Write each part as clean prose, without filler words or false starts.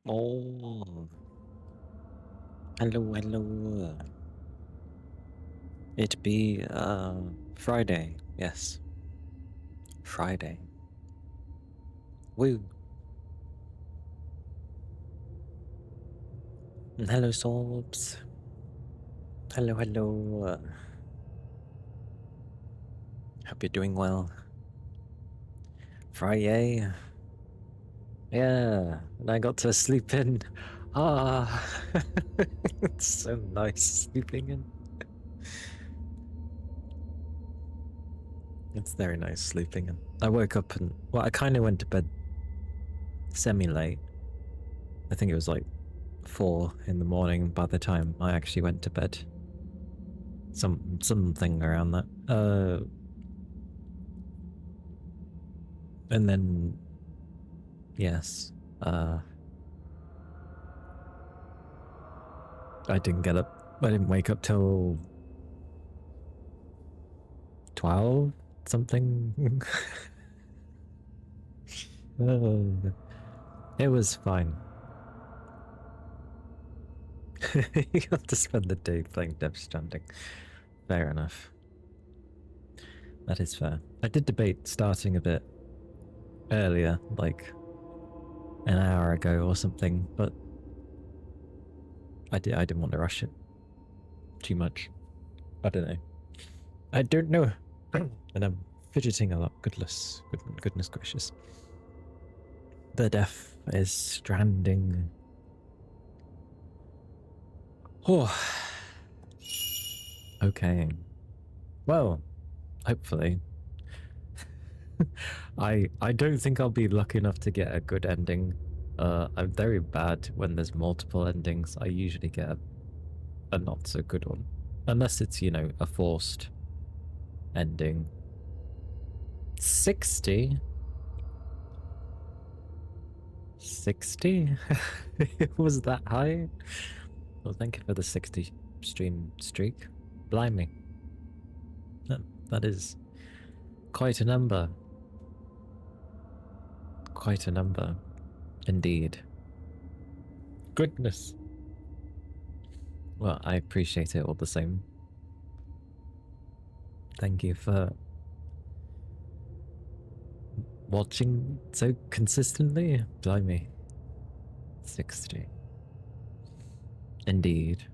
Oh, hello. It be Friday. Yes, Friday. Woo. And hello, Sorbs. Hello. Hope you're doing well. Friday. Yeah, and I got to sleep in. Ah, it's so nice sleeping in. It's very nice sleeping in. I woke up and, well, I kind of went to bed semi-late. I think it was like 4 in the morning by the time I actually went to bed. Something around that. And then, yes, I didn't wake up till 12 something. It was fine. You have to spend the day playing Death Stranding. Fair enough. That is fair. I did debate starting a bit earlier, like an hour ago or something, but I didn't want to rush it too much. I don't know. I don't know And I'm fidgeting a lot. Goodness gracious. The death is stranding. Oh. Okay. Well, hopefully. I don't think I'll be lucky enough to get a good ending. I'm very bad when there's multiple endings. I usually get a not so good one. Unless it's, you know, a forced ending. 60? 60? It was that high? Well, thank you for the 60 stream streak. Blimey. That is quite a number. Quite a number. Indeed. Goodness. Well, I appreciate it all the same. Thank you for watching so consistently. Blimey. 60. Indeed.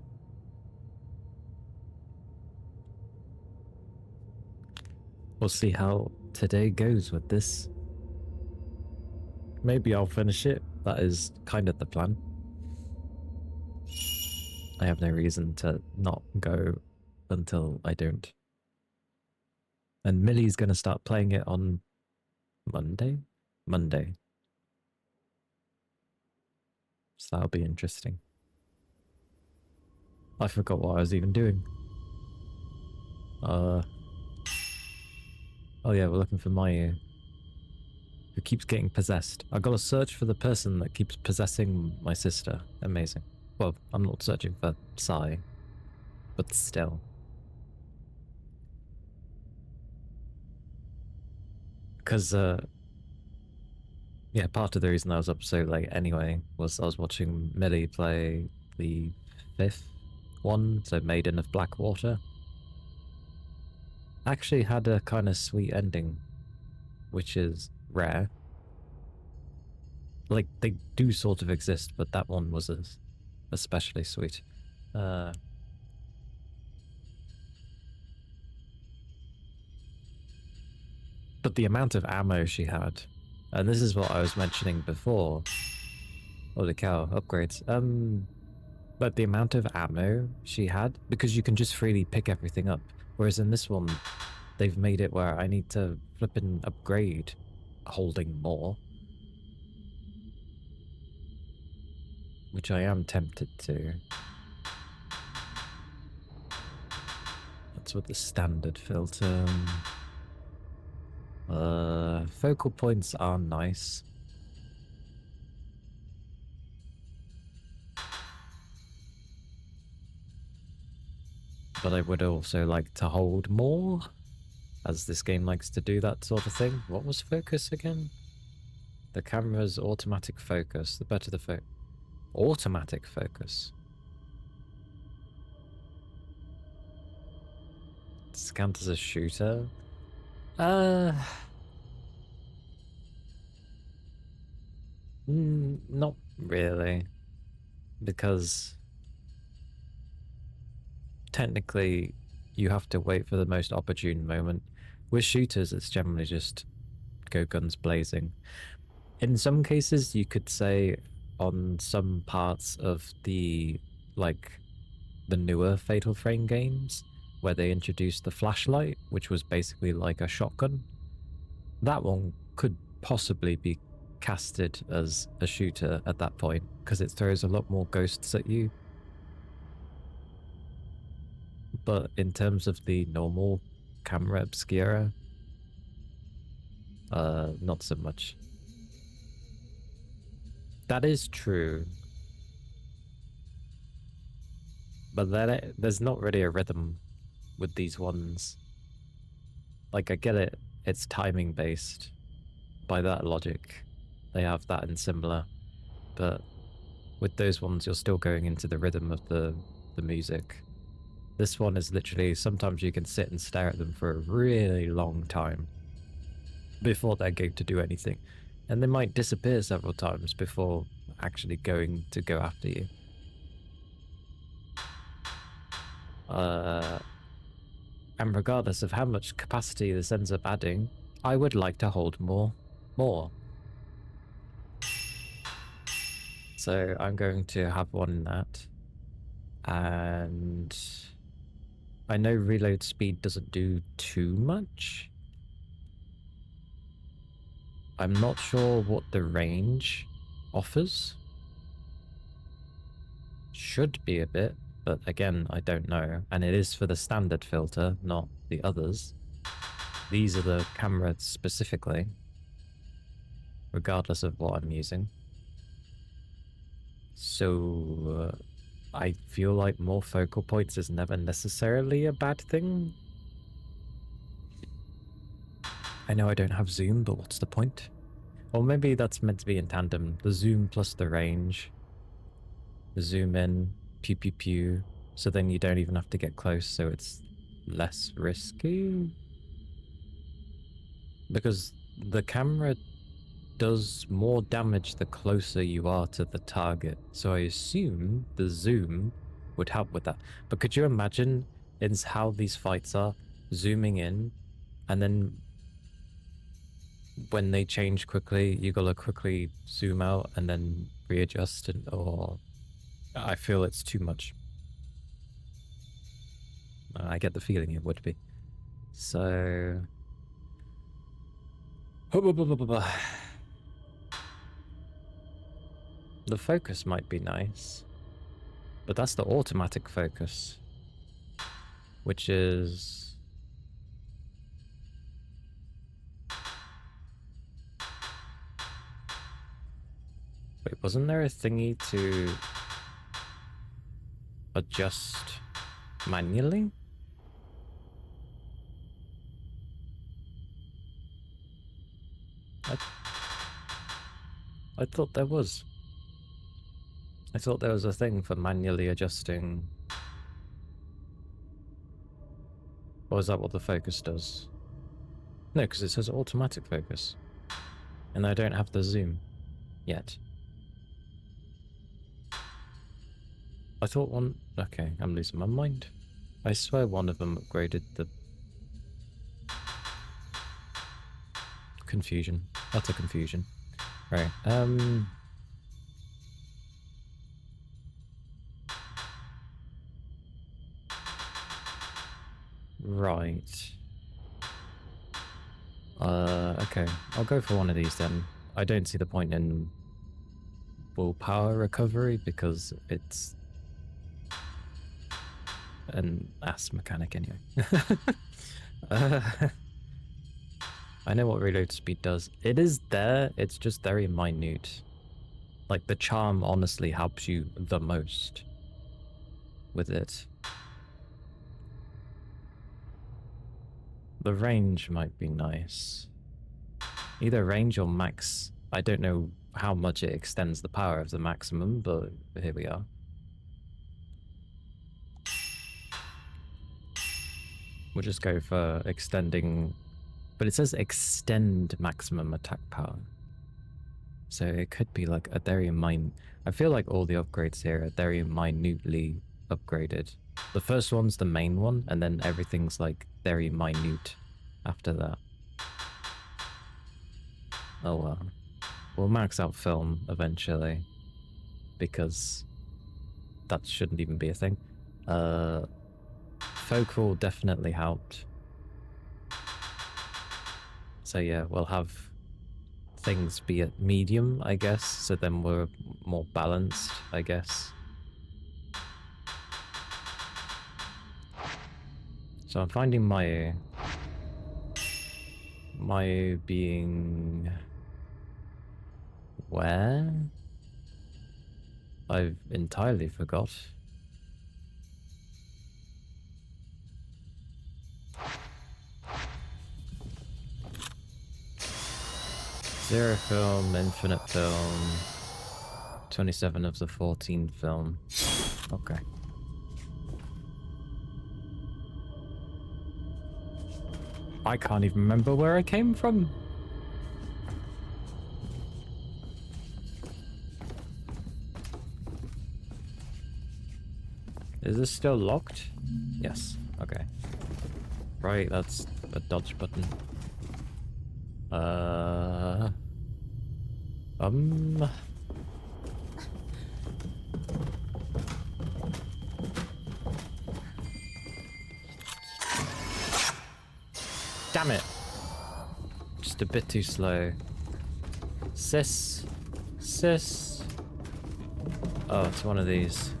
We'll see how today goes with this. Maybe I'll finish it. That is kind of the plan. I have no reason to not go until I don't. And Millie's going to start playing it on Monday? Monday. So that'll be interesting. I forgot what I was even doing. Oh yeah, we're looking for Mayu, who keeps getting possessed. I gotta search for the person that keeps possessing my sister. Amazing. Well, I'm not searching for Sai, but still. Because, yeah, part of the reason I was up so late anyway was I was watching Millie play the 5th one, so Maiden of Blackwater. Actually had a kind of sweet ending, which is rare. Like, they do sort of exist, but that one was especially sweet. But the amount of ammo she had, and this is what I was mentioning before. Holy cow, upgrades. But the amount of ammo she had, because you can just freely pick everything up. Whereas in this one, they've made it where I need to flip and upgrade holding more. Which I am tempted to. That's with the standard filter. Focal points are nice. But I would also like to hold more, as this game likes to do that sort of thing. What was focus again? The camera's automatic focus. The better the automatic focus. Scanned as a shooter? Not really. Because technically you have to wait for the most opportune moment. With shooters, it's generally just go guns blazing. In some cases, you could say on some parts of the, like, the newer Fatal Frame games, where they introduced the flashlight, which was basically like a shotgun, that one could possibly be casted as a shooter at that point, because it throws a lot more ghosts at you. But in terms of the normal camera obscura, not so much. That is true. But there's not really a rhythm with these ones. Like, I get it, it's timing based. By that logic, they have that in similar. But with those ones, you're still going into the rhythm of the music. This one is literally, sometimes you can sit and stare at them for a really long time before they're going to do anything. And they might disappear several times before actually going to go after you. And regardless of how much capacity this ends up adding, I would like to hold more. So I'm going to have one in that. And I know reload speed doesn't do too much. I'm not sure what the range offers. Should be a bit, but again, I don't know. And it is for the standard filter, not the others. These are the cameras specifically, regardless of what I'm using. So I feel like more focal points is never necessarily a bad thing. I know I don't have zoom, but what's the point? Or maybe that's meant to be in tandem. The zoom plus the range. The zoom in, pew pew pew. So then you don't even have to get close, so it's less risky. Because the camera does more damage the closer you are to the target. So I assume the zoom would help with that. But could you imagine it's how these fights are? Zooming in, and then when they change quickly, you gotta quickly zoom out and then readjust, and or I feel it's too much. I get the feeling it would be. So the focus might be nice, but that's the automatic focus, which is wait, wasn't there a thingy to adjust manually? I thought there was. I thought there was a thing for manually adjusting. Or is that what the focus does? No, because it says automatic focus. And I don't have the zoom yet. I thought one... Okay, I'm losing my mind. I swear one of them upgraded the... Confusion. Utter confusion. Right, Right. Okay. I'll go for one of these then. I don't see the point in willpower recovery because it's an ass mechanic anyway. I know what reload speed does. It is there, it's just very minute. Like, the charm honestly helps you the most with it. The range might be nice. Either range or max. I don't know how much it extends the power of the maximum, but here we are. We'll just go for extending, but it says extend maximum attack power. So it could be like a very I feel like all the upgrades here are very minutely upgraded. The first one's the main one, and then everything's like very minute after that. Oh well. We'll max out film eventually, because that shouldn't even be a thing. Focal definitely helped. So yeah, we'll have things be at medium, I guess, so then we're more balanced, I guess. So I'm finding my being... Where? I've entirely forgot. Zero film, infinite film, 27 of the 14 film. Okay. I can't even remember where I came from. Is this still locked? Yes. Okay. Right, that's a dodge button. Damn it! Just a bit too slow. Sis. Sis. Oh, it's one of these.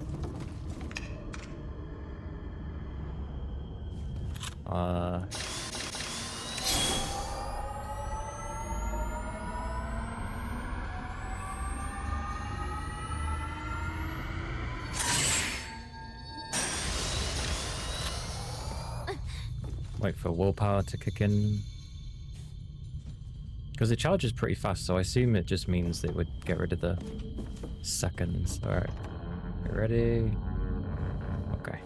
Wait for willpower to kick in. Because it charges pretty fast, so I assume it just means it would get rid of the seconds. Alright. You ready? Okay.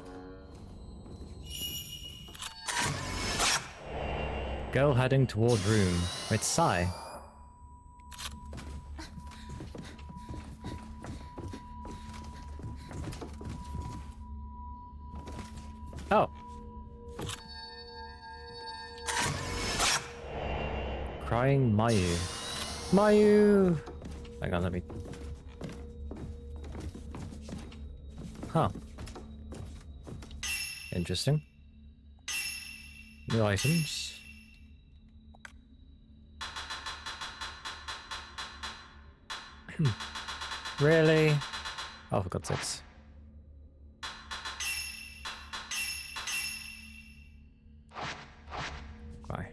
Girl heading toward room. It's Sai. Oh. Crying Mayu. Mayu! Hang on, let me... Huh. Interesting. New items. Really? Oh, for God's sakes. Bye.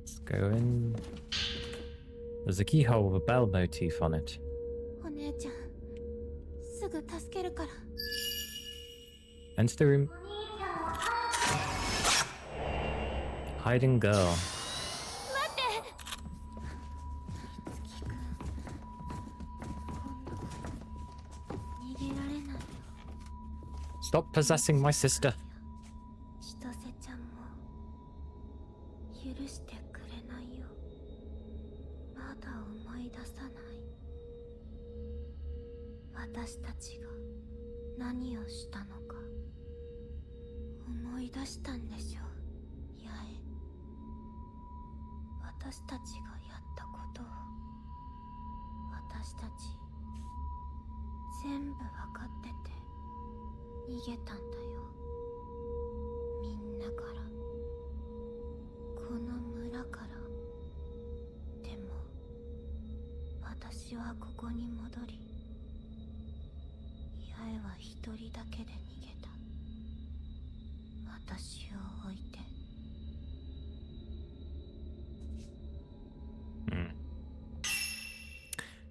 Let's go in. There's a keyhole with a bell motif on it. Enter the room. Hiding girl. Stop possessing my sister.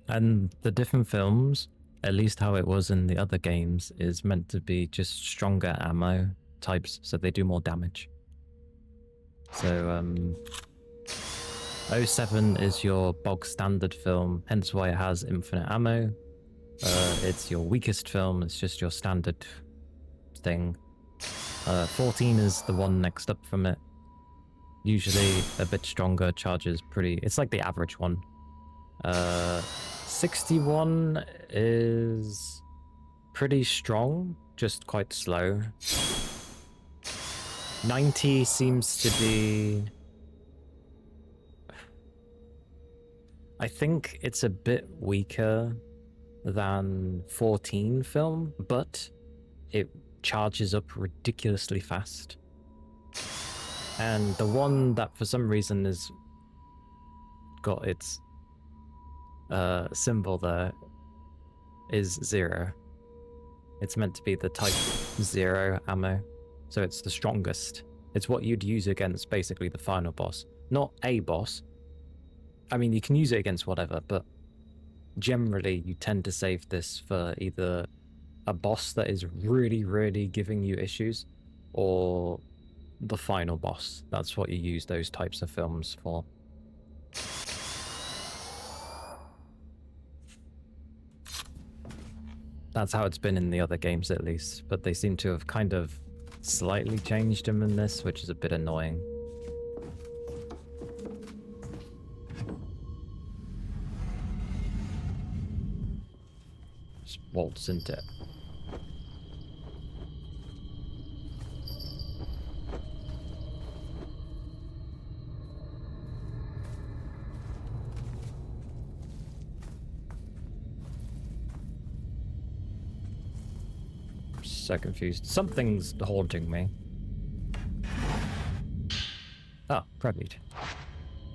And the different films, at least how it was in the other games, is meant to be just stronger ammo types, so they do more damage. So, 07 is your bog standard film, hence why it has infinite ammo. It's your weakest film, it's just your standard thing. 14 is the one next up from it. Usually a bit stronger, charges pretty... It's like the average one. 61 is pretty strong, just quite slow. 90 seems to be... I think it's a bit weaker than 14 film, but it charges up ridiculously fast. And the one that for some reason has got its symbol there is 0. It's meant to be the type 0 ammo, so it's the strongest. It's what you'd use against basically the final boss. Not a boss. I mean, you can use it against whatever, but generally you tend to save this for either a boss that is really, really giving you issues, or the final boss. That's what you use those types of films for. That's how it's been in the other games at least, but they seem to have kind of slightly changed them in this, which is a bit annoying. Just waltz into it. so confused. Something's haunting me. Oh, prelude.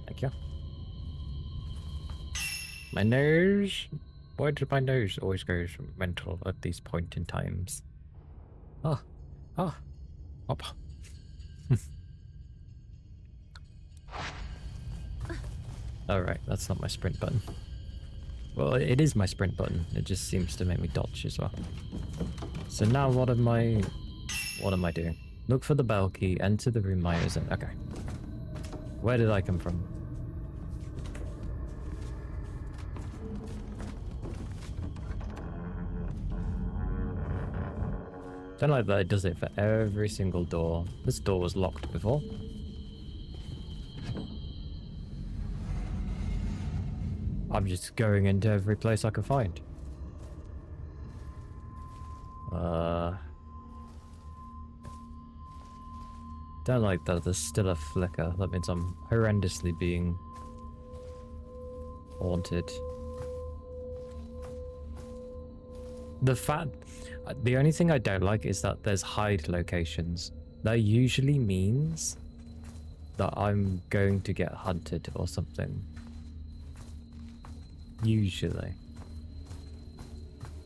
Thank you. My nose. Why did my nose always go mental at these point in times? Oh. Oh. Hop. Alright, that's not my sprint button. Well, it is my sprint button. It just seems to make me dodge as well. So now what am I doing? Look for the bell key, enter the room I was in. Okay. Where did I come from? Don't like that it does it for every single door. This door was locked before. I'm just going into every place I can find. Don't like that there's still a flicker. That means I'm horrendously being haunted. The only thing I don't like is that there's hide locations. That usually means that I'm going to get hunted or something. Usually.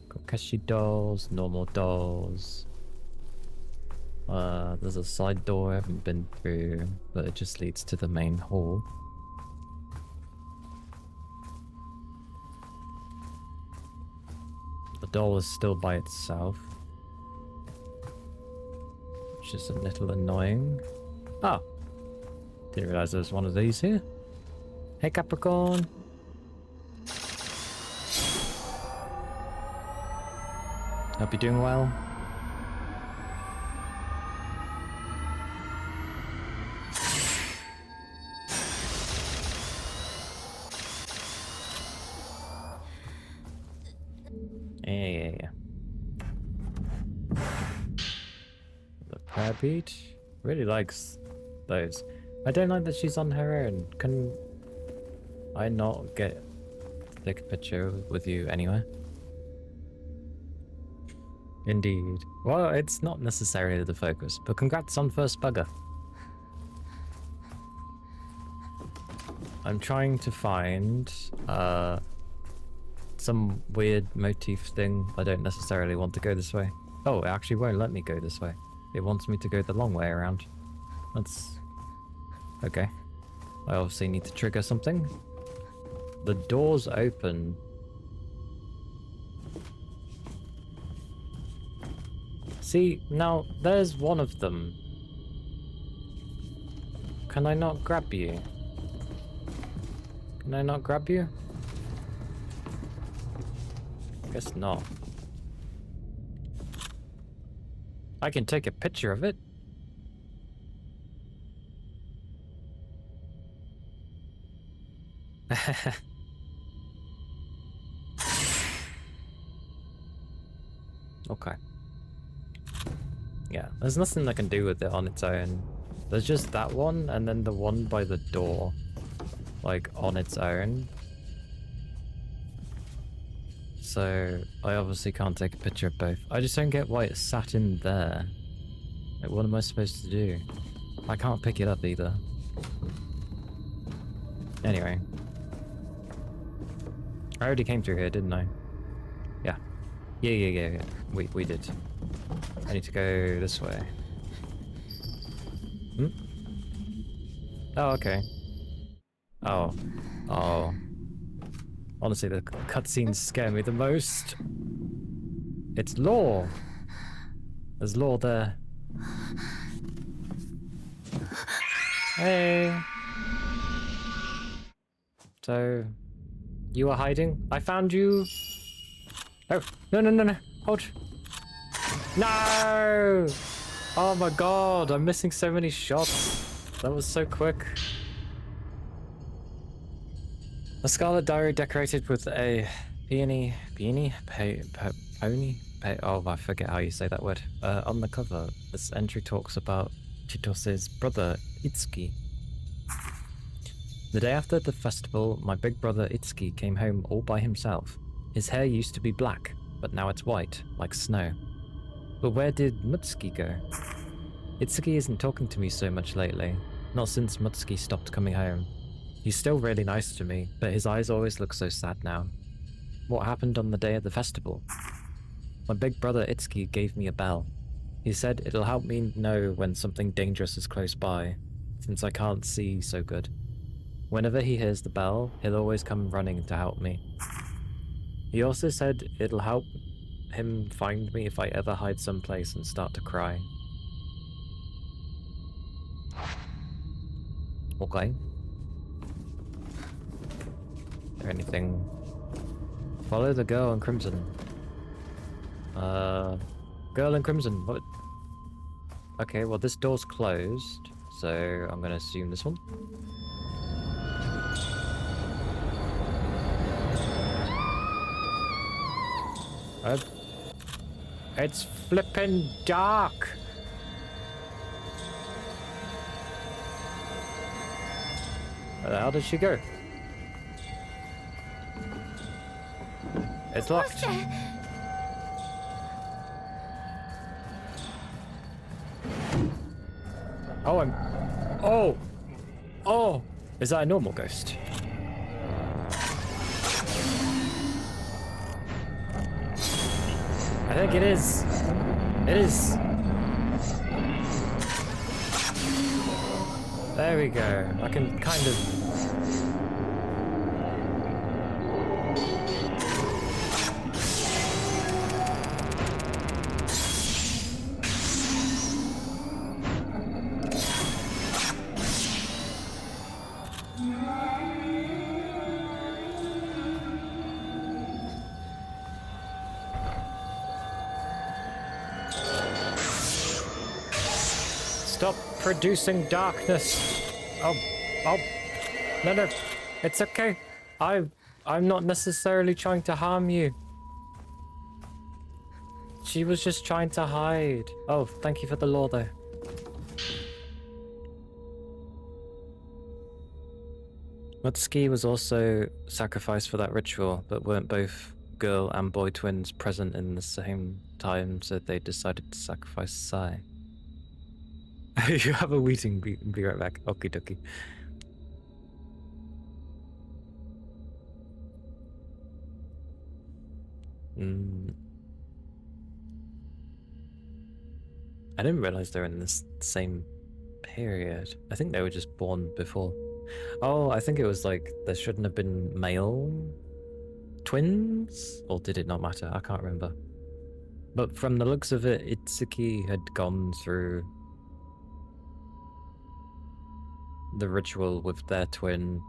Kokeshi dolls, normal dolls. There's a side door I haven't been through, but it just leads to the main hall. The doll is still by itself, which is a little annoying. Oh! Didn't realize there was one of these here. Hey Capricorn! Hope you're doing well. Yeah. The prayer bead really likes those. I don't like that she's on her own. Can I not get to take a picture with you anywhere? Indeed. Well, it's not necessarily the focus, but congrats on first bugger. I'm trying to find some weird motif thing. I don't necessarily want to go this way. Oh, it actually won't let me go this way. It wants me to go the long way around. That's okay. I obviously need to trigger something. The door's open. See, now there's one of them. Can I not grab you? Can I not grab you? Guess not. I can take a picture of it. Okay. Yeah, there's nothing I can do with it on its own. There's just that one, and then the one by the door. Like, on its own. So, I obviously can't take a picture of both. I just don't get why it sat in there. Like, what am I supposed to do? I can't pick it up either. Anyway. I already came through here, didn't I? Yeah. Yeah. We did. I need to go this way. Hmm? Oh, okay. Oh. Honestly, the cutscenes scare me the most. It's lore. There's lore there. Hey. So, you were hiding? I found you. Oh, no. Hold. No! Oh my god, I'm missing so many shots. That was so quick. A scarlet diary decorated with a pony, oh, I forget how you say that word. On the cover, this entry talks about Chitose's brother, Itsuki. The day after the festival, my big brother Itsuki came home all by himself. His hair used to be black, but now it's white, like snow. But where did Mutsuki go? Itsuki isn't talking to me so much lately. Not since Mutsuki stopped coming home. He's still really nice to me, but his eyes always look so sad now. What happened on the day of the festival? My big brother Itsuki gave me a bell. He said it'll help me know when something dangerous is close by, since I can't see so good. Whenever he hears the bell, he'll always come running to help me. He also said it'll help him find me if I ever hide someplace and start to cry. Okay. Is there anything? Follow the girl in crimson. Girl in crimson, what? Okay, well this door's closed, so I'm gonna assume this one. It's flippin' dark! Where the hell did she go? It's locked. Oh, Oh! Oh! Is that a normal ghost? I think it is. It is. There we go. I can kind of... Stop producing darkness. Oh, no, it's okay. I'm not necessarily trying to harm you. She was just trying to hide. Oh, thank you for the lore, though. Mutsuki was also sacrificed for that ritual, but weren't both girl and boy twins present in the same time, so they decided to sacrifice Sai. You have a meeting. Be right back. Okie dokie. I didn't realize they're in this same period. I think they were just born before. Oh, I think it was like there shouldn't have been male twins? Or did it not matter? I can't remember. But from the looks of it, Itsuki had gone through the ritual with their twin,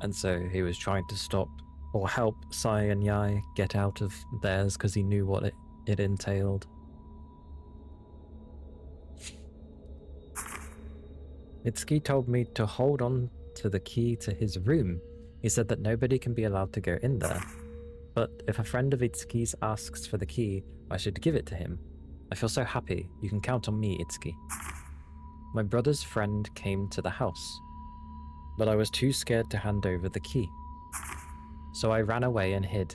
and so he was trying to stop or help Sai and Yai get out of theirs because he knew what it entailed. Itsuki told me to hold on to the key to his room. He said that nobody can be allowed to go in there, but if a friend of Itsuki's asks for the key, I should give it to him. I feel so happy. You can count on me, Itsuki. My brother's friend came to the house, but I was too scared to hand over the key. So I ran away and hid.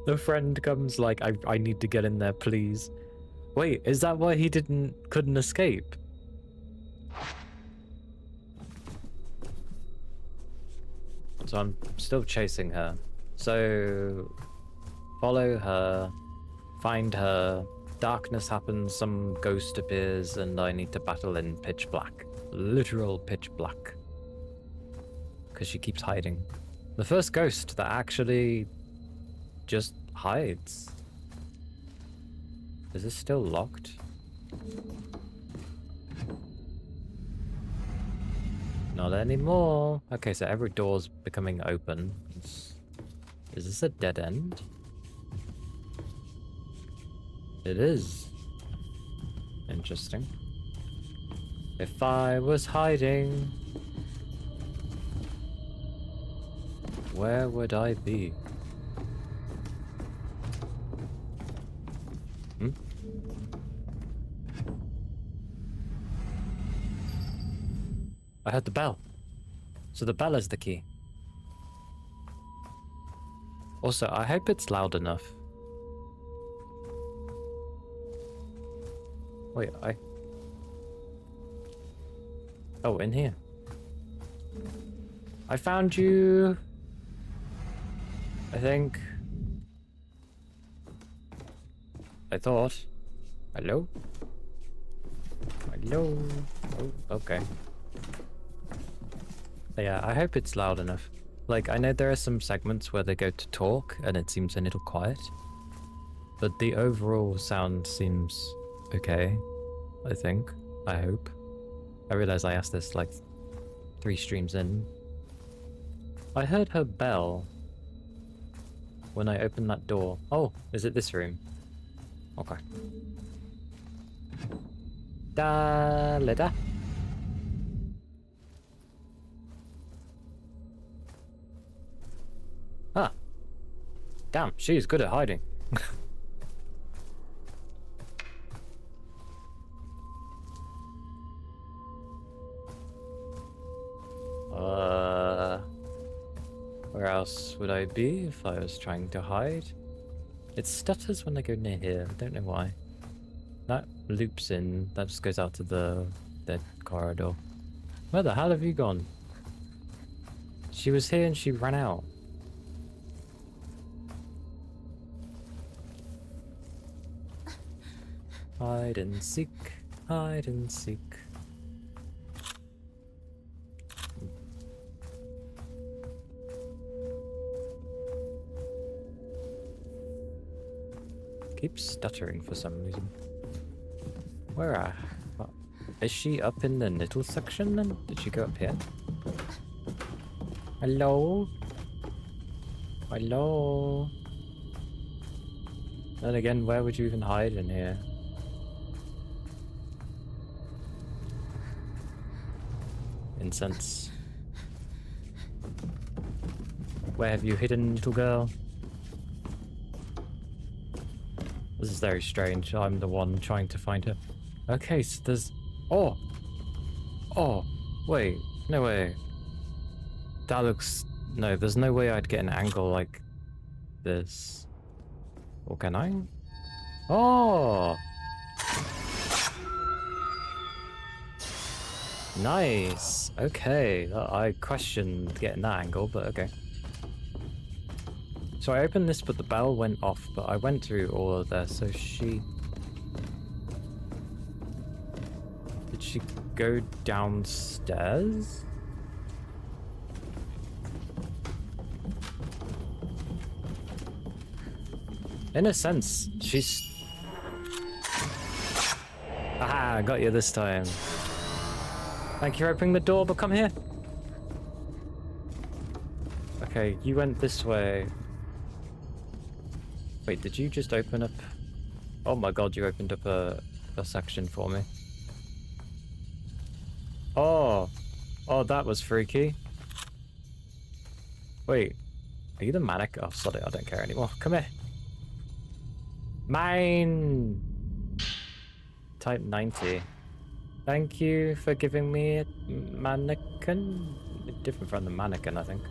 The friend comes like, I need to get in there, please. Wait, is that why he couldn't escape? So I'm still chasing her. So follow her, find her. Darkness happens, some ghost appears, and I need to battle in pitch black. Literal pitch black. Because she keeps hiding. The first ghost that actually just hides. Is this still locked? Not anymore. Okay, so every door's becoming open. Is this a dead end? It is. Interesting. If I was hiding, where would I be? I heard the bell. So the bell is the key. Also, I hope it's loud enough. Wait, Oh, in here. I found you. I think. I thought. Hello? Hello? Oh, okay. Yeah, I hope it's loud enough. Like, I know there are some segments where they go to talk and it seems a little quiet. But the overall sound seems okay, I think. I hope. I realize I asked this like 3 streams in. I heard her bell when I opened that door. Oh, is it this room? Okay. Da-la-da. Ah. Damn, she's good at hiding. Where else would I be if I was trying to hide? It stutters when I go near here, I don't know why. That loops in, that just goes out to the corridor. Where the hell have you gone? She was here and she ran out. Hide and seek, hide and seek. Keeps stuttering for some reason. Where is she up in the little section then? Did she go up here? Hello? Hello? Then again, where would you even hide in here? Incense. Where have you hidden, little girl? This is very strange. I'm the one trying to find her. Okay, so there's... Oh! Oh! Wait. No way. That looks... No, there's no way I'd get an angle like this. Or can I? Oh! Nice! Okay. I questioned getting that angle, but okay. So I opened this, but the bell went off, but I went through all of there, so she... Did she go downstairs? In a sense, she's... Aha, I got you this time. Thank you for opening the door, but come here. Okay, you went this way. Wait, did you just open up... Oh my god, you opened up a section for me. Oh! Oh, that was freaky. Wait, are you the mannequin? Oh, sorry, I don't care anymore. Come here. Mine! Type 90. Thank you for giving me a mannequin? Different from the mannequin, I think.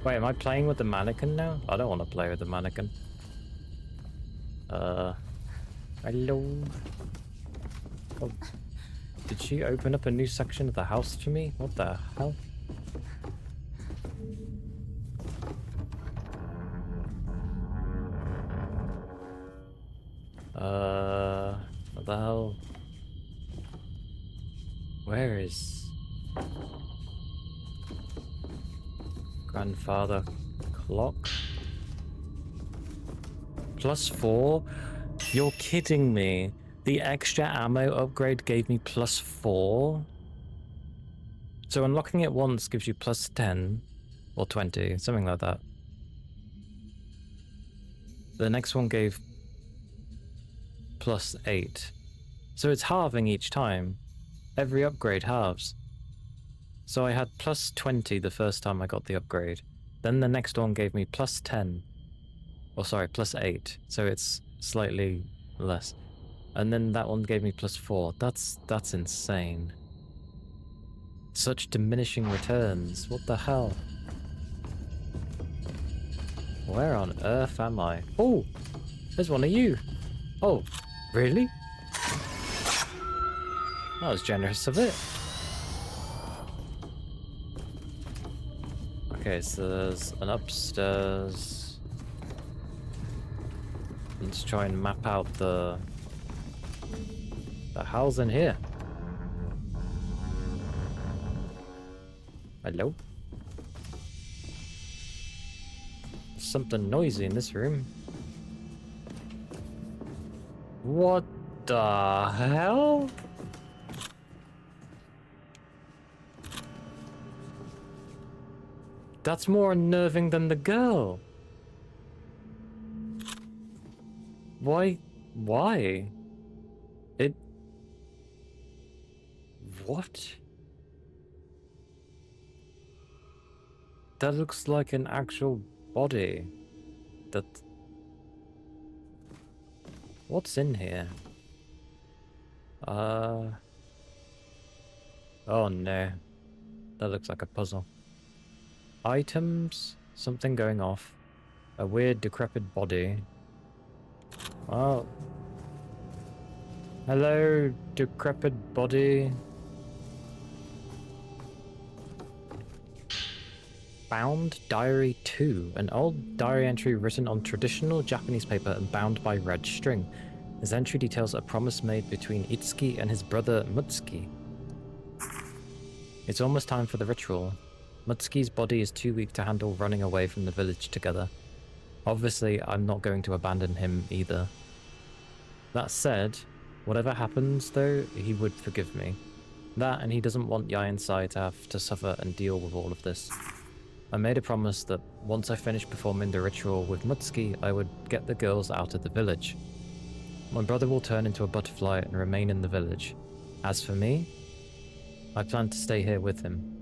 Wait, am I playing with the mannequin now? I don't want to play with the mannequin. Hello? Oh, did she open up a new section of the house for me? What the hell? What the hell? Where is... Grandfather clock? +4? You're kidding me. The extra ammo upgrade gave me +4? So unlocking it once gives you +10 or 20, something like that. The next one gave +8. So it's halving each time. Every upgrade halves. So I had +20 the first time I got the upgrade. Then the next one gave me +10. Oh, sorry, +8. So it's slightly less. And then that one gave me +4. That's insane. Such diminishing returns. What the hell? Where on earth am I? Oh! There's one of you! Oh, really? That was generous of it. Okay, so there's an upstairs. Let's try and map out the hell's in here. Hello? There's something noisy in this room. What the hell? That's more unnerving than the girl. Why? Why? It... What? That looks like an actual body. That... What's in here? Oh no. That looks like a puzzle. Items? Something going off. A weird decrepit body. Oh. Hello, decrepit body. Bound Diary 2. An old diary entry written on traditional Japanese paper and bound by red string. His entry details a promise made between Itsuki and his brother Mutsuki. It's almost time for the ritual. Mutsuki's body is too weak to handle running away from the village together. Obviously, I'm not going to abandon him either. That said, whatever happens though, he would forgive me. That, and he doesn't want Yai and Sai to have to suffer and deal with all of this. I made a promise that once I finished performing the ritual with Mutsuki, I would get the girls out of the village. My brother will turn into a butterfly and remain in the village. As for me, I plan to stay here with him.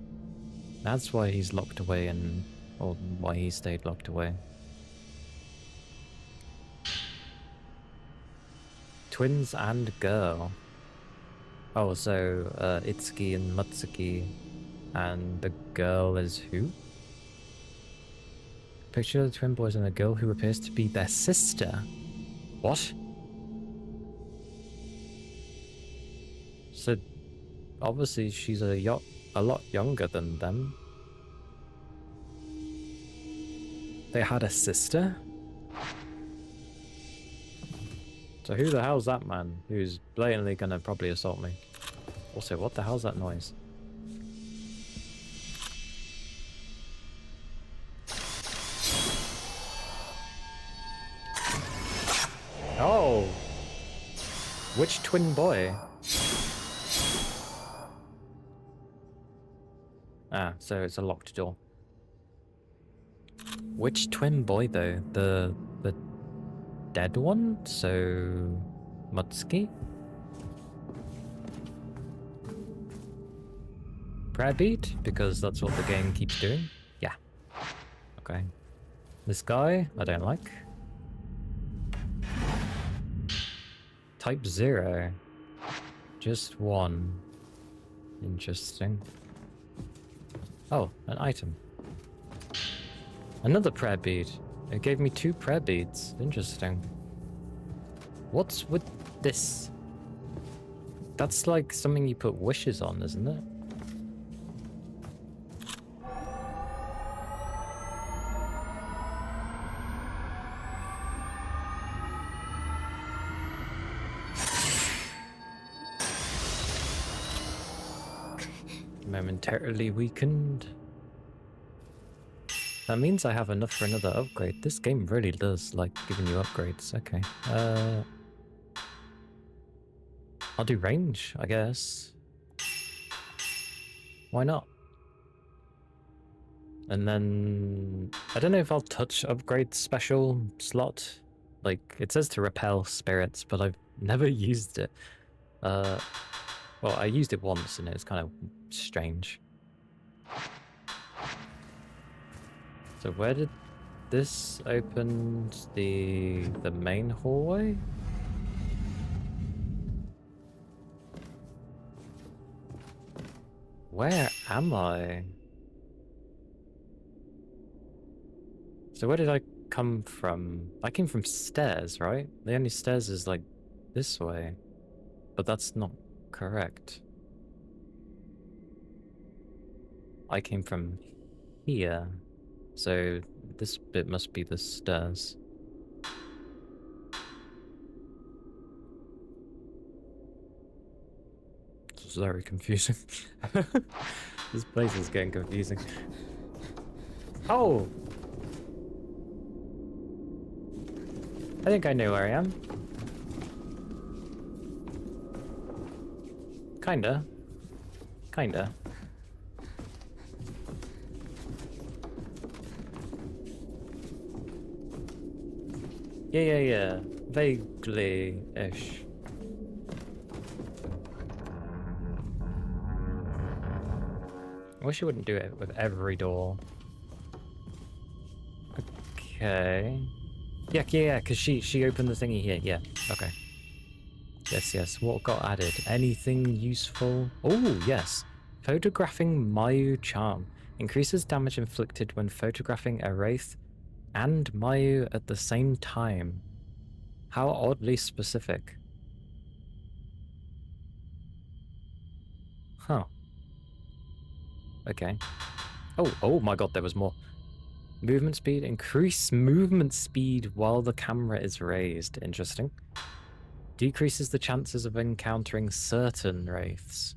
That's why he's locked away and... or why he stayed locked away. Twins and girl. Oh, so Itsuki and Mutsuki, and the girl is who? Picture of the twin boys and a girl who appears to be their sister. What? So, obviously she's a lot younger than them. They had a sister? So who the hell's that man who's blatantly gonna probably assault me? Also, what the hell's that noise? Oh! Which twin boy? Ah, so it's a locked door. Which twin boy though? The dead one? So... Mutsuki? Prayer beat? Because that's what the game keeps doing? Yeah. Okay. This guy, I don't like. Type 0. Just one. Interesting. Oh, an item. Another prayer bead. It gave me 2 prayer beads. Interesting. What's with this? That's like something you put wishes on, isn't it? Momentarily weakened. That means I have enough for another upgrade. This game really does like giving you upgrades. Okay. I'll do range, I guess. Why not? And then I don't know if I'll touch upgrade special slot. Like it says to repel spirits, but I've never used it. Well, I used it once and it was kind of strange. So where did this open the main hallway? Where am I? So where did I come from? I came from stairs, right? The only stairs is like this way. But that's not correct. I came from here. So this bit must be the stairs. It's very confusing. This place is getting confusing. Oh! I think I know where I am. Kinda. Kinda. Yeah. Vaguely-ish. I wish you wouldn't do it with every door. Okay. Yeah, because she opened the thingy here. Yeah, okay. Yes. What got added? Anything useful? Oh, yes. Photographing Mayu Charm. Increases damage inflicted when photographing a wraith and Mayu at the same time. How oddly specific. Huh. Okay. Oh my god, there was more. Movement speed. Increase movement speed while the camera is raised. Interesting. Decreases the chances of encountering certain wraiths.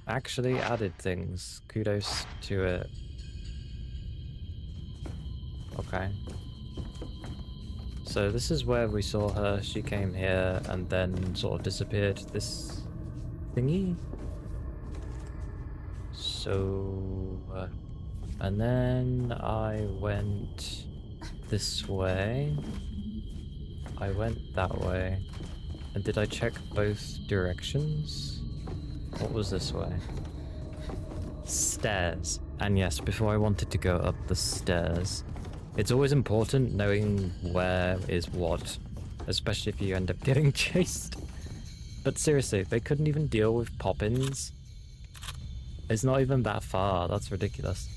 Actually added things. Kudos to it. Okay. So this is where we saw her. She came here and then sort of disappeared. This thingy. So... and then I went this way. I went that way. And did I check both directions? What was this way? Stairs. And yes, before I wanted to go up the stairs, it's always important knowing where is what, especially if you end up getting chased. But seriously, they couldn't even deal with pop-ins. It's not even that far, that's ridiculous.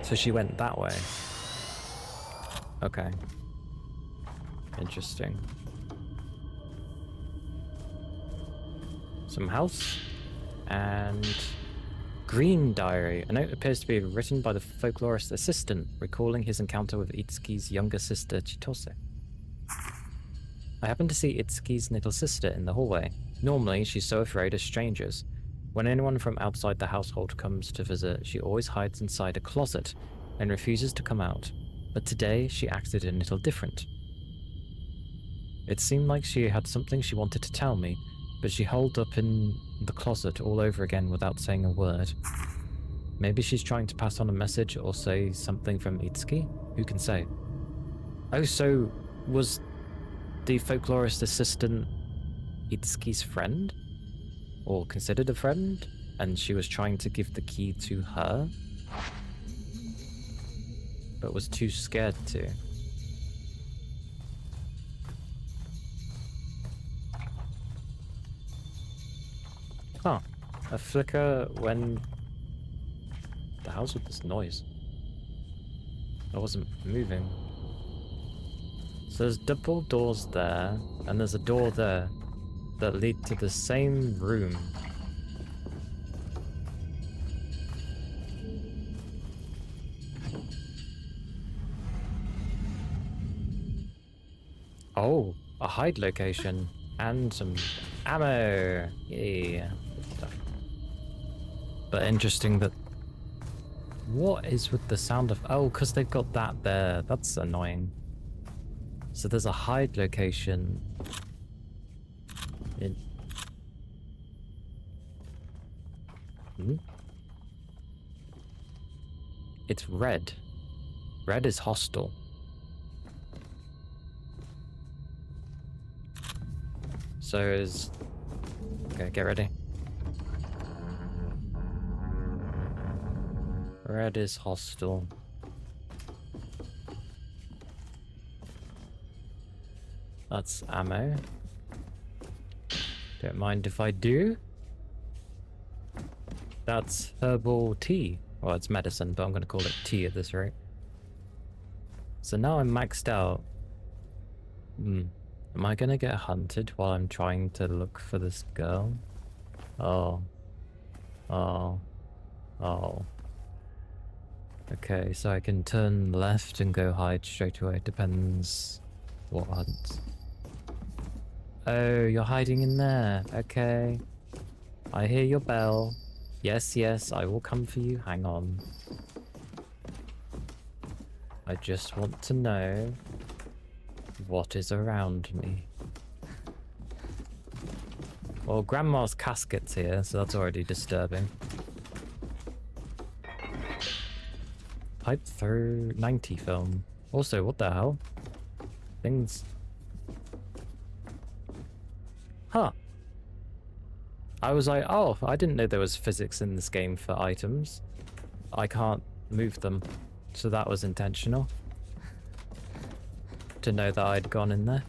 So she went that way. Okay. Interesting. Some house. And... Green Diary. A note appears to be written by the folklorist assistant, recalling his encounter with Itsuki's younger sister, Chitose. I happened to see Itsuki's little sister in the hallway. Normally, she's so afraid of strangers. When anyone from outside the household comes to visit, she always hides inside a closet and refuses to come out. But today, she acted a little different. It seemed like she had something she wanted to tell me, but she holed up in the closet all over again without saying a word. Maybe she's trying to pass on a message or say something from Itsuki? Who can say? Oh, so was the folklorist assistant Itsuki's friend? Or considered a friend? And she was trying to give the key to her? But was too scared to. Huh. A flicker when... The house with this noise. I wasn't moving. So there's double doors there, and there's a door there that lead to the same room. Oh, a hide location and some ammo. Yeah. But interesting that... What is with the sound of... Oh, because they've got that there. That's annoying. So there's a hide location. In... It's red. Red is hostile. So is... Okay, get ready. Red is hostile. That's ammo. Don't mind if I do. That's herbal tea. Well, it's medicine, but I'm going to call it tea at this rate. So now I'm maxed out. Am I going to get hunted while I'm trying to look for this girl? Oh. Oh. Oh. Okay, so I can turn left and go hide straight away. Depends what hunt. Oh, you're hiding in there. Okay. I hear your bell. Yes, yes, I will come for you. Hang on. I just want to know what is around me. Well, Grandma's casket's here, so that's already disturbing. Pipe through 90 film. Also, what the hell? Things... Huh. I was like, oh, I didn't know there was physics in this game for items. I can't move them. So that was intentional. To know that I'd gone in there.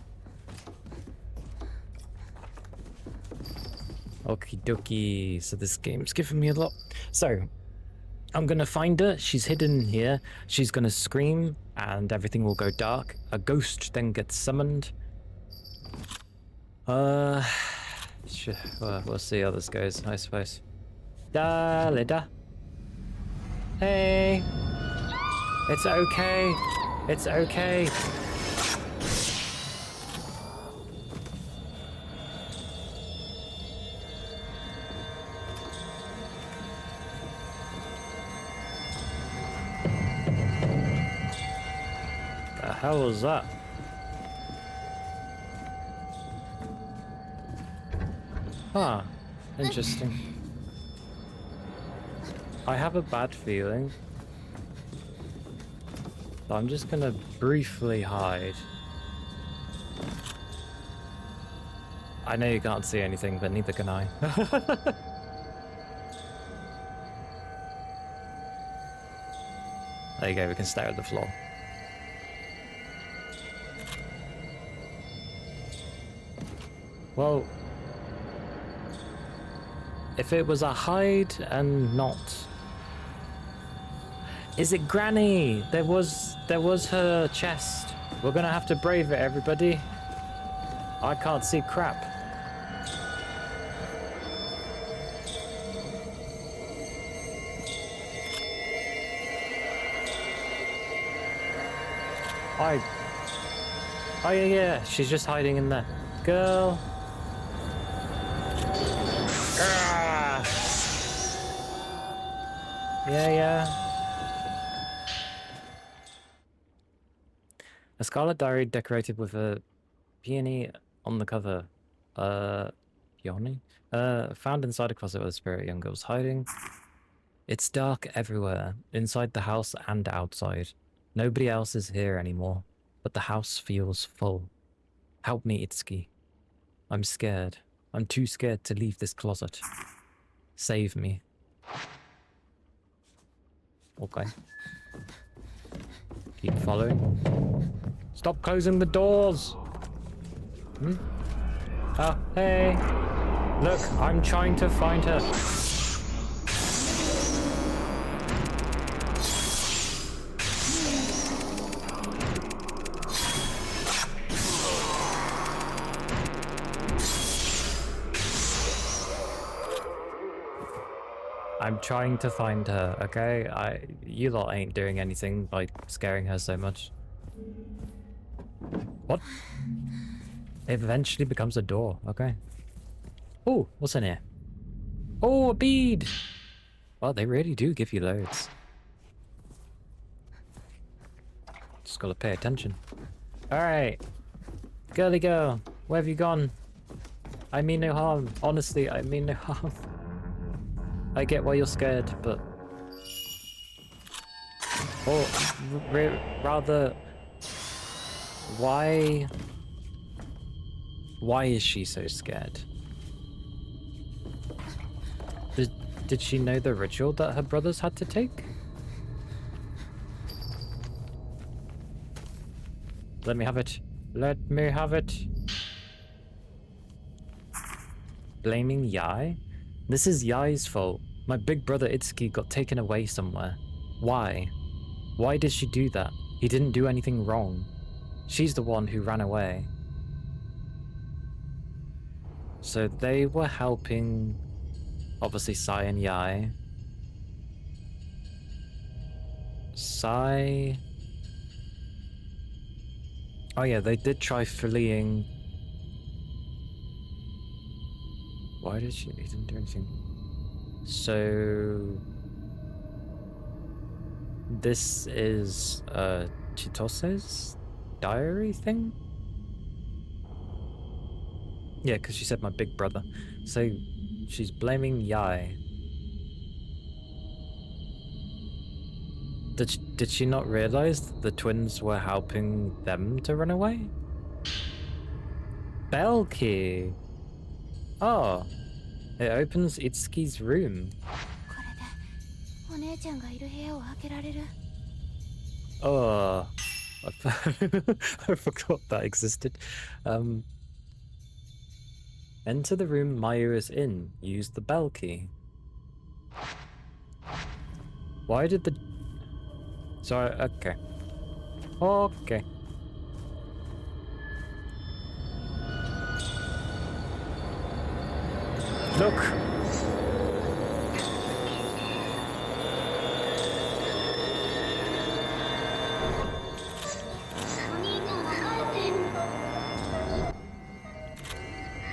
Okie dokie. So this game's given me a lot. So, I'm gonna find her. She's hidden here. She's gonna scream and everything will go dark. A ghost then gets summoned. We'll see how this goes, I suppose. Da Lida. Hey. It's okay. It's okay. The hell was that? Huh. Interesting. I have a bad feeling. So I'm just gonna briefly hide. I know you can't see anything, but neither can I. There you go, we can stare at the floor. Well, if it was a hide and not... Is it Granny? There was her chest. We're gonna have to brave it, everybody. I can't see crap. Oh yeah, she's just hiding in there. Girl. Ah. Yeah. A scarlet diary decorated with a peony on the cover. Peony? Found inside a closet where the spirit young girl was hiding. It's dark everywhere, inside the house and outside. Nobody else is here anymore, but the house feels full. Help me, Itsuki. I'm scared. I'm too scared to leave this closet. Save me. Okay. Keep following. Stop closing the doors! Oh, hey! Look, I'm trying to find her. I'm trying to find her, okay? You lot ain't doing anything by scaring her so much. What? It eventually becomes a door, okay. Oh, what's in here? Oh, a bead! Well, they really do give you loads. Just gotta pay attention. Alright. Girly girl, where have you gone? I mean no harm. Honestly, I mean no harm. I get why you're scared, but... Or, rather... Why is she so scared? Did she know the ritual that her brothers had to take? Let me have it. Let me have it. Blaming Yai? This is Yai's fault. My big brother Itsuki got taken away somewhere. Why? Why did she do that? He didn't do anything wrong. She's the one who ran away. So they were helping, obviously, Sai and Yai. Sai... Oh yeah, they did try fleeing. Why did she... He didn't do anything. So... This is Chitose's diary thing? Yeah, because she said my big brother. So she's blaming Yai. Did she not realize the twins were helping them to run away? Bell key. Oh, it opens Itsuki's room. Oh, I forgot that existed. Enter the room Mayu is in. Use the bell key. Why did the... Sorry, okay. Okay. Look!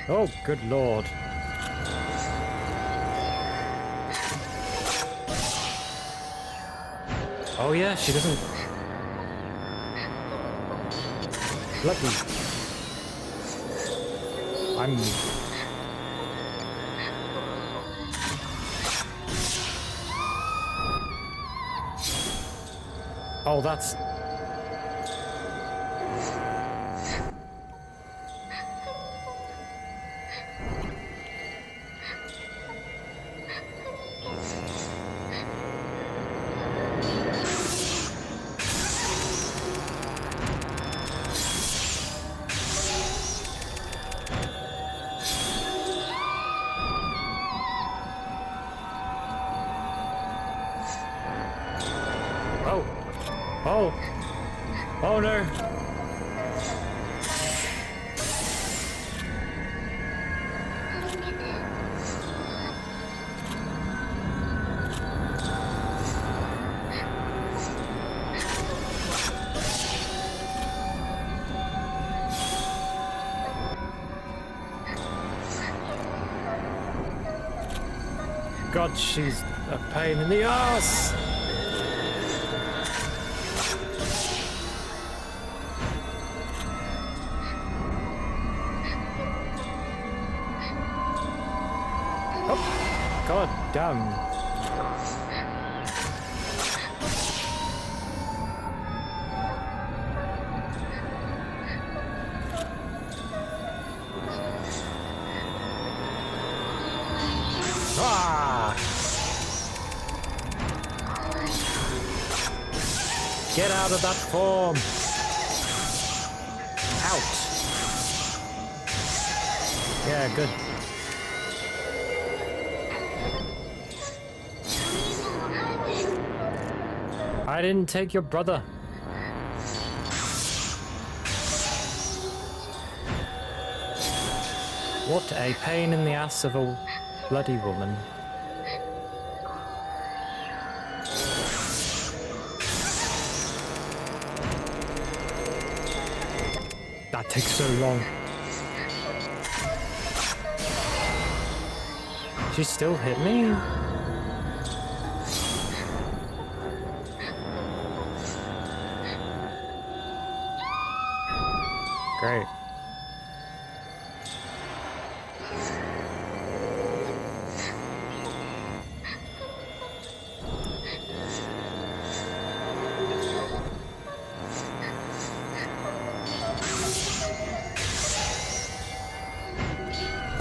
Oh, good lord. Oh yeah, she doesn't... Let me... I'm... Oh, that's... Oh! Oh no! God, she's a pain in the ass! God damn. Ah! Get out of that form. Out. Yeah, good. I didn't take your brother. What a pain in the ass of a bloody woman. That takes so long. She still hit me? Great.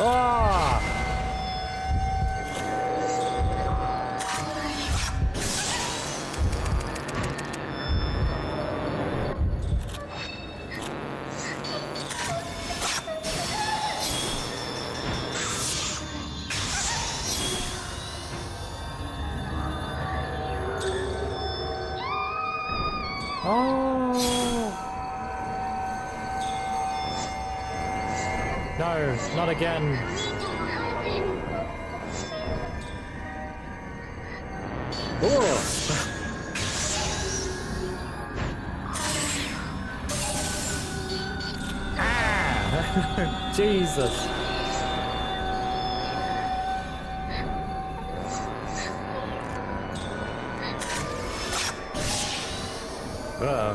Ah! No, not again. Oh! Ah! Jesus. Oh.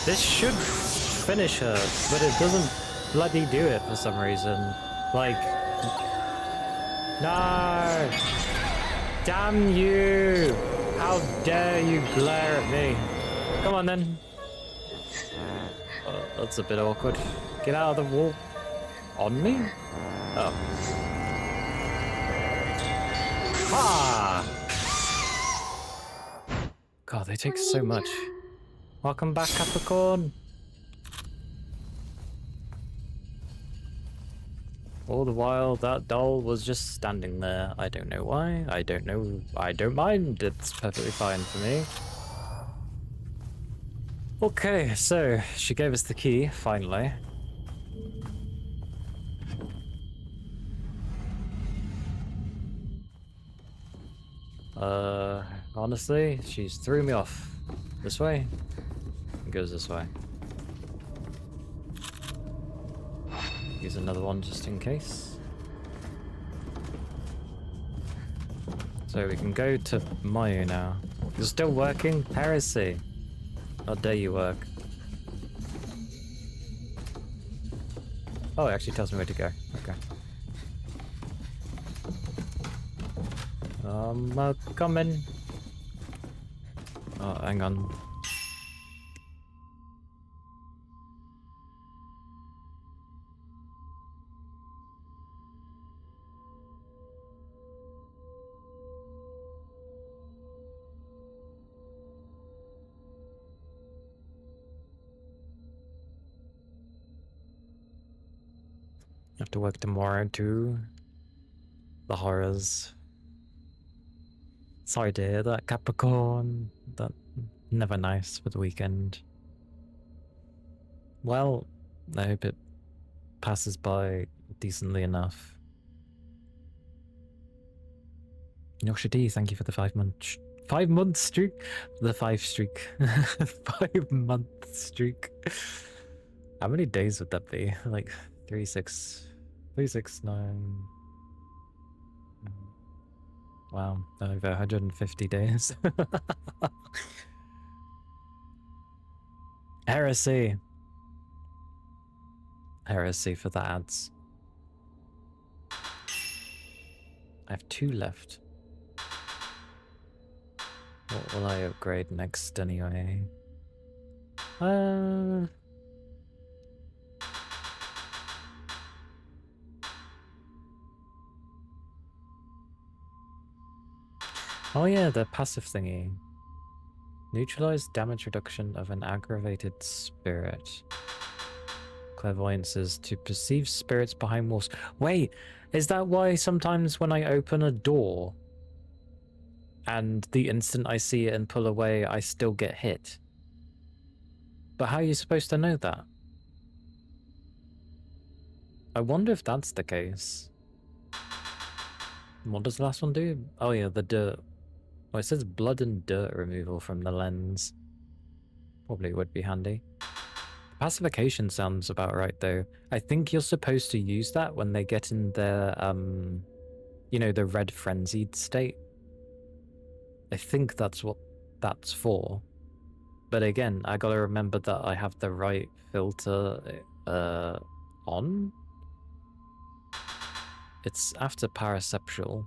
This should finish her, but it doesn't bloody do it for some reason. Like... No! Damn you! How dare you glare at me? Come on then. That's a bit awkward. Get out of the wall. On me? Oh. Ah! God, they take so much. Welcome back, Capricorn. All the while, that doll was just standing there. I don't know why. I don't know. I don't mind. It's perfectly fine for me. Okay, so she gave us the key, finally. Honestly, she's threw me off. This way? It goes this way. Use another one just in case. So we can go to Mayu now. You're still working? Heresy. How dare you work? Oh, it actually tells me where to go. Okay. Coming. Oh, hang on. I have to work tomorrow too. The horrors. Sorry to hear that, Capricorn. That never nice for the weekend. Well, I hope it passes by decently enough. Yoshidi, thank you for the 5 month 5 month streak. The 5 streak. 5 month streak. How many days would that be? Like 369. Wow, over 150 days. Heresy. Heresy for the ads. I have 2 left. What will I upgrade next anyway? Oh yeah, the passive thingy. Neutralize damage reduction of an aggravated spirit. Clairvoyance is to perceive spirits behind walls. Wait, is that why sometimes when I open a door and the instant I see it and pull away, I still get hit? But how are you supposed to know that? I wonder if that's the case. What does the last one do? Oh yeah, the dirt. Oh, it says blood and dirt removal from the lens. Probably would be handy. Pacification sounds about right though. I think you're supposed to use that when they get in their, you know, the red frenzied state. I think that's what that's for. But again, I gotta remember that I have the right filter on. It's after paraceptual.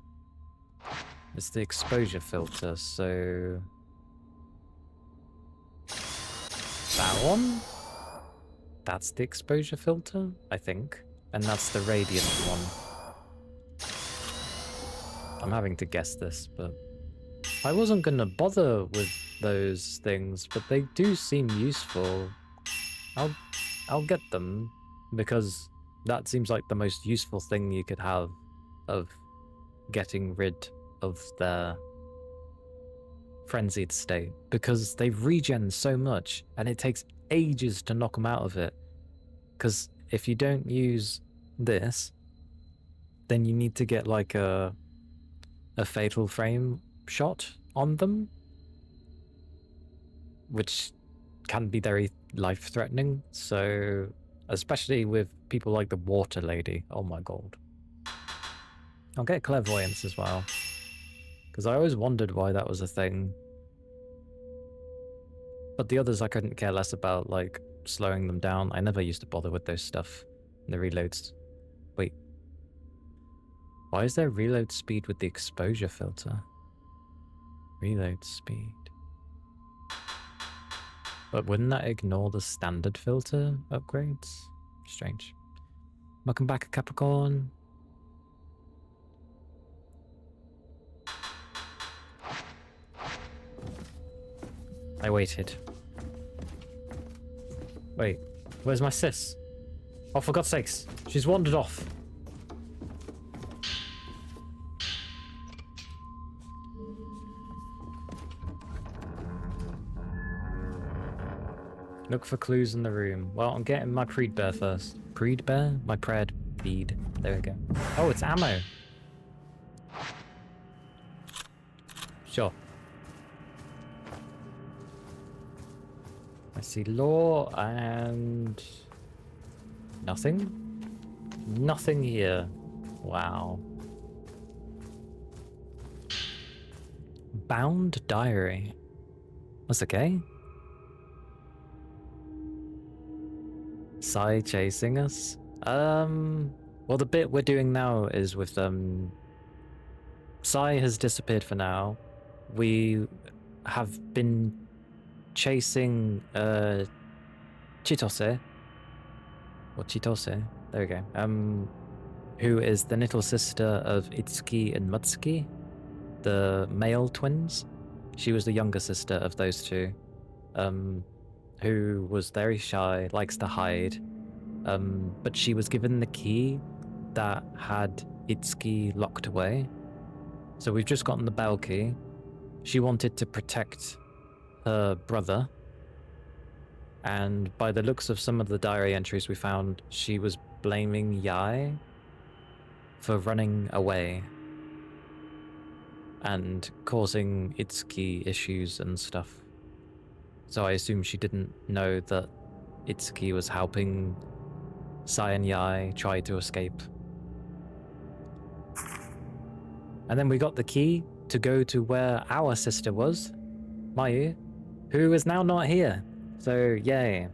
It's the exposure filter, so... that one? That's the exposure filter, I think. And that's the radiant one. I'm having to guess this, but... I wasn't gonna bother with those things, but they do seem useful. I'll get them, because that seems like the most useful thing you could have of getting rid of their frenzied state because they regen so much and it takes ages to knock them out of it. Because if you don't use this, then you need to get like a fatal frame shot on them, which can be very life-threatening. So, especially with people like the water lady. Oh my god. I'll get clairvoyance as well, because I always wondered why that was a thing. But the others I couldn't care less about, like slowing them down. I never used to bother with those stuff. The reloads. Wait. Why is there reload speed with the exposure filter? Reload speed. But wouldn't that ignore the standard filter upgrades? Strange. Welcome back, Capricorn. I waited. Wait, where's my sis? Oh, for God's sakes, she's wandered off. Look for clues in the room. Well, I'm getting my Preed Bear first. Preed Bear? My Pred Bead. There we go. Oh, it's ammo. Sure. I see lore and... nothing? Nothing here. Wow. Bound diary. That's okay. Sai chasing us? Well, the bit we're doing now is with, Sai has disappeared for now. We have been chasing, Chitose. Or Chitose. There we go. Who is the little sister of Itsuki and Mutsuki, the male twins. She was the younger sister of those two. Who was very shy, likes to hide, but she was given the key that had Itsuki locked away. So we've just gotten the bell key. She wanted to protect her brother, and by the looks of some of the diary entries we found, she was blaming Yai for running away and causing Itsuki issues and stuff. So I assume she didn't know that Itsuki was helping Sai and Yai try to escape. And then we got the key to go to where our sister was, Mayu, who is now not here. So, yay.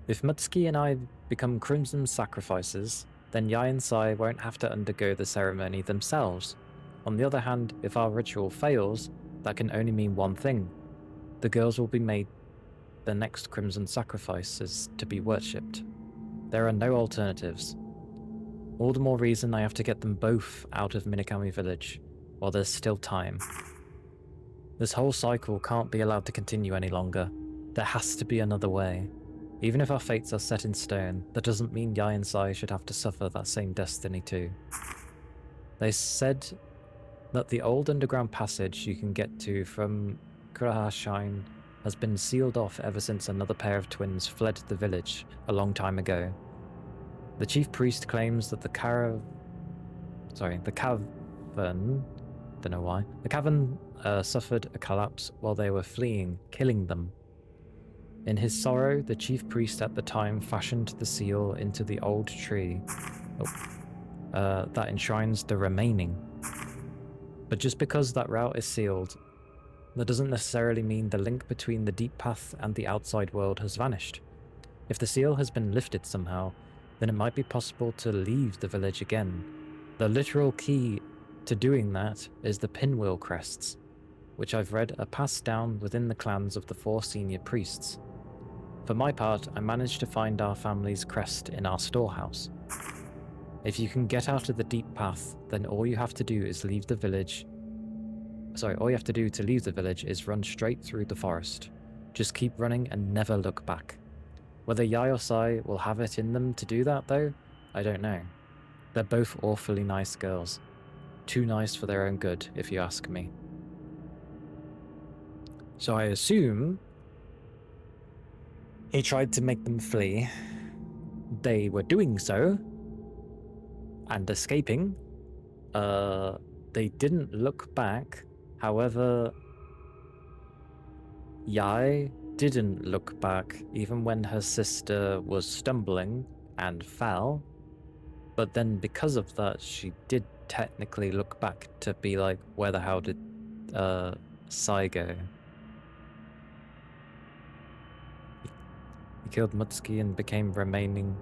If Mutsuki and I become Crimson sacrifices, then Yai and Sai won't have to undergo the ceremony themselves. On the other hand, if our ritual fails, that can only mean one thing. The girls will be made the next Crimson sacrifices to be worshipped. There are no alternatives. All the more reason I have to get them both out of Minakami Village, while there's still time. This whole cycle can't be allowed to continue any longer. There has to be another way. Even if our fates are set in stone, that doesn't mean Yai and Sai should have to suffer that same destiny too. They said that the old underground passage you can get to from Kuraha Shrine has been sealed off ever since another pair of twins fled the village a long time ago. The chief priest claims that the cavern, don't know why, the cavern suffered a collapse while they were fleeing, killing them. In his sorrow, the chief priest at the time fashioned the seal into the old tree that enshrines the remaining. But just because that route is sealed, that doesn't necessarily mean the link between the deep path and the outside world has vanished. If the seal has been lifted somehow, then it might be possible to leave the village again. The literal key to doing that is the pinwheel crests, which I've read are passed down within the clans of the 4 senior priests. For my part, I managed to find our family's crest in our storehouse. If you can get out of the deep path, then all you have to do is leave the village. All you have to do to leave the village is run straight through the forest. Just keep running and never look back. Whether Yai or Sai will have it in them to do that though, I don't know. They're both awfully nice girls. too nice for their own good, if you ask me. So I assume he tried to make them flee. They were doing so and escaping. They didn't look back. However, Yai didn't look back even when her sister was stumbling and fell. But then because of that, she did technically look back to be like, where the hell did Sai go? He killed Mutsuki and became remaining,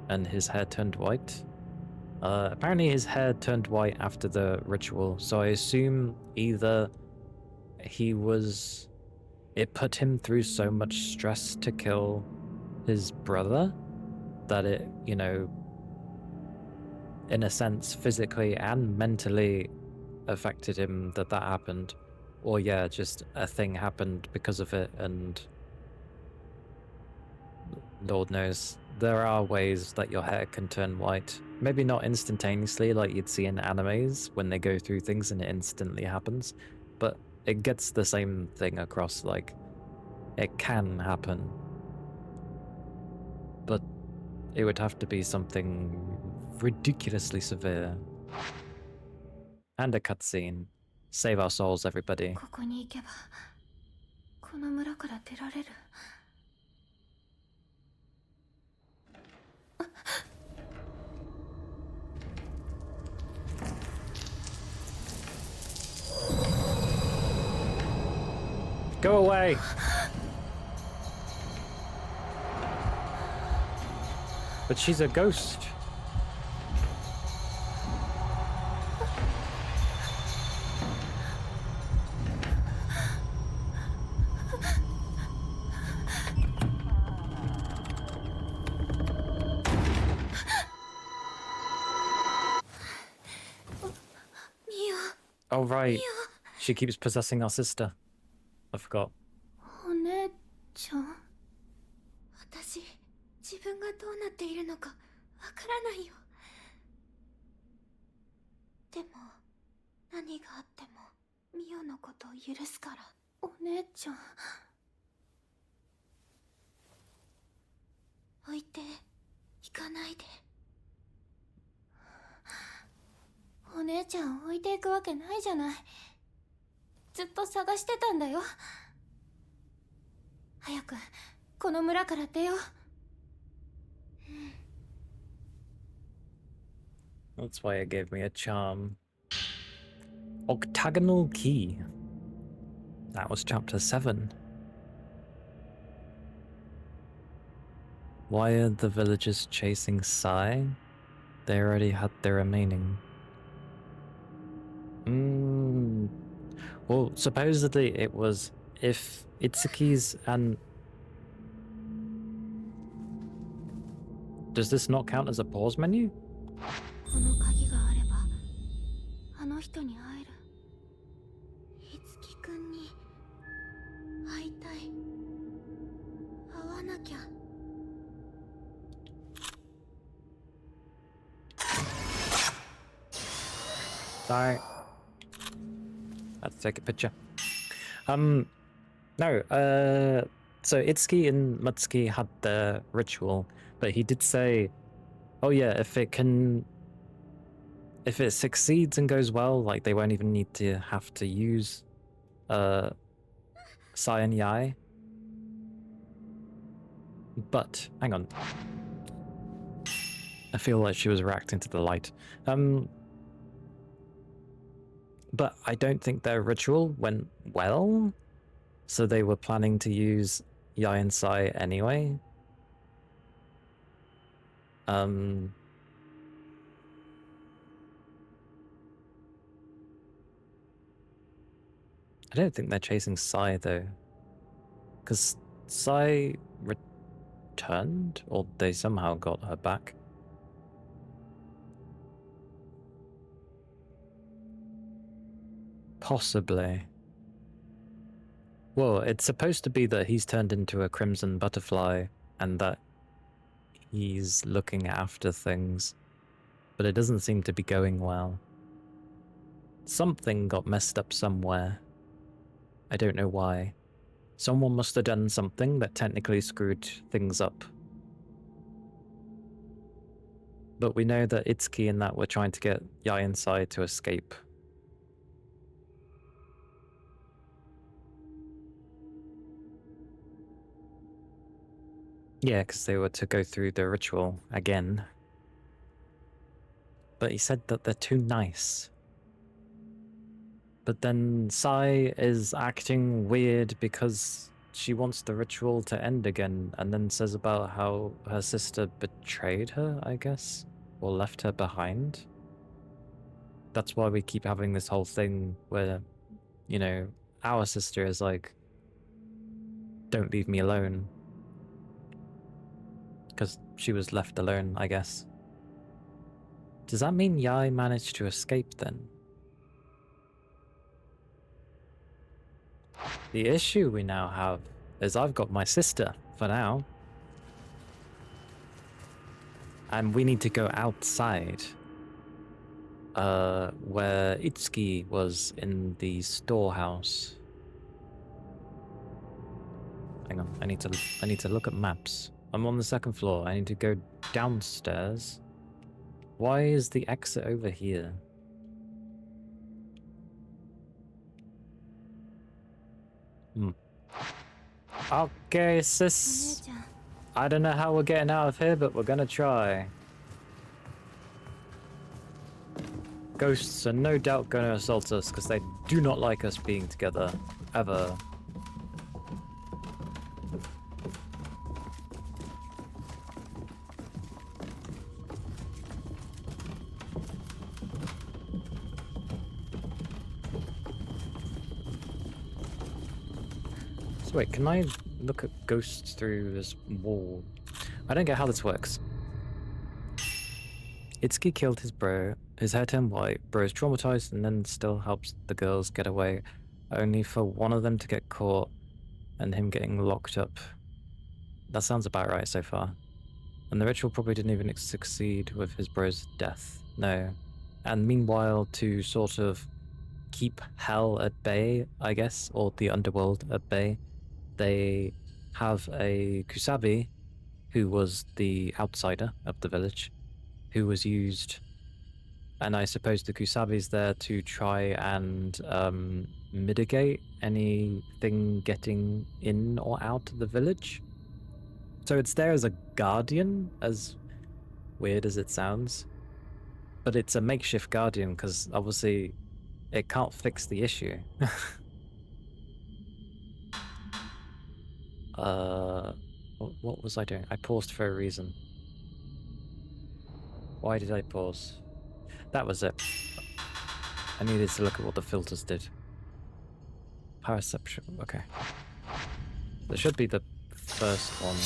and his hair turned white. Apparently his hair turned white after the ritual, so I assume either it put him through so much stress to kill his brother that it, you know, in a sense, physically and mentally affected him that happened. Or yeah, just a thing happened because of it, and Lord knows, there are ways that your hair can turn white. Maybe not instantaneously like you'd see in animes when they go through things and it instantly happens, but it gets the same thing across, like, it can happen. But it would have to be something ridiculously severe. And a cutscene. Save our souls, everybody. Go away! But she's a ghost. Oh right, she keeps possessing our sister. I forgot. That's why it gave me a charm. Octagonal key. That was chapter 7. Why are the villagers chasing Sai? They already had their remaining. Well, supposedly it was if Itsuki's and... Does this not count as a pause menu? Sorry. I had to take a picture. No, so Itsuki and Mutsuki had the ritual, but he did say, oh yeah, if it succeeds and goes well, like they won't even need to have to use Sai and Yai. But hang on. I feel like she was reacting to the light. But I don't think their ritual went well, so they were planning to use Yai and Sai anyway. I don't think they're chasing Sai though, because Sai returned, or they somehow got her back. Possibly. Well, it's supposed to be that he's turned into a crimson butterfly and that he's looking after things, but it doesn't seem to be going well. Something got messed up somewhere. I don't know why. Someone must have done something that technically screwed things up. But we know that Itsuki and that were trying to get Yai inside to escape. Yeah, because they were to go through the ritual again. But he said that they're too nice. But then Sai is acting weird because she wants the ritual to end again, and then says about how her sister betrayed her, I guess, or left her behind. That's why we keep having this whole thing where, you know, our sister is like, don't leave me alone. Because she was left alone, I guess. Does that mean Yai managed to escape then? The issue we now have is I've got my sister for now. And we need to go outside. Where Itsuki was in the storehouse. Hang on, I need to look at maps. I'm on the second floor. I need to go downstairs. Why is the exit over here? Okay, sis. I don't know how we're getting out of here, but we're gonna try. Ghosts are no doubt gonna assault us because they do not like us being together, ever. So wait, can I look at ghosts through this wall? I don't get how this works. Itsuki killed his bro, his hair turned white, bro's traumatized, and then still helps the girls get away, only for one of them to get caught and him getting locked up. That sounds about right so far. And the ritual probably didn't even succeed with his bro's death. No. And meanwhile, to sort of keep hell at bay, I guess, or the underworld at bay, they have a Kusabi, who was the outsider of the village, who was used, and I suppose the Kusabi's there to try and mitigate anything getting in or out of the village. So it's there as a guardian, as weird as it sounds, but it's a makeshift guardian because obviously it can't fix the issue. What was I doing? I paused for a reason. Why did I pause? That was it. I needed to look at what the filters did. Perception, okay. There should be the first one.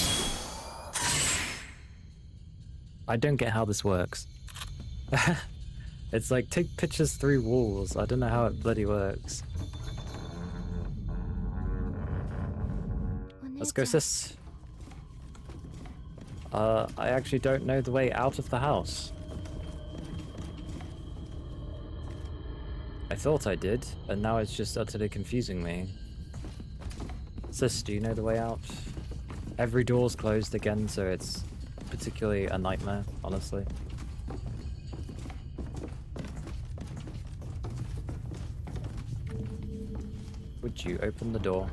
I don't get how this works. It's like, take pictures through walls. I don't know how it bloody works. Let's go, sis. I actually don't know the way out of the house. I thought I did, and now it's just utterly confusing me. Sis, do you know the way out? Every door's closed again, so it's particularly a nightmare, honestly. Would you open the door?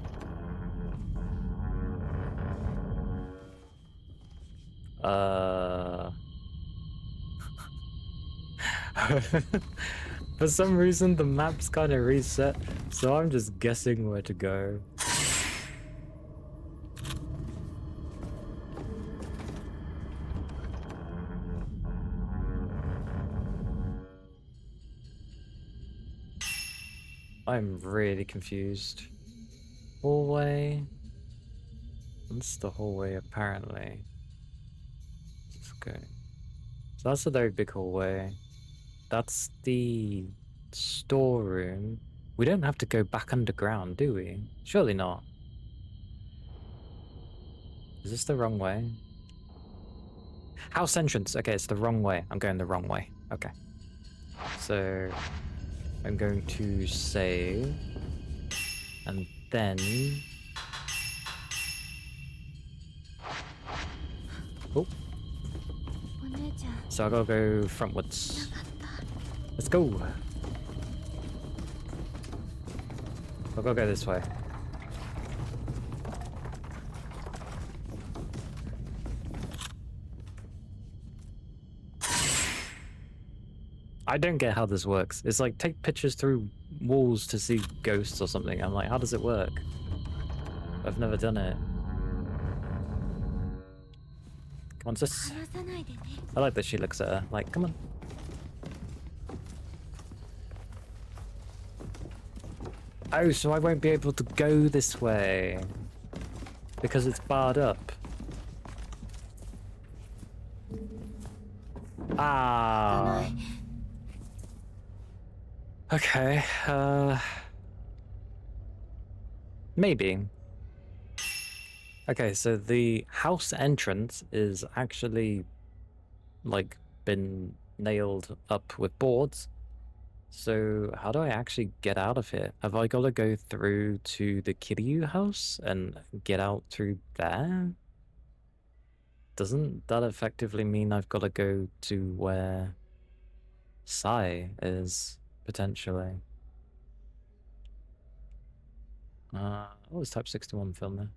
For some reason the map's kind of reset, so I'm just guessing where to go. I'm really confused. Hallway? That's the hallway, apparently. Okay. So that's a very big hallway. That's the storeroom. We don't have to go back underground, do we? Surely not. Is this the wrong way? House entrance. Okay, it's the wrong way. I'm going the wrong way. Okay. So I'm going to save, and then... Oh. So I gotta go frontwards. Let's go! I gotta go this way. I don't get how this works. It's like, take pictures through walls to see ghosts or something. I'm like, how does it work? I've never done it. Come on, sis. I like that she looks at her. Like, come on. Oh, so I won't be able to go this way. Because it's barred up. Ah. Okay, maybe. Okay, so the house entrance is actually, like, been nailed up with boards. So how do I actually get out of here? Have I got to go through to the Kiryu house and get out through there? Doesn't that effectively mean I've got to go to where Sai is, potentially? Oh, it's Type 61 film there.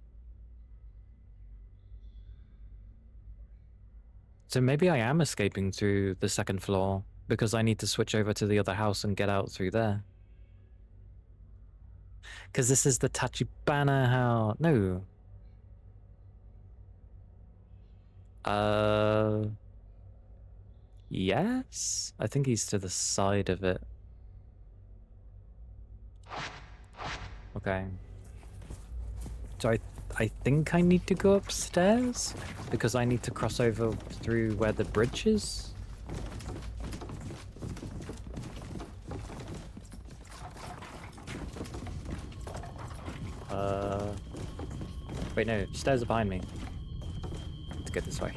So maybe I am escaping through the second floor because I need to switch over to the other house and get out through there. Because this is the Tachibana house. No. Yes? I think he's to the side of it. Okay. So I think I need to go upstairs because I need to cross over through where the bridge is. Wait, no, stairs are behind me. Let's get this way.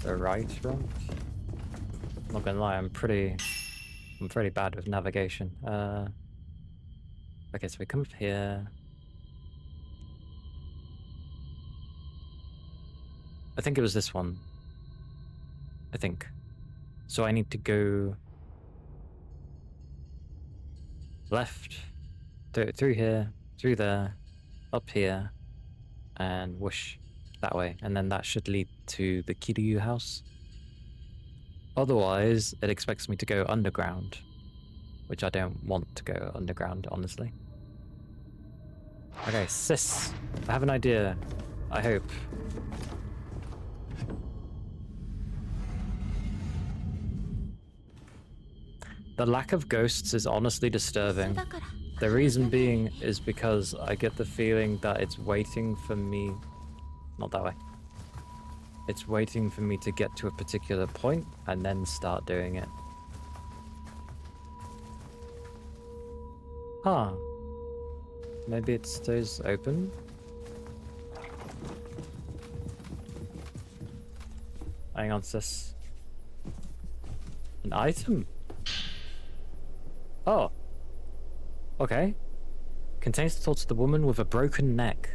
The right front? I'm not gonna lie, I'm pretty bad with navigation. Okay, so we come up here. I think it was this one. I think. So I need to go left, through here, through there, up here, and whoosh that way. And then that should lead to the Kiryu house. Otherwise, it expects me to go underground, which I don't want to go underground, honestly. Okay, sis, I have an idea. I hope. The lack of ghosts is honestly disturbing. The reason being is because I get the feeling that it's waiting for me... Not that way. It's waiting for me to get to a particular point and then start doing it. Huh. Maybe it stays open? Hang on, sis. An item? Oh. Okay. Contains the thoughts of the woman with a broken neck.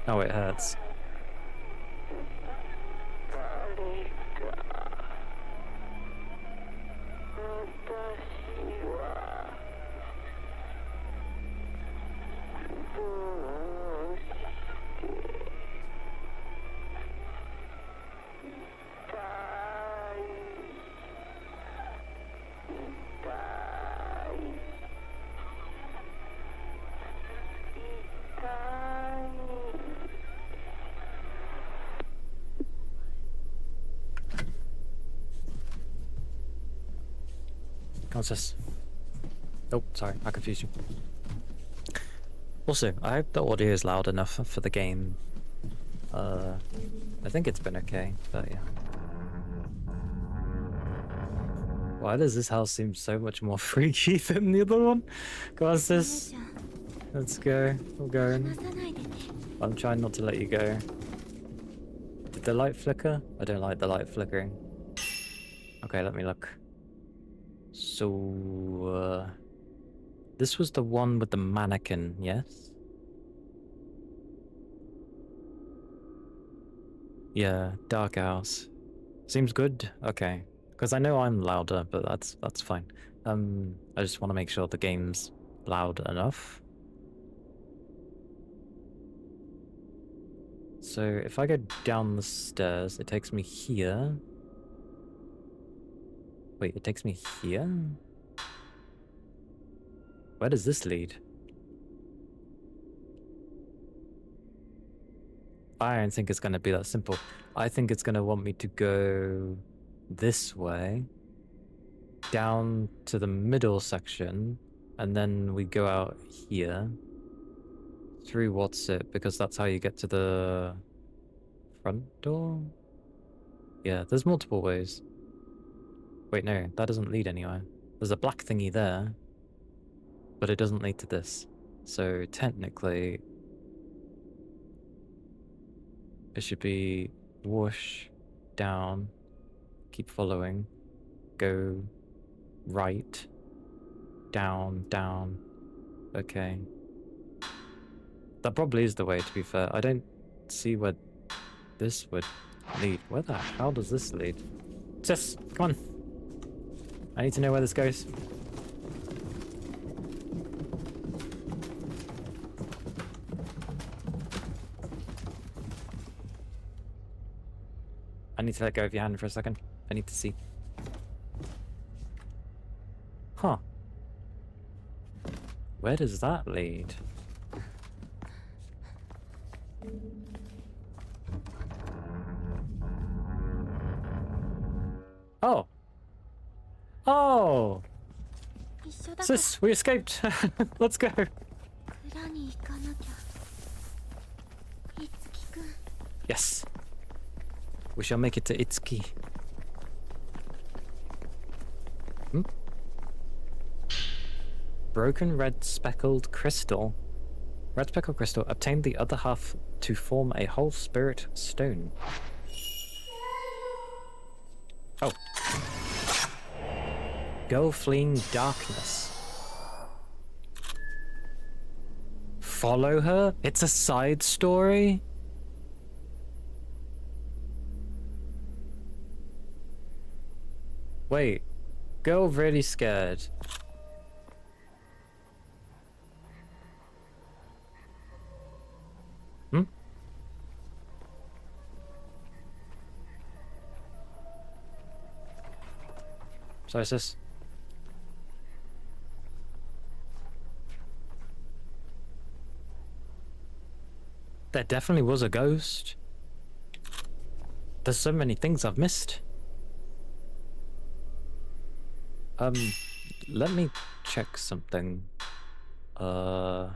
Oh, it hurts. What's this? Oh, sorry, I confused you. Also, I hope the audio is loud enough for the game. I think it's been okay, but yeah. Why does this house seem so much more freaky than the other one? Go on, sis. Let's go. We're going. I'm trying not to let you go. Did the light flicker? I don't like the light flickering. Okay, let me look. So, this was the one with the mannequin, yes? Yeah, dark house. Seems good? Okay. Because I know I'm louder, but that's fine. I just want to make sure the game's loud enough. So if I go down the stairs, it takes me here. Wait, it takes me here? Where does this lead? I don't think it's going to be that simple. I think it's going to want me to go this way, down to the middle section, and then we go out here through what's it, because that's how you get to the front door? Yeah, there's multiple ways. Wait, no, that doesn't lead anywhere. There's a black thingy there, but it doesn't lead to this. So technically, it should be whoosh, down, keep following, go right, down, down. Okay. That probably is the way, to be fair. I don't see where this would lead. Where the hell does this lead? Sis, come on. I need to know where this goes. I need to let go of your hand for a second. I need to see. Huh. Where does that lead? Oh. Oh. Sis, we escaped. Let's go. Yes. We shall make it to Itsuki. Hmm? Broken red speckled crystal. Red speckled crystal obtained the other half to form a whole spirit stone. Oh. Girl fleeing darkness. Follow her? It's a side story? Wait. Girl really scared. Hmm? Sorry, sis. There definitely was a ghost. There's so many things I've missed. Let me check something. Oh,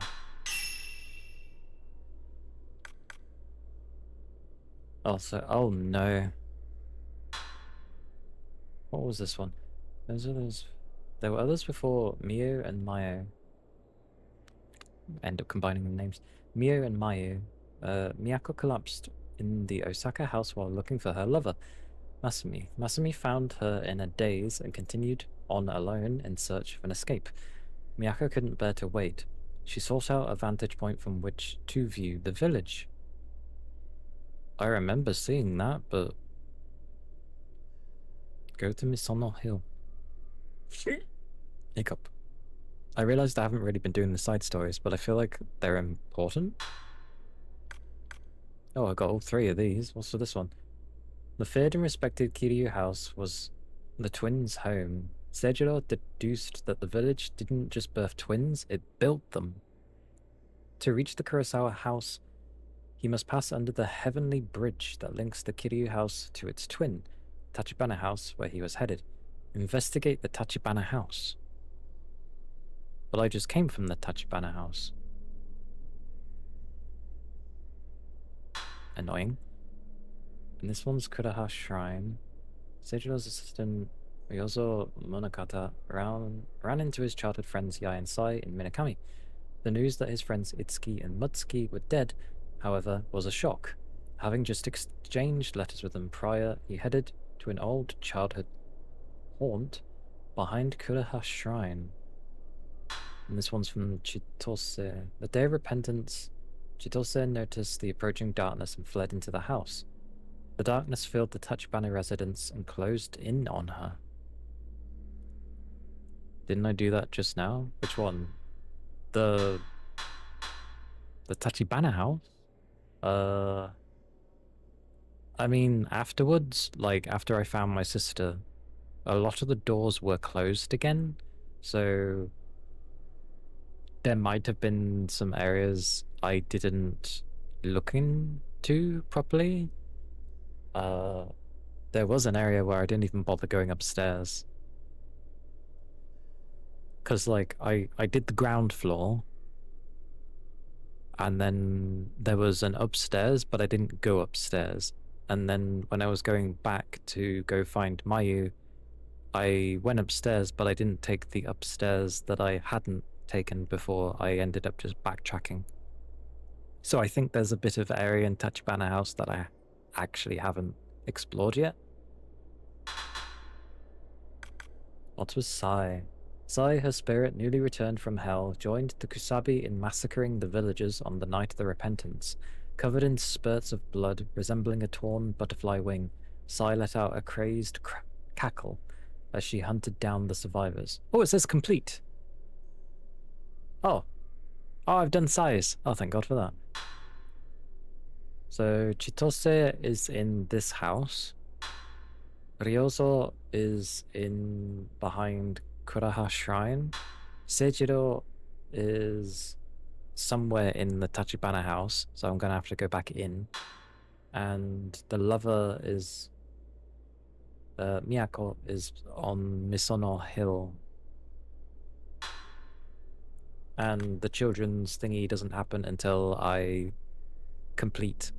oh no. What was this one? There were others before Mio and Mayo. End up combining the names. Mio and Mayu. Miyako collapsed in the Osaka house while looking for her lover, Masumi. Masumi found her in a daze and continued on alone in search of an escape. Miyako couldn't bear to wait. She sought out a vantage point from which to view the village. I remember seeing that, but... Go to Misono Hill. Hiccup. I realized I haven't really been doing the side stories, but I feel like they're important. Oh, I got all three of these. What's for this one? The feared and respected Kiryu house was the twins' home. Sejiro deduced that the village didn't just birth twins, it built them. To reach the Kurosawa house, he must pass under the heavenly bridge that links the Kiryu house to its twin, Tachibana house, where he was headed. Investigate the Tachibana house. But I just came from the Tachibana house. annoying. And this one's Kuraha Shrine. Seijiro's assistant Ryozo Monokata ran into his childhood friends Yai and Sai in Minakami. The news that his friends Itsuki and Mutsuki were dead, however, was a shock. Having just exchanged letters with them prior, he headed to an old childhood haunt behind Kuraha Shrine. And this one's from Chitose. The day of repentance, Chitose noticed the approaching darkness and fled into the house. The darkness filled the Tachibana residence and closed in on her. Didn't I do that just now? Which one? The Tachibana house? I mean, afterwards, like after I found my sister, a lot of the doors were closed again, so there might have been some areas I didn't look into properly. There was an area where I didn't even bother going upstairs. Because, like, I did the ground floor, and then there was an upstairs, but I didn't go upstairs. And then when I was going back to go find Mayu, I went upstairs, but I didn't take the upstairs that I hadn't taken before. I ended up just backtracking. So I think there's a bit of area in Tachibana House that I actually haven't explored yet. What was Sai? Sai, her spirit newly returned from hell, joined the Kusabi in massacring the villagers on the night of the repentance. Covered in spurts of blood, resembling a torn butterfly wing, Sai let out a crazed cackle as she hunted down the survivors. Oh, it says complete. Oh, I've done Sai's. Oh, thank God for that. So Chitose is in this house. Ryozo is in behind Kuraha Shrine. Seijiro is somewhere in the Tachibana house, so I'm gonna have to go back in. And the lover is Miyako is on Misono Hill. And the children's thingy doesn't happen until I complete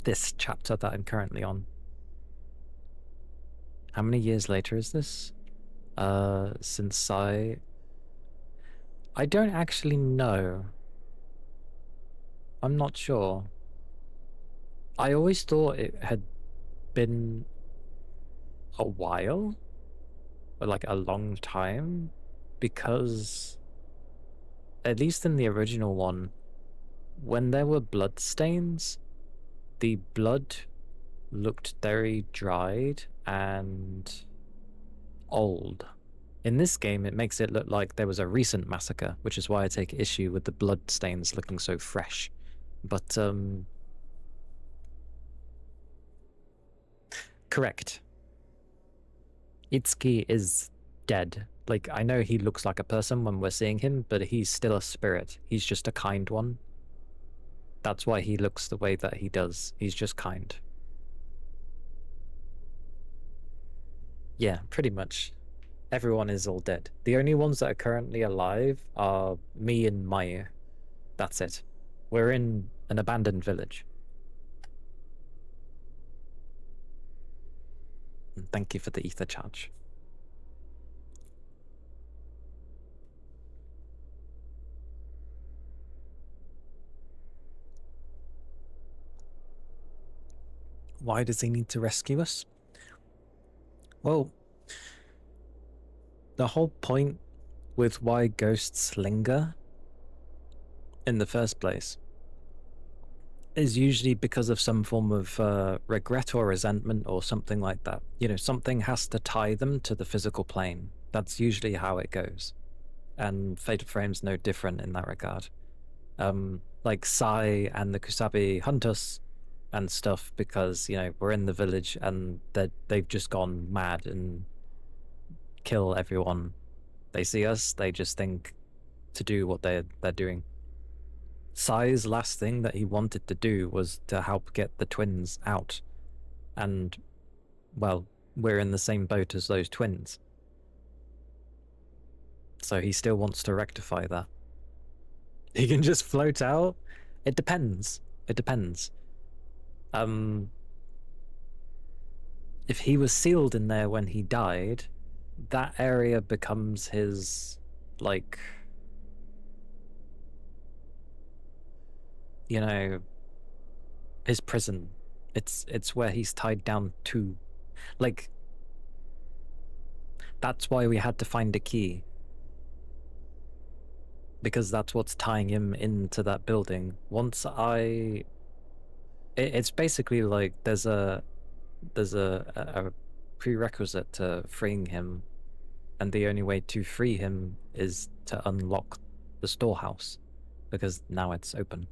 this chapter that I'm currently on. How many years later is this? Since I don't actually know. I'm not sure. I always thought it had been a while, or like a long time, because at least in the original one, when there were blood stains, the blood looked very dried and old. In this game, it makes it look like there was a recent massacre, which is why I take issue with the blood stains looking so fresh. But, correct. Itsuki is dead. Like, I know he looks like a person when we're seeing him, but he's still a spirit. He's just a kind one. That's why he looks the way that he does. He's just kind. Yeah, pretty much. Everyone is all dead. The only ones that are currently alive are me and Mayu. That's it. We're in an abandoned village. And thank you for the ether charge. Why does he need to rescue us? Well, the whole point with why ghosts linger in the first place is usually because of some form of regret or resentment or something like that. You know, something has to tie them to the physical plane. That's usually how it goes. And Fatal Frame's no different in that regard. Like Sai and the Kusabi hunt us and stuff because, you know, we're in the village and they've just gone mad and kill everyone. They see us, they just think to do what they're doing. Sai's last thing that he wanted to do was to help get the twins out. And, well, we're in the same boat as those twins. So he still wants to rectify that. He can just float out? It depends. It depends. Um, if he was sealed in there when he died, that area becomes his, like, you know, his prison. It's where he's tied down to. Like, that's why we had to find a key. Because that's what's tying him into that building. It's basically like there's a prerequisite to freeing him, and the only way to free him is to unlock the storehouse, because now it's open.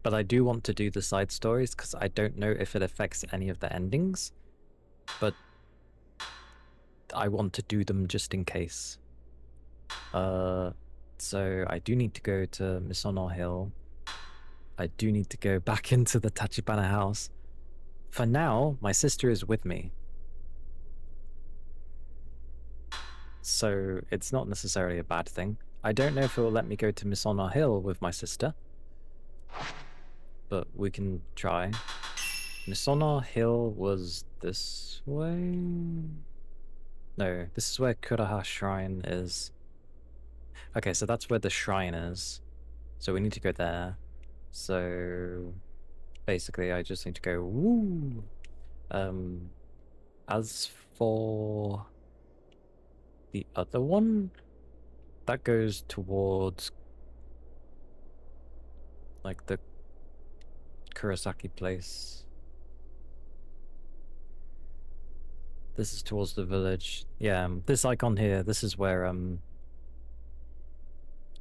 But I do want to do the side stories because I don't know if it affects any of the endings, but I want to do them just in case. So I do need to go to Misono Hill. I do need to go back into the Tachibana house. For now, my sister is with me. So it's not necessarily a bad thing. I don't know if it will let me go to Misono Hill with my sister, but we can try. Misono Hill was this way? No, this is where Kuraha Shrine is. Okay, so that's where the shrine is. So we need to go there. So basically I just need to go woo. As for the other one, that goes towards like the Kurosaki place. This is towards the village. Yeah, this icon here, this is where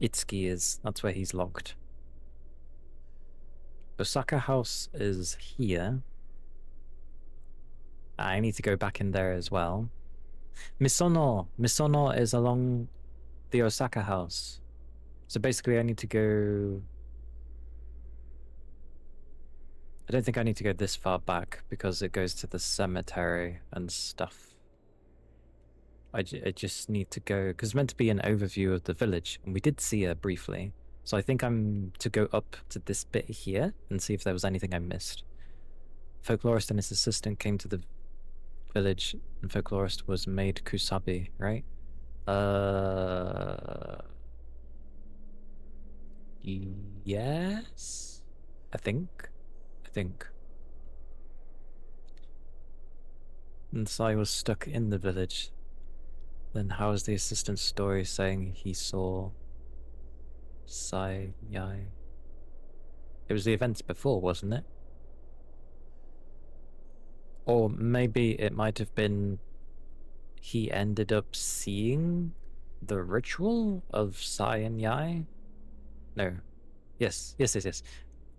Itsuki is. That's where he's locked. Osaka House is here. I need to go back in there as well. Misono is along the Osaka House. So basically I need to go... I don't think I need to go this far back because it goes to the cemetery and stuff. I just need to go, because it's meant to be an overview of the village, and we did see her briefly. So I think I'm to go up to this bit here and see if there was anything I missed. Folklorist and his assistant came to the village, and Folklorist was made Kusabi, right? Yes? I think. And Sai was stuck in the village. Then how is the assistant's story saying he saw Sai Yai? It was the events before, wasn't it? Or maybe it might have been he ended up seeing the ritual of Sai and Yai? No. Yes.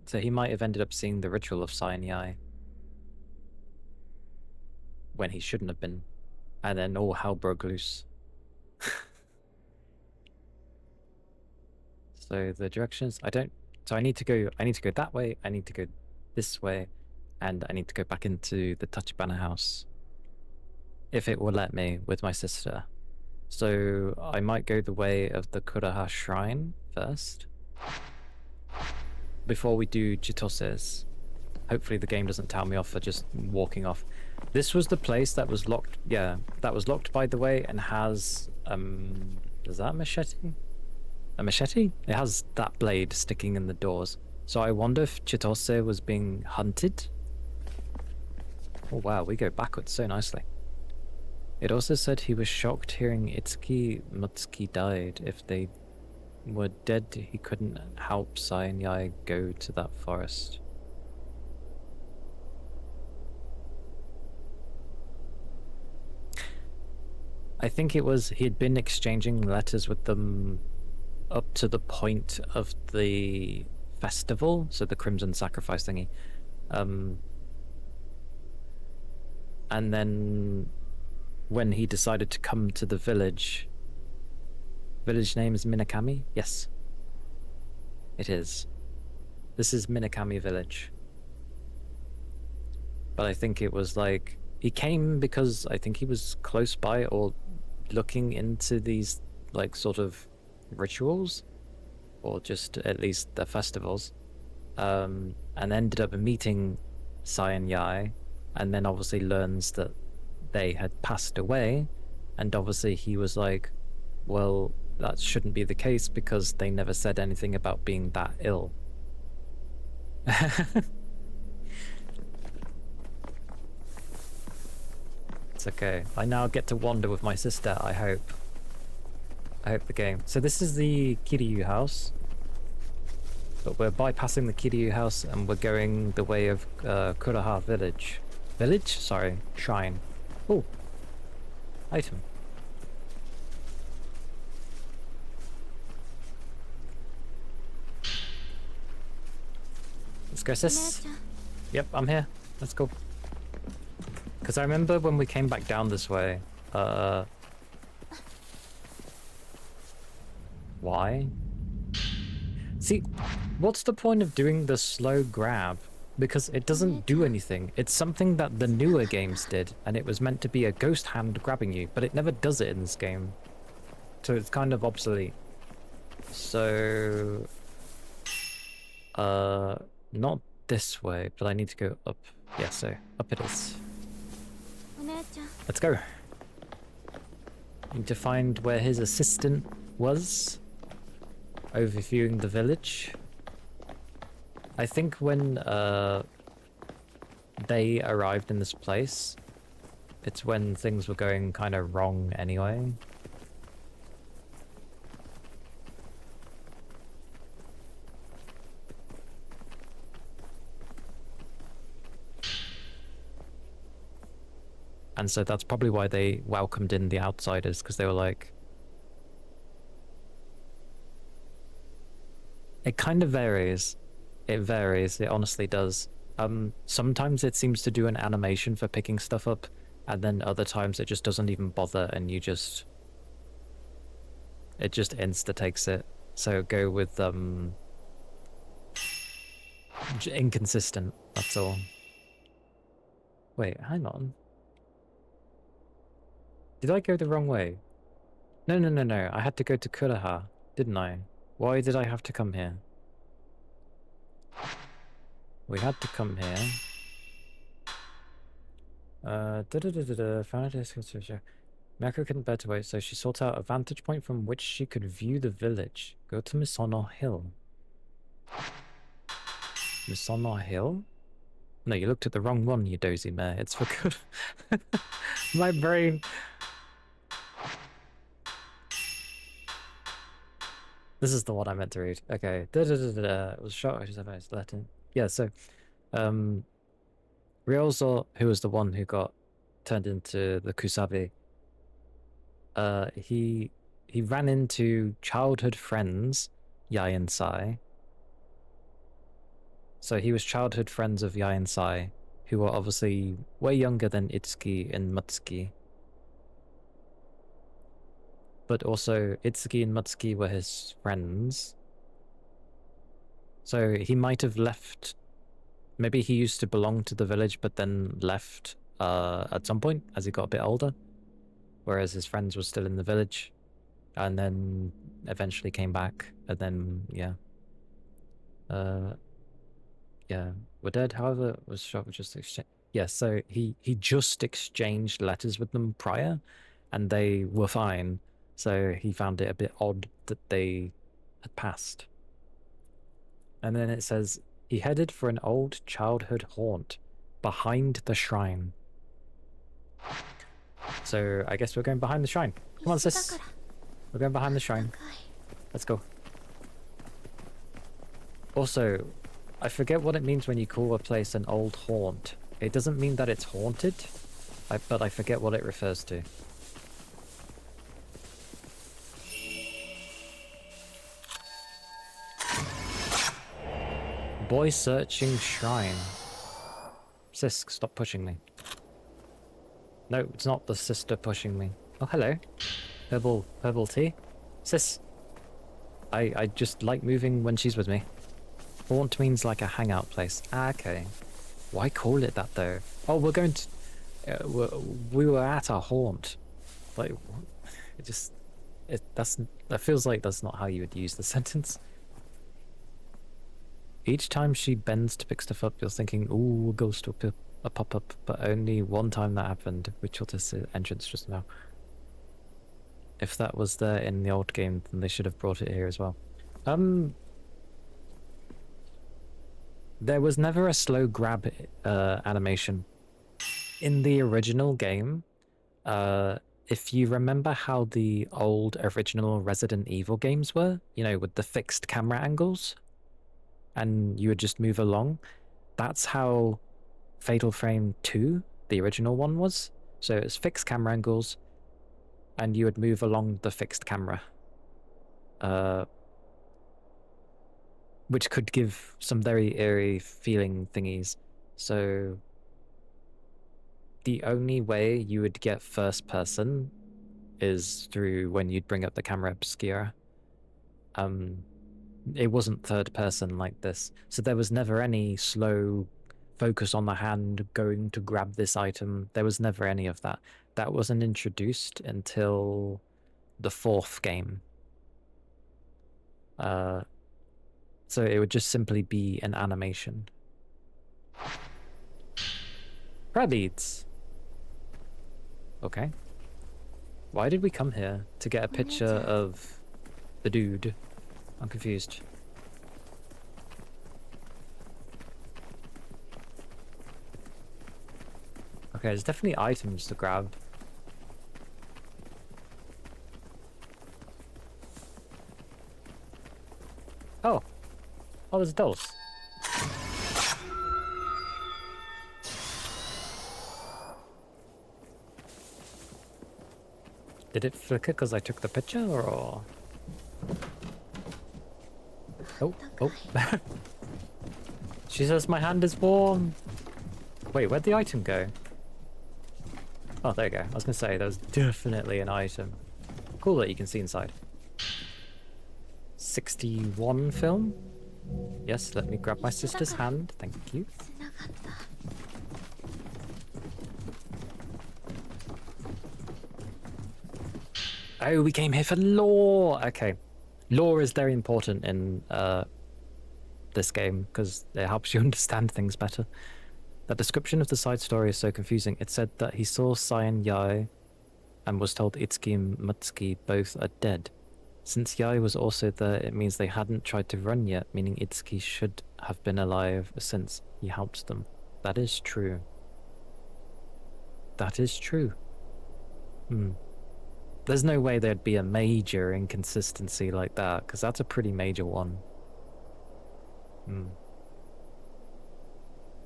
So he might have ended up seeing the ritual of Sai and Yai when he shouldn't have been. And then all hell broke loose. So the directions, so I need to go that way, I need to go this way, and I need to go back into the Tachibana house. If it will let me with my sister. So I might go the way of the Kuraha Shrine first. Before we do Chitose's. Hopefully the game doesn't tell me off for just walking off. This was the place that was locked. Yeah, that was locked, by the way, and has is that a machete? A machete? It has that blade sticking in the doors. So I wonder if Chitose was being hunted. Oh wow, we go backwards so nicely. It also said he was shocked hearing Itsuki Mutsuki died. If they were dead, he couldn't help Sai and Yai go to that forest. I think it was he'd been exchanging letters with them up to the point of the festival, so the Crimson Sacrifice thingy. And then when he decided to come to the village name is Minakami? Yes. It is. This is Minakami village. But I think it was like, he came because I think he was close by or looking into these like sort of rituals, or just at least the festivals. and ended up meeting Sai and Yai, and then obviously learns that they had passed away, and obviously he was like, well, that shouldn't be the case because they never said anything about being that ill. It's okay. I now get to wander with my sister, I hope. I hope the game. So this is the Kiryu house. But we're bypassing the Kiryu house and we're going the way of Kuraha village. Village? Sorry. Shrine. Oh. Item. Let's go, sis. Yep, I'm here. Let's go. Because I remember when we came back down this way, why? See, what's the point of doing the slow grab? Because it doesn't do anything. It's something that the newer games did, and it was meant to be a ghost hand grabbing you, but it never does it in this game. So it's kind of obsolete. So... not this way, but I need to go up. Yeah, so up it is. Let's go. Need to find where his assistant was. Overviewing the village. I think when they arrived in this place, it's when things were going kind of wrong anyway. And so that's probably why they welcomed in the outsiders, because they were like... It kind of varies. It varies, it honestly does. Sometimes it seems to do an animation for picking stuff up, and then other times it just doesn't even bother, and you just... It just insta-takes it. So go with, inconsistent, that's all. Wait, hang on. Did I go the wrong way? No, no, no, no. I had to go to Kuraha, didn't I? Why did I have to come here? We had to come here. Found it. Mako couldn't bear to wait, so she sought out a vantage point from which she could view the village. Go to Misono Hill. Misono Hill? No, you looked at the wrong one, you dozy mare. It's for good. My brain... This is the one I meant to read. Okay. It was shot. I just have Latin. Yeah, so Ryozo, who was the one who got turned into the Kusabi, he ran into childhood friends, Yai and Sai. So he was childhood friends of Yai and Sai, who were obviously way younger than Itsuki and Mutsuki. But also, Itsuki and Mutsuki were his friends. So he might have left... Maybe he used to belong to the village, but then left at some point as he got a bit older. Whereas his friends were still in the village. And then eventually came back. And then, yeah. Yeah, were dead, however, was shot with just exchange. Yeah, so he just exchanged letters with them prior, and they were fine. So he found it a bit odd that they had passed. And then it says, he headed for an old childhood haunt behind the shrine. So I guess we're going behind the shrine. Come on, sis. We're going behind the shrine. Let's go. Also, I forget what it means when you call a place an old haunt. It doesn't mean that it's haunted, but I forget what it refers to. Boy searching shrine. Sis, stop pushing me. No, it's not the sister pushing me. Oh, hello. Herbal tea. Sis. I just like moving when she's with me. Haunt means like a hangout place. Ah, okay. Why call it that though? Oh, we're going to... we were at a haunt. Like, it just... that feels like that's not how you would use the sentence. Each time she bends to pick stuff up, you're thinking, ooh, a ghost will pop up, but only one time that happened, which was this entrance just now. If that was there in the old game, then they should have brought it here as well. There was never a slow grab animation. In the original game, if you remember how the old original Resident Evil games were, you know, with the fixed camera angles, and you would just move along, that's how Fatal Frame 2, the original one, was. So it's fixed camera angles, and you would move along the fixed camera. Which could give some very eerie feeling thingies. So the only way you would get first person is through when you'd bring up the camera obscura. It wasn't third person like this, so there was never any slow focus on the hand going to grab this item. There was never any of that. That wasn't introduced until the 4th game. So it would just simply be an animation. Crabbeads. Okay. Why did we come here? To get a picture of the dude? I'm confused. Okay, there's definitely items to grab. Oh. Oh, there's dolls. Did it flicker because I took the picture, or...? Oh, oh. She says my hand is warm. Wait, where'd the item go? Oh, there you go. I was gonna say, there was definitely an item. Cool that you can see inside. 61 film? Yes, let me grab my sister's hand. Thank you. Oh, we came here for lore! Okay. Lore is very important in this game, because it helps you understand things better. That description of the side story is so confusing. It said that he saw Cyan Yai and was told Itsuki and Mutsuki both are dead. Since Yai was also there, it means they hadn't tried to run yet, meaning Itsuki should have been alive since he helped them. That is true. That is true. There's no way there'd be a major inconsistency like that, because that's a pretty major one.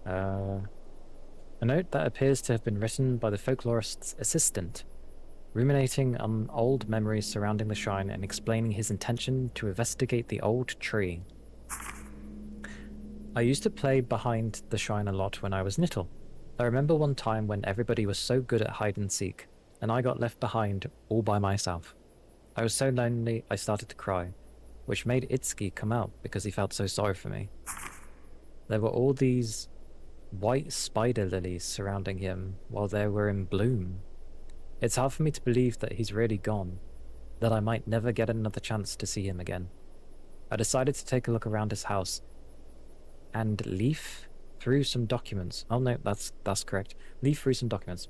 A note that appears to have been written by the folklorist's assistant, ruminating on old memories surrounding the shrine and explaining his intention to investigate the old tree. I used to play behind the shrine a lot when I was little. I remember one time when everybody was so good at hide and seek, and I got left behind all by myself. I was so lonely I started to cry, which made Itsuki come out because he felt so sorry for me. There were all these white spider lilies surrounding him while they were in bloom. It's hard for me to believe that he's really gone, that I might never get another chance to see him again. I decided to take a look around his house and leaf through some documents. Oh no, that's correct. Leaf through some documents.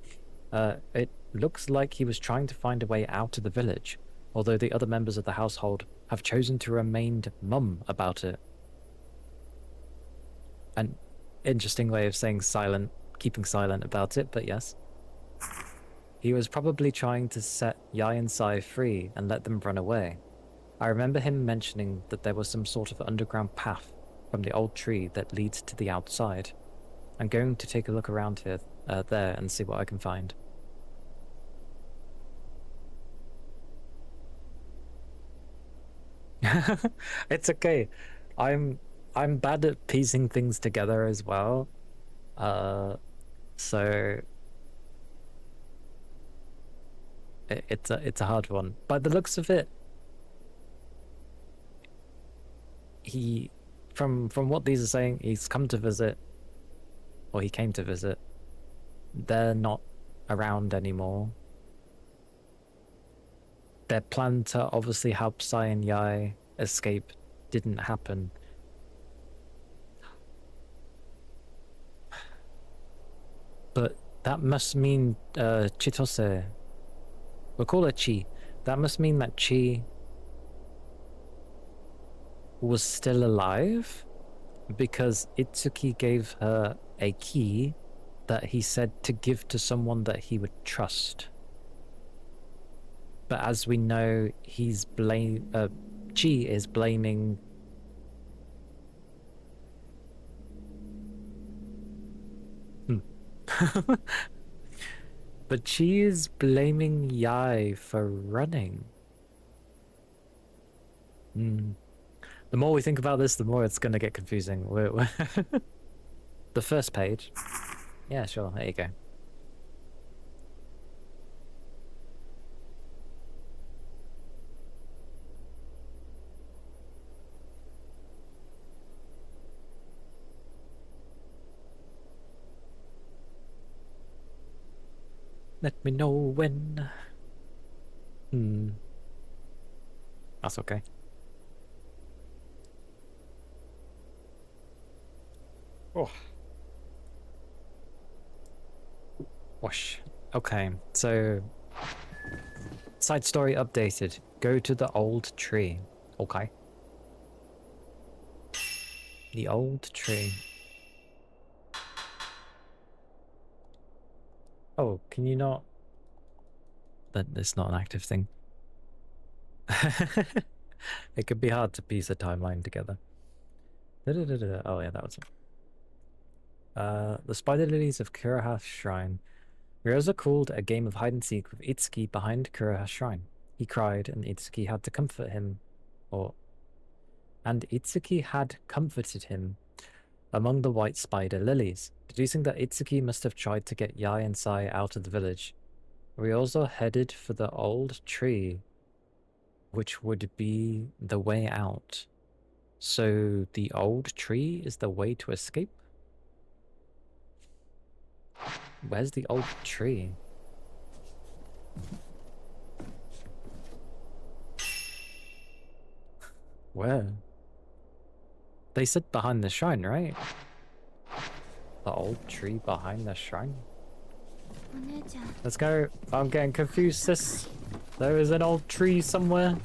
It looks like he was trying to find a way out of the village, although the other members of the household have chosen to remain mum about it. An interesting way of saying silent, keeping silent about it, but yes. He was probably trying to set Yai and Sai free and let them run away. I remember him mentioning that there was some sort of underground path from the old tree that leads to the outside. I'm going to take a look around here, there, and see what I can find. It's okay. I'm bad at piecing things together as well. So it's a hard one. By the looks of it, from what these are saying, he's come to visit, or he came to visit. They're not around anymore. Their plan to obviously help Sai and Yai escape didn't happen. But that must mean Chitose. We'll call her Chi. That must mean that Chi was still alive because Itsuki gave her a key that he said to give to someone that he would trust. But as we know, Chi is blaming but Chi is blaming Yai for running. The more we think about this, the more it's gonna get confusing. The first page. Yeah, sure, there you go. Let me know when. That's okay. Oh. Whoosh. Okay, so side story updated. Go to the old tree. Okay. The old tree. Oh, can you not? That it's not an active thing. It could be hard to piece a timeline together. Oh yeah, that was it. The Spider Lilies of Kuroha's Shrine. Ryoza called a game of hide-and-seek with Itsuki behind Kuroha's shrine. He cried, and Itsuki had to comfort him. And Itsuki had comforted him among the white spider lilies, deducing that Itsuki must have tried to get Yai and Sai out of the village. Ryoza headed for the old tree, which would be the way out. So the old tree is the way to escape? Where's the old tree? Where? They said behind the shrine, right? The old tree behind the shrine? Let's go. I'm getting confused, sis. There is an old tree somewhere.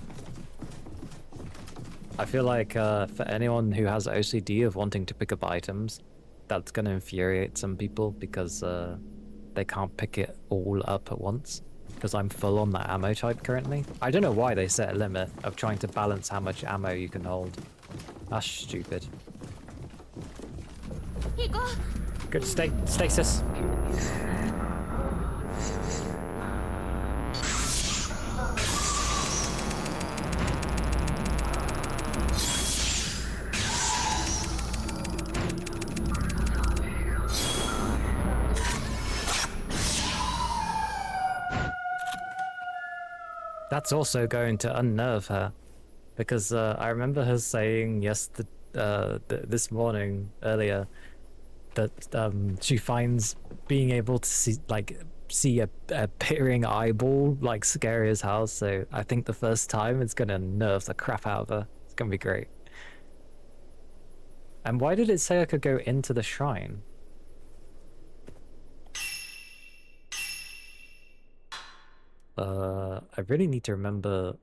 I feel like for anyone who has OCD of wanting to pick up items, that's going to infuriate some people because they can't pick it all up at once. Because I'm full on that ammo type currently. I don't know why they set a limit of trying to balance how much ammo you can hold. That's stupid. Good, stay, sis. That's also going to unnerve her, because I remember her saying this morning earlier that she finds being able to see a peering eyeball like scary as hell. So I think the first time it's gonna nerve the crap out of her. It's gonna be great. And why did it say I could go into the shrine? I really need to remember.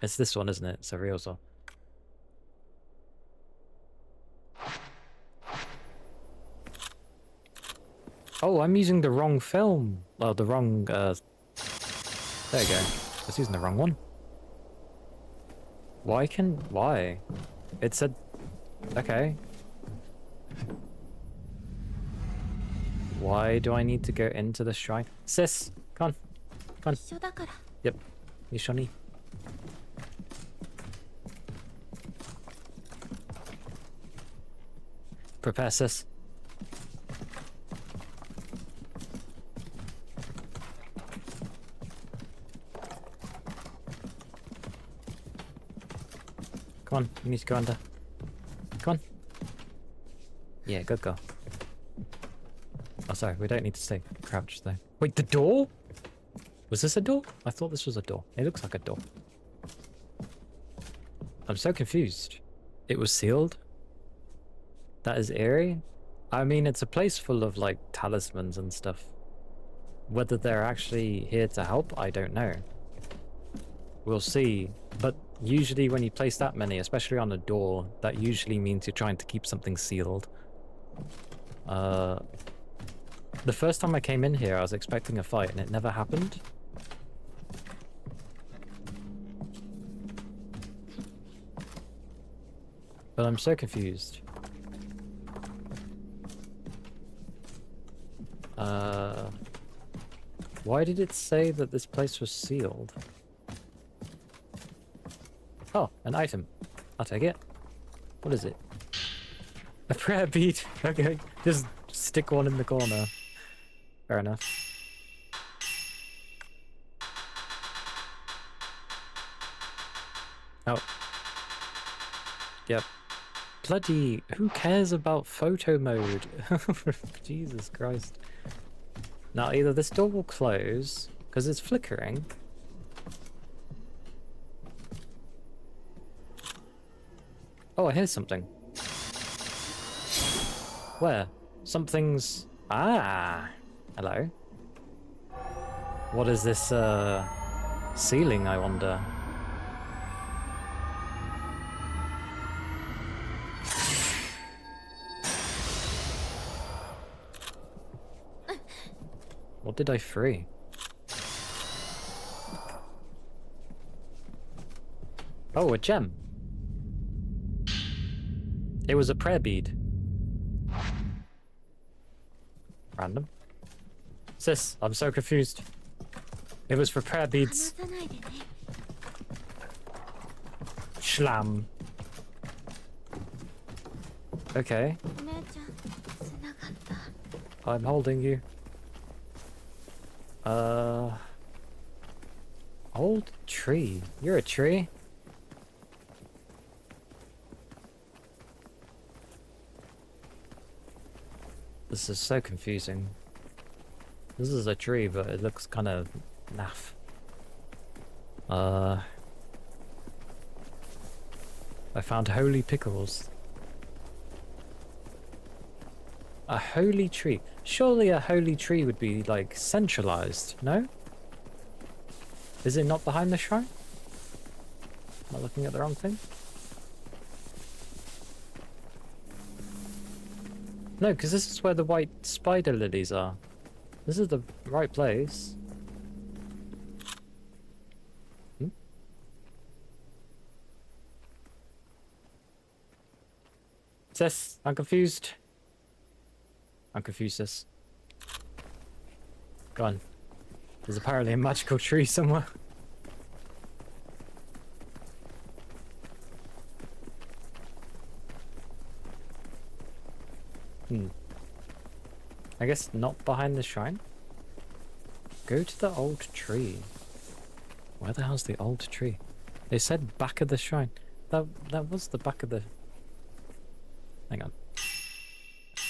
It's this one, isn't it? It's a real one. Oh, I'm using the wrong film. Well, the wrong, there you go. I was using the wrong one. Why? It said, okay. Why do I need to go into the shrine? Sis, come on. Yep, Ishoni. Prepare, sis. Come on, you need to go under. Come on. Yeah, good girl. Oh, sorry, we don't need to stay crouched though. Wait, the door? Was this a door? I thought this was a door. It looks like a door. I'm so confused. It was sealed? That is eerie? I mean, it's a place full of, like, talismans and stuff. Whether they're actually here to help, I don't know. We'll see. But usually when you place that many, especially on a door, that usually means you're trying to keep something sealed. The first time I came in here, I was expecting a fight, and it never happened. But I'm so confused. Why did it say that this place was sealed? Oh, an item. I'll take it. What is it? A prayer bead. Okay, just stick one in the corner. Fair enough. Oh. Yep. Bloody, who cares about photo mode? Jesus Christ. Now, either this door will close, because it's flickering. Oh, I hear something. Where? Something's... Ah! Hello. What is this, ceiling, I wonder? What did I free? Oh, a gem. It was a prayer bead. Random. Sis, I'm so confused. It was for prayer beads. Schlam. Okay. I'm holding you. Old tree. You're a tree? This is so confusing. This is a tree, but it looks kind of naff. I found holy pickles. A holy tree. Surely a holy tree would be, like, centralized, no? Is it not behind the shrine? Am I looking at the wrong thing? No, because this is where the white spider lilies are. This is the right place. Hmm? Sis, I'm confused. I'm confused, sis. Go on. There's apparently a magical tree somewhere. I guess not behind the shrine? Go to the old tree. Where the hell's the old tree? They said back of the shrine. That was the back of the... Hang on.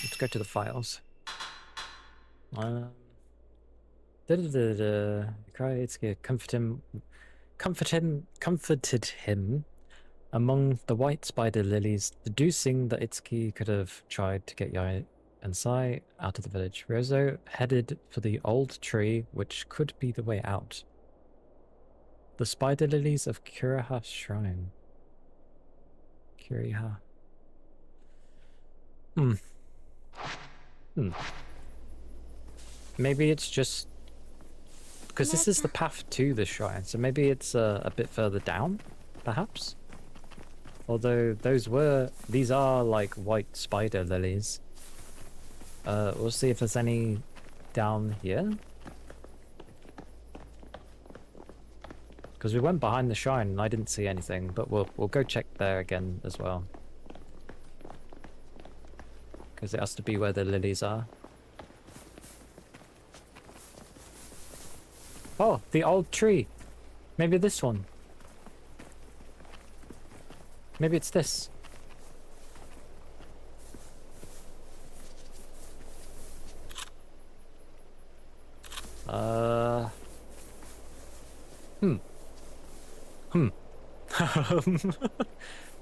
Let's go to the files. Cry Itsuki comforted him among the white spider lilies, deducing that Itsuki could have tried to get Yai and Sai out of the village. Ryozo headed for the old tree, which could be the way out. The spider lilies of Kuriha Shrine. Kuriha. Maybe it's just... Because this is the path to the shrine, so maybe it's a bit further down, perhaps? Although these are like white spider lilies. We'll see if there's any down here. Because we went behind the shrine and I didn't see anything, but we'll go check there again as well. Because it has to be where the lilies are. Oh, the old tree. Maybe this one. Maybe it's this.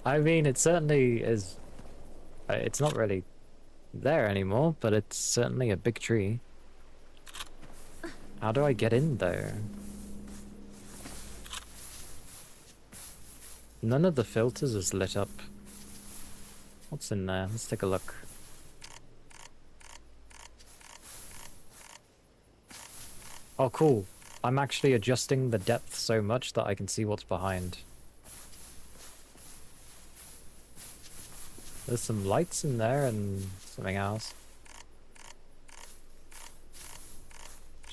I mean, it certainly is... it's not really there anymore, but it's certainly a big tree. How do I get in there? None of the filters is lit up. What's in there? Let's take a look. Oh, cool. I'm actually adjusting the depth so much that I can see what's behind. There's some lights in there and something else.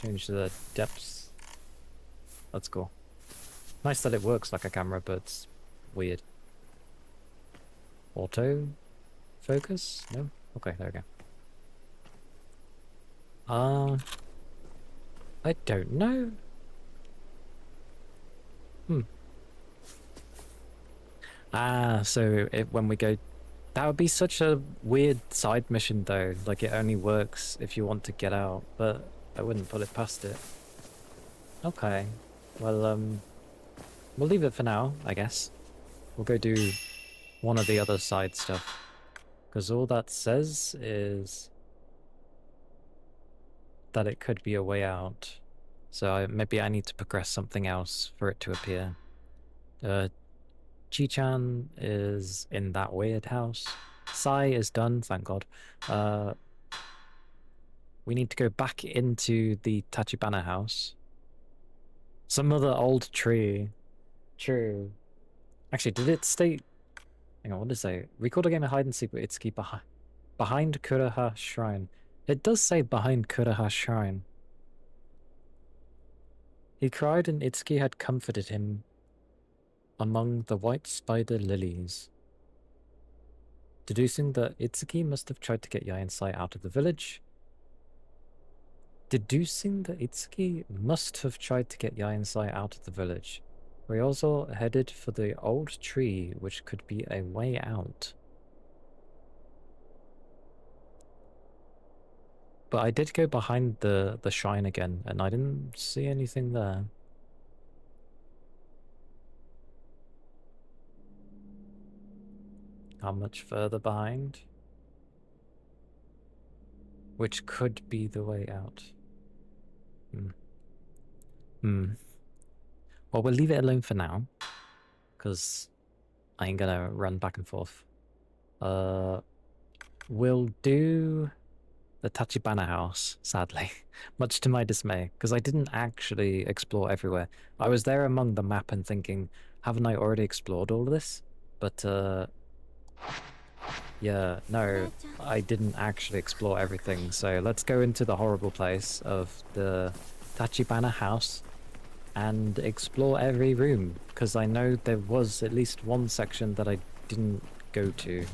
Change the depths. That's cool. Nice that it works like a camera, but it's weird. Auto focus? No? Okay, there we go. I don't know. So when we go... That would be such a weird side mission though. Like it only works if you want to get out, but I wouldn't put it past it. Okay. Well, we'll leave it for now, I guess. We'll go do one of the other side stuff. Because all that says is that it could be a way out. So maybe I need to progress something else for it to appear. Chi-chan is in that weird house. Sai is done, thank God. We need to go back into the Tachibana house. Some other old tree. True. Actually, did it state... Hang on, what does it say? Record a game of hide and seek with Itsuki behind Kuraha Shrine. It does say behind Kuraha Shrine. He cried and Itsuki had comforted him among the white spider lilies. Deducing that Itsuki must have tried to get Yain-sai out of the village. Deducing that Itsuki must have tried to get Yain-sai out of the village. We also headed for the old tree, which could be a way out. But I did go behind the shrine again, and I didn't see anything there. How much further behind? Which could be the way out. Well, we'll leave it alone for now, because I ain't gonna run back and forth. We'll do the Tachibana house, sadly, much to my dismay, because I didn't actually explore everywhere. I was there among the map and thinking, haven't I already explored all of this? But, yeah, no, I didn't actually explore everything, so let's go into the horrible place of the Tachibana house and explore every room, because I know there was at least one section that I didn't go to.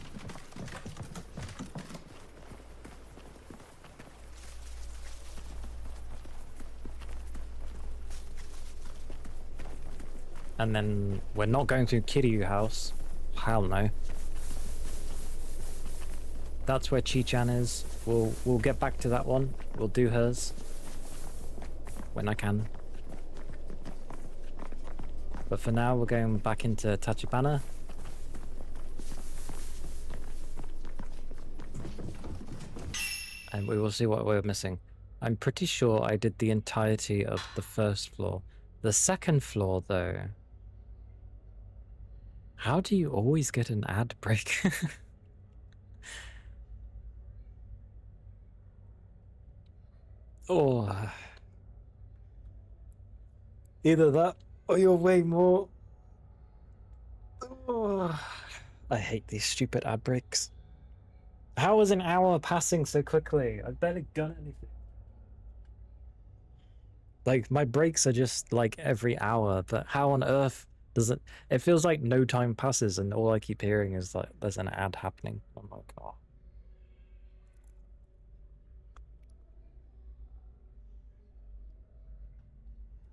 And then we're not going to Kiryu house. Hell no. That's where Chi-chan is. We'll get back to that one. We'll do hers when I can. But for now, we're going back into Tachibana. And we will see what we're missing. I'm pretty sure I did the entirety of the first floor. The second floor, though... How do you always get an ad break? Oh. Either that or you're way more... Oh. I hate these stupid ad breaks. How is an hour passing so quickly? I've barely done anything. Like, my breaks are just like every hour, but how on earth does it... It feels like no time passes and all I keep hearing is like there's an ad happening. I'm like, oh.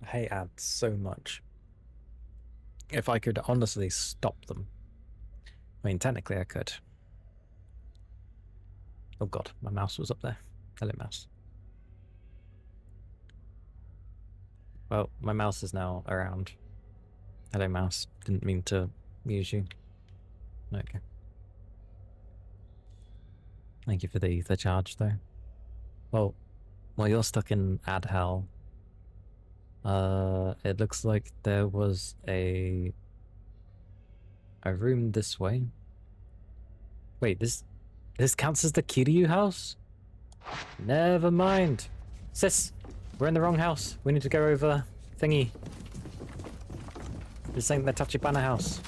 I hate ads so much. If I could honestly stop them. I mean, technically I could. Oh god, my mouse was up there. Hello, mouse. Well, my mouse is now around. Hello, mouse. Didn't mean to use you. Okay. Thank you for the ether charge, though. Well, while you're stuck in ad hell, it looks like there was a room this way. Wait, this counts as the Kiryu house? Never mind. Sis, we're in the wrong house. We need to go over thingy. This ain't the Tachibana house.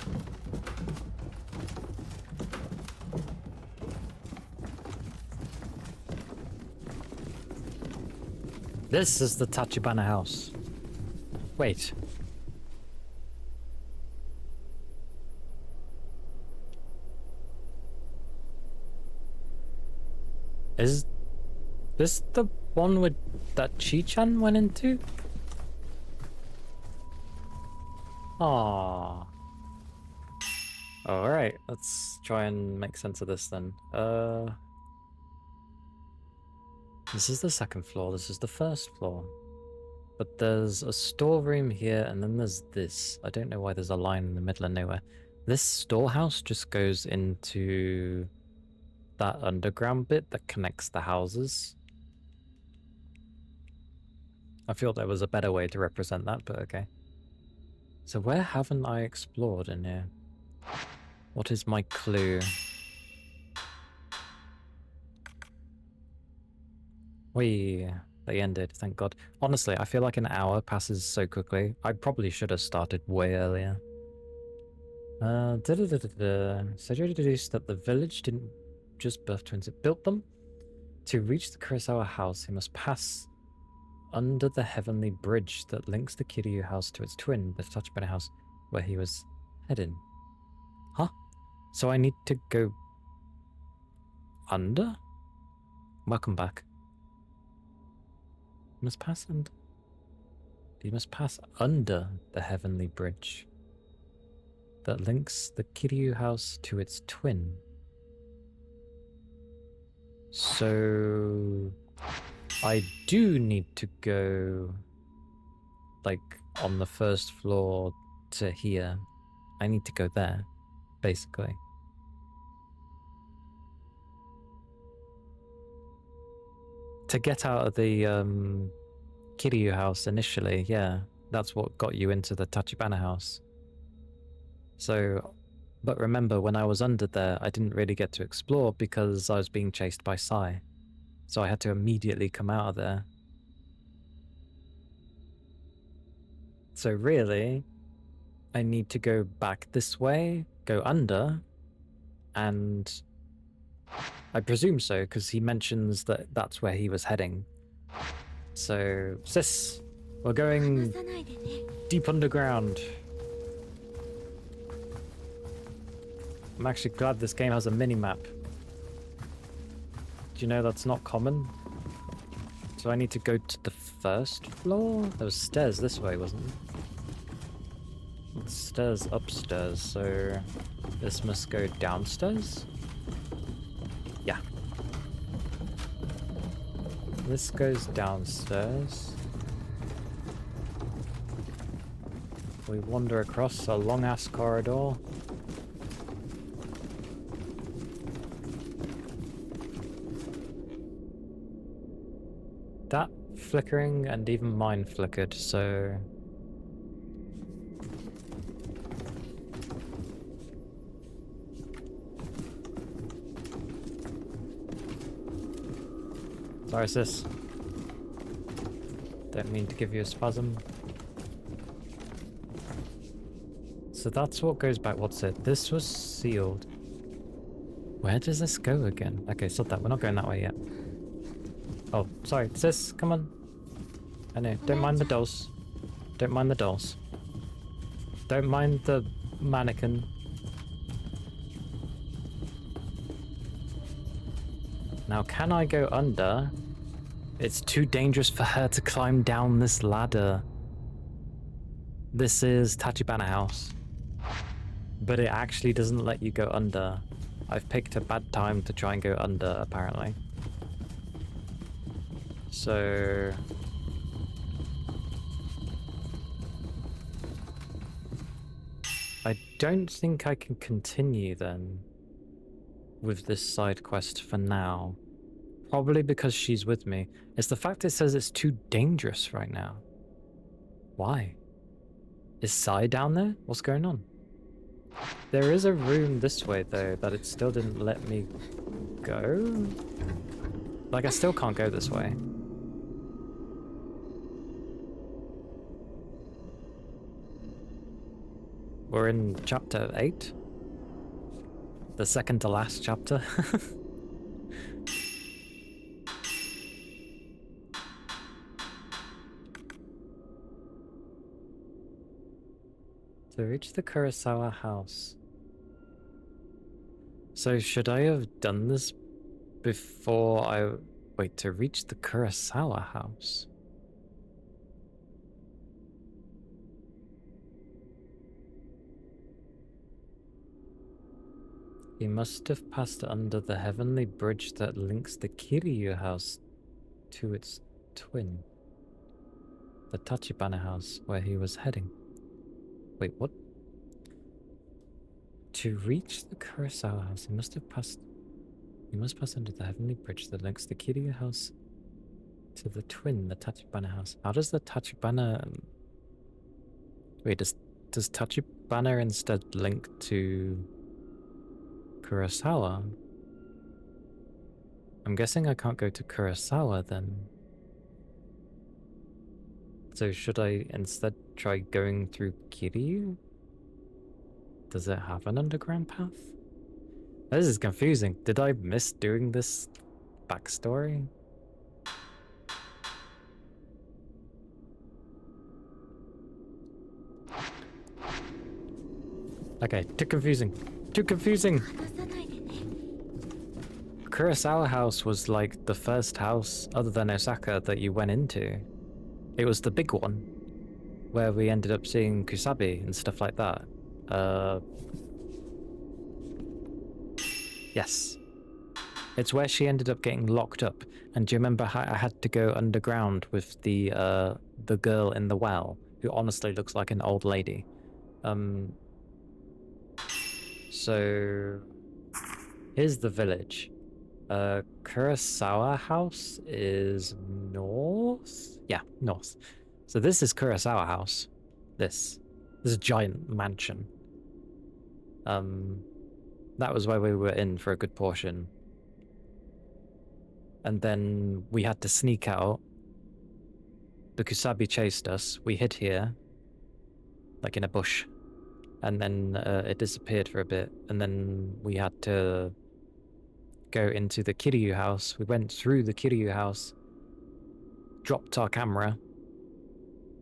This is the Tachibana house. Wait. Is this the one that Chi-chan went into? Aww. Alright, let's try and make sense of this then. This is the second floor, this is the first floor. But there's a storeroom here, and then there's this. I don't know why there's a line in the middle of nowhere. This storehouse just goes into that underground bit that connects the houses. I feel there was a better way to represent that, but okay. So where haven't I explored in here? What is my clue? Whee! They ended, thank God. Honestly, I feel like an hour passes so quickly. I probably should have started way earlier. Surgery deduced that the village didn't just birth twins, it built them. To reach the Kurosawa house, he must pass under the heavenly bridge that links the Kiryu house to its twin, the Tachibana house, where he was heading. Huh? So I need to go under? Welcome back. You must pass under the heavenly bridge that links the Kiryu house to its twin. So I do need to go like on the first floor to here. I need to go there, basically. To get out of the Kiryu house initially, yeah, that's what got you into the Tachibana house. So, but remember, when I was under there, I didn't really get to explore because I was being chased by Sai. So I had to immediately come out of there. So really, I need to go back this way, go under, and I presume so, because he mentions that that's where he was heading. So, sis, we're going deep underground. I'm actually glad this game has a mini-map. Do you know that's not common? So I need to go to the first floor? There was stairs this way, wasn't there? Stairs upstairs, so this must go downstairs? Yeah. This goes downstairs. We wander across a long-ass corridor. That flickering and even mine flickered, so... Sorry, sis. Don't mean to give you a spasm. So that's what goes back. What's it? This was sealed. Where does this go again? Okay, stop that. We're not going that way yet. Oh, sorry. Sis, come on. I know. Don't mind the dolls. Don't mind the dolls. Don't mind the mannequin. Now, can I go under? It's too dangerous for her to climb down this ladder. This is Tachibana House. But it actually doesn't let you go under. I've picked a bad time to try and go under, apparently. So... I don't think I can continue then. with this side quest for now. Probably because she's with me. It's the fact it says it's too dangerous right now. Why? Is Sai down there? What's going on? There is a room this way though that it still didn't let me go. Like I still can't go this way. We're in chapter 8. The second to last chapter. To reach the Kurosawa house. So should I have done this before I... Wait, to reach the Kurosawa house? He must have passed under the heavenly bridge that links the Kiryu house to its twin. The Tachibana house, where he was heading. Wait, what? To reach the Kurosawa house, he must pass under the heavenly bridge that links the Kiryu house to the twin, the Tachibana house. How does the Tachibana... Wait, does Tachibana instead link to Kurosawa? I'm guessing I can't go to Kurosawa then. So should I instead try going through Kiryu? Does it have an underground path? This is confusing. Did I miss doing this backstory? Okay, too confusing. Too confusing! Kurosawa house was like the first house, other than Osaka, that you went into. It was the big one, where we ended up seeing Kusabi and stuff like that. Yes. It's where she ended up getting locked up. And do you remember how I had to go underground with the girl in the well, who honestly looks like an old lady? So here's the village. Kurosawa house is north? Yeah, north. So this is Kurosawa house. This is a giant mansion. That was where we were in for a good portion. And then we had to sneak out. The Kusabi chased us. We hid here, like in a bush. And then it disappeared for a bit. And then we had to go into the Kiryu house. We went through the Kiryu house, dropped our camera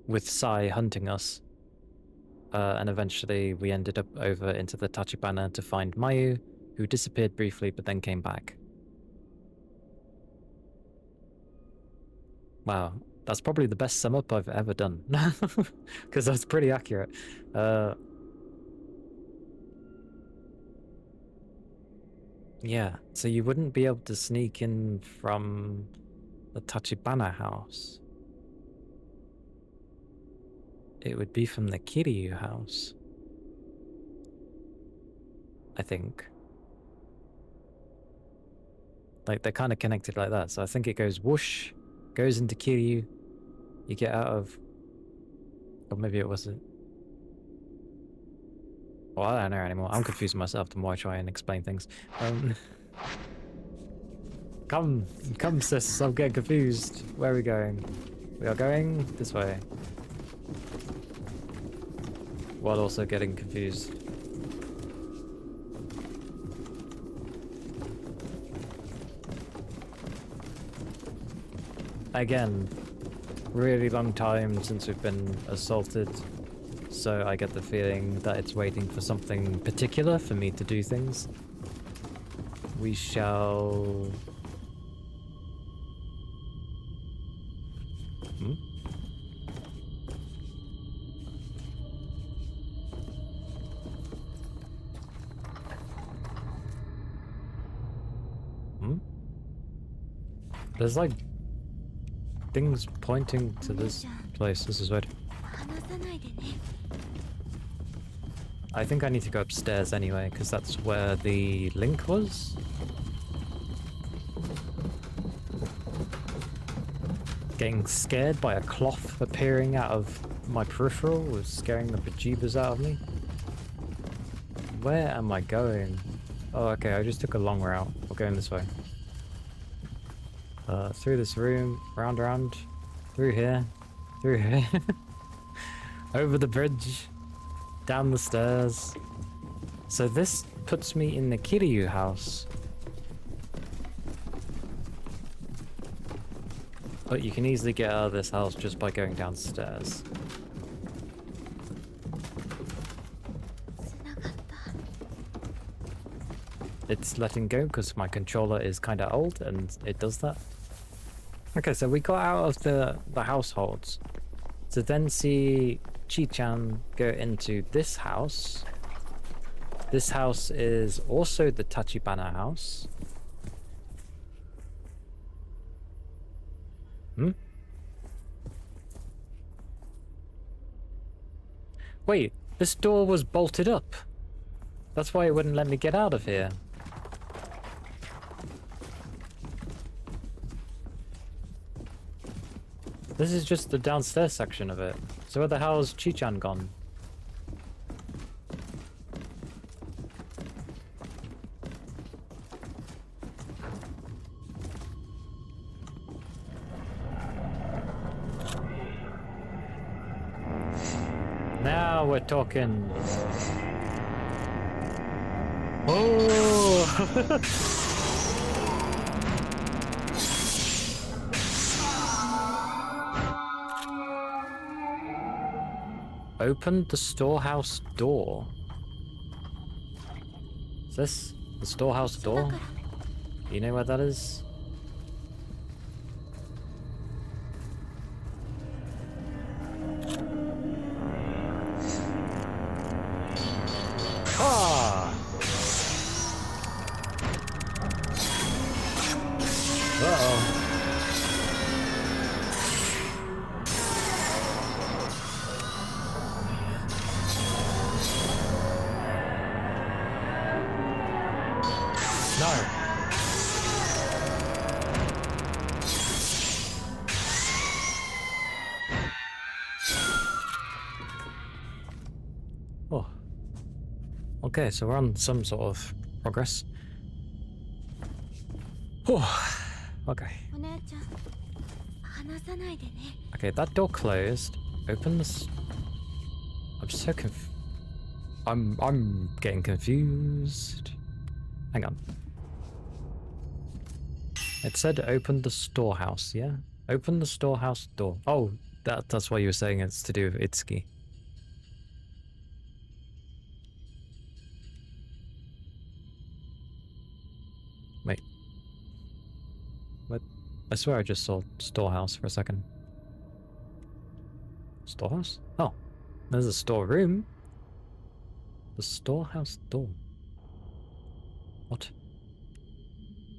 with Sai hunting us. And eventually we ended up over into the Tachibana to find Mayu, who disappeared briefly but then came back. Wow, that's probably the best sum up I've ever done. Because that's pretty accurate. Yeah, so you wouldn't be able to sneak in from the Tachibana house. It would be from the Kiryu house, I think. Like, they're kind of connected like that, so I think it goes whoosh, goes into Kiryu, you get out of... Or maybe it wasn't. Well, I don't know anymore. I'm confusing myself the more I try and explain things. Come, sis, I'm getting confused. Where are we going? We are going this way. While also getting confused. Again, really long time since we've been assaulted, so I get the feeling that it's waiting for something particular for me to do things. We shall... There's like things pointing to this place. This is weird. I think I need to go upstairs anyway, because that's where the link was. Getting scared by a cloth appearing out of my peripheral was scaring the bejeebers out of me. Where am I going? Oh, okay, I just took a long route. We're going this way. Through this room, round, through here, over the bridge, down the stairs. So this puts me in the Kiryu house. But you can easily get out of this house just by going downstairs. It's letting go because my controller is kind of old and it does that. Okay, so we got out of the households to then see Chi-chan go into this house. This house is also the Tachibana house. Wait, this door was bolted up. That's why it wouldn't let me get out of here. This is just the downstairs section of it. So where the hell's Chi-chan gone? Now we're talking. Oh! Open the storehouse door. Is this the storehouse door? Do you know where that is? Ah! Uh-oh. No. Oh. Okay, so we're on some sort of progress. Oh. Okay. Okay, that door closed. Open this. I'm so I'm getting confused. Hang on. It said open the storehouse, yeah? Open the storehouse door. Oh, that's why you were saying it's to do with Itsuki. Wait. What? I swear I just saw storehouse for a second. Storehouse? Oh, there's a storeroom. The storehouse door. What?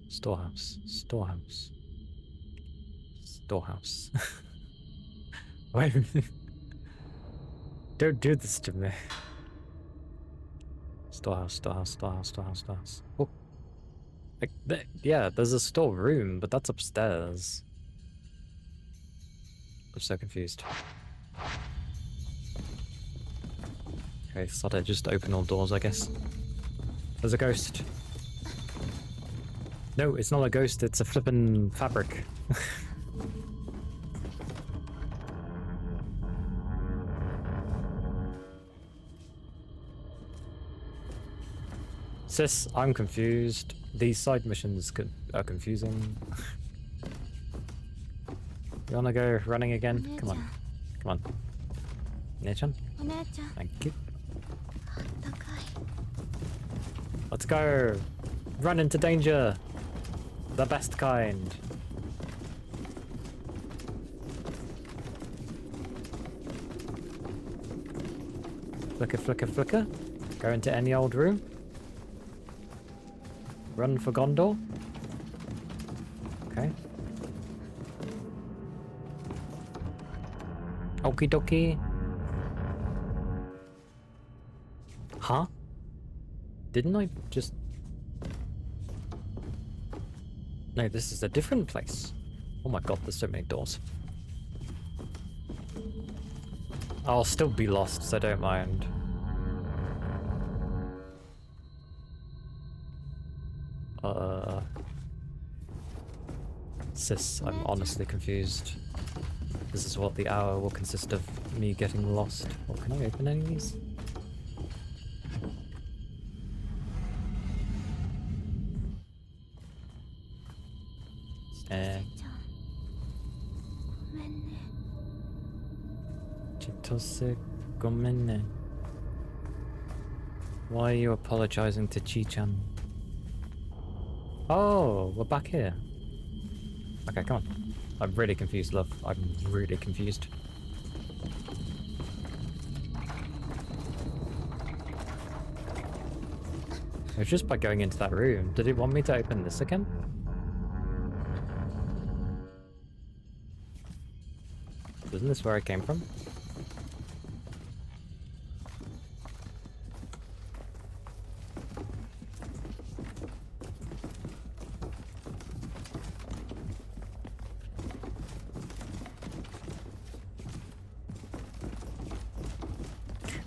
Storehouse. Storehouse. Storehouse. Wait. Don't do this to me. Storehouse, storehouse, storehouse, storehouse, storehouse. Oh. Yeah, there's a storeroom, but that's upstairs. I'm so confused. Okay, so I just open all doors, I guess. There's a ghost. No, it's not a ghost, it's a flippin' fabric. Sis, I'm confused. These side missions are confusing. You wanna go running again? Come on. Come on. Nee-chan? Thank you. Let's go! Run into danger! The best kind. Flicker, flicker, flicker. Go into any old room. Run for Gondor. Okay. Okie dokie. Huh? Didn't I just... No, this is a different place. Oh my god, there's so many doors. I'll still be lost, so don't mind. Sis, I'm honestly confused. This is what the hour will consist of me getting lost. Oh, can I open any of these? Chitose gomenne. Why are you apologizing to Chi-chan? Oh, we're back here. Okay, come on. I'm really confused, love. I'm really confused. It was just by going into that room. Did it want me to open this again? Isn't this where I came from?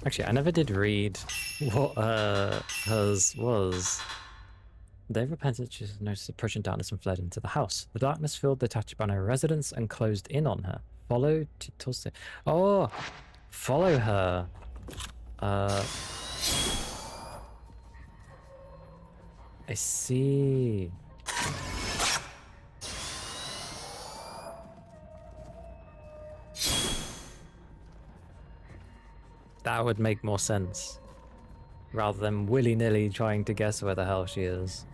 Actually, I never did read what hers was. They repented, she noticed approaching darkness and fled into the house. The darkness filled the Tachibana residence and closed in on her. Follow Chitose. Oh, follow her. I see. That would make more sense. Rather than willy-nilly trying to guess where the hell she is.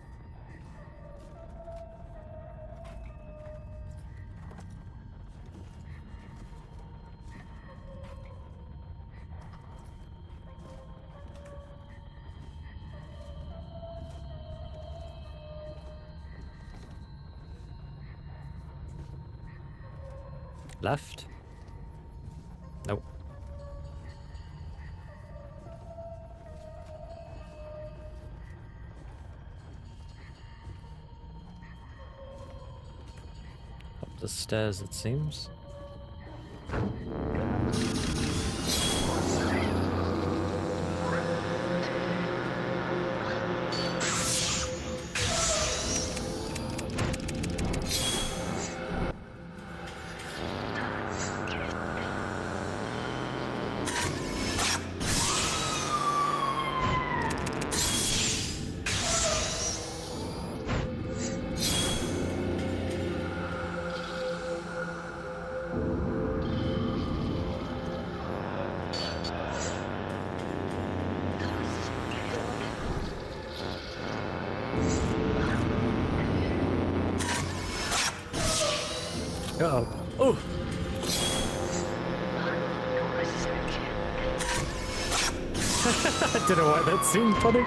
Left? Nope. Up the stairs, it seems. Uh-oh. Oh! I don't know why that seemed funny.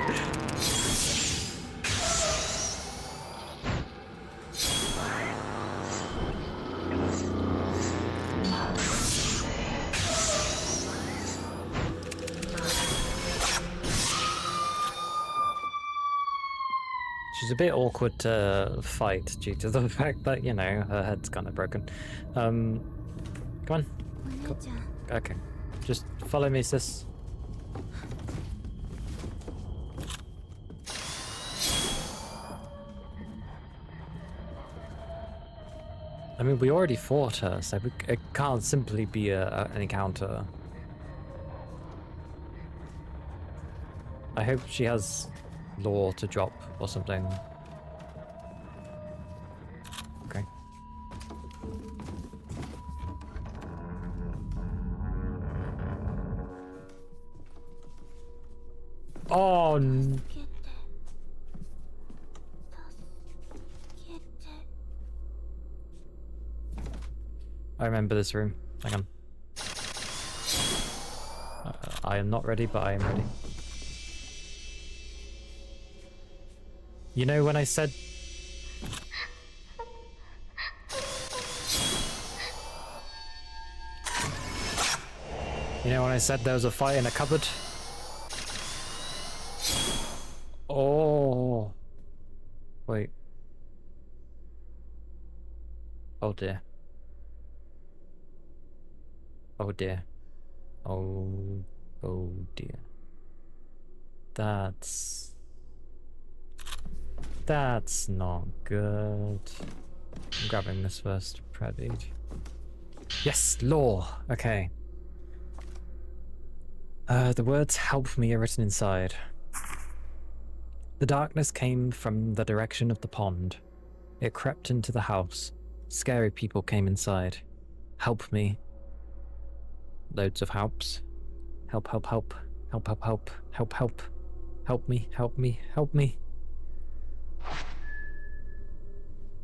She's a bit awkward to fight due to the fact that, you know, her head's kind of broken. Come on. Go. Okay. Just follow me, sis. I mean, we already fought her, so it can't simply be an encounter. I hope she has lore to drop or something. Okay. Oh, I remember this room. Hang on. I am not ready, but I am ready. You know when I said... You know when I said there was a fight in a cupboard? Oh. Wait. Oh dear. Oh dear. Oh, oh dear. That's not good. I'm grabbing this first. Prestige. Yes, law. Okay. The words "help me" are written inside. The darkness came from the direction of the pond. It crept into the house. Scary people came inside. Help me. Loads of helps. Help, help, help. Help, help, help. Help, help. Help me, help me, help me.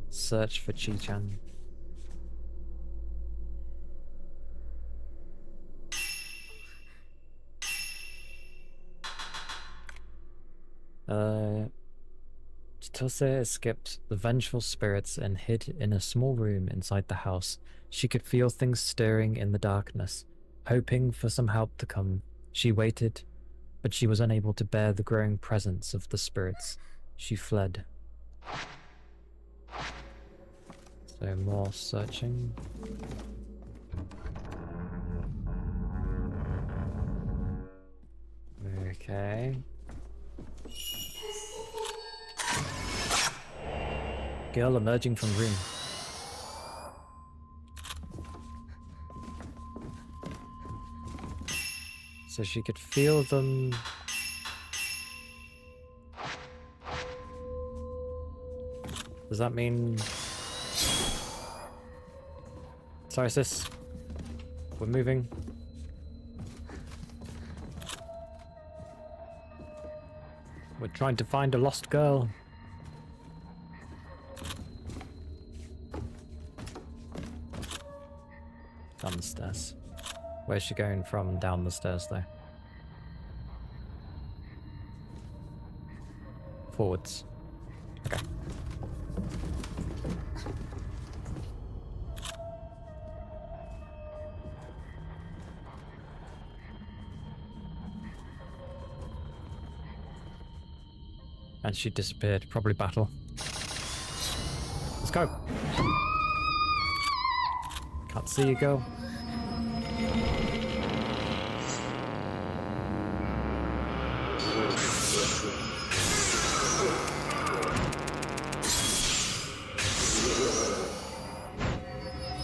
Search for Chi-chan. Chitose escaped the vengeful spirits and hid in a small room inside the house. She could feel things stirring in the darkness. Hoping for some help to come, she waited, but she was unable to bear the growing presence of the spirits. She fled. So more searching. Okay. Girl emerging from room. So she could feel them. Does that mean... Sorry, sis. We're moving. We're trying to find a lost girl. Down the stairs. Where's she going from down the stairs, though? Forwards. Okay. And she disappeared. Probably battle. Let's go. Can't see you, girl.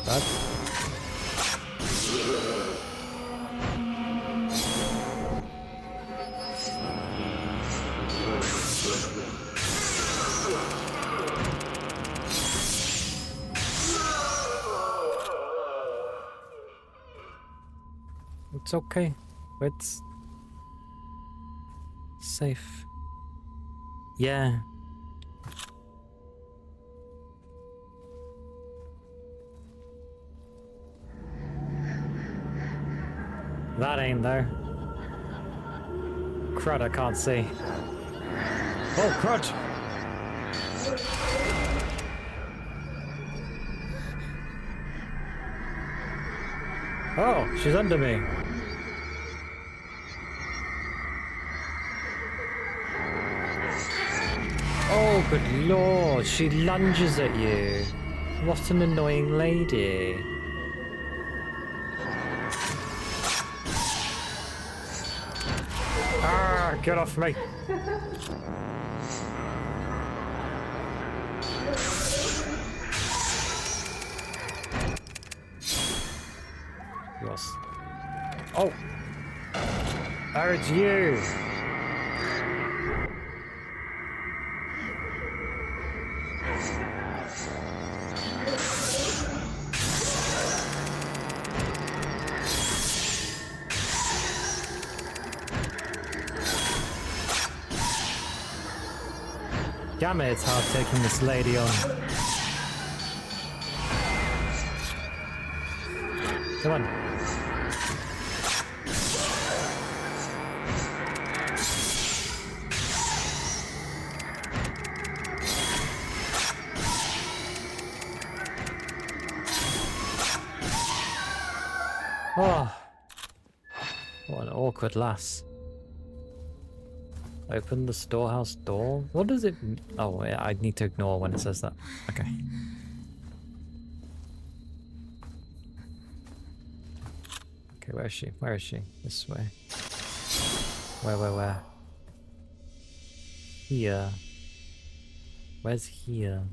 Bad. It's okay. It's safe. Yeah. That ain't there. Crud, I can't see. Oh, crud! Oh, she's under me. Oh, good lord, she lunges at you. What an annoying lady. Ah, get off me. Yes. Oh! Oh, it's you! Damn it, it's hard taking this lady on. Come on. Oh, what an awkward lass. Open the storehouse door? What does it... Oh, yeah, I need to ignore when it says that. Okay. Okay, where is she? Where is she? This way. Where? Here. Where's here?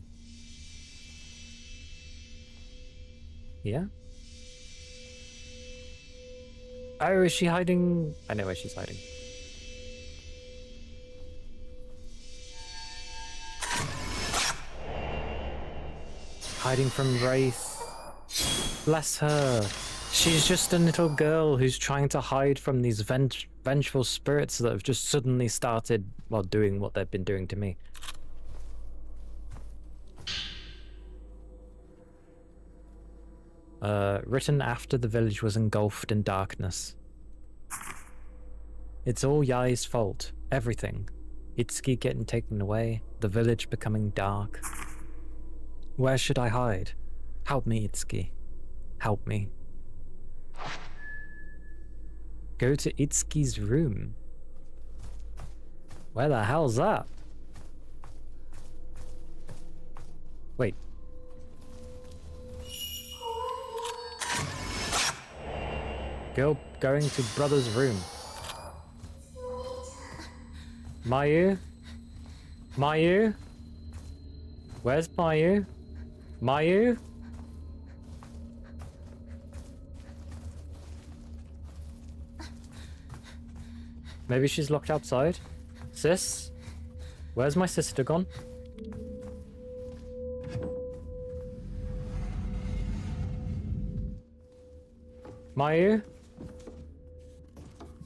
Here? Oh, is she hiding? I know where she's hiding. Hiding from Wraith. Bless her. She's just a little girl who's trying to hide from these vengeful spirits that have just suddenly started, well, doing what they've been doing to me. Written after the village was engulfed in darkness. It's all Yai's fault. Everything. Itsuki getting taken away, the village becoming dark. Where should I hide? Help me, Itsuki. Help me. Go to Itsuki's room. Where the hell's that? Wait. Girl going to brother's room. Mayu? Mayu? Where's Mayu? Mayu? Maybe she's locked outside. Sis? Where's my sister gone? Mayu?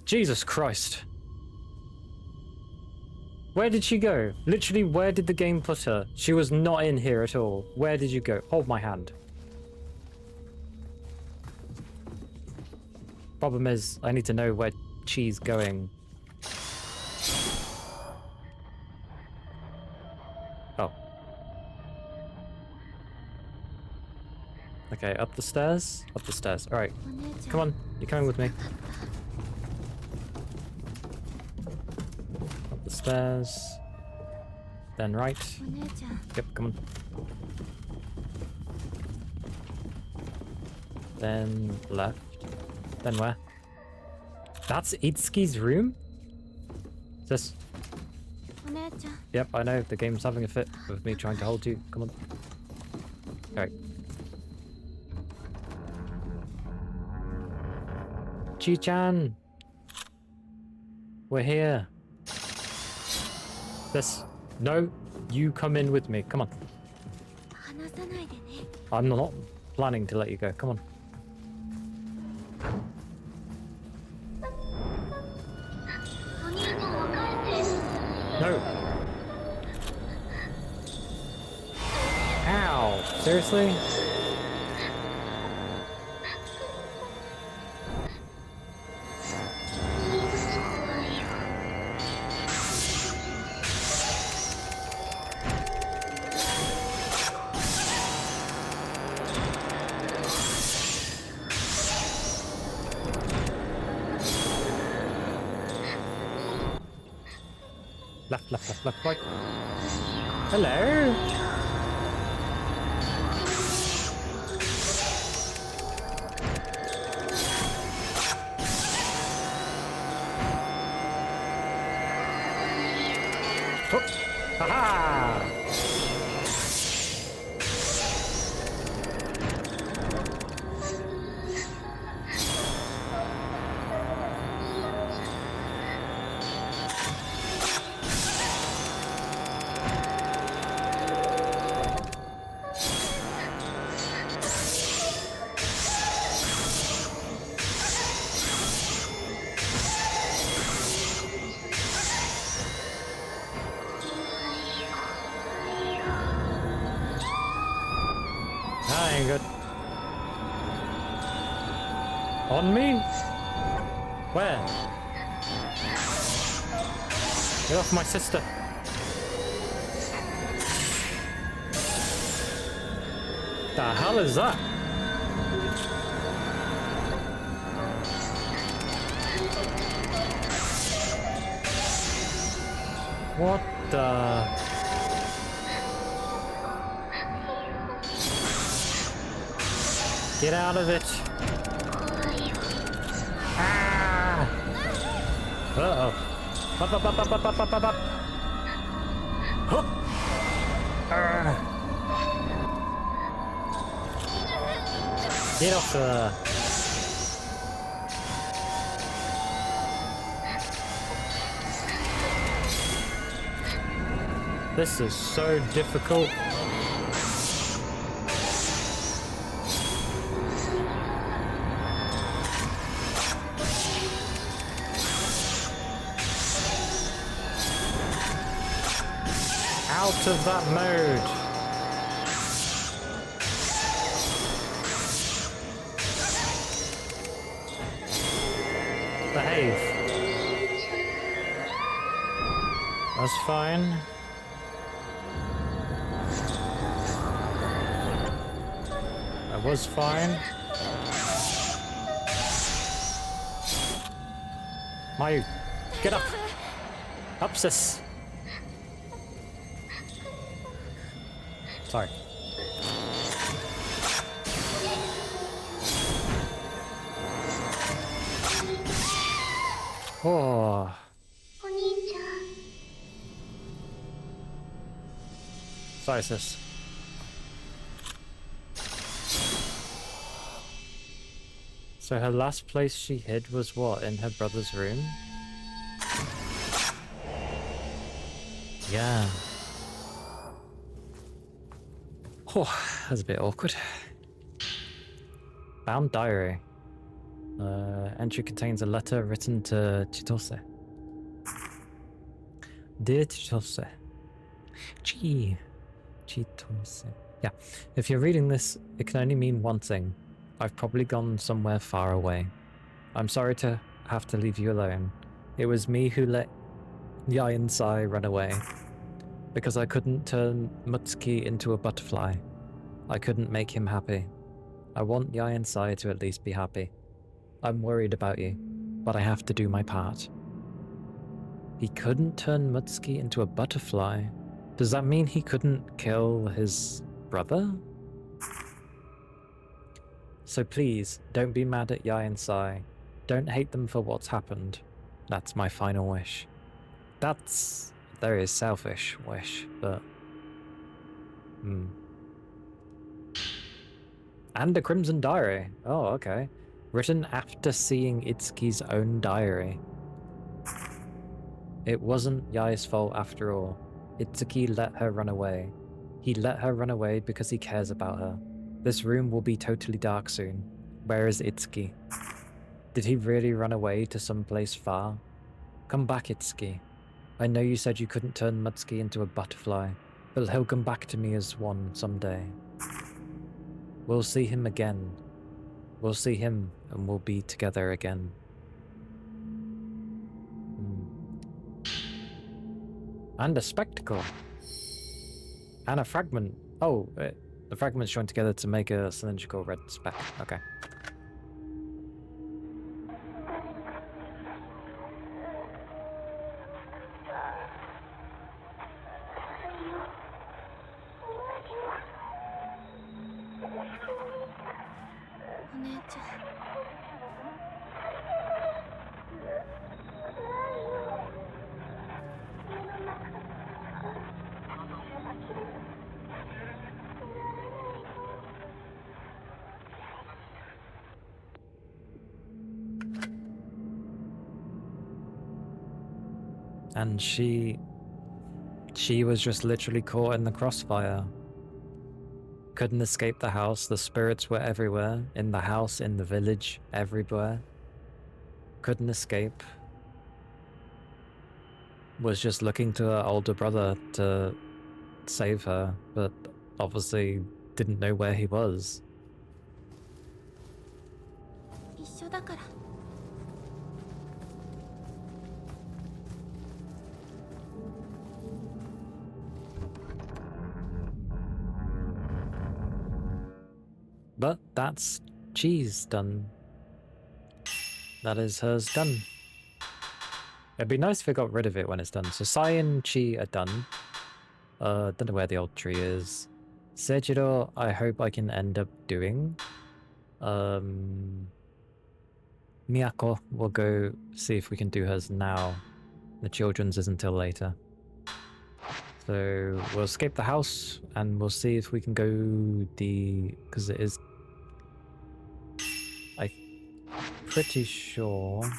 Jesus Christ. Where did she go? Literally, where did the game put her? She was not in here at all. Where did you go? Hold my hand. Problem is, I need to know where she's going. Oh. Okay, up the stairs? Up the stairs. Alright. Come on, you're coming with me. Up the stairs. Then right. Yep, come on. Then left. Then where? That's Itsuki's room? Is this? Yep, I know. The game's having a fit with me trying to hold you. Come on. Alright. Chi-chan! We're here. This. No, you come in with me. Come on. I'm not planning to let you go. Come on. No. Ow. Seriously? Left, right. Hello. Oh. Haha. Good. On me? Where? Get off my sister. The hell is that? What the... Get out of it. Uh-oh. Up, up, up, up, up, up, up, up, up. Hup. Get off the... This is so difficult. Out of that mode. Behave. That's fine. I was fine. Mayu, get up. Up, sis. Sorry. Oh. Sorry, sis. So her last place she hid was what? In her brother's room? Yeah. Oh, that's a bit awkward. Bound diary. Entry contains a letter written to Chitose. Dear Chitose. Chitose. Yeah. If you're reading this, it can only mean one thing. I've probably gone somewhere far away. I'm sorry to have to leave you alone. It was me who let Yai and Sai run away. Because I couldn't turn Mutsuki into a butterfly. I couldn't make him happy. I want Yai and Sai to at least be happy. I'm worried about you, but I have to do my part. He couldn't turn Mutsuki into a butterfly? Does that mean he couldn't kill his brother? So please, don't be mad at Yai and Sai. Don't hate them for what's happened. That's my final wish. That's a very selfish wish, but... And a Crimson Diary. Oh, okay. Written after seeing Itsuki's own diary. It wasn't Yai's fault after all. Itsuki let her run away. He let her run away because he cares about her. This room will be totally dark soon. Where is Itsuki? Did he really run away to some place far? Come back, Itsuki. I know you said you couldn't turn Mutsuki into a butterfly, but he'll come back to me as one someday. We'll see him again. We'll see him and we'll be together again. And a spectacle. And a fragment. Oh, the fragments joined together to make a cylindrical red speck. Okay. And she was just literally caught in the crossfire. Couldn't escape the house. The spirits were everywhere. In the house, in the village, everywhere. Couldn't escape. Was just looking to her older brother to save her, but obviously didn't know where he was. But that's Chi's done. That is hers done. It'd be nice if it got rid of it when it's done. So Sai and Chi are done. Don't know where the old tree is. Seijiro, I hope I can end up doing. Miyako will go see if we can do hers now. The children's isn't till later. So we'll escape the house and we'll see if we can go because it is... I'm pretty sure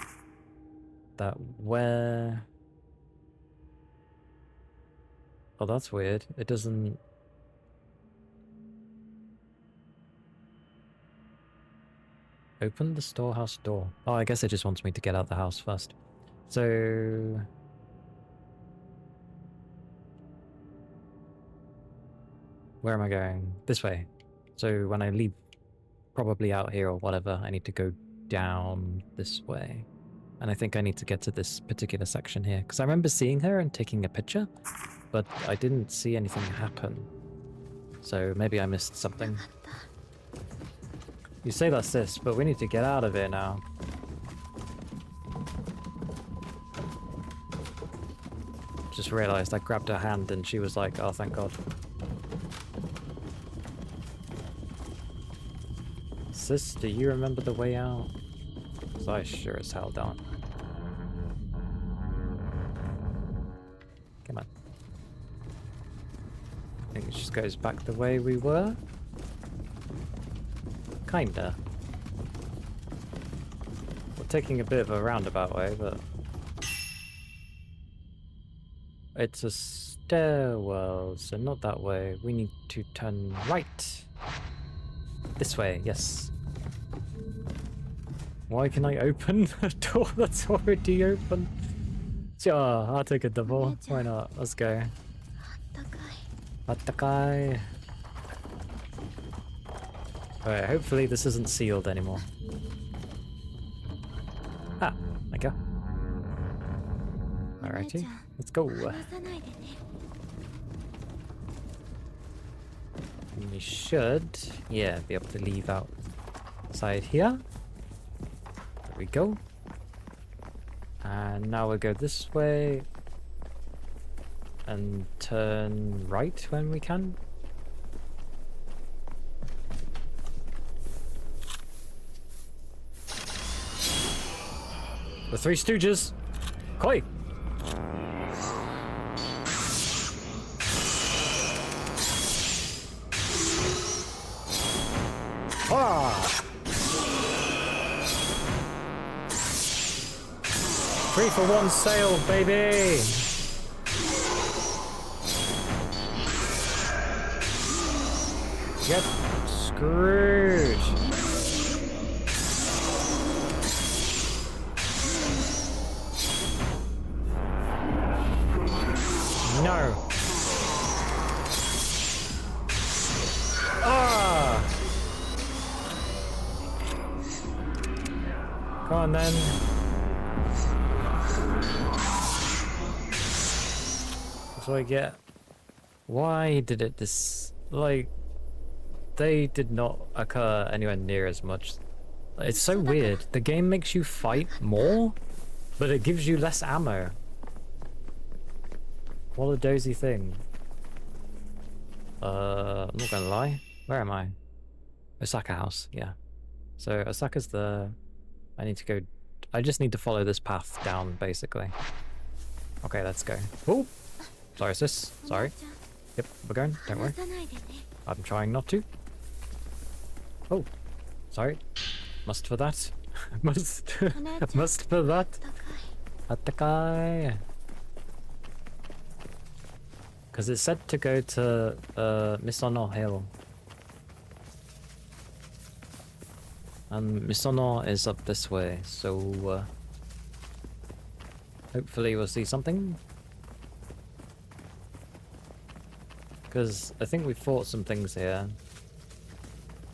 that where... Oh, that's weird. It doesn't... Open the storehouse door. Oh, I guess it just wants me to get out the house first. So... Where am I going? This way. So when I leave, probably out here or whatever, I need to go down this way. And I think I need to get to this particular section here. Because I remember seeing her and taking a picture, but I didn't see anything happen. So maybe I missed something. You say that's this, but we need to get out of here now. Just realized I grabbed her hand and she was like, oh, thank God. Sis, do you remember the way out? Because I sure as hell don't. Come on. I think it just goes back the way we were. Kinda. We're taking a bit of a roundabout way, but... It's a stairwell, so not that way. We need to turn right. This way, yes. Why can I open a door that's already open? Sure, I'll take a double. Why not? Let's go. Attakai. Alright, hopefully this isn't sealed anymore. Ah, okay. Alrighty, let's go. And we should, yeah, be able to leave outside here. There we go. And now we'll go this way. And turn right when we can. The Three Stooges! Koi! Ah! 3-for-1 sale, baby! Get screwed! No! Ah! Come on then. That's what I get. Why did it like, they did not occur anywhere near as much. It's so weird. The game makes you fight more, but it gives you less ammo. What a dozy thing. I'm not gonna lie. Where am I? Osaka House, yeah. So Osaka's the... I need to go... I just need to follow this path down, basically. Okay, let's go. Oh! Sorry, sis. Sorry. Yep, we're going. Don't worry. I'm trying not to. Oh. Sorry. Must for that. Must. Must for that. Attakai. Because it's said to go to Misono Hill. And Misono is up this way, so hopefully we'll see something. Because I think we fought some things here.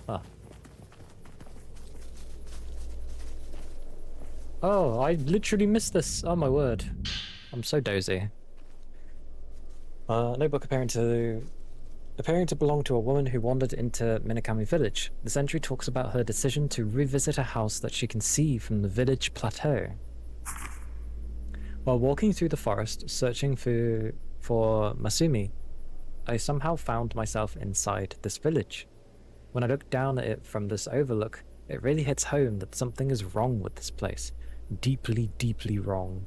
Ah. Oh, I literally missed this. Oh my word. I'm so dozy. Notebook appearing to belong to a woman who wandered into Minakami village. This entry talks about her decision to revisit a house that she can see from the village plateau. While walking through the forest, searching for Masumi, I somehow found myself inside this village. When I looked down at it from this overlook, It really hits home that something is wrong with this place. Deeply, deeply wrong.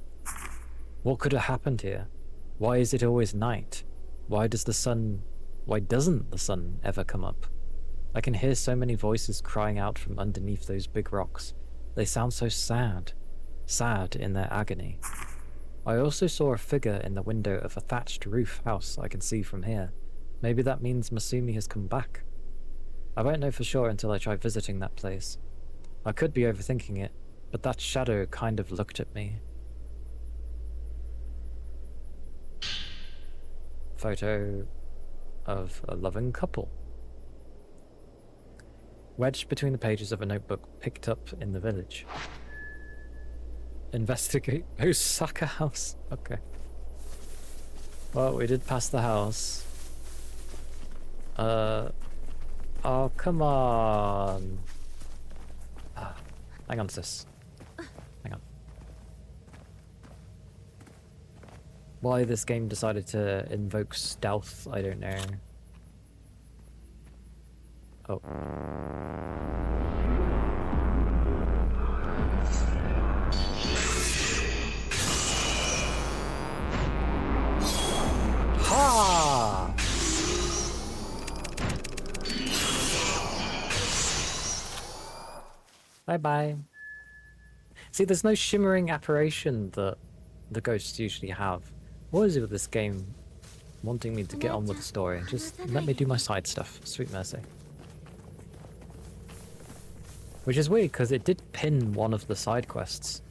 What could have happened here? Why is it always night? Why doesn't the sun ever come up? I can hear so many voices crying out from underneath those big rocks. They sound so sad. Sad in their agony. I also saw a figure in the window of a thatched roof house I can see from here. Maybe that means Masumi has come back. I won't know for sure until I try visiting that place. I could be overthinking it, but that shadow kind of looked at me. Photo of a loving couple. Wedged between the pages of a notebook picked up in the village. Investigate Osaka house. Okay. Well, we did pass the house. Oh, come on. Hang on, sis. Hang on. Why this game decided to invoke stealth, I don't know. Oh. Ha! Bye-bye. See, there's no shimmering apparition that the ghosts usually have. What is it with this game wanting me to get on with the story? Just let me do my side stuff. Sweet mercy. Which is weird, because it did pin one of the side quests.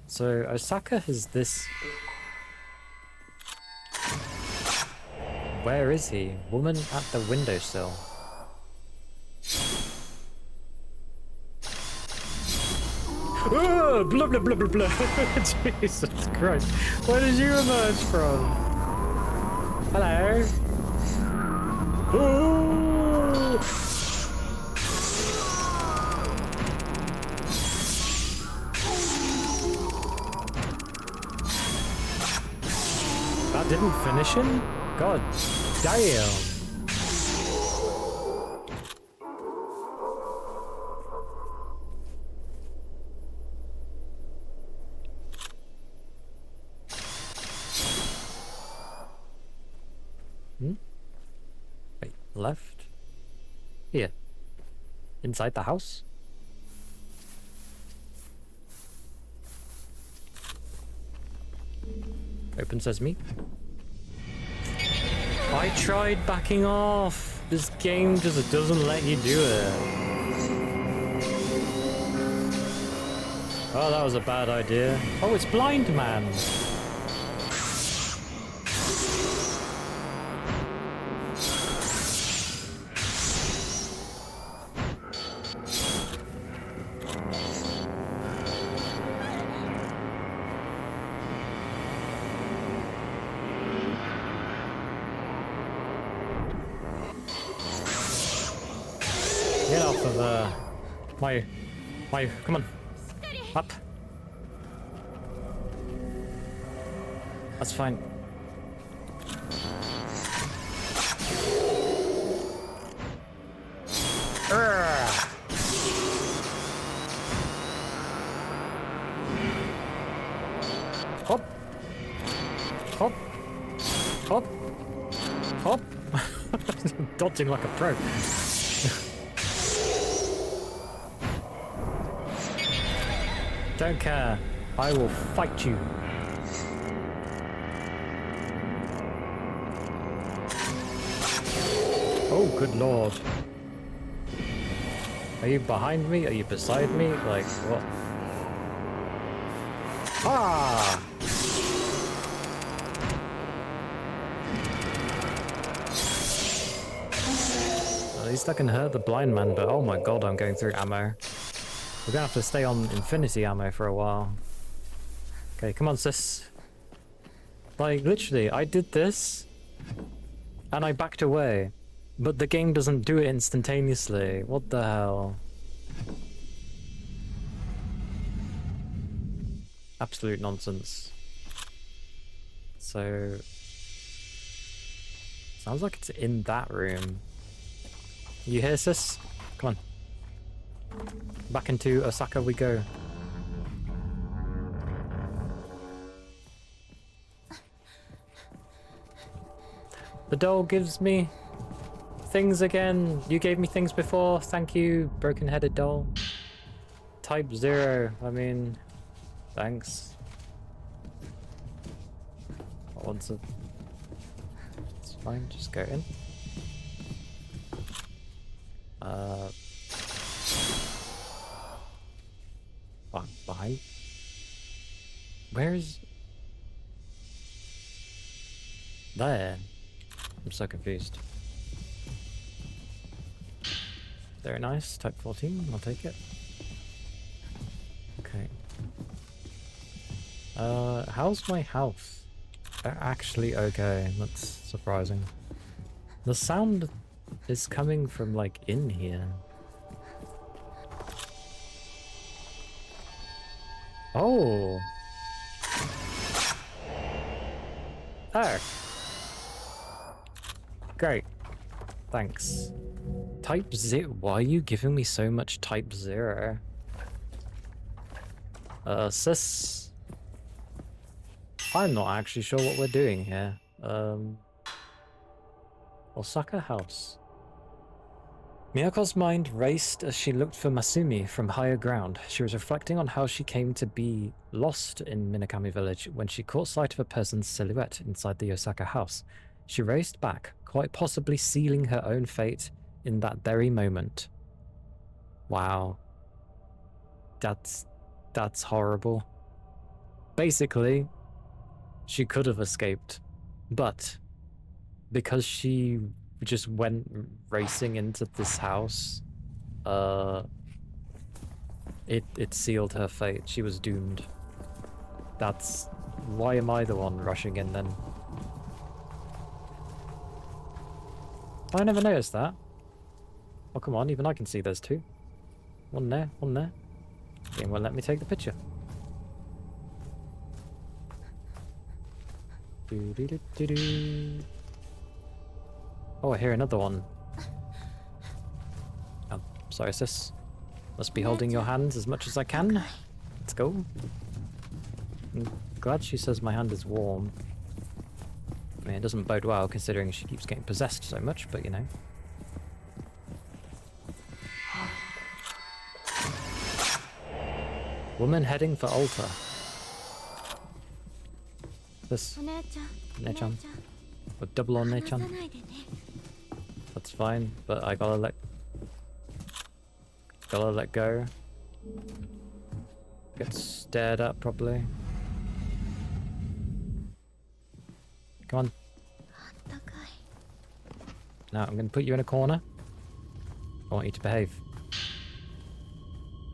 So, Osaka has this... Where is he? Woman at the windowsill. Oh, blah blah blah blah blah. Jesus Christ. Where did you emerge from? Hello? Ooh. That didn't finish him? God damn. Wait, left? Here. Inside the house? Open sesame. I tried backing off. This game just doesn't let you do it. Oh, that was a bad idea. Oh, it's Blind Man. Get off of my, come on, up. That's fine. Hop, hop, hop, hop. Dodging like a pro. Don't care. I will fight you. Oh, good lord. Are you behind me? Are you beside me? Like, what? Ah! At least I can hurt the blind man, but oh my god, I'm going through ammo. We're gonna have to stay on infinity ammo for a while. Okay, come on, sis. Like, literally, I did this, and I backed away. But the game doesn't do it instantaneously. What the hell? Absolute nonsense. So... Sounds like it's in that room. You hear, sis? Come on. Back into Osaka we go. The doll gives me things again. You gave me things before. Thank you, broken-headed doll. Type 0. I mean, thanks. Odds of... It's fine, just go in. Behind? Where is... There. I'm so confused. Very nice. Type 14. I'll take it. Okay. How's my house? They're actually okay. That's surprising. The sound is coming from, like, in here. Oh! Oh! Great. Thanks. Type 0? Why are you giving me so much type 0? Sis? I'm not actually sure what we're doing here. Osaka House. Miyako's mind raced as she looked for Masumi from higher ground. She was reflecting on how she came to be lost in Minakami Village when she caught sight of a person's silhouette inside the Osaka house. She raced back, quite possibly sealing her own fate in that very moment. Wow. That's horrible. Basically, she could have escaped, but because she just went racing into this house, it sealed her fate. She was doomed. That's... Why am I the one rushing in then? I never noticed that. Oh, come on, even I can see there's two. One there, one there. Game won't let me take the picture. Oh, I hear another one. Oh, sorry, sis. Must be holding your hands as much as I can. Let's go. I'm glad she says my hand is warm. I mean, it doesn't bode well considering she keeps getting possessed so much, but you know. Woman heading for altar. This. Ne-chan. A double on Ne-chan. That's fine, but I gotta let go. Get stared at probably. Come on. Now I'm gonna put you in a corner. I want you to behave.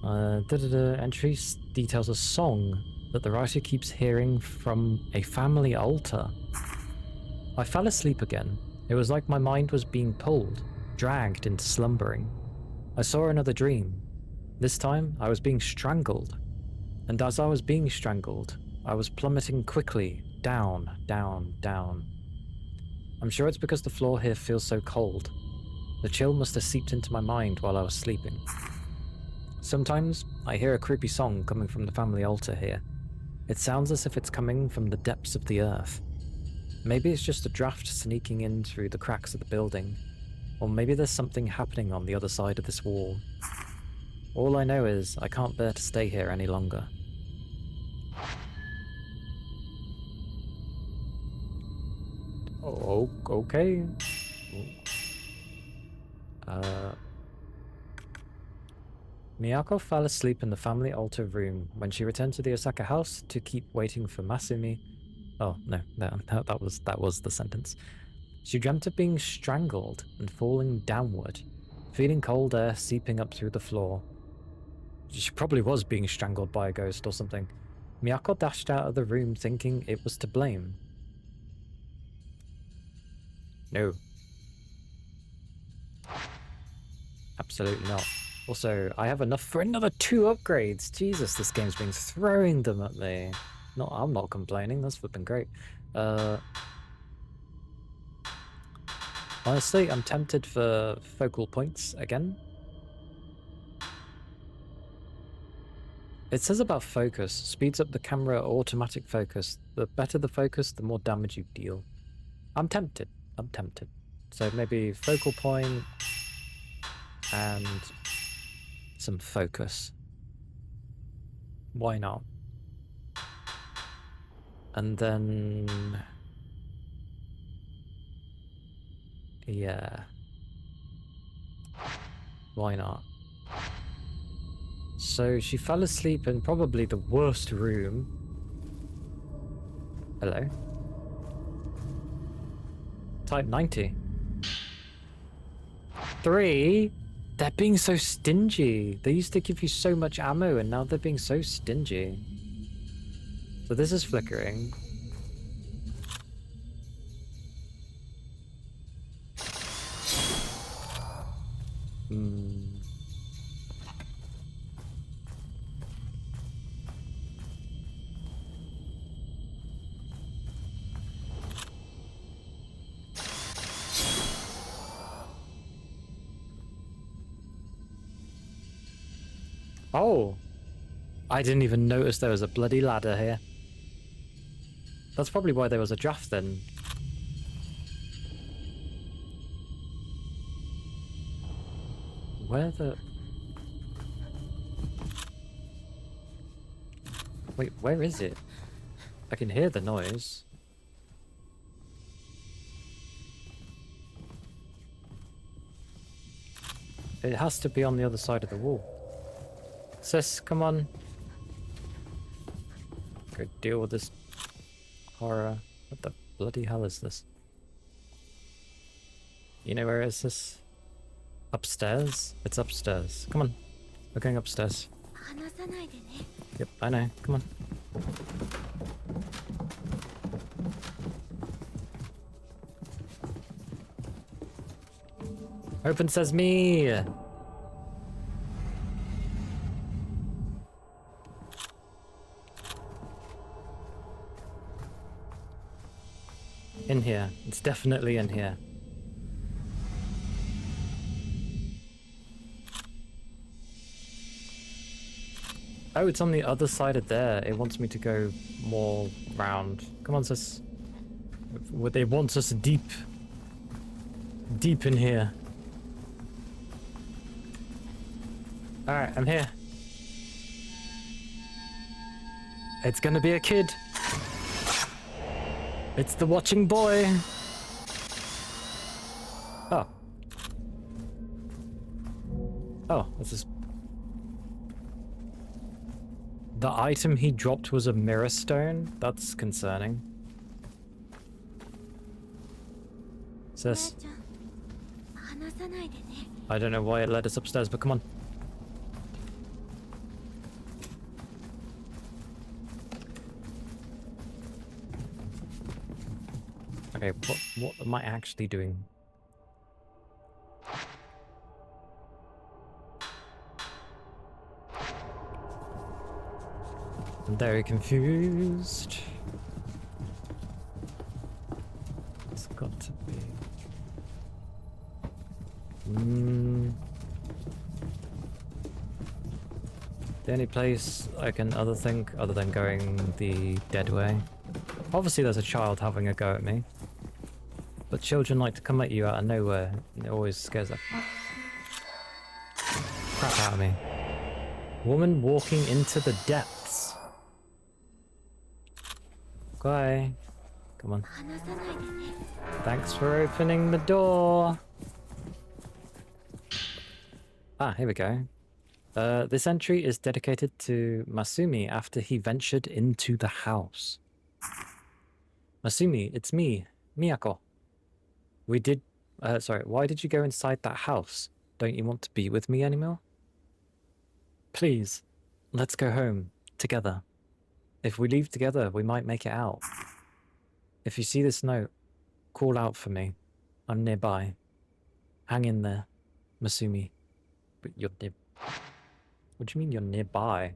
Entry details a song that the writer keeps hearing from a family altar. I fell asleep again. It was like my mind was being pulled, dragged into slumbering. I saw another dream. This time, I was being strangled. And as I was being strangled, I was plummeting quickly, down, down, down. I'm sure it's because the floor here feels so cold. The chill must have seeped into my mind while I was sleeping. Sometimes, I hear a creepy song coming from the family altar here. It sounds as if it's coming from the depths of the earth. Maybe it's just a draft sneaking in through the cracks of the building, or maybe there's something happening on the other side of this wall. All I know is I can't bear to stay here any longer. Oh, okay. Miyako fell asleep in the family altar room when she returned to the Osaka house to keep waiting for Masumi. Oh, no, that was the sentence. She dreamt of being strangled and falling downward, feeling cold air seeping up through the floor. She probably was being strangled by a ghost or something. Miyako dashed out of the room thinking it was to blame. No. Absolutely not. Also, I have enough for another 2 upgrades. Jesus, this game's been throwing them at me. No, I'm not complaining. That's flipping great. Honestly, I'm tempted for focal points again. It says about focus. Speeds up the camera automatic focus. The better the focus, the more damage you deal. I'm tempted. I'm tempted. So maybe focal point and some focus. Why not? And then... yeah. Why not? So she fell asleep in probably the worst room. Hello? Type 90. 3? They're being so stingy. They used to give you so much ammo and now they're being so stingy. So this is flickering. Oh! I didn't even notice there was a bloody ladder here. That's probably why there was a draft then. Where the... wait, where is it? I can hear the noise. It has to be on the other side of the wall. Sis, come on. Go deal with this horror. What the bloody hell is this? You know where is this? Upstairs? It's upstairs. Come on. We're going upstairs. Yep, I know. Come on. Open sesame! In here. It's definitely in here. Oh, it's on the other side of there. It wants me to go more round. Come on, sis. It wants us deep. Deep in here. Alright, I'm here. It's gonna be a kid. It's the watching boy. Oh. Oh, this is... the item he dropped was a mirror stone? That's concerning. Sis. I don't know why it led us upstairs, but come on. Okay, what am I actually doing? I'm very confused. It's got to be... The only place I can think other than going the dead way. Obviously there's a child having a go at me. But children like to come at you out of nowhere. And it always scares the crap out of me. Woman walking into the depths. Okay. Come on. Thanks for opening the door. Ah, here we go. This entry is dedicated to Masumi after he ventured into the house. Masumi, it's me, Miyako. Why did you go inside that house? Don't you want to be with me anymore? Please, let's go home, together. If we leave together, we might make it out. If you see this note, call out for me. I'm nearby. Hang in there, Masumi. But you're near... What do you mean you're nearby?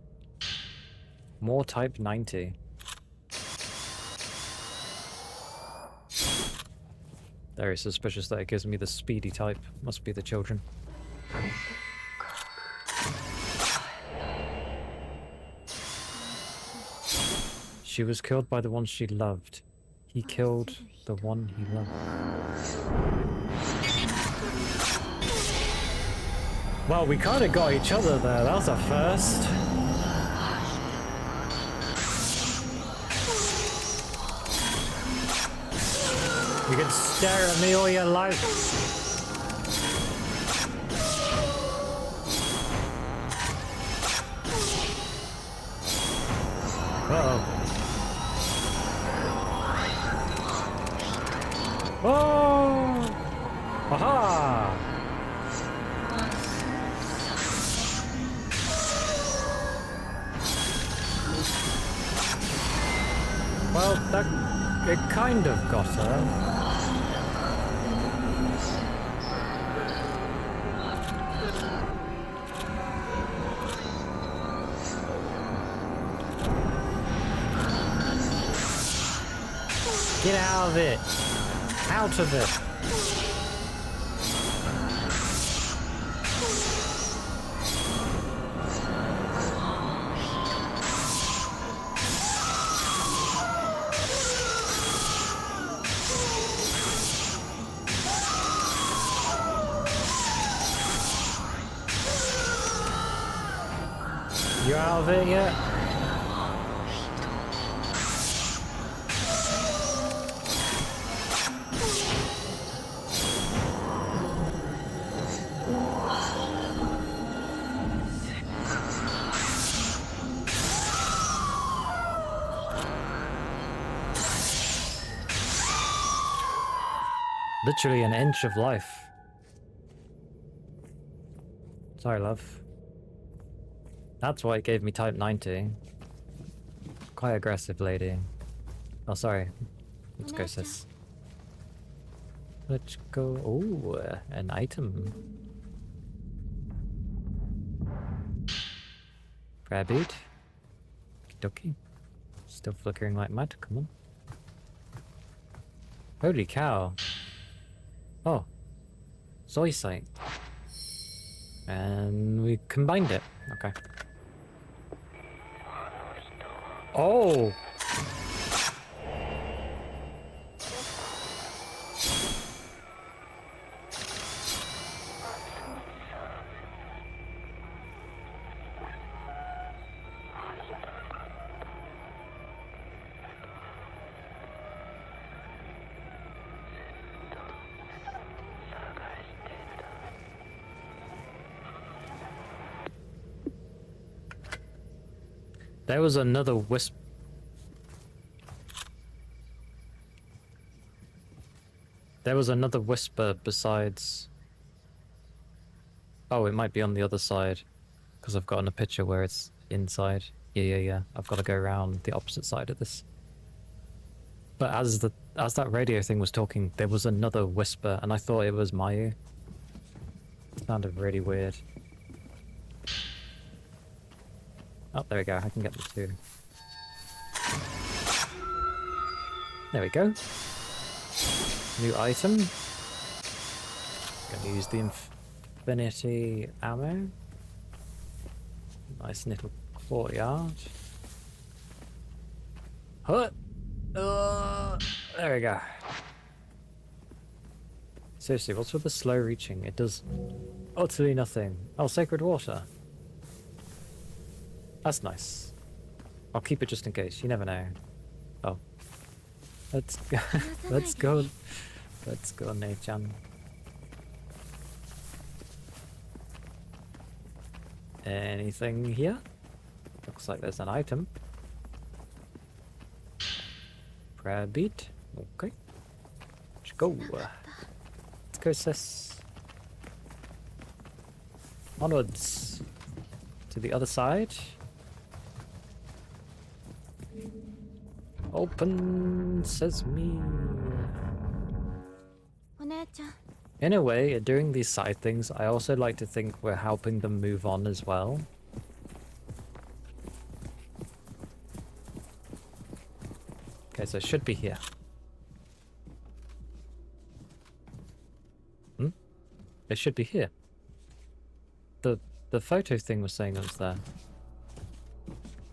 More type 90. Very suspicious that it gives me the speedy type. Must be the children. She was killed by the one she loved. He killed the one he loved. Well, we kind of got each other there. That was a first. You can stare at me all your life. Uh-oh. Oh! Aha! Well, that... it kind of got her. Get out of it! Out of it! You out of it yet? Literally an inch of life. Sorry, love. That's why it gave me type 90. Quite aggressive, lady. Oh, sorry. Let's go, sis. Let's go. Oh, an item. Rabbit. Okie. Still flickering like mad. Come on. Holy cow. Oh. Soy sight. And we combined it. Okay. Oh! There was another wisp. There was another whisper besides. Oh, it might be on the other side. Because I've gotten a picture where it's inside. Yeah. I've got to go around the opposite side of this. But as that radio thing was talking, there was another whisper, and I thought it was Mayu. It sounded really weird. Oh, there we go. I can get the two. There we go. New item. Gonna use the infinity ammo. Nice little courtyard. Hut. There we go. Seriously, what's with the slow reaching? It does utterly nothing. Oh, sacred water. That's nice. I'll keep it just in case. You never know. Oh. Let's go. Let's go. Let's go, Nate-chan. Anything here? Looks like there's an item. Prayer beat. Okay. Let's go. Let's go, sis. Onwards. To the other side. Open sesame. In a way, doing these side things, I also like to think we're helping them move on as well. Okay, so it should be here. It should be here. The photo thing was saying it was there.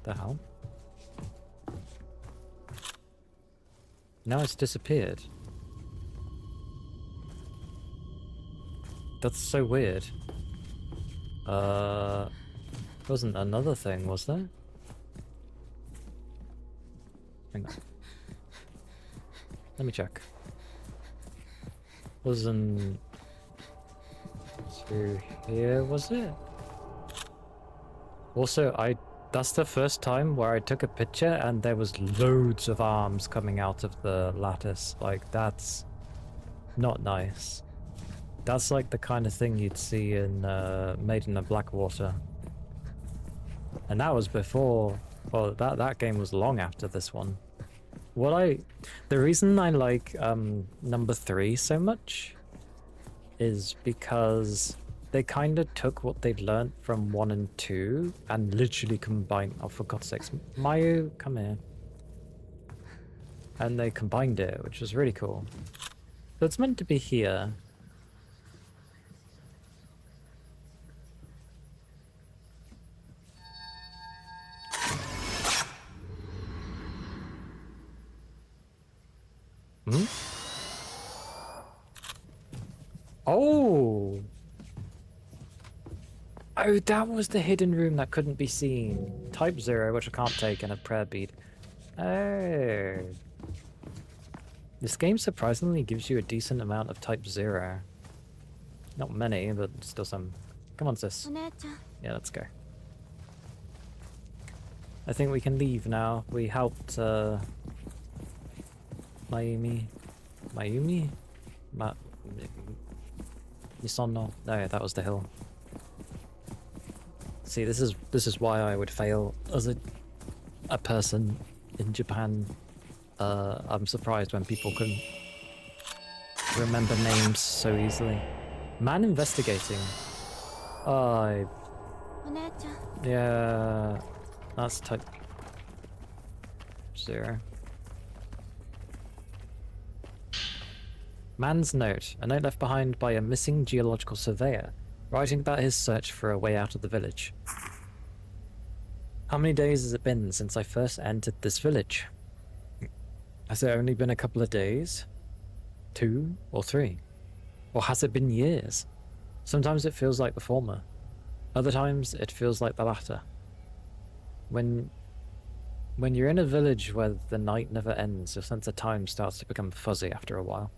The hell? Now it's disappeared. That's so weird. Wasn't another thing, was there? Hang on. Let me check. Wasn't through here, was it? Also, that's the first time where I took a picture and there was loads of arms coming out of the lattice. Like, that's not nice. That's like the kind of thing you'd see in Maiden of Blackwater. And that was before, well, that game was long after this one. The reason I like number 3 so much is because they kind of took what they'd learned from 1 and 2 and literally combined, oh for God's sakes, Mayu, come here. And they combined it, which was really cool. So it's meant to be here. Hmm? Oh! Oh, that was the hidden room that couldn't be seen. Type 0, which I can't take, and a prayer bead. Oh. This game surprisingly gives you a decent amount of type 0. Not many, but still some. Come on, sis. Yeah, let's go. I think we can leave now. We helped, Mayumi? Misono? No, that was the hill. See, this is why I would fail as a person in Japan. I'm surprised when people can remember names so easily. Man investigating. Yeah, that's type 0. Man's note. A note left behind by a missing geological surveyor, writing about his search for a way out of the village. How many days has it been since I first entered this village? Has it only been a couple of days? 2 or 3? Or has it been years? Sometimes it feels like the former. Other times it feels like the latter. When you're in a village where the night never ends, your sense of time starts to become fuzzy after a while.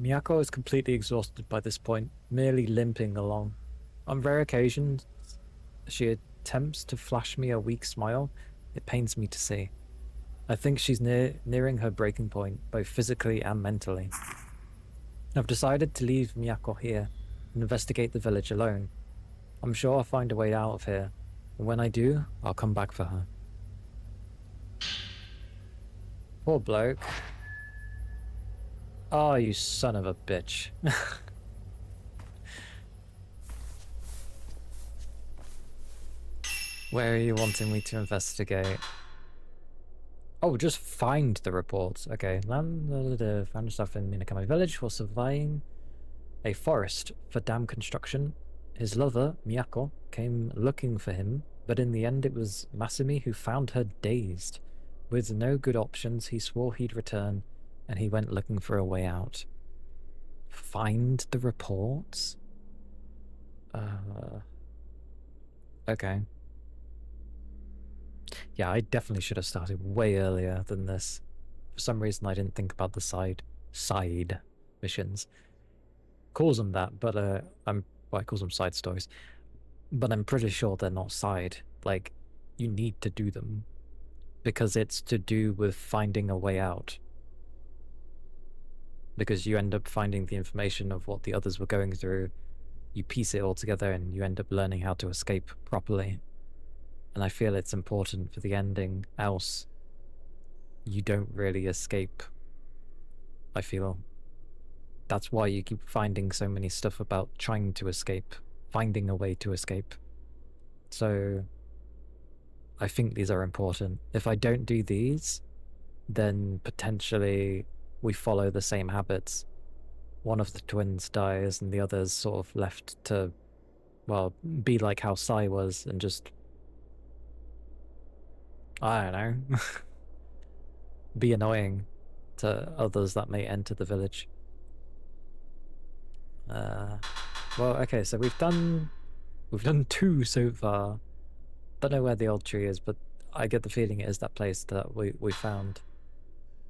Miyako is completely exhausted by this point, merely limping along. On rare occasions, she attempts to flash me a weak smile. It pains me to see. I think she's nearing her breaking point, both physically and mentally. I've decided to leave Miyako here and investigate the village alone. I'm sure I'll find a way out of here, and when I do, I'll come back for her. Poor bloke. Oh, you son of a bitch. Where are you wanting me to investigate? Oh, just find the reports. Okay. Found stuff in Minakami village while surveying a forest for dam construction. His lover, Miyako, came looking for him, but in the end it was Masumi who found her dazed. With no good options, he swore he'd return, and he went looking for a way out. Find the reports? Okay. Yeah, I definitely should have started way earlier than this. For some reason, I didn't think about the side missions. Calls them that, but well, it calls them side stories. But I'm pretty sure they're not side. Like, you need to do them because it's to do with finding a way out. Because you end up finding the information of what the others were going through, you piece it all together, and you end up learning how to escape properly. And I feel it's important for the ending, else you don't really escape. I feel that's why you keep finding so many stuff about trying to escape, finding a way to escape. So I think these are important. If I don't do these, then potentially we follow the same habits. one of the twins dies and the other's sort of left to, well, be like how Sai was and just, I don't know, be annoying to others that may enter the village. Well, okay, so we've done 2 so far. Don't know where the old tree is, but I get the feeling it is that place that we found.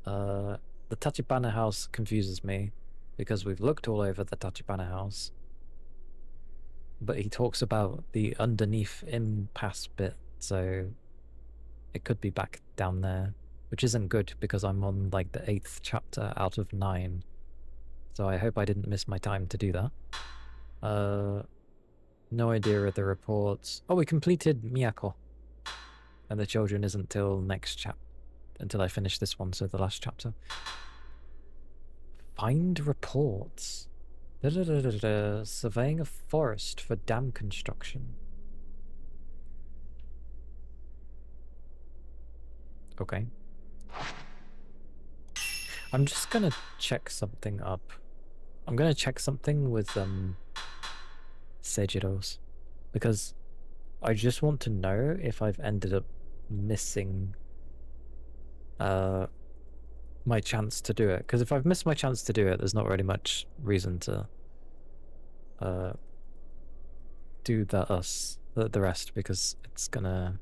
The Tachibana house confuses me because we've looked all over the Tachibana house, but he talks about the underneath impasse bit, so it could be back down there, which isn't good because I'm on like the 8th chapter out of 9, so I hope I didn't miss my time to do that. No idea of the reports. Oh, we completed Miyako, and the children isn't till next chapter, until I finish this one, so the last chapter. Find reports. Surveying a forest for dam construction. Okay. I'm just gonna check something up. I'm gonna check something with Seijiro's, because I just want to know if I've ended up missing my chance to do it. Because if I've missed my chance to do it, there's not really much reason to do the rest, because it's gonna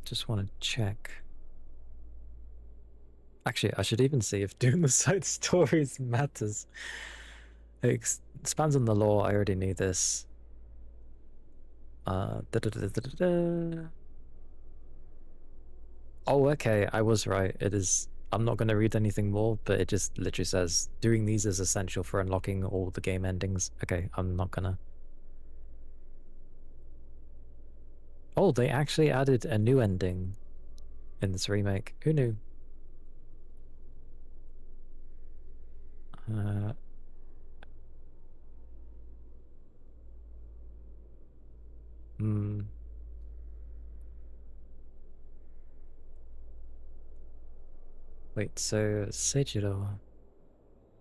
just want to check. Actually, I should even see if doing the side stories matters. It expands on the lore. I already knew this. Oh, okay, I was right. It is. I'm not going to read anything more, but it just literally says doing these is essential for unlocking all the game endings. Okay, I'm not gonna. Oh, they actually added a new ending in this remake. Who knew? Wait, so Seijiro.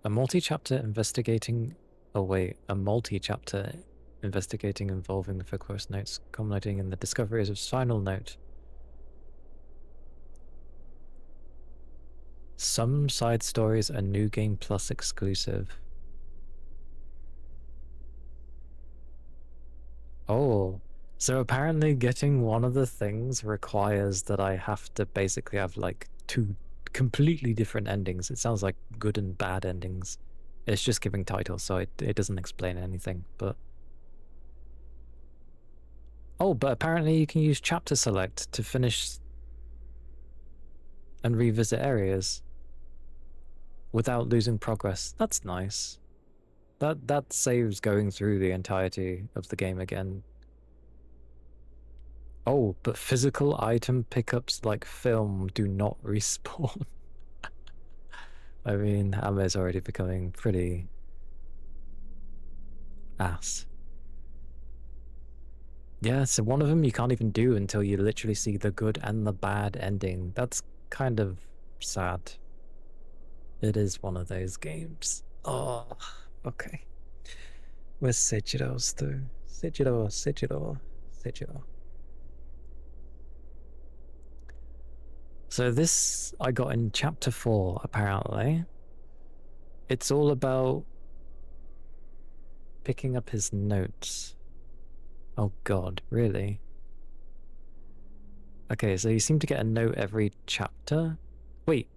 A multi-chapter investigating... Oh wait, a multi-chapter investigating involving the folklorist notes, culminating in the discovery of his final note. Some side stories are New Game Plus exclusive. Oh, so apparently getting one of the things requires that I have to basically have like 2 completely different endings. It sounds like good and bad endings. It's just giving titles, so it doesn't explain anything, but... Oh, but apparently you can use chapter select to finish and revisit areas without losing progress. That's nice. That saves going through the entirety of the game again. Oh, but physical item pickups like film do not respawn. I mean, Ame's already becoming pretty ass. Yeah, so one of them you can't even do until you literally see the good and the bad ending. That's kind of sad. It is one of those games. Oh, okay. Where's Seijiro's though? Seijiro. So this I got in chapter 4, apparently. It's all about picking up his notes. Oh god, really? Okay, so you seem to get a note every chapter? Wait.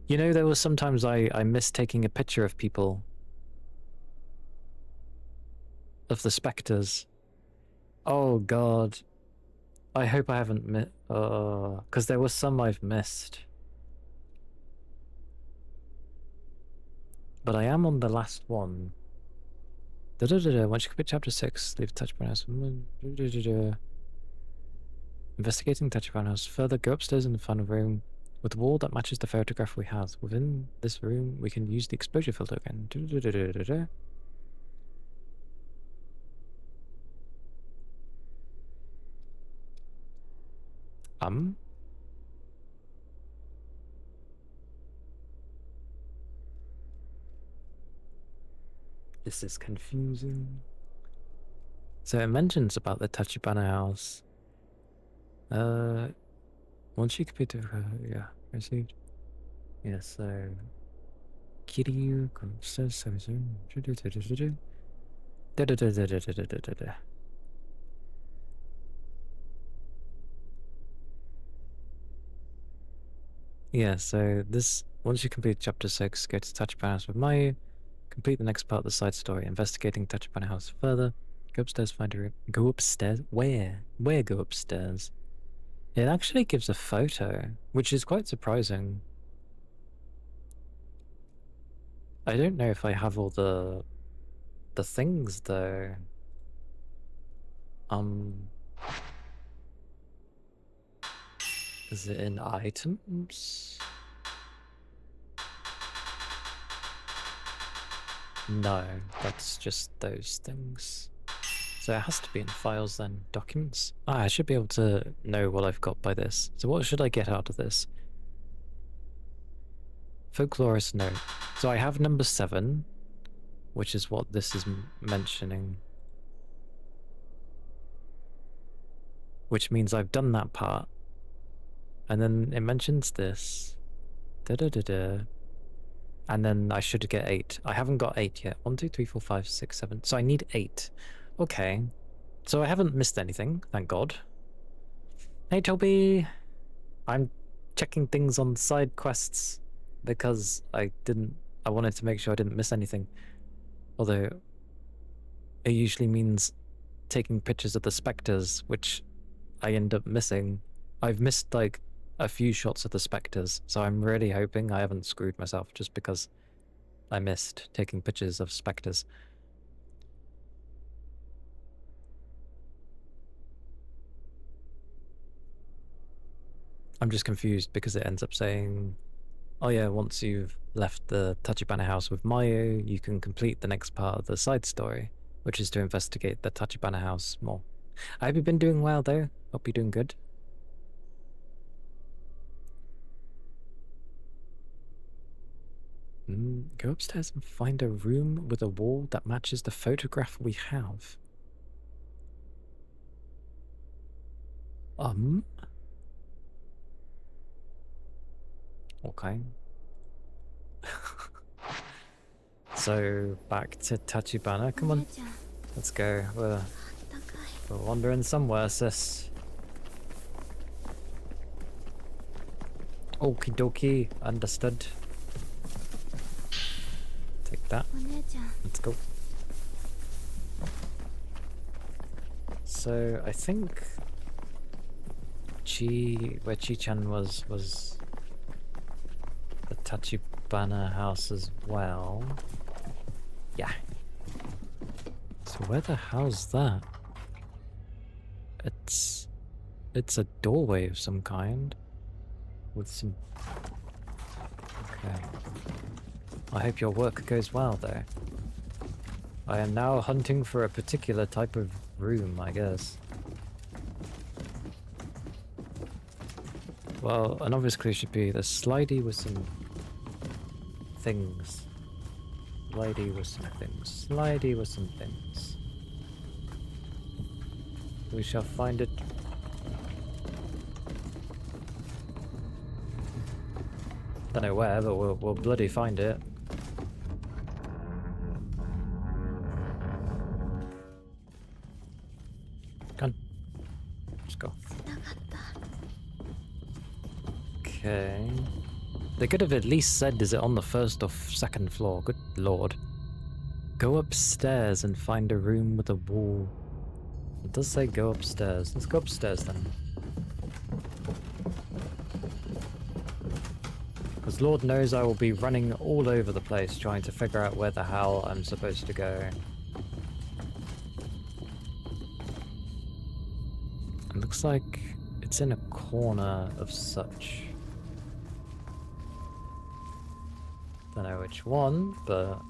You know, there was sometimes I missed taking a picture of people. Of the spectres. Oh god. I hope I haven't missed... because there was some I've missed. But I am on the last one. Once you complete chapter 6, leave Tachibana House. Investigating Tachibana House. Further, go upstairs in the final room with a wall that matches the photograph we have. Within this room, we can use the exposure filter again. This is confusing. So it mentions about the Tachibana house. Once you complete the yeah, received. Yeah, so Kiryu says so. Yeah, so this once you complete chapter 6, go to Tachibana house with Mayu. Complete the next part of the side story, investigating Tachibana house further. Go upstairs, find a room. Go upstairs? Where? Where go upstairs? It actually gives a photo, which is quite surprising. I don't know if I have all the things though. Is it in items? No, that's just those things. So it has to be in files then. Documents? Ah, I should be able to know what I've got by this. So what should I get out of this? Folklorist note. So I have number 7, which is what this is mentioning. Which means I've done that part. And then it mentions this. Da-da-da-da. And then I should get 8. I haven't got 8 yet. 1, 2, 3, 4, 5, 6, 7. So I need 8. Okay. So I haven't missed anything, thank God. Hey Toby! I'm checking things on side quests because I wanted to make sure I didn't miss anything. Although it usually means taking pictures of the specters, which I end up missing. I've missed like a few shots of the specters, so I'm really hoping I haven't screwed myself just because I missed taking pictures of specters. I'm just confused because it ends up saying, oh yeah, once you've left the Tachibana house with Mayu, you can complete the next part of the side story, which is to investigate the Tachibana house more. I hope you've been doing well though. Hope you're doing good. Go upstairs and find a room with a wall that matches the photograph we have. Okay. So back to Tachibana. Come on, let's go. We're wandering somewhere, sis. Okie dokie, understood. Take that. Let's go. So I think where Chi-chan was the Tachibana house as well. Yeah. So where the hell's that? It's a doorway of some kind with some. Okay. I hope your work goes well though. I am now hunting for a particular type of room, I guess. Well, an obvious clue should be the slidey with some things. Slidey with some things. Slidey with some things. We shall find it. Don't know where, but we'll bloody find it. Come on. Let's go. Okay. They could have at least said, is it on the first or second floor? Good lord. Go upstairs and find a room with a wall. It does say go upstairs. Let's go upstairs then. Because Lord knows I will be running all over the place trying to figure out where the hell I'm supposed to go. It looks like it's in a corner of such. Don't know which one, but...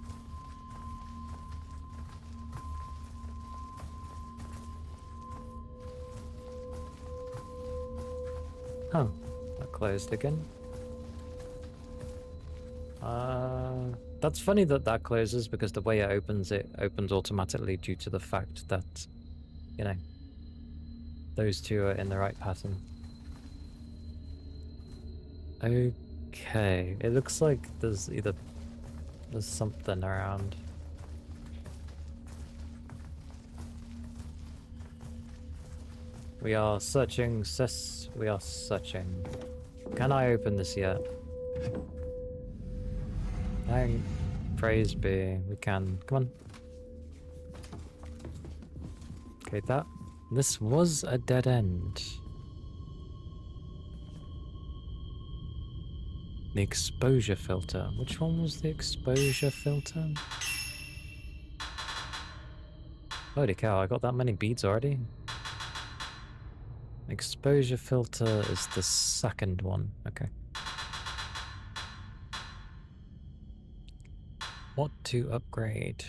Oh, that closed again. That's funny that that closes because the way it opens automatically due to the fact that, you know, those two are in the right pattern. Okay, it looks like there's something around. We are searching, sis. We are searching. Can I open this yet? Thank praise be. We can. Come on. Okay, that. This was a dead end. The exposure filter. Which one was the exposure filter? Holy cow, I got that many beads already? Exposure filter is the second one. Okay. What to upgrade?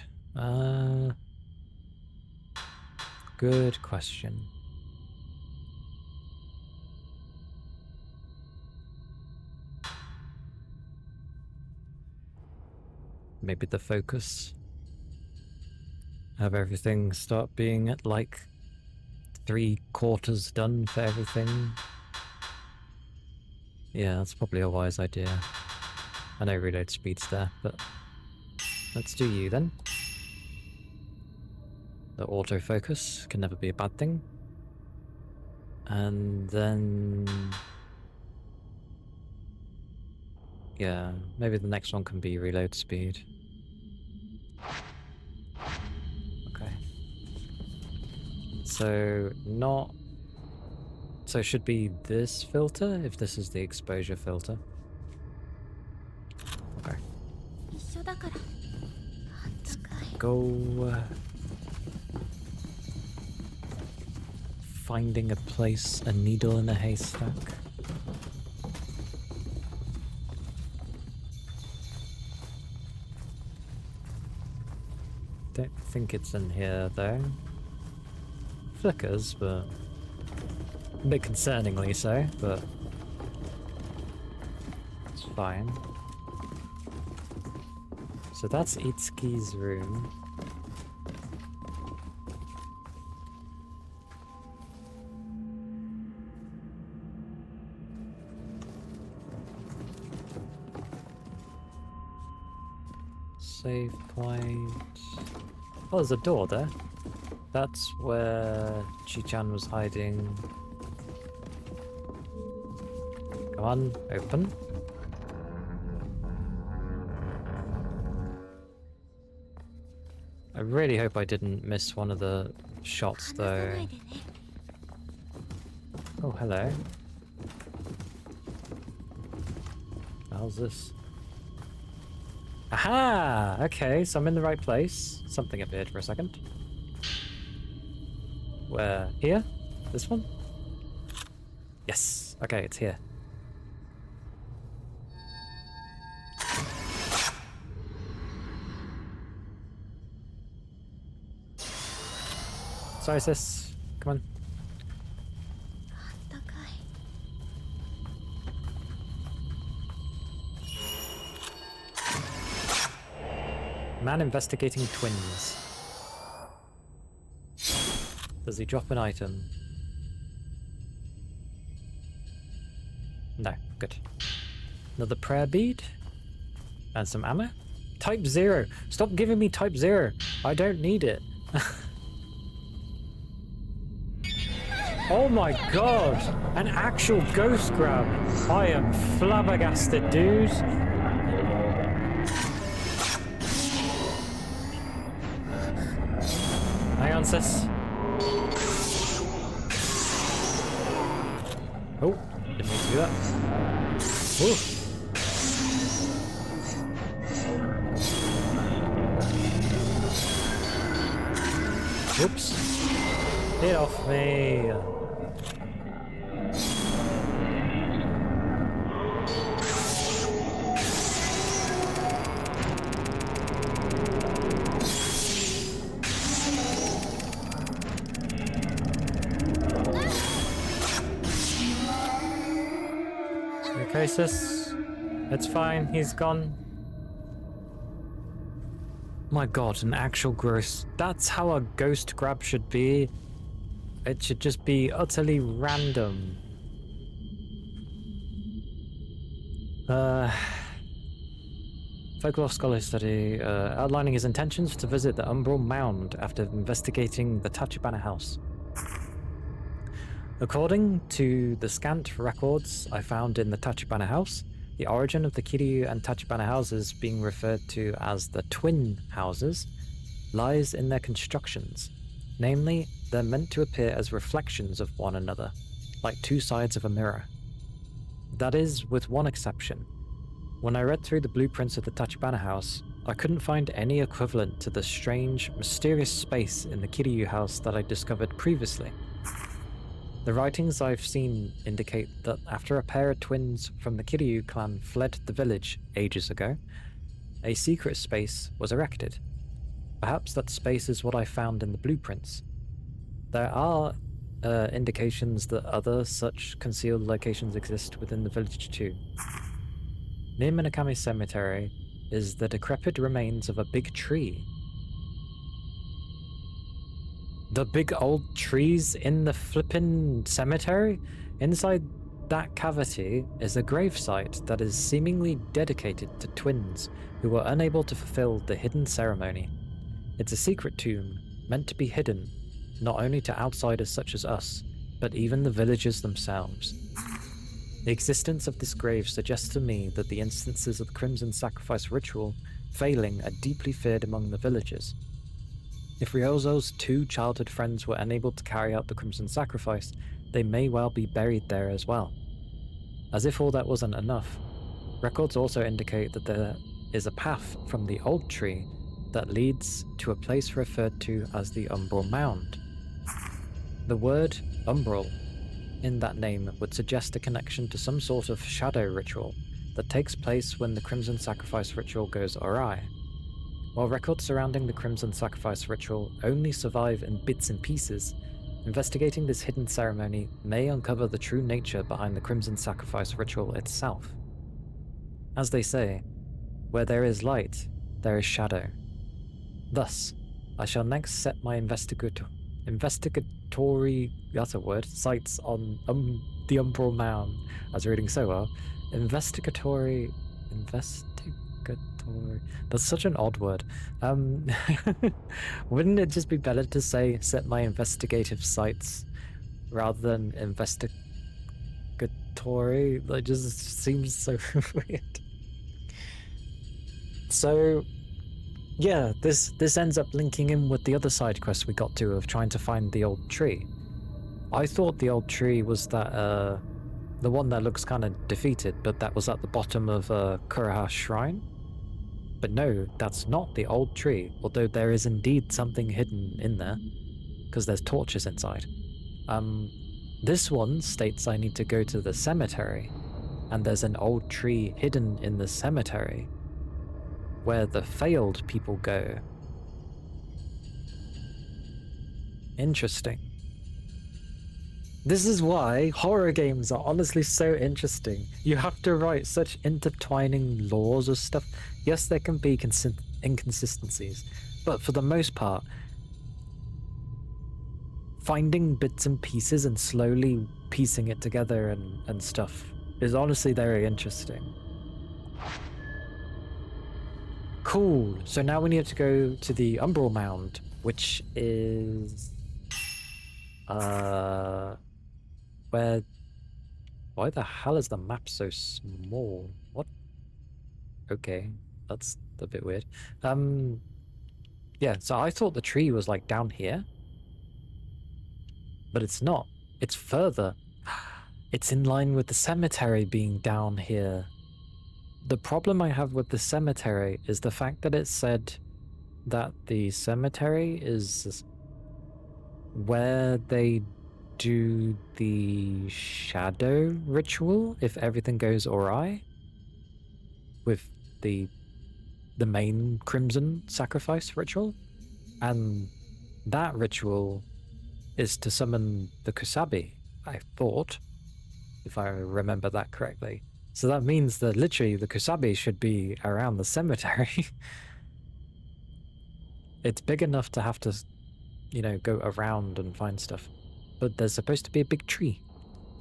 Good question. Maybe the focus. Have everything start being at like 3/4 done for everything. Yeah, that's probably a wise idea. I know reload speed's there, but let's do you then. The autofocus can never be a bad thing. And then... yeah, maybe the next one can be reload speed. Okay. So, not... so it should be this filter, if this is the exposure filter. Okay. Let's go... finding a place, a needle in a haystack. Don't think it's in here though. Flickers, but a bit concerningly so, but it's fine. So that's Itsuki's room. Save point. Oh, there's a door there. That's where Chi-chan was hiding. Come on, open. I really hope I didn't miss one of the shots though. Oh, hello. How's this? Aha! Okay, so I'm in the right place. Something appeared for a second. Where? Here? This one? Yes! Okay, it's here. Sorry, sis. Come on. Man investigating twins. Does he drop an item? No, good. Another prayer bead? And some ammo? Type 0! Stop giving me type 0! I don't need it. Oh my god! An actual ghost grab! I am flabbergasted, dude! Hang on, sis. Oh, didn't mean to do that. Ooh. Whoops. Get off me. Crisis. It's fine, he's gone. My god, an actual gross. That's how a ghost grab should be. It should just be utterly random. Folklore scholar study outlining his intentions to visit the Umbral Mound after investigating the Tachibana house. According to the scant records I found in the Tachibana house, the origin of the Kiryu and Tachibana houses, being referred to as the twin houses, lies in their constructions. Namely, they're meant to appear as reflections of one another, like two sides of a mirror. That is, with one exception. When I read through the blueprints of the Tachibana house, I couldn't find any equivalent to the strange, mysterious space in the Kiryu house that I discovered previously. The writings I've seen indicate that after a pair of twins from the Kiryu clan fled the village ages ago, a secret space was erected. Perhaps that space is what I found in the blueprints. There are indications that other such concealed locations exist within the village too. Near Minakami Cemetery is the decrepit remains of a big tree. The big old trees in the flippin' cemetery? Inside that cavity is a gravesite that is seemingly dedicated to twins who were unable to fulfill the hidden ceremony. It's a secret tomb, meant to be hidden, not only to outsiders such as us, but even the villagers themselves. The existence of this grave suggests to me that the instances of the Crimson Sacrifice ritual failing are deeply feared among the villagers. If Ryozo's two childhood friends were unable to carry out the Crimson Sacrifice, they may well be buried there as well. As if all that wasn't enough, records also indicate that there is a path from the old tree that leads to a place referred to as the Umbral Mound. The word Umbral in that name would suggest a connection to some sort of shadow ritual that takes place when the Crimson Sacrifice ritual goes awry. While records surrounding the Crimson Sacrifice ritual only survive in bits and pieces, investigating this hidden ceremony may uncover the true nature behind the Crimson Sacrifice ritual itself. As they say, where there is light, there is shadow. Thus, I shall next set my investigatory sights on the Umbral Mound. I was reading so well. Investigatory. That's such an odd word. Wouldn't it just be better to say set my investigative sights rather than investigatory? Like, just seems so weird. So yeah, this ends up linking in with the other side quest we got to of trying to find the old tree. I thought the old tree was that the one that looks kind of defeated, but that was at the bottom of Kuraha Shrine. But no, that's not the old tree, although there is indeed something hidden in there, because there's torches inside. This one states I need to go to the cemetery, and there's an old tree hidden in the cemetery, where the failed people go. Interesting. This is why horror games are honestly so interesting. You have to write such intertwining laws of stuff. Yes, there can be inconsistencies, but for the most part, finding bits and pieces and slowly piecing it together and stuff is honestly very interesting. Cool, so now we need to go to the Umbral Mound, which is... where... Why the hell is the map so small? What? Okay, that's a bit weird. Yeah, so I thought the tree was like down here. But it's not. It's further. It's in line with the cemetery being down here. The problem I have with the cemetery is the fact that it said that the cemetery is where they do the shadow ritual if everything goes awry with the main Crimson Sacrifice ritual, and that ritual is to summon the Kusabi, I thought, if I remember that correctly. So that means that literally the Kusabi should be around the cemetery. It's big enough to have to, you know, go around and find stuff. But there's supposed to be a big tree.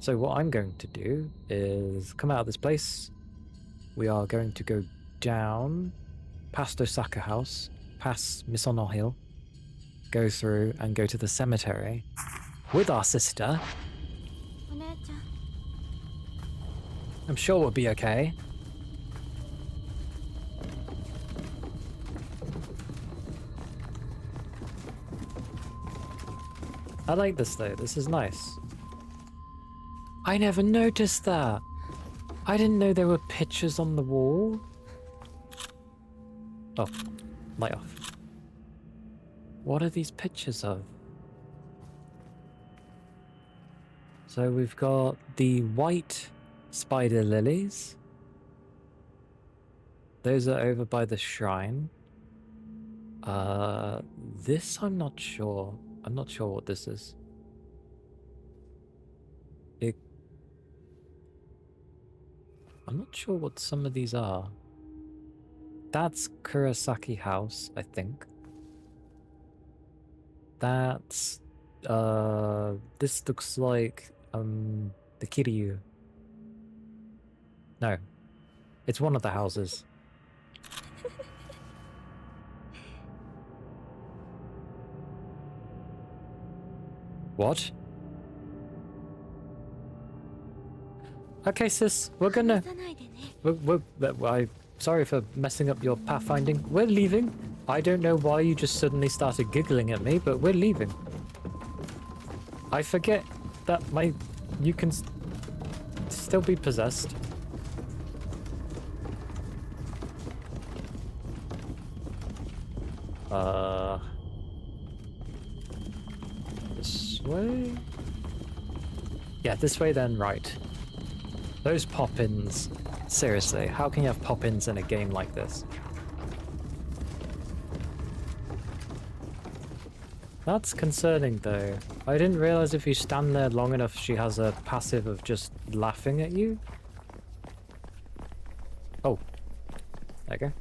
So what I'm going to do is come out of this place. We are going to go down past Osaka House, past Misono Hill, go through and go to the cemetery with our sister. I'm sure we'll be okay. I like this though, this is nice. I never noticed that. I didn't know there were pictures on the wall. Oh, light off. What are these pictures of? So we've got the white spider lilies. Those are over by the shrine. This I'm not sure. I'm not sure what this is. I'm not sure what some of these are. That's Kurosaki House, I think. That's this looks like the Kiryu. No. It's one of the houses. What? Okay, sis, we're gonna... I'm sorry for messing up your pathfinding. We're leaving. I don't know why you just suddenly started giggling at me, but we're leaving. I forget that you can still be possessed. This way? Yeah, this way then, right. Those pop-ins. Seriously, how can you have pop-ins in a game like this? That's concerning though. I didn't realize if you stand there long enough she has a passive of just laughing at you. Oh. There you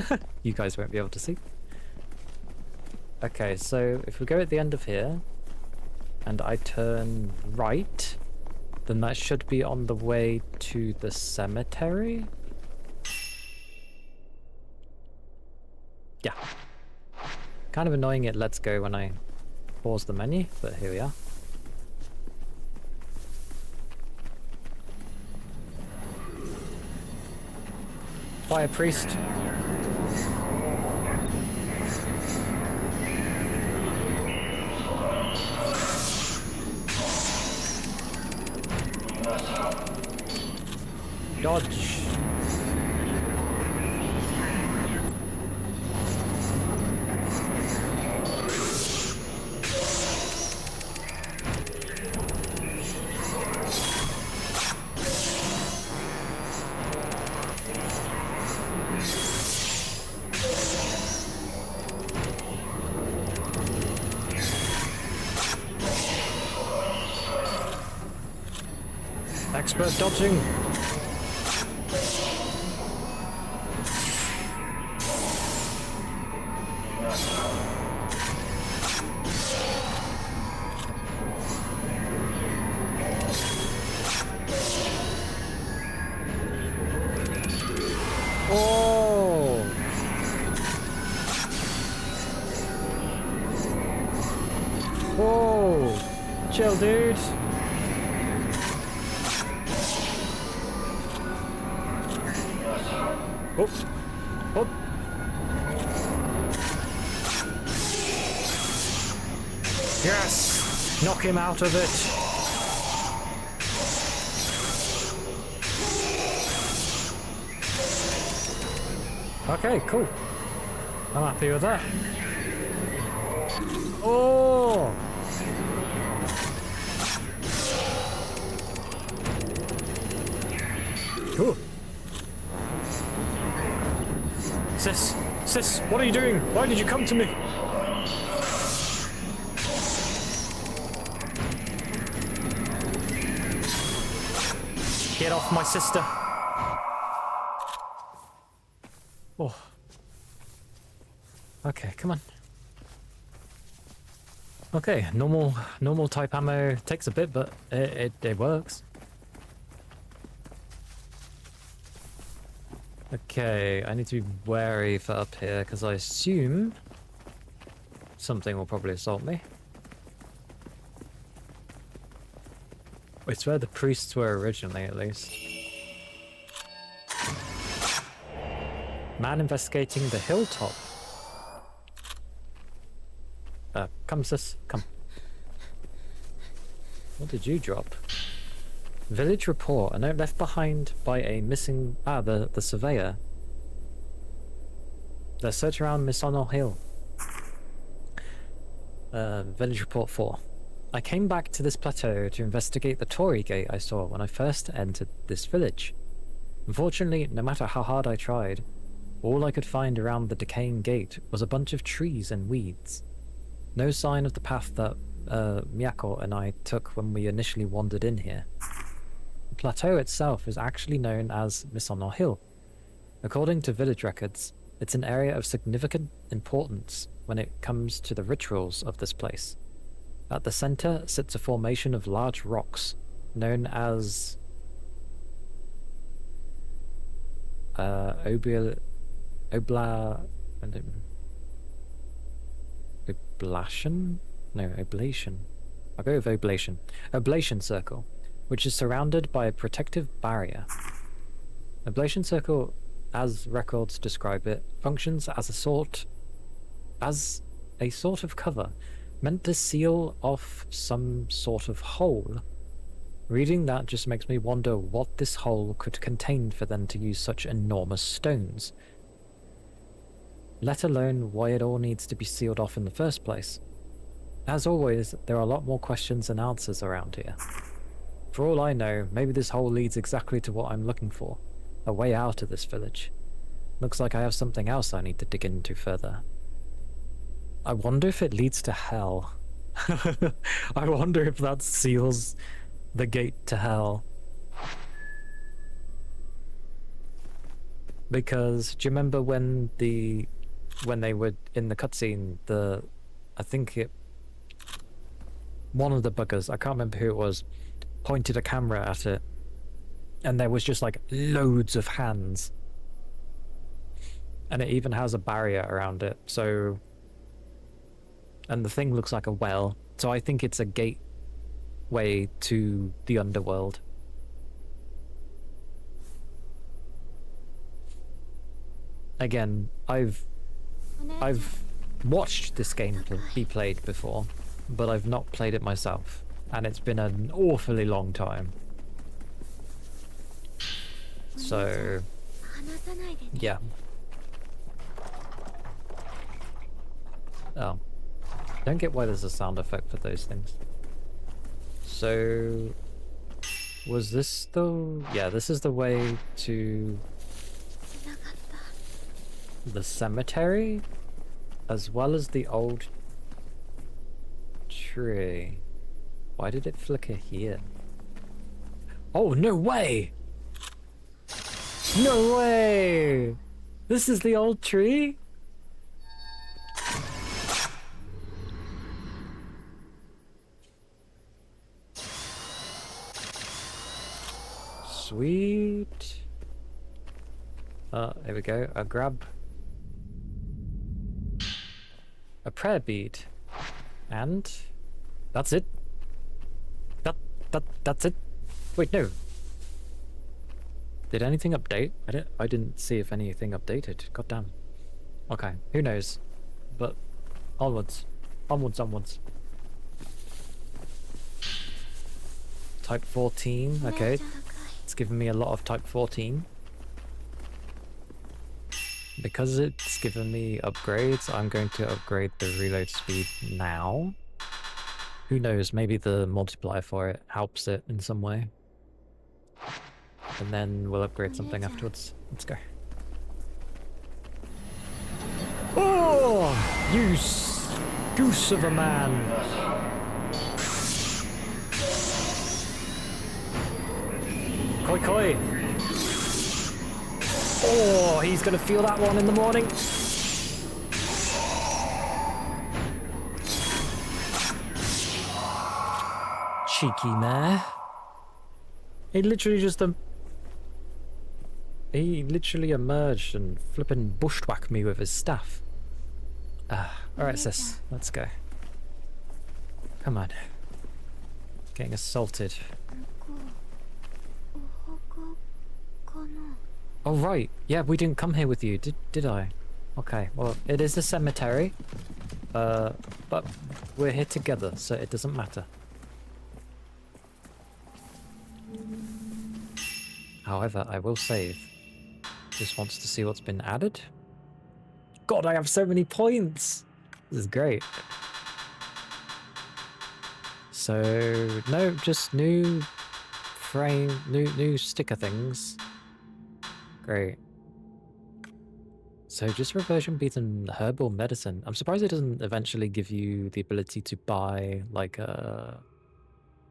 go. You guys won't be able to see. Okay, so if we go at the end of here and I turn right, then that should be on the way to the cemetery? Yeah. Kind of annoying it lets go when I pause the menu, but here we are. Fire priest. Dodge. Expert dodging. Oh. Whoa. Chill, dude. Oh. Oh. Yes! Knock him out of it. Okay, cool. I'm happy with that. Oh! Cool. Sis, what are you doing? Why did you come to me? Get off my sister. Oh. Okay, come on. Okay, normal type ammo takes a bit, but it works. Okay, I need to be wary for up here because I assume something will probably assault me. It's where the priests were originally, at least. Man investigating the hilltop. Come, sis, come. What did you drop? Village report. A note left behind by a missing... the surveyor. The search around Misonal Hill. Village report 4. I came back to this plateau to investigate the Torii gate I saw when I first entered this village. Unfortunately, no matter how hard I tried, all I could find around the decaying gate was a bunch of trees and weeds. No sign of the path that Miyako and I took when we initially wandered in here. The plateau itself is actually known as Misonal Hill. According to village records, it's an area of significant importance when it comes to the rituals of this place. At the center sits a formation of large rocks known as oblation? No, oblation. I'll go with oblation. Oblation circle, which is surrounded by a protective barrier. Oblation circle, as records describe it, functions as a sort of cover, meant to seal off some sort of hole. Reading that just makes me wonder what this hole could contain for them to use such enormous stones. Let alone why it all needs to be sealed off in the first place. As always, there are a lot more questions than answers around here. For all I know, maybe this hole leads exactly to what I'm looking for. A way out of this village. Looks like I have something else I need to dig into further. I wonder if it leads to hell. I wonder if that seals the gate to hell. Because do you remember when they were in the cutscene, one of the buggers, I can't remember who it was, pointed a camera at it, and there was just like loads of hands. And it even has a barrier around it, so... And the thing looks like a well, so I think it's a gateway to the underworld. Again, I've watched this game be played before, but I've not played it myself, and it's been an awfully long time. So, yeah. Oh. Don't get why there's a sound effect for those things. So, was this the... Yeah, this is the way to the cemetery, as well as the old tree. Why did it flicker here? Oh, no way! No way! This is the old tree? Sweet. Here we go. I'll grab a prayer bead. And that's it. That's it. Wait, no. Did anything update? I didn't see if anything updated. God damn. Okay, who knows? But onwards. Onwards. Type 14, okay. It's giving me a lot of type 14. Because it's given me upgrades, I'm going to upgrade the reload speed now. Who knows, maybe the multiplier for it helps it in some way. And then we'll upgrade something afterwards. Let's go. Oh! You goose of a man! Koi koi! Oh, he's gonna feel that one in the morning. Cheeky mare. He literally just he literally emerged and flipping bushwhacked me with his staff. Alright, sis, let's go. Come on. Getting assaulted. Oh right, yeah, we didn't come here with you, did I? Okay, well, it is a cemetery. But we're here together, so it doesn't matter. However, I will save. Just wants to see what's been added. God, I have so many points! This is great. So, no, just new frame, new sticker things. Great. So just reversion beads and herbal medicine. I'm surprised it doesn't eventually give you the ability to buy like a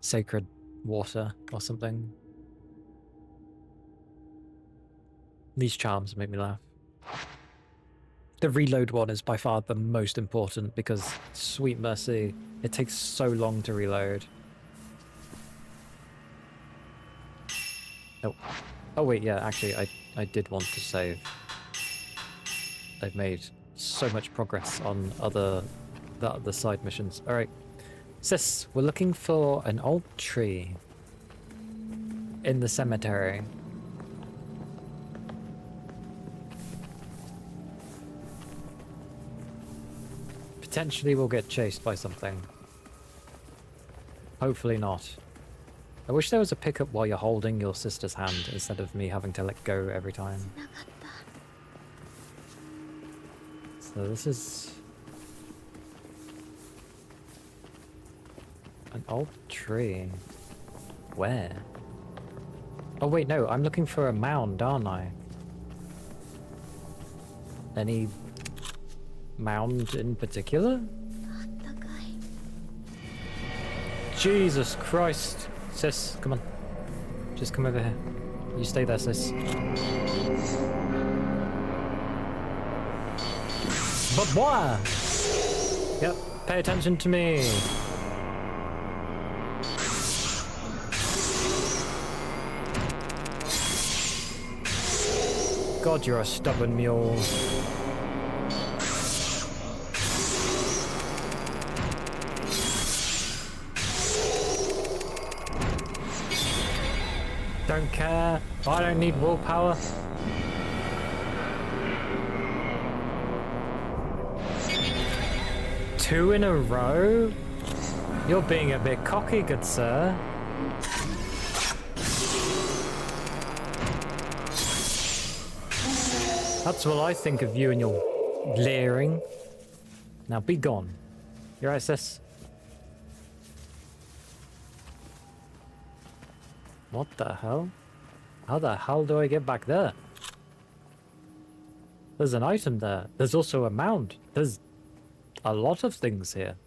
sacred water or something. These charms make me laugh. The reload one is by far the most important because, sweet mercy, it takes so long to reload. Oh, oh wait, yeah, actually, I did want to save. I've made so much progress on the other side missions. All right, sis, we're looking for an old tree in the cemetery. Potentially we'll get chased by something. Hopefully not. I wish there was a pickup while you're holding your sister's hand instead of me having to let go every time. So this is an old tree. Where? Oh wait, no, I'm looking for a mound, aren't I? Any mound in particular? Jesus Christ. Sis, come on. Just come over here. You stay there, sis. But why? Yep, pay attention to me. God, you're a stubborn mule. Don't care. I don't need willpower. Two in a row? You're being a bit cocky, good sir. That's what I think of you and your leering. Now be gone. Your SS. What the hell? How the hell do I get back there? There's an item there. There's also a mound. There's a lot of things here.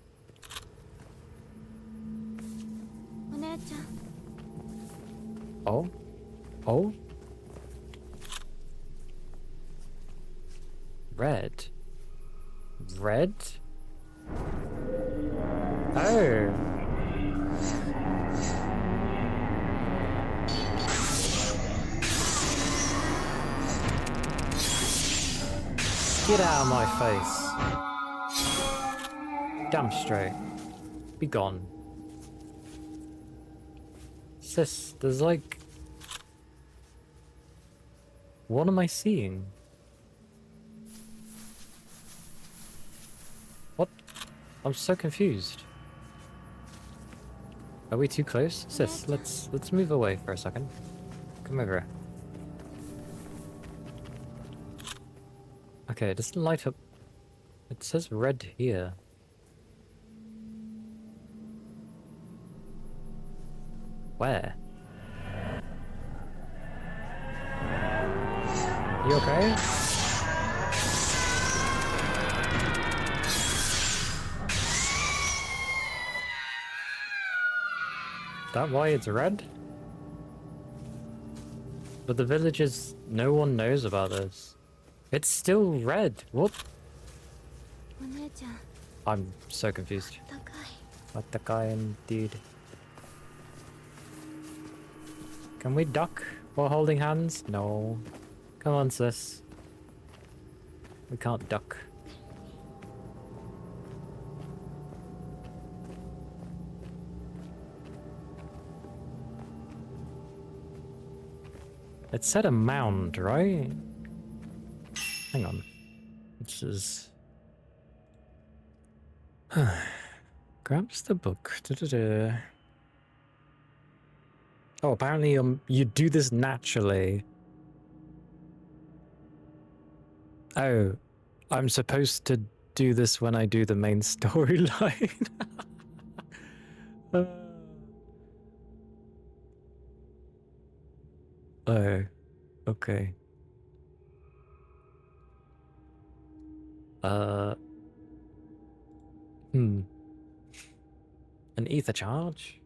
Oh? Oh? Red? Red? Oh. Get out of my face. Damn straight. Be gone. Sis, there's like... What am I seeing? What? I'm so confused. Are we too close? Sis, let's move away for a second. Come over here. Okay, it doesn't light up. It says red here. Where? You okay? Is that why it's red? But the villagers, no one knows about this. It's still red. What? I'm so confused. What the guy indeed. Can we duck while holding hands? No. Come on, sis. We can't duck. It said a mound, right? Hang on. This is... Grabs the book. Da-da-da. Oh, apparently you do this naturally. Oh, I'm supposed to do this when I do the main storyline. Oh, okay. An ether charge?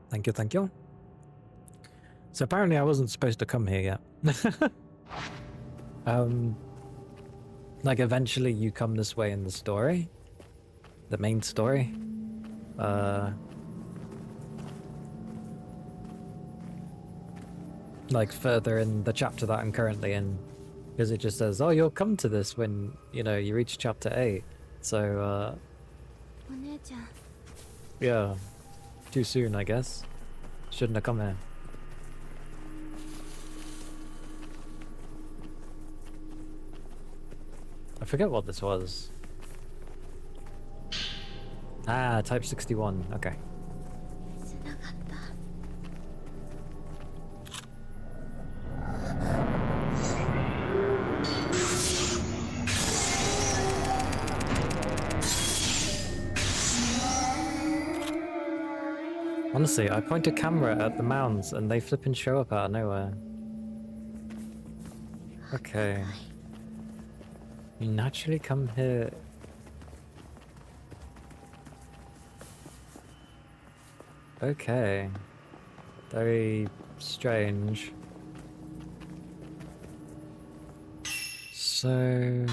Thank you, thank you. So apparently I wasn't supposed to come here yet. Like eventually you come this way in the story. The main story. Like further in the chapter that I'm currently in. Because it just says, oh, you'll come to this when, you know, you reach chapter 8. So, yeah. Too soon, I guess. Shouldn't have come here. I forget what this was. Ah, type 61. Okay. Honestly, I point a camera at the mounds and they flip and show up out of nowhere. Okay. You naturally come here. Okay. Very strange. So...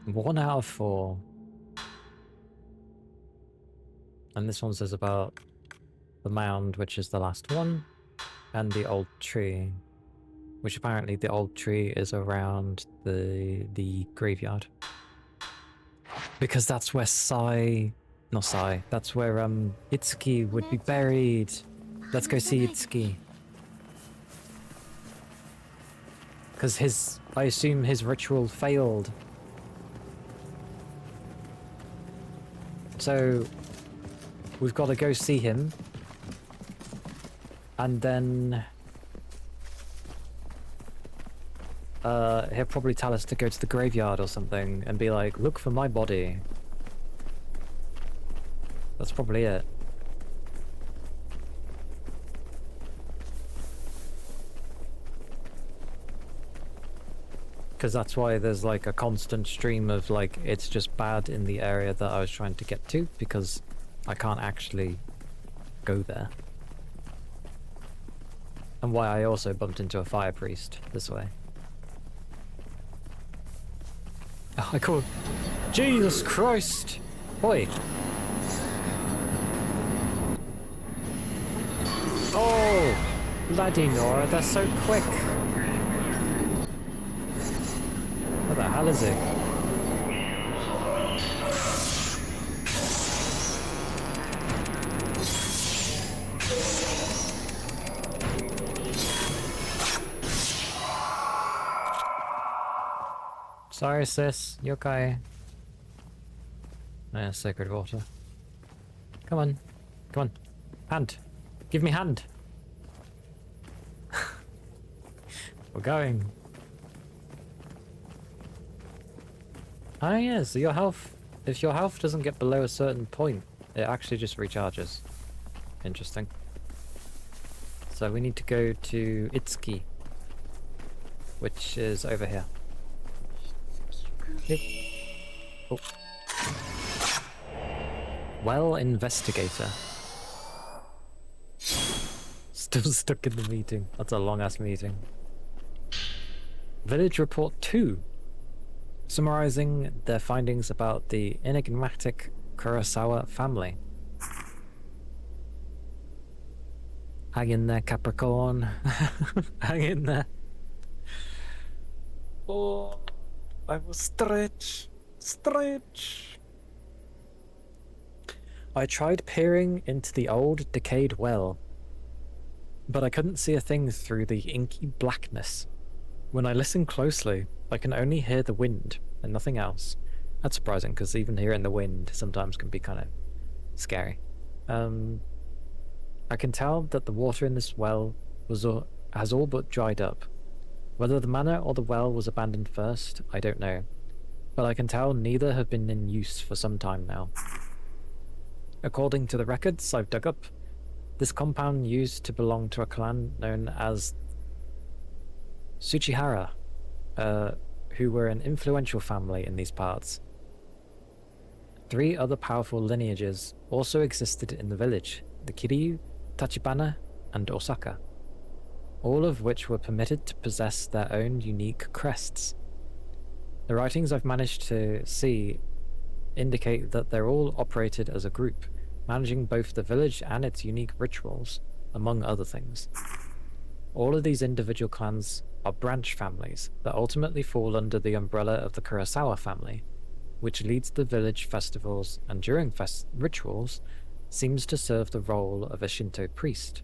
1 out of 4. And this one says about the mound, which is the last one, and the old tree, which apparently the old tree is around the graveyard. Because that's where that's where Itsuki would be buried. Let's go see Itsuki. Because I assume his ritual failed. So we've got to go see him. And then he'll probably tell us to go to the graveyard or something and be like, look for my body. That's probably it. Because that's why there's like a constant stream of like, it's just bad in the area that I was trying to get to, because I can't actually go there. And why I also bumped into a fire priest this way. Oh, I call... Jesus Christ! Oi! Oh! Bloody Nora, they're so quick! What the hell is it? Sorry, sis. You okay? Yeah, sacred water. Come on. Come on. Hand. Give me hand. We're going. Oh yeah, so your health... If your health doesn't get below a certain point, it actually just recharges. Interesting. So we need to go to Itsuki, which is over here. Yep. Oh. Well, investigator. Still stuck in the meeting. That's a long-ass meeting. Village Report 2. Summarizing their findings about the enigmatic Kurosawa family. Hang in there, Capricorn. Hang in there. Oh, I will stretch. Stretch. I tried peering into the old, decayed well, but I couldn't see a thing through the inky blackness. When I listen closely, I can only hear the wind and nothing else. That's surprising, because even hearing the wind sometimes can be kind of scary. I can tell that the water in this well has all but dried up. Whether the manor or the well was abandoned first, I don't know. But I can tell neither have been in use for some time now. According to the records I've dug up, this compound used to belong to a clan known as Tsuchihara, who were an influential family in these parts. 3 other powerful lineages also existed in the village, the Kiryu, Tachibana, and Osaka, all of which were permitted to possess their own unique crests. The writings I've managed to see indicate that they're all operated as a group, managing both the village and its unique rituals, among other things. All of these individual clans are branch families that ultimately fall under the umbrella of the Kurosawa family, which leads the village festivals and during rituals seems to serve the role of a Shinto priest.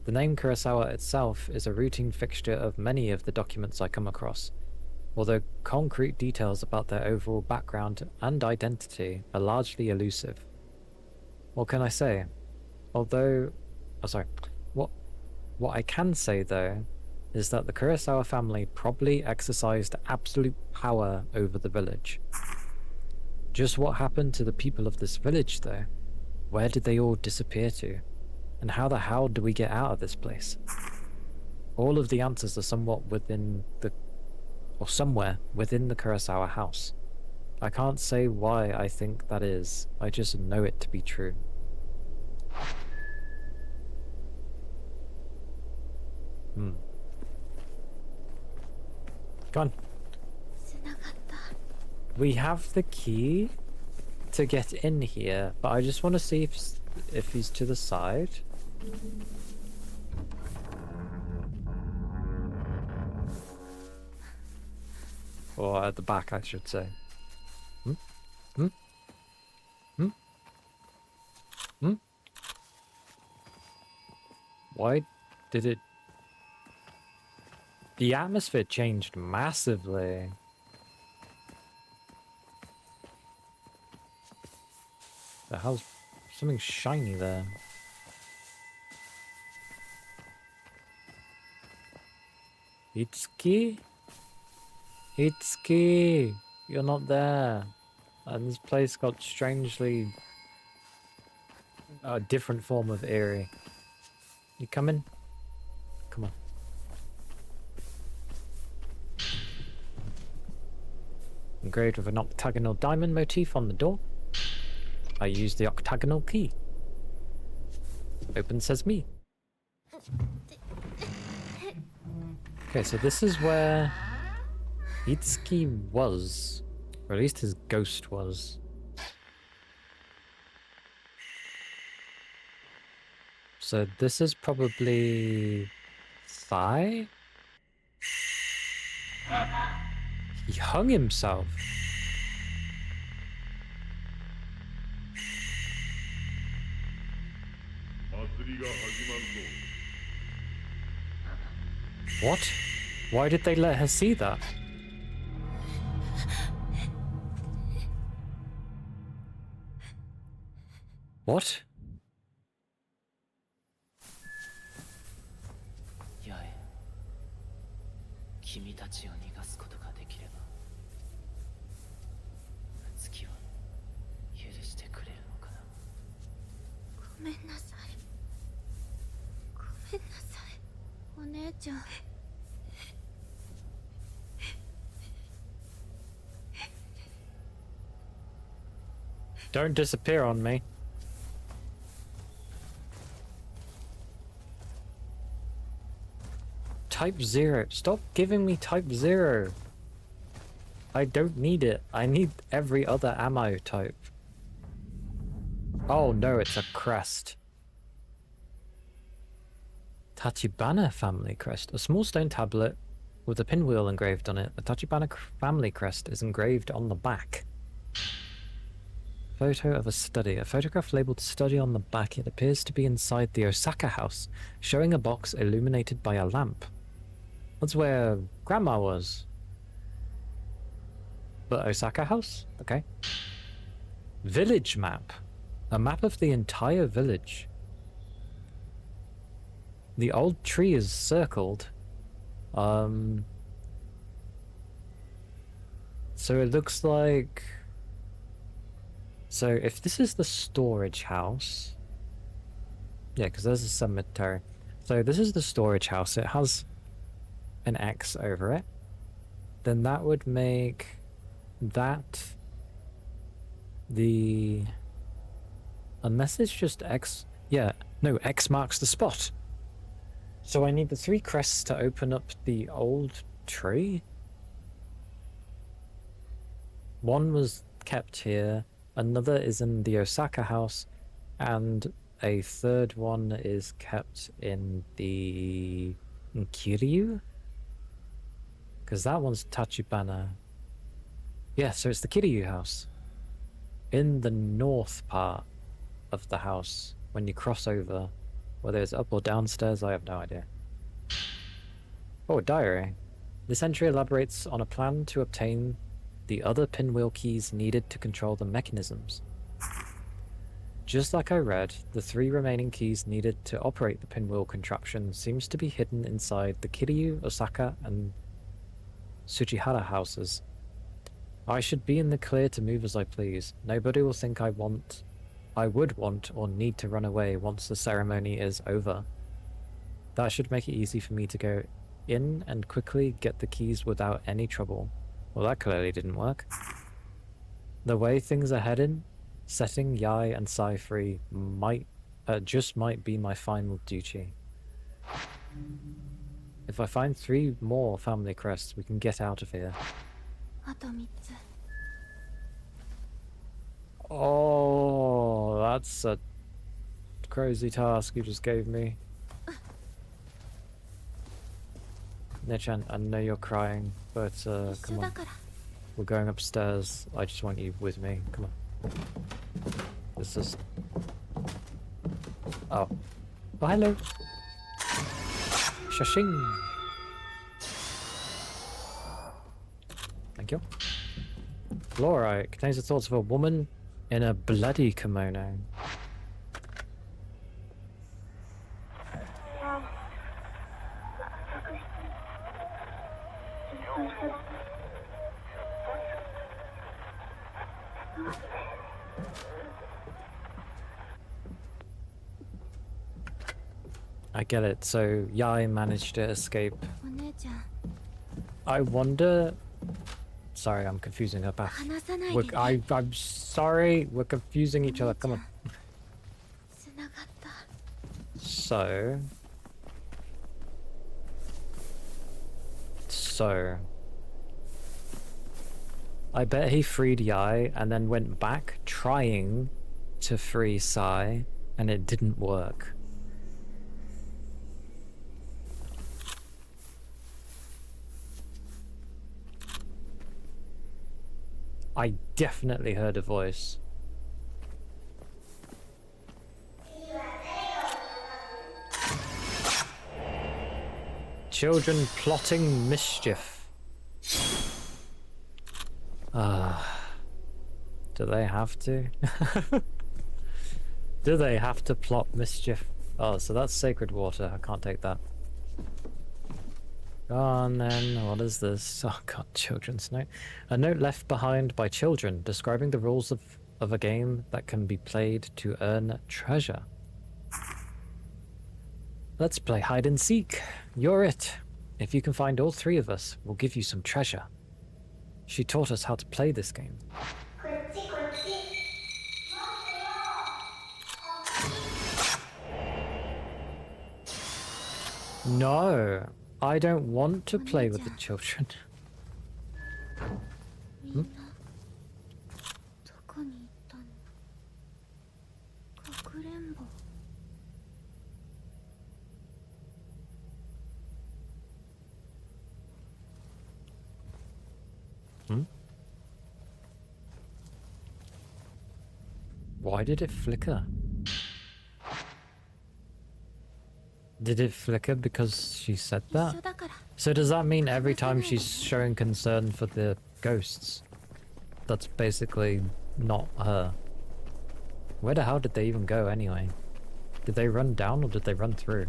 The name Kurosawa itself is a routine fixture of many of the documents I come across, although concrete details about their overall background and identity are largely elusive. What can I say? What I can say though is that the Kurosawa family probably exercised absolute power over the village. Just what happened to the people of this village though? Where did they all disappear to? And how the hell do we get out of this place? All of the answers are somewhere within the Kurosawa house. I can't say why I think that is, I just know it to be true. Go on. We have the key to get in here, but I just want to see if he's to the side. Or at the back, I should say. Why did it... The atmosphere changed massively. The hell's something shiny there? Itsuki? Itsuki! You're not there. And this place got strangely... a different form of eerie. You coming? Come on. Engraved with an octagonal diamond motif on the door. I use the octagonal key. Open sesame. Okay, so this is where Itsuki was. Or at least his ghost was. So this is probably... Thigh? He hung himself. What? Why did they let her see that? What? Don't disappear on me. Type 0. Stop giving me type 0. I don't need it. I need every other ammo type. Oh no, it's a crest. Tachibana family crest. A small stone tablet with a pinwheel engraved on it. The Tachibana family crest is engraved on the back. Photo of a study. A photograph labeled study on the back. It appears to be inside the Osaka house, showing a box illuminated by a lamp. That's where Grandma was. The Osaka house? Okay. Village map. A map of the entire village. The old tree is circled. So it looks like... So if this is the storage house... Yeah, because there's a cemetery. So this is the storage house. It has an X over it. Then that would make that the... Unless it's just X... Yeah, no, X marks the spot. So I need the 3 crests to open up the old tree? One was kept here, another is in the Osaka house, and a third one is kept in the Kiryu? Because that one's Tachibana. Yeah, so it's the Kiryu house. In the north part of the house, when you cross over. Whether it's up or downstairs, I have no idea. Oh, diary. This entry elaborates on a plan to obtain the other pinwheel keys needed to control the mechanisms. Just like I read, the 3 remaining keys needed to operate the pinwheel contraption seems to be hidden inside the Kiryu, Osaka, and Tsujihara houses. I should be in the clear to move as I please. Nobody will think I would want or need to run away once the ceremony is over. That should make it easy for me to go in and quickly get the keys without any trouble. Well, that clearly didn't work. The way things are heading, setting Yai and Sai free might be my final duty. If I find 3 more family crests, we can get out of here. Oh, that's a crazy task you just gave me. Nechan, I know you're crying, but come on. We're going upstairs. I just want you with me. Come on. This is... Oh. Oh, hello. Shashing. Thank you. Fluorite contains the thoughts of a woman in a bloody kimono. I get it. So Yai managed to escape. I wonder... Sorry, I'm confusing her path. I'm sorry, we're confusing each other. Come on. So... I bet he freed Yai and then went back trying to free Sai, and it didn't work. I definitely heard a voice. Children plotting mischief. Do they have to? Do they have to plot mischief? Oh, so that's sacred water. I can't take that. Go on then, what is this? Oh god, children's note. A note left behind by children describing the rules of a game that can be played to earn treasure. Let's play hide and seek. You're it. If you can find all three of us, we'll give you some treasure. She taught us how to play this game. No, I don't want to play with the children. Hmm? Hmm? Why did it flicker? Did it flicker because she said that? So does that mean every time she's showing concern for the ghosts, that's basically not her? Where the hell did they even go anyway? Did they run down or did they run through?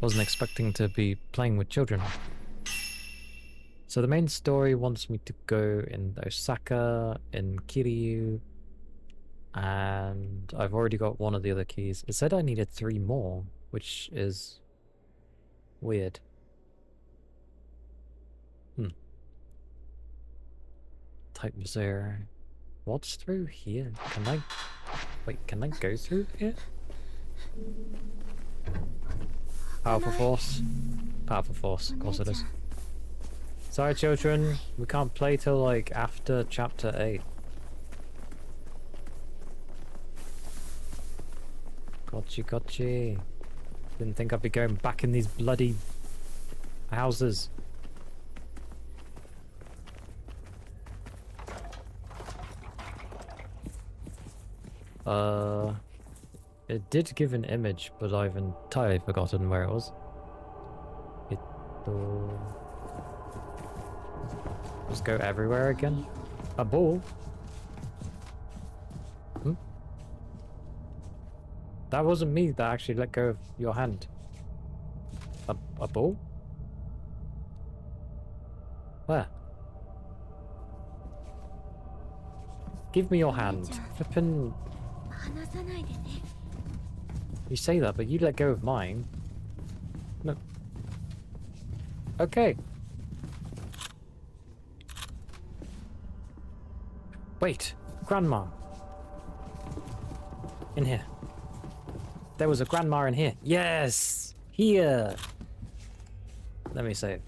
Wasn't expecting to be playing with children. So the main story wants me to go in Osaka, in Kiryu, and I've already got one of the other keys. It said I needed 3 more, which is weird. Type 0. What's through here? Can I... Wait, can I go through here? Powerful force. Powerful force, of course it is. Sorry children, we can't play till like after chapter 8. Gotcha. Didn't think I'd be going back in these bloody houses. It did give an image, but I've entirely forgotten where it was. Just go everywhere again? A ball? Hmm? That wasn't me that actually let go of your hand. A ball? Where? Give me your hand. Flippin'... You say that, but you let go of mine. No. Okay. Wait, Grandma. In here. There was a Grandma in here. Yes! Here! Let me say it.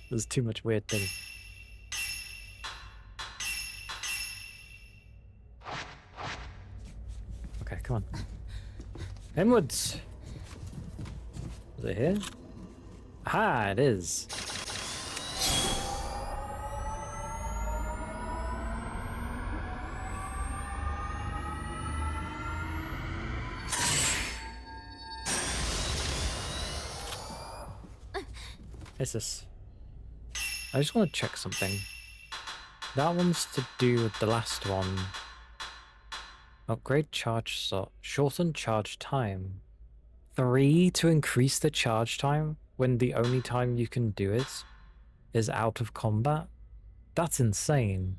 There's too much weird thing. Okay, come on. Inwards! Is it here? Ah, it is. What's this? I just want to check something. That one's to do with the last one. Upgrade charge slot. Shorten charge time. 3 to increase the charge time when the only time you can do it is out of combat? That's insane.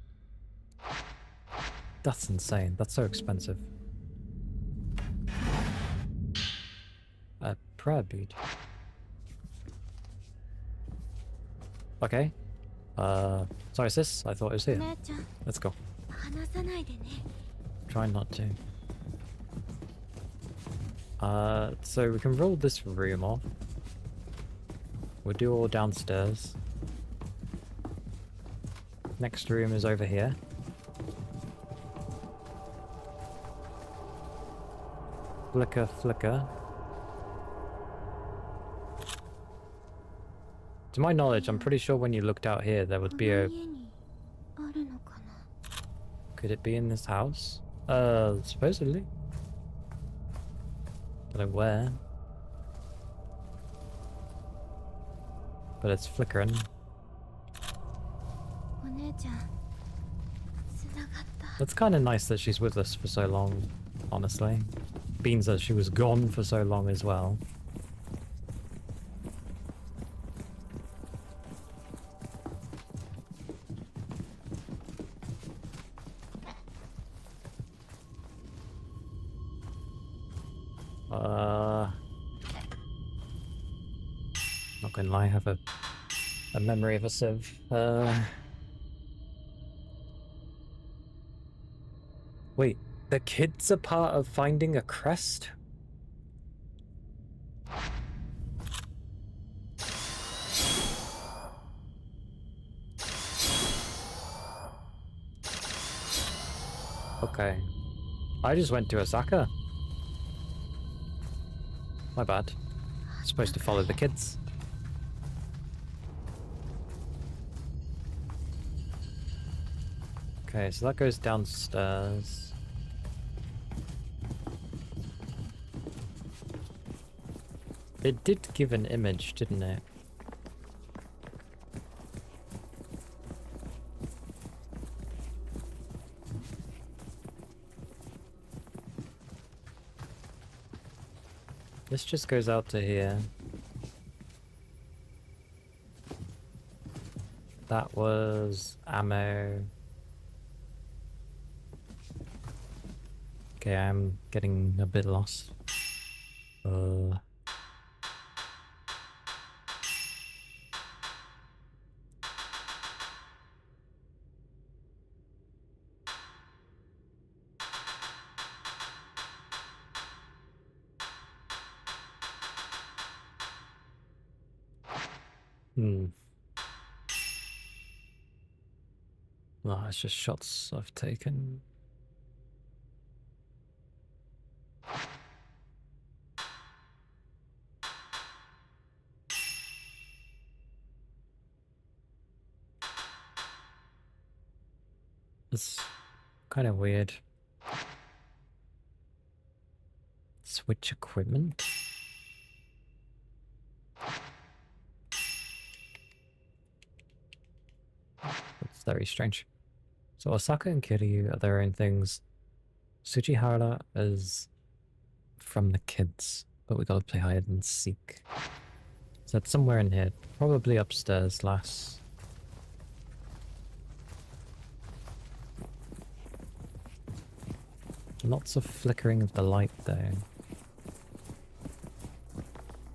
That's insane. That's so expensive. A prayer bead. Okay. Sorry sis, I thought it was here. Let's go. Try not to. So we can roll this room off. We'll do all downstairs. Next room is over here. Flicker, flicker. To my knowledge, I'm pretty sure when you looked out here, there would be a... Could it be in this house? Supposedly. Don't know where. But it's flickering. It's kind of nice that she's with us for so long, honestly. Beans that she was gone for so long as well. Not gonna lie, I have a memory of a sieve. Wait, the kids are part of finding a crest? Okay. I just went to Osaka. My bad. Supposed to follow the kids. Okay, so that goes downstairs. It did give an image, didn't it? This just goes out to here. That was ammo. Okay, I'm getting a bit lost. No, it's just shots I've taken. It's kind of weird. Switch equipment? That's very strange. So Osaka and Kiryu are their own things. Tsujihara is from the kids, but we gotta play hide and seek. So that's somewhere in here. Probably upstairs, lass. Lots of flickering of the light there.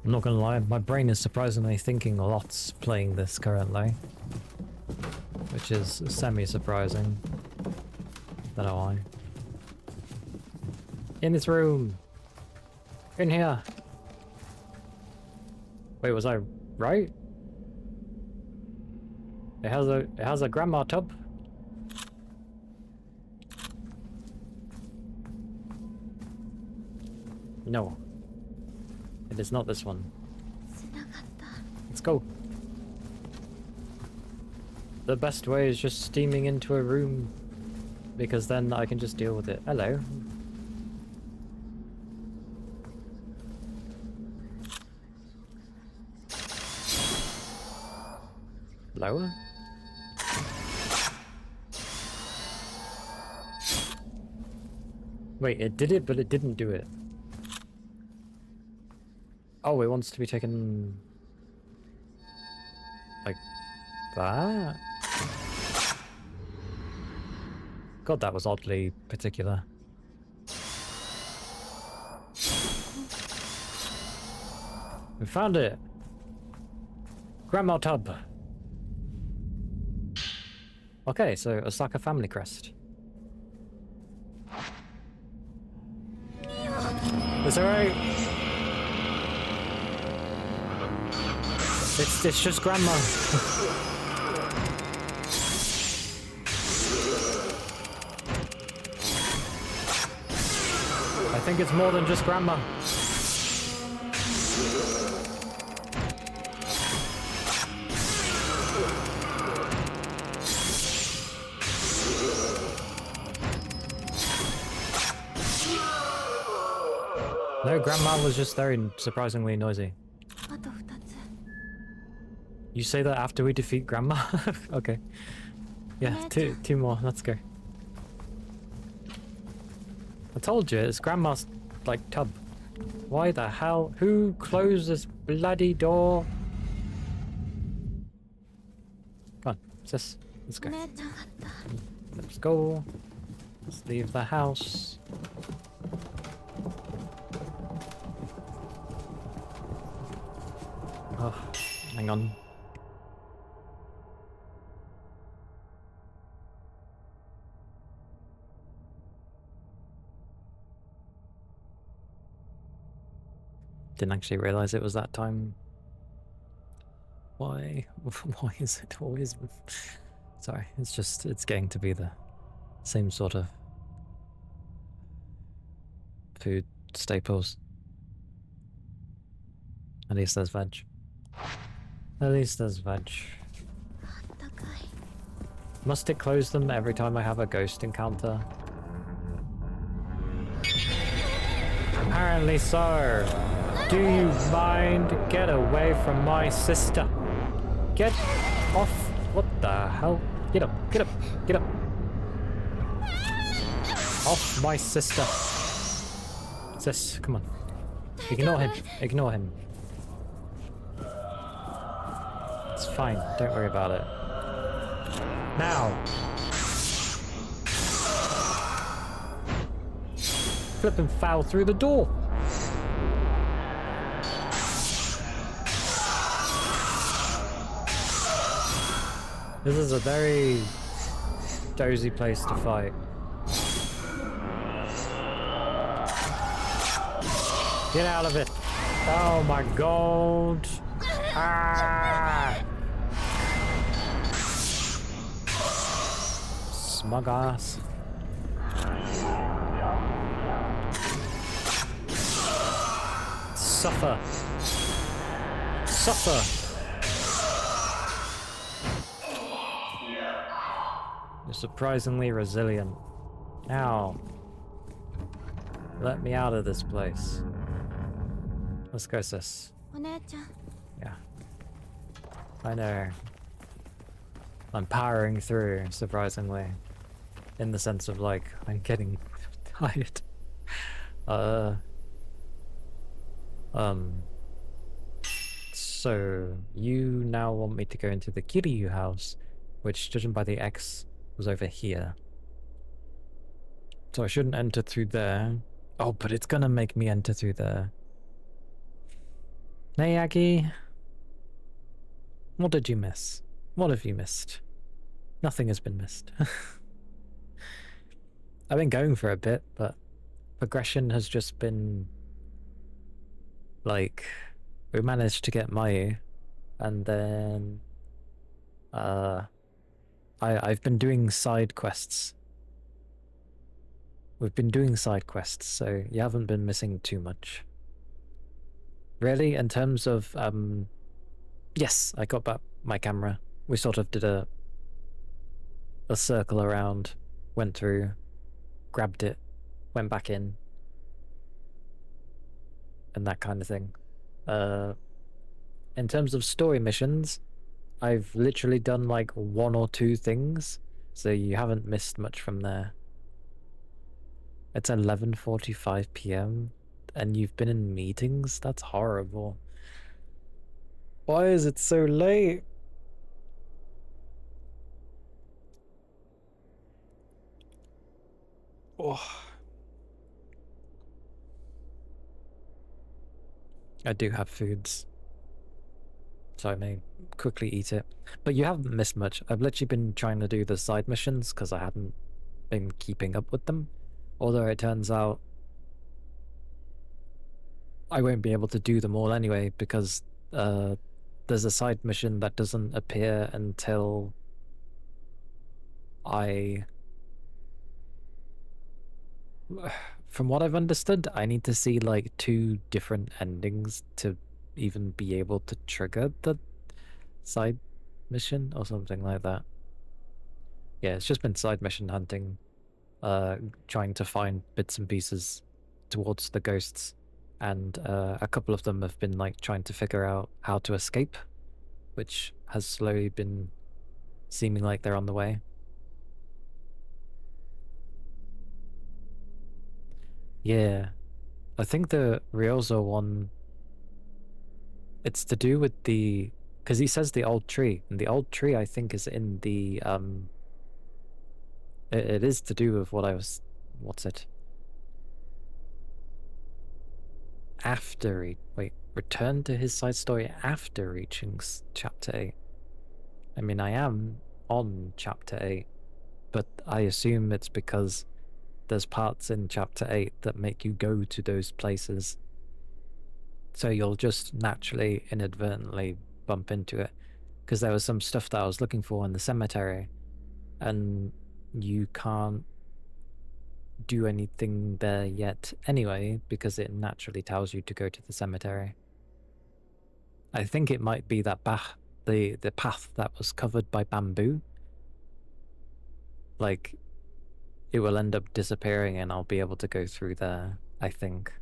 I'm not gonna lie, my brain is surprisingly thinking lots playing this currently. Which is semi-surprising. Don't know why. In this room! In here! Wait, was I right? It has a grandma tub? No. It is not this one. Let's go. The best way is just steaming into a room, because then I can just deal with it. Hello. Lower? Wait, it did it, but it didn't do it. Oh, it wants to be taken... like that? God, that was oddly particular. We found it! Grandma tub! Okay, so Osaka family crest. It's alright! It's just grandma. I think it's more than just grandma. No, grandma was just very surprisingly noisy. You say that after we defeat grandma? Okay. Yeah, two more. Let's go. I told you, it's grandma's, like, tub. Why the hell? Who closed this bloody door? Come on, sis. Let's go. Let's go. Let's leave the house. Oh, hang on. Didn't actually realize it was that time. Why? Why is it always... Sorry, it's getting to be the same sort of food staples. At least there's veg. At least there's veg. Must it close them every time I have a ghost encounter? Apparently so. Do you mind? Get away from my sister. Get off. What the hell? Get up, get up, get up. Off my sister. Sis, come on. Ignore him, ignore him. It's fine, don't worry about it. Now. Flip and foul through the door. This is a very dozy place to fight. Get out of it. Oh my god. Ah. Smug ass. Suffer. Suffer. You're surprisingly resilient. Ow. Let me out of this place. Let's go, sis. Yeah. I know. I'm powering through, surprisingly. In the sense of, like, I'm getting tired. So, you now want me to go into the Kiryu house, which, judging by the X, was over here. So I shouldn't enter through there. Oh, but it's gonna make me enter through there. Hey, Aggie. What did you miss? What have you missed? Nothing has been missed. I've been going for a bit, but progression has just been... like, we managed to get Mayu, and then... I've been doing side quests. We've been doing side quests, so you haven't been missing too much. Really, in terms of, yes, I got back my camera. We sort of did a circle around, went through, grabbed it, went back in, and that kind of thing. In terms of story missions, I've literally done like 1 or 2 things, so you haven't missed much from there. It's 11:45 p.m. and you've been in meetings? That's horrible. Why is it so late? Oh. I do have foods, so I may quickly eat it. But you haven't missed much. I've literally been trying to do the side missions because I hadn't been keeping up with them. Although it turns out I won't be able to do them all anyway because there's a side mission that doesn't appear until from what I've understood, I need to see like 2 different endings to even be able to trigger the side mission or something like that. Yeah, it's just been side mission hunting, trying to find bits and pieces towards the ghosts, and a couple of them have been like trying to figure out how to escape, which has slowly been seeming like they're on the way. Yeah, I think the Ryozo one, it's to do with the, because he says the old tree, and the old tree I think is in the, it is to do with what I was, what's it? Wait, return to his side story after reaching chapter 8. I mean, I am on chapter 8, but I assume it's because there's parts in chapter 8 that make you go to those places. So you'll just naturally, inadvertently bump into it. Because there was some stuff that I was looking for in the cemetery, and you can't do anything there yet anyway, because it naturally tells you to go to the cemetery. I think it might be that the path that was covered by bamboo. Like, it will end up disappearing and I'll be able to go through there, I think.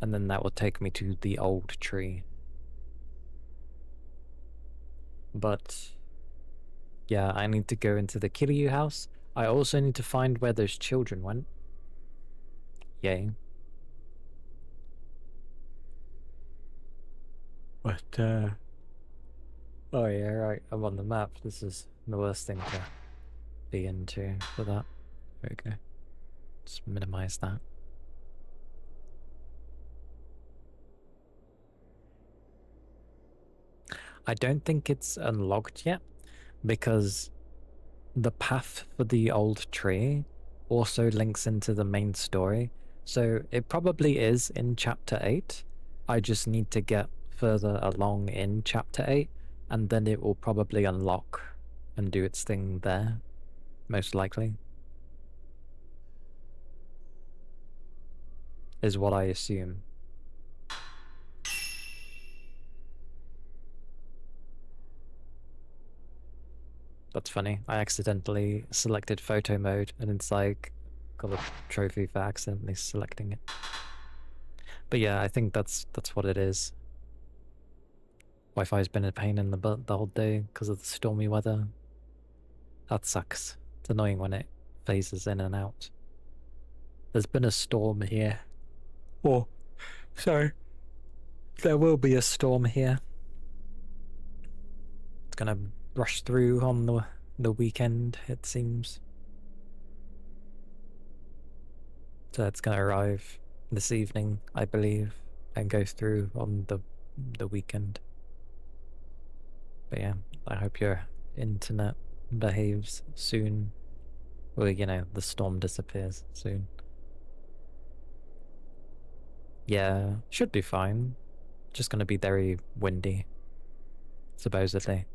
And then that will take me to the old tree. But yeah, I need to go into the Kiryu house. I also need to find where those children went. Yay. But, oh yeah, right, I'm on the map. This is the worst thing to be into for that. There we go. Just minimize that. I don't think it's unlocked yet, because the path for the old tree also links into the main story. So it probably is in chapter 8. I just need to get further along in chapter 8, and then it will probably unlock and do its thing there, most likely. Is what I assume. That's funny. I accidentally selected photo mode, and it's like, got a trophy for accidentally selecting it. But yeah, I think that's what it is. Wi-Fi's been a pain in the butt the whole day because of the stormy weather. That sucks. It's annoying when it phases in and out. There's been a storm here. Oh, sorry. There will be a storm here. It's gonna rush through on the weekend, it seems. So it's gonna arrive this evening, I believe, and go through on the weekend. But yeah, I hope your internet behaves soon. Well, you know, the storm disappears soon. Yeah, should be fine. Just gonna be very windy, supposedly.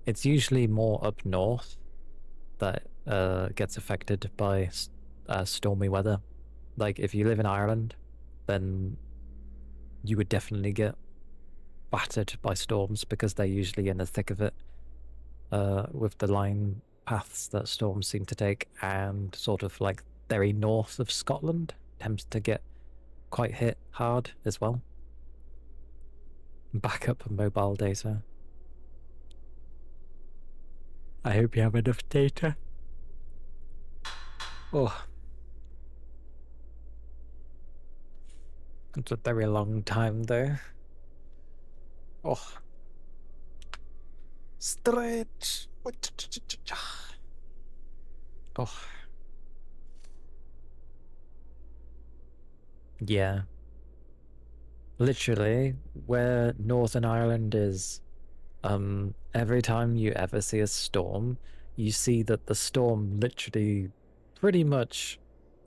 It's usually more up north that gets affected by stormy weather. Like, if you live in Ireland, then you would definitely get battered by storms because they're usually in the thick of it, with the line paths that storms seem to take, and sort of like very north of Scotland tends to get quite hit hard as well. Backup mobile data. I hope you have enough data. Oh, it's a very long time though. Oh, stretch. Oh, yeah. Literally, where Northern Ireland is, every time you ever see a storm, you see that the storm literally pretty much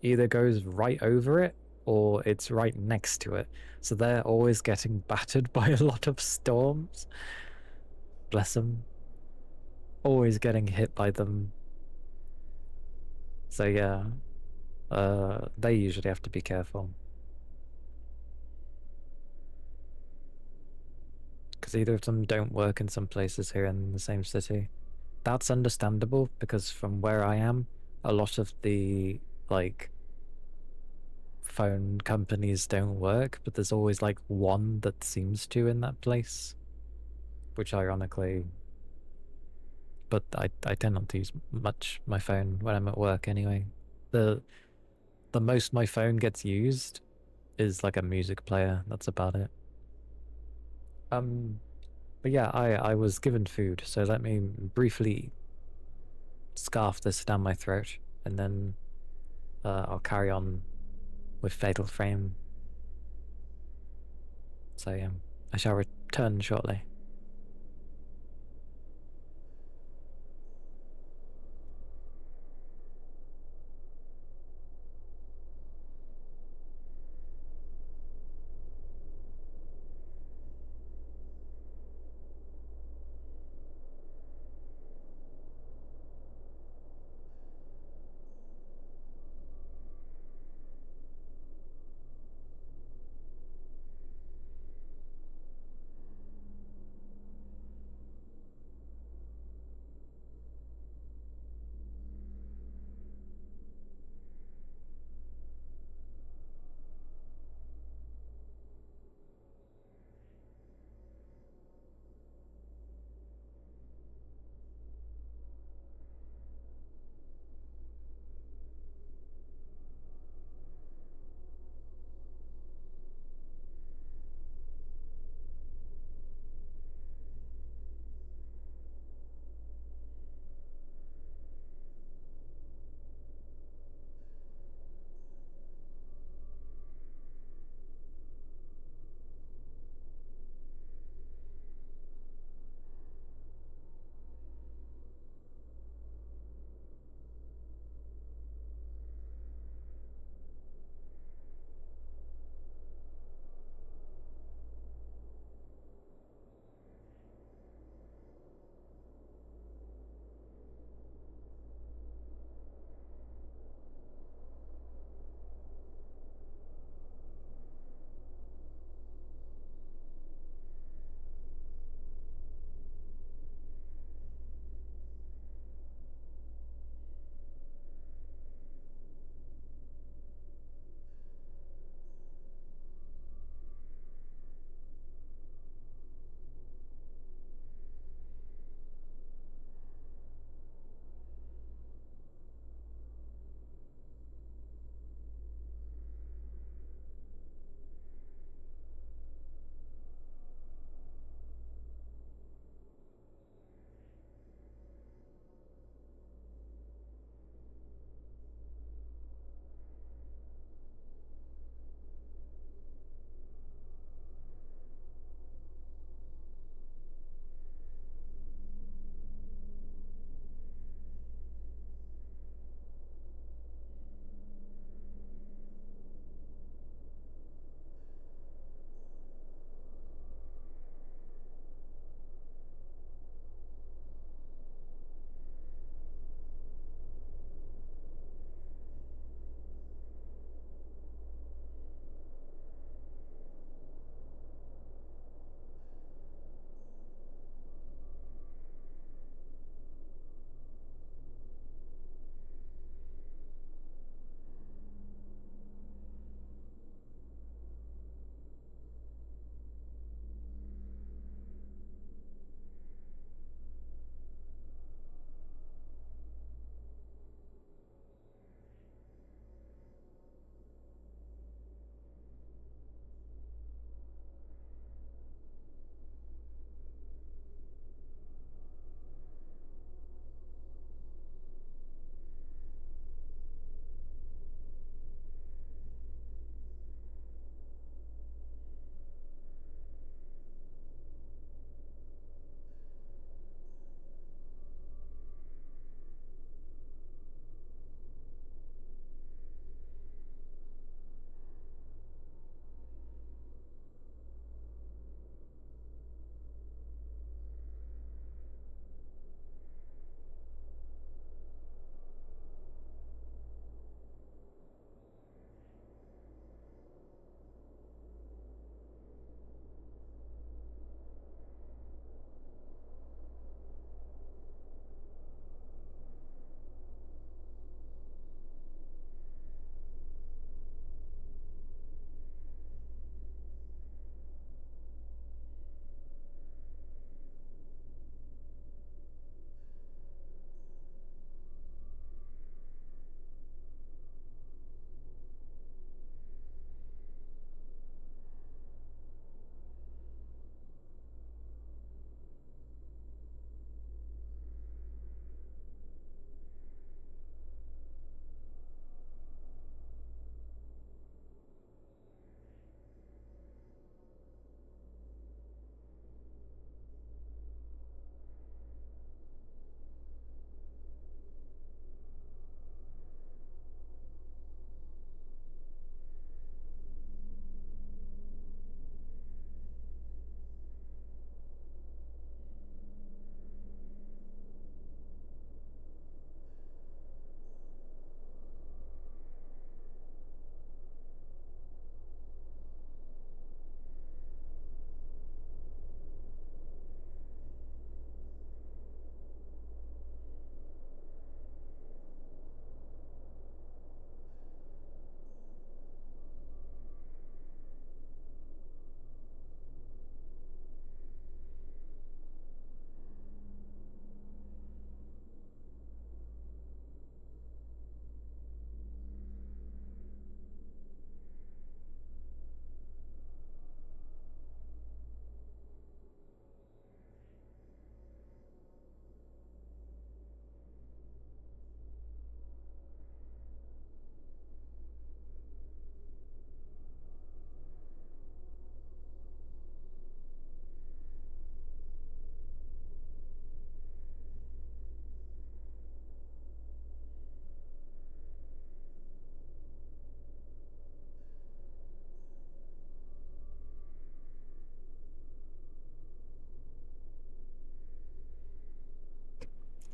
either goes right over it or it's right next to it. So they're always getting battered by a lot of storms. Bless them. Always getting hit by them. So yeah, they usually have to be careful. Because either of them don't work in some places here in the same city. That's understandable, because from where I am, a lot of the, like, phone companies don't work, but there's always like one that seems to in that place, which ironically, but I tend not to use much my phone when I'm at work anyway. The most my phone gets used is like a music player. That's about it. But yeah, I was given food, so let me briefly scarf this down my throat, and then I'll carry on with Fatal Frame. So I shall return shortly.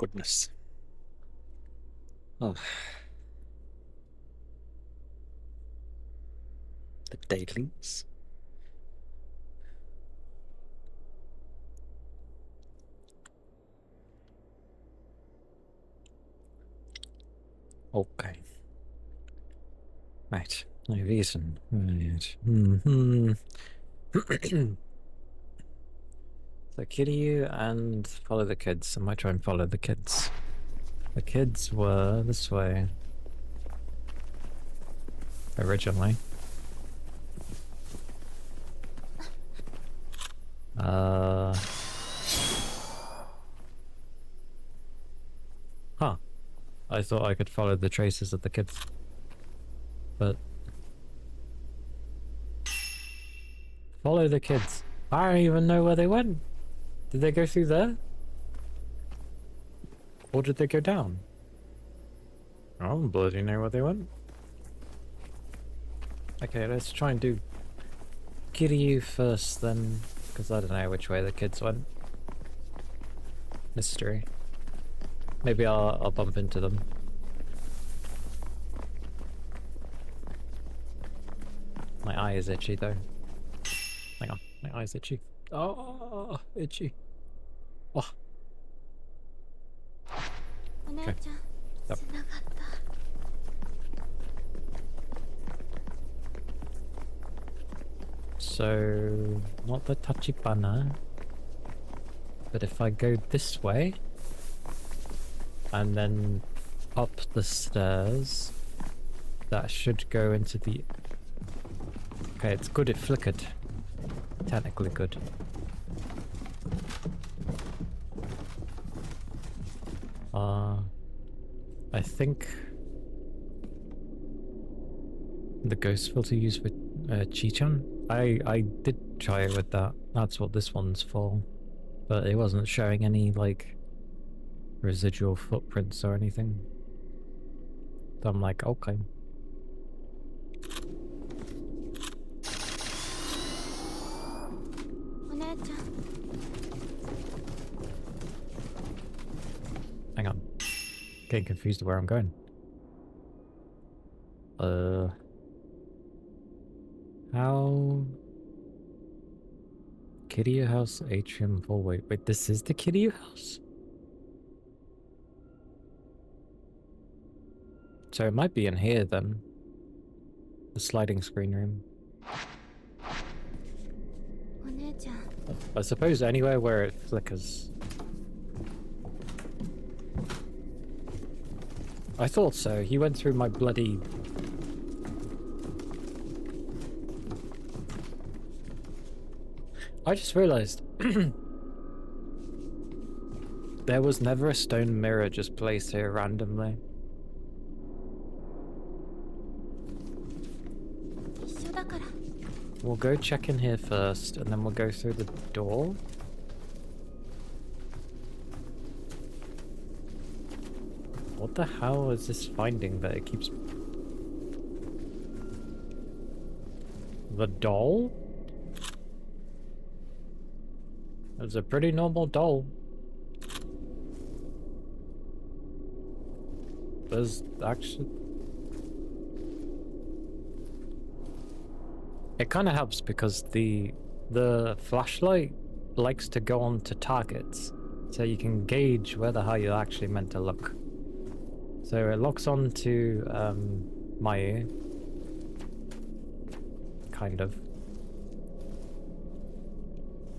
goodness. Oh. The dailies. Okay. Right. No reason. Right. So kill you and follow the kids. I might try and follow the kids. The kids were this way. Originally. Huh. I thought I could follow the traces of the kids. But... Follow the kids. I don't even know where they went. Did they go through there? Or did they go down? I don't bloody know where they went. Okay, let's try and do Kiryu first then, because I don't know which way the kids went. Mystery. Maybe I'll bump into them. My eye is itchy though. Hang on, my eye is itchy. Oh, itchy. Oh. Okay. Yep. So, not the Tachibana, but if I go this way, and then up the stairs, that should go into the... Okay, it's good it flickered. Technically good. I think the ghost filter used with Chi-chan. I did try it with that. That's what this one's for. But it wasn't showing any, like, residual footprints or anything. So I'm like, okay. Hang on. Getting confused where I'm going. How... Kiryu House Atrium 4. Wait, this is the Kiryu House? So it might be in here then. The sliding screen room. I suppose anywhere where it flickers. I thought so. He went through my bloody... I just realized there was never a stone mirror just placed here randomly. We'll go check in here first, and then we'll go through the door. What the hell is this finding that it keeps... The doll? It was a pretty normal doll. There's actually... It kind of helps because the flashlight likes to go on to targets, so you can gauge where the hell you're actually meant to look. So it locks on to my ear, kind of.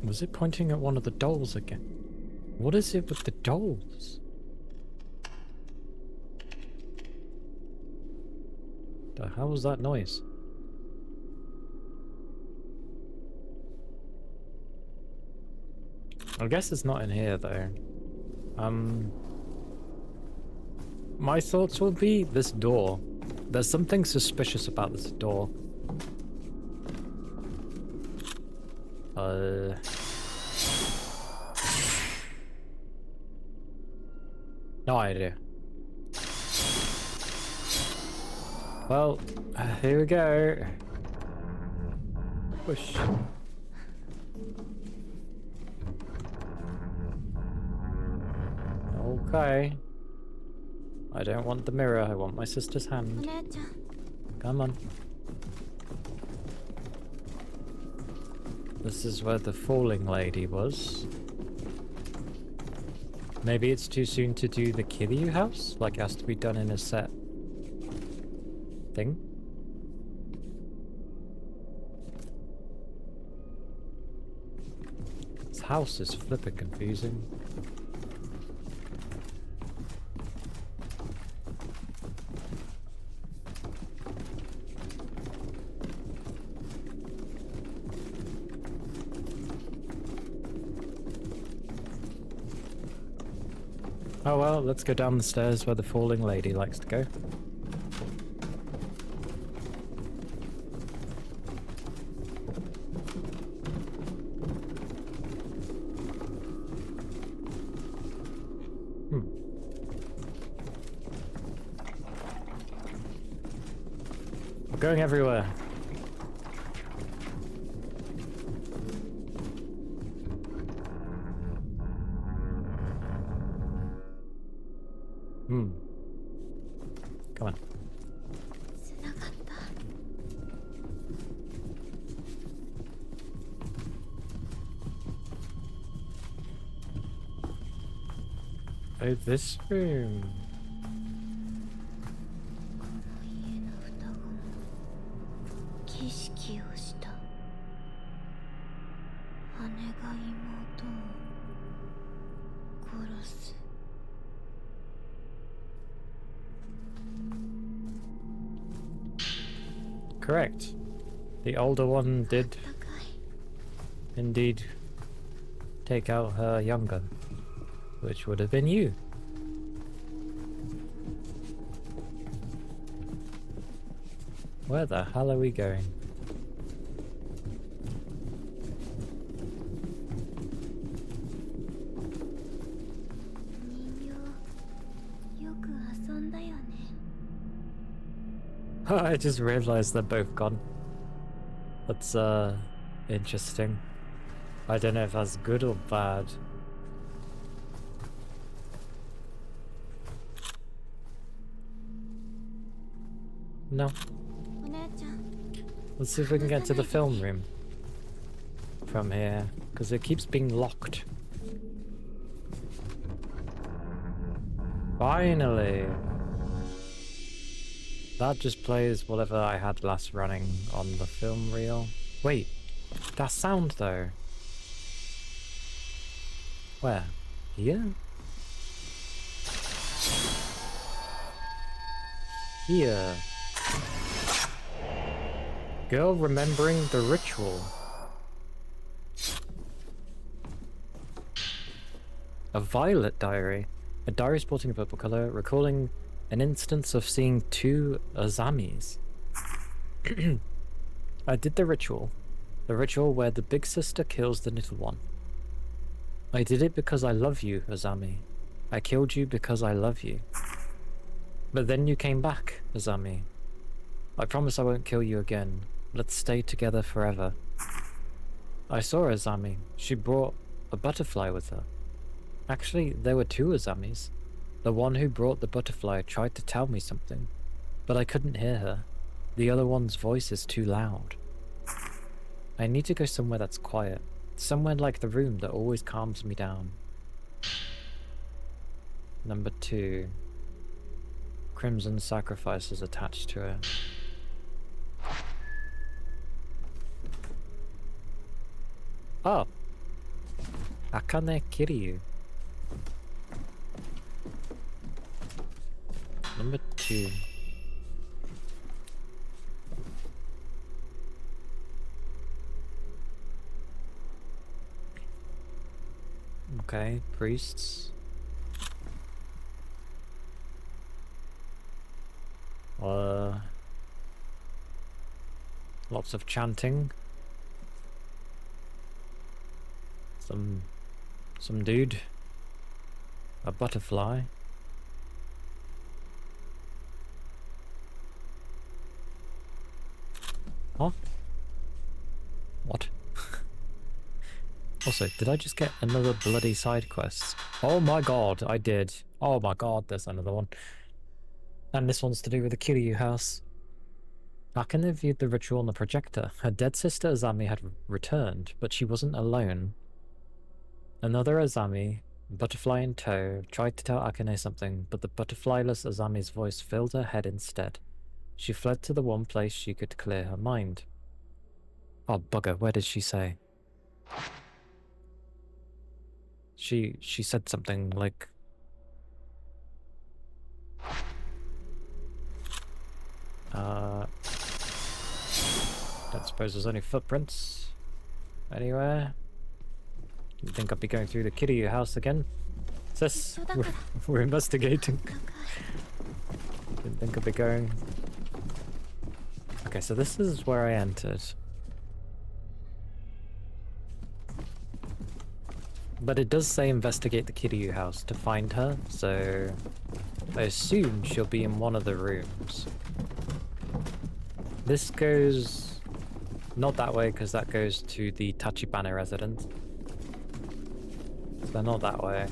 Was it pointing at one of the dolls again? What is it with the dolls? The hell was that noise? I guess it's not in here though. My thoughts would be this door. There's something suspicious about this door. No idea. Well, here we go. Push. Okay. I don't want the mirror, I want my sister's hand. Come on. This is where the falling lady was. Maybe it's too soon to do the Kiryu house? Like it has to be done in a set thing? This house is flipping confusing. Oh well, let's go down the stairs where the falling lady likes to go. We're going everywhere. Come on. Oh, this room. Correct. The older one did indeed take out her younger, which would have been you. Where the hell are we going? I just realized they're both gone. That's interesting. I don't know if that's good or bad. No. Let's see if we can get to the film room from here, because it keeps being locked. Finally! That just plays whatever I had last running on the film reel. Wait, that sound though. Where? Here? Here. Girl remembering the ritual. A violet diary. A diary sporting a purple color, recalling an instance of seeing two Azamis. I did the ritual. The ritual where the big sister kills the little one. I did it because I love you, Azami. I killed you because I love you. But then you came back, Azami. I promise I won't kill you again. Let's stay together forever. I saw Azami. She brought a butterfly with her. Actually, there were two Azamis. The one who brought the butterfly tried to tell me something, but I couldn't hear her. The other one's voice is too loud. I need to go somewhere that's quiet. Somewhere like the room that always calms me down. Number 2. Crimson sacrifices attached to it. Oh! Akane Kiryu. Number 2. Okay, priests. Lots of chanting. Some dude. A butterfly. Huh? What? Also, did I just get another bloody side quest? Oh my god, I did. Oh my god, there's another one. And this one's to do with the Kiryu house. Akane viewed the ritual on the projector. Her dead sister Azami had returned, but she wasn't alone. Another Azami, butterfly in tow, tried to tell Akane something, but the butterflyless Azami's voice filled her head instead. She fled to the one place she could clear her mind. Oh bugger, where did she say? She said something like... don't suppose there's any footprints anywhere. Didn't think I'd be going through the Kiryu house again. Sis, we're investigating. Didn't think I'd be going. Okay, so this is where I entered. But it does say investigate the Kiryu house to find her, so I assume she'll be in one of the rooms. This goes not that way because that goes to the Tachibana residence. So not that way.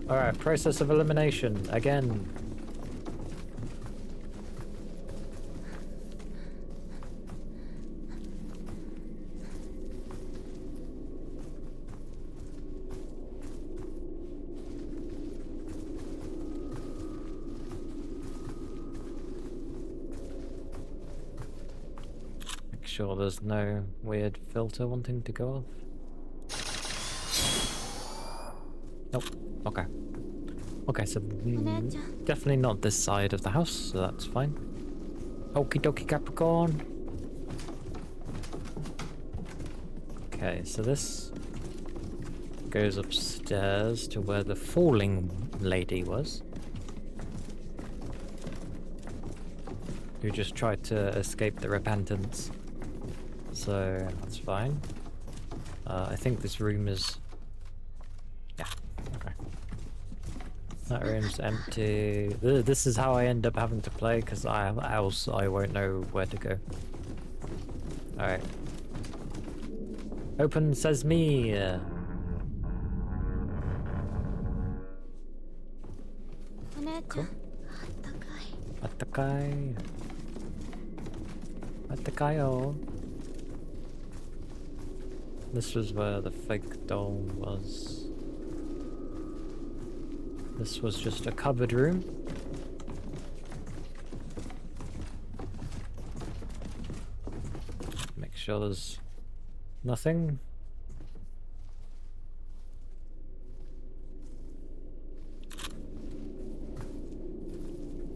Alright, process of elimination again. Sure there's no weird filter wanting to go off. Nope. Okay. Okay, so definitely not this side of the house, so that's fine. Okie dokie Capricorn. Okay, so this goes upstairs to where the falling lady was, who just tried to escape the repentance. So that's fine. I think this room is... yeah, okay. That room's empty. This is how I end up having to play, because else I won't know where to go. Alright. Open sesame! Cool. Attakai. Attakayo. This was where the fake doll was. This was just a cupboard room. Make sure there's nothing.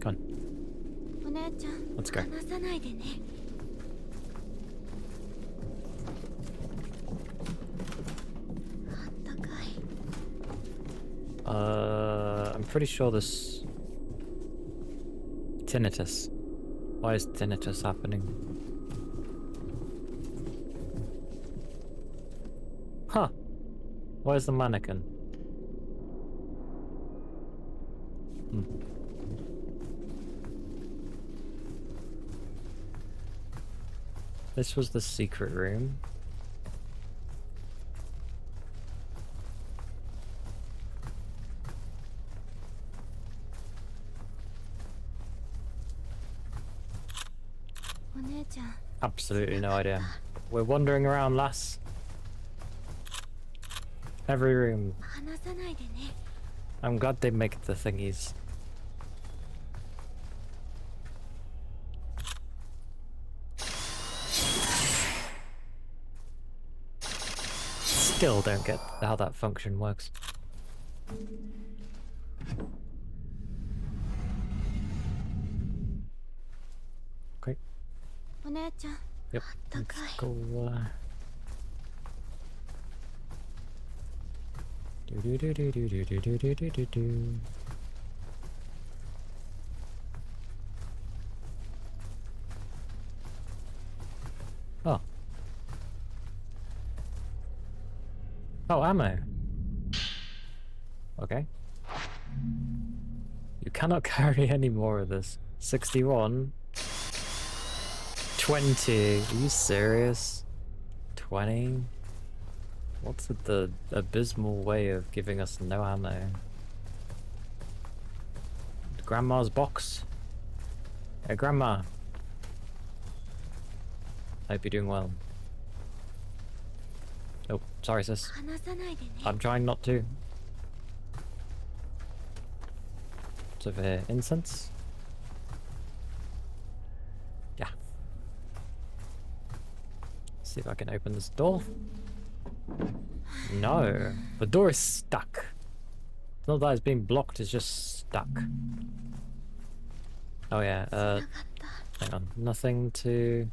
Come on. Let's go. I'm pretty sure this... tinnitus. Why is tinnitus happening? Huh. Where's the mannequin? This was the secret room. Absolutely no idea. We're wandering around, lass. Every room. I'm glad they make the thingies. Still don't get how that function works. Okay. Yep. Let's go. Do. Oh. Oh, ammo. Okay. You cannot carry any more of this. 61. 20. Are you serious? 20. What's the abysmal way of giving us no ammo? Grandma's box. Hey, Grandma. Hope you're doing well. Oh, sorry, sis. I'm trying not to. What's over here? Incense? Yeah. See if I can open this door. No. The door is stuck. It's not that it's being blocked, it's just stuck. Oh yeah, hang on. Nothing to...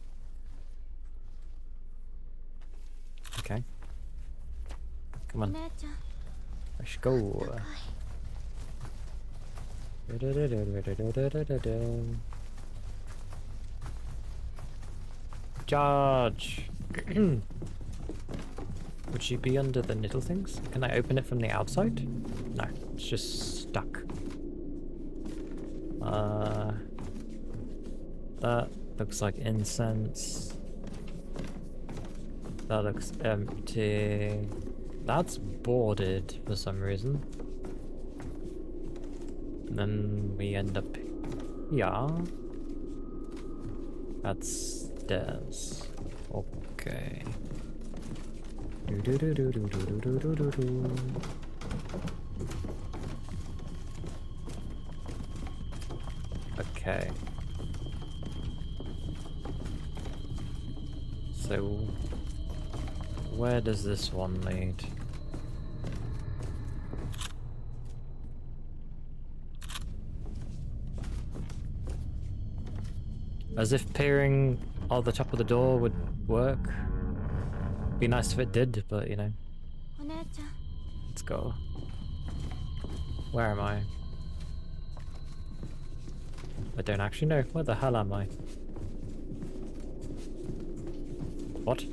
Okay. Come on. Let's go. Charge! Would she be under the little things? Can I open it from the outside? No, it's just stuck. That looks like incense. That looks empty. That's boarded for some reason. And then we end up here. That's stairs. Okay. Okay. So, where does this one lead? As if peering on the top of the door would work. Be nice if it did, but you know. Let's go. Where am I? I don't actually know. Where the hell am I? What?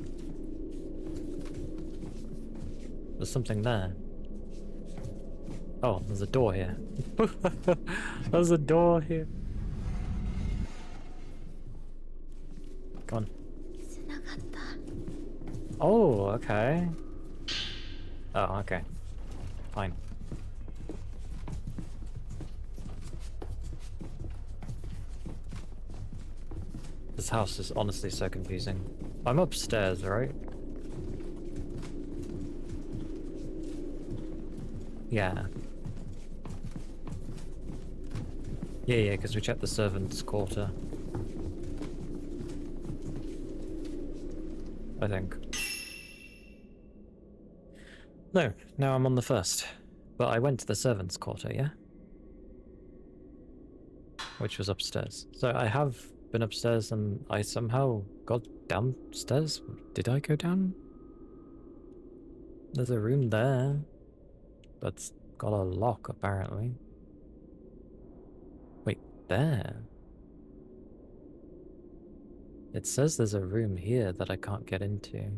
There's something there. Oh, there's a door here. There's a door here. Come on. Oh, okay. Oh, okay. Fine. This house is honestly so confusing. I'm upstairs, right? Yeah. Yeah, because we checked the servants' quarter. I think. No, now I'm on the first. But I went to the servants' quarter, yeah? Which was upstairs. So I have been upstairs and I somehow got downstairs. Did I go down? There's a room there. That's got a lock, apparently. Wait, there? It says there's a room here that I can't get into.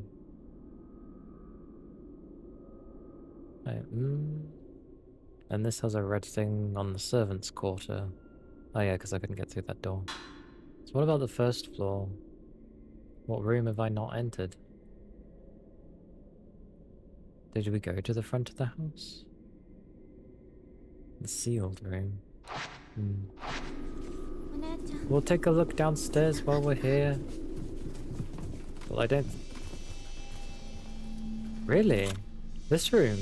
And this has a red thing on the servants' quarter. Oh yeah, because I couldn't get through that door. So what about the first floor? What room have I not entered? Did we go to the front of the house? The sealed room. We'll take a look downstairs while we're here. Well, I don't... Really? This room?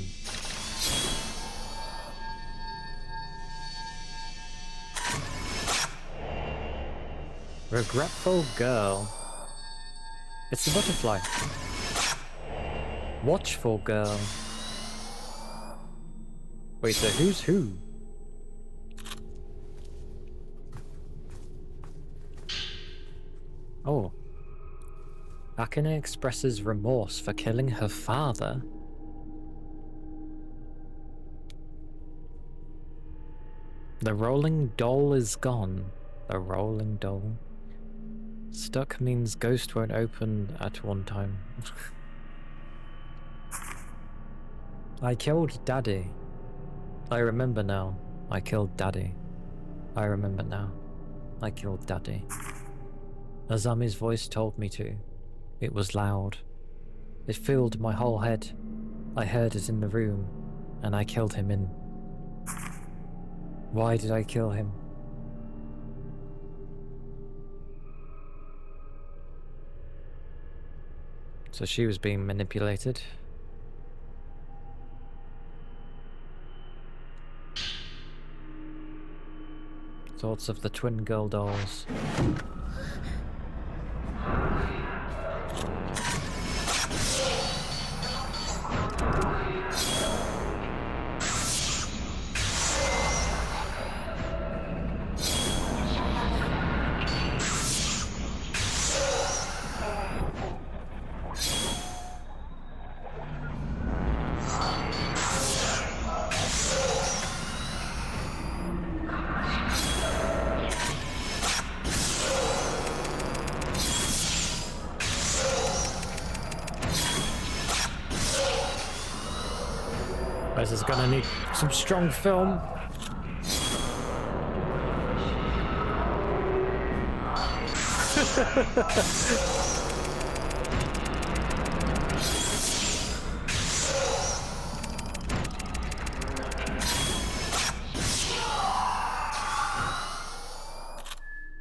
Regretful girl. It's the butterfly. Watchful girl. Wait, so who's who? Oh. Akane expresses remorse for killing her father. The rolling doll is gone. The rolling doll. Stuck means ghost won't open at one time. I killed Daddy. I remember now. I killed Daddy. I remember now. I killed Daddy. Azami's voice told me to. It was loud. It filled my whole head. I heard it in the room, and I killed him in... Why did I kill him? So she was being manipulated. Thoughts of the twin girl dolls. This is gonna need some strong film.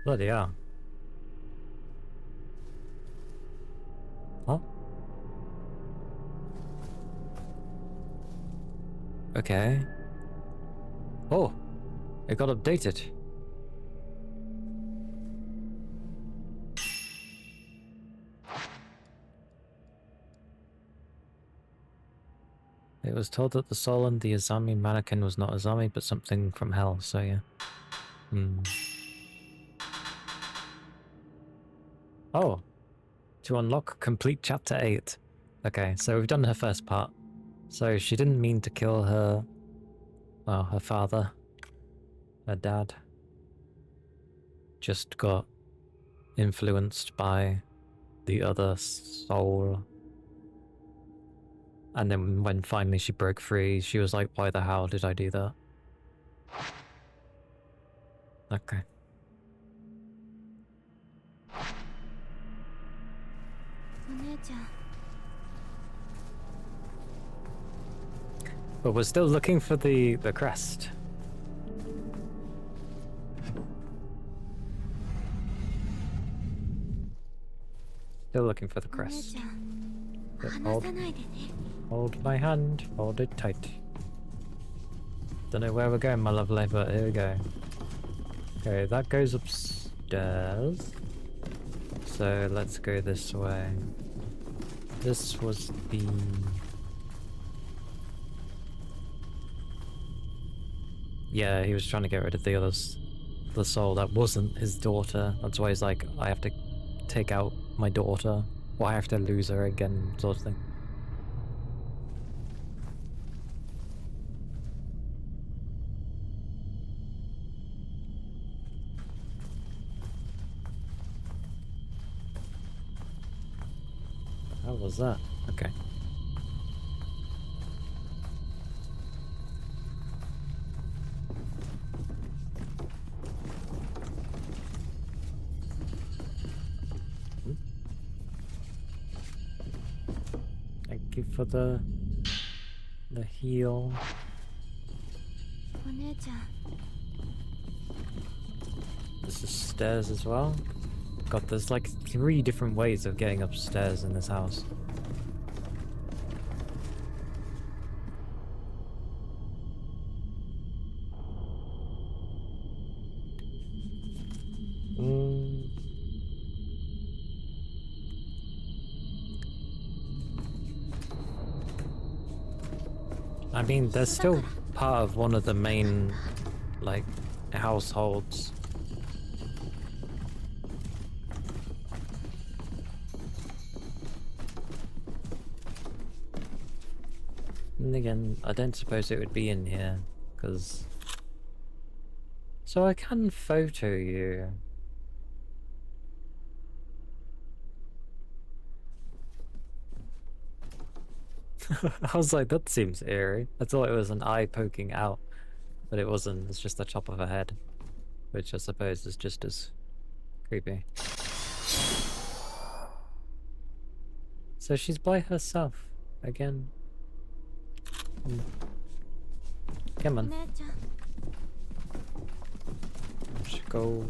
Bloody hell. Huh? Okay. Oh, it got updated. It was told that the soul in the Azami mannequin was not Azami, but something from hell, so yeah. Oh, to unlock complete chapter 8. Okay, so we've done her first part. So she didn't mean to kill her... well, her father. Her dad. Just got influenced by the other soul. And then when finally she broke free, she was like, why the hell did I do that? Okay. But we're still looking for the crest. Still looking for the crest. Hold my hand, hold it tight. Don't know where we're going, my lovely, but here we go. Okay, that goes upstairs. So let's go this way. This was the... yeah, he was trying to get rid of the others. The soul that wasn't his daughter. That's why he's like, I have to take out my daughter. Or I have to lose her again, sort of thing. How was that? Okay. Thank you for the heal. This is stairs as well. God, there's like 3 different ways of getting upstairs in this house. I mean, they're still part of one of the main, like, households. And again, I don't suppose it would be in here, because... so I can photo you. I was like, that seems eerie. I thought it was an eye poking out, but it wasn't. It's just the top of a head, which I suppose is just as creepy. So she's by herself again. Come on. Let's go.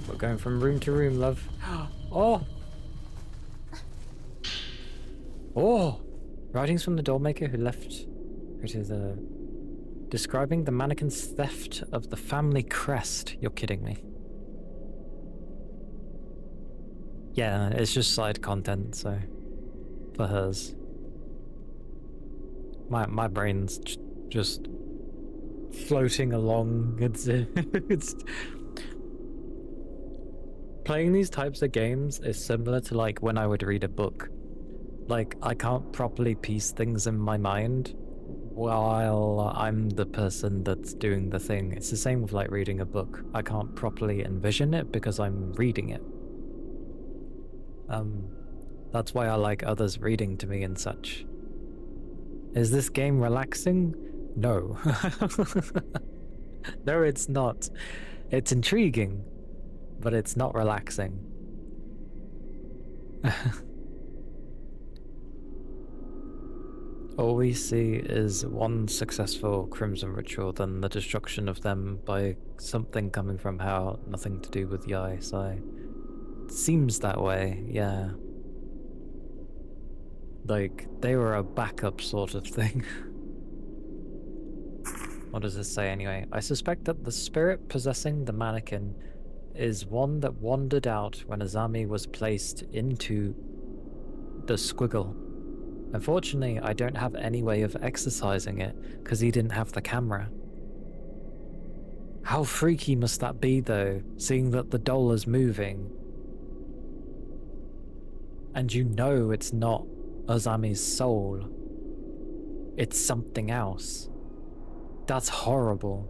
We're going from room to room, love. Oh! Oh! Writings from the dollmaker who left her to the... Describing the mannequin's theft of the family crest. You're kidding me. Yeah, it's just side content, so... For hers. My brain's just... floating along. It's... Playing these types of games is similar to like when I would read a book. Like, I can't properly piece things in my mind while I'm the person that's doing the thing. It's the same with like reading a book. I can't properly envision it because I'm reading it. That's why I like others reading to me and such. Is this game relaxing? No. No, it's not. It's intriguing, but it's not relaxing. All we see is one successful Crimson ritual, then the destruction of them by something coming from hell, nothing to do with Yai Sai. Seems that way, yeah. Like, they were a backup sort of thing. What does this say anyway? I suspect that the spirit possessing the mannequin is one that wandered out when Azami was placed into the squiggle. Unfortunately, I don't have any way of exercising it because he didn't have the camera. How freaky must that be though, seeing that the doll is moving and you know it's not Azami's soul. It's something else. That's horrible.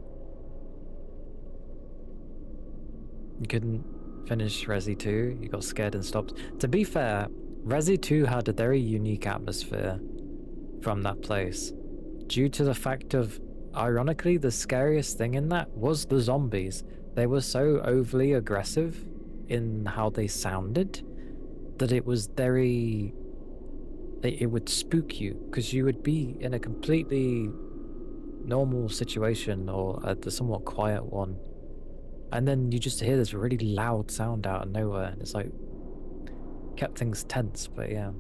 You couldn't finish Resi 2, you got scared and stopped. To be fair, Resi 2 had a very unique atmosphere from that place, due to the fact of, ironically, the scariest thing in that was the zombies. They were so overly aggressive in how they sounded that it was very... it would spook you, because you would be in a completely normal situation or a somewhat quiet one, and then you just hear this really loud sound out of nowhere, and it's like, kept things tense. But yeah,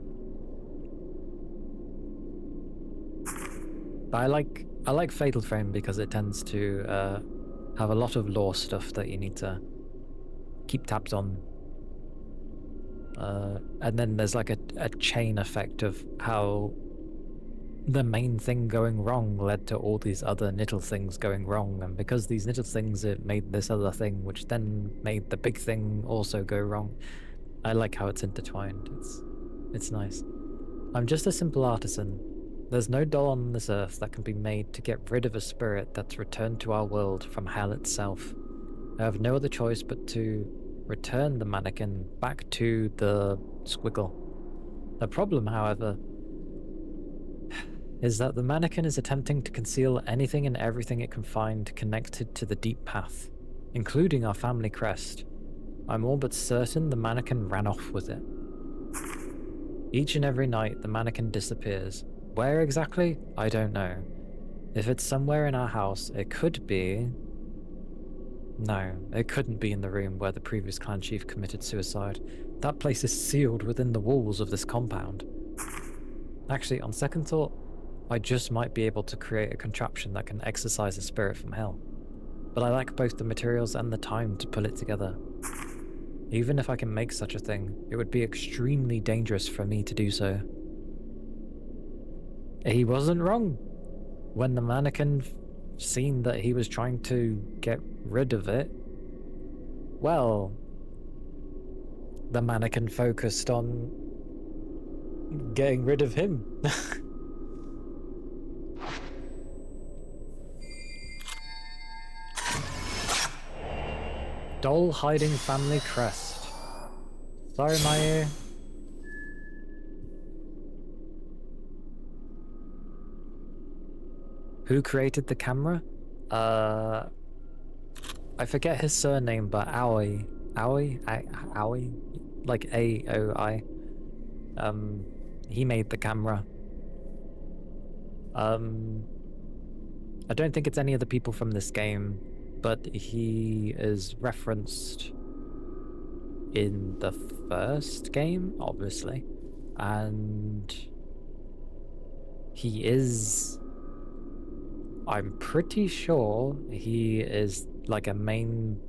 but I like Fatal Frame because it tends to have a lot of lore stuff that you need to keep tabs on, and then there's like a chain effect of how the main thing going wrong led to all these other little things going wrong, and because these little things, it made this other thing, which then made the big thing also go wrong. I like how it's intertwined. It's nice. I'm just a simple artisan. There's no doll on this earth that can be made to get rid of a spirit that's returned to our world from hell itself. I have no other choice but to return the mannequin back to the squiggle. The problem, however, is that the mannequin is attempting to conceal anything and everything it can find connected to the deep path, including our family crest. I'm all but certain the mannequin ran off with it. Each and every night, the mannequin disappears. Where exactly? I don't know. If it's somewhere in our house, it could be... No, it couldn't be in the room where the previous clan chief committed suicide. That place is sealed within the walls of this compound. Actually, on second thought, I just might be able to create a contraption that can exorcise a spirit from hell. But I lack both the materials and the time to pull it together. Even if I can make such a thing, it would be extremely dangerous for me to do so. He wasn't wrong. When the mannequin seen that he was trying to get rid of it, well, the mannequin focused on getting rid of him. Doll hiding family crest. Sorry, my ear. Who created the camera? I forget his surname, but Aoi, like AOI. He made the camera. I don't think it's any of the people from this game, but he is referenced in the first game, obviously, and he is, I'm pretty sure he is like a main.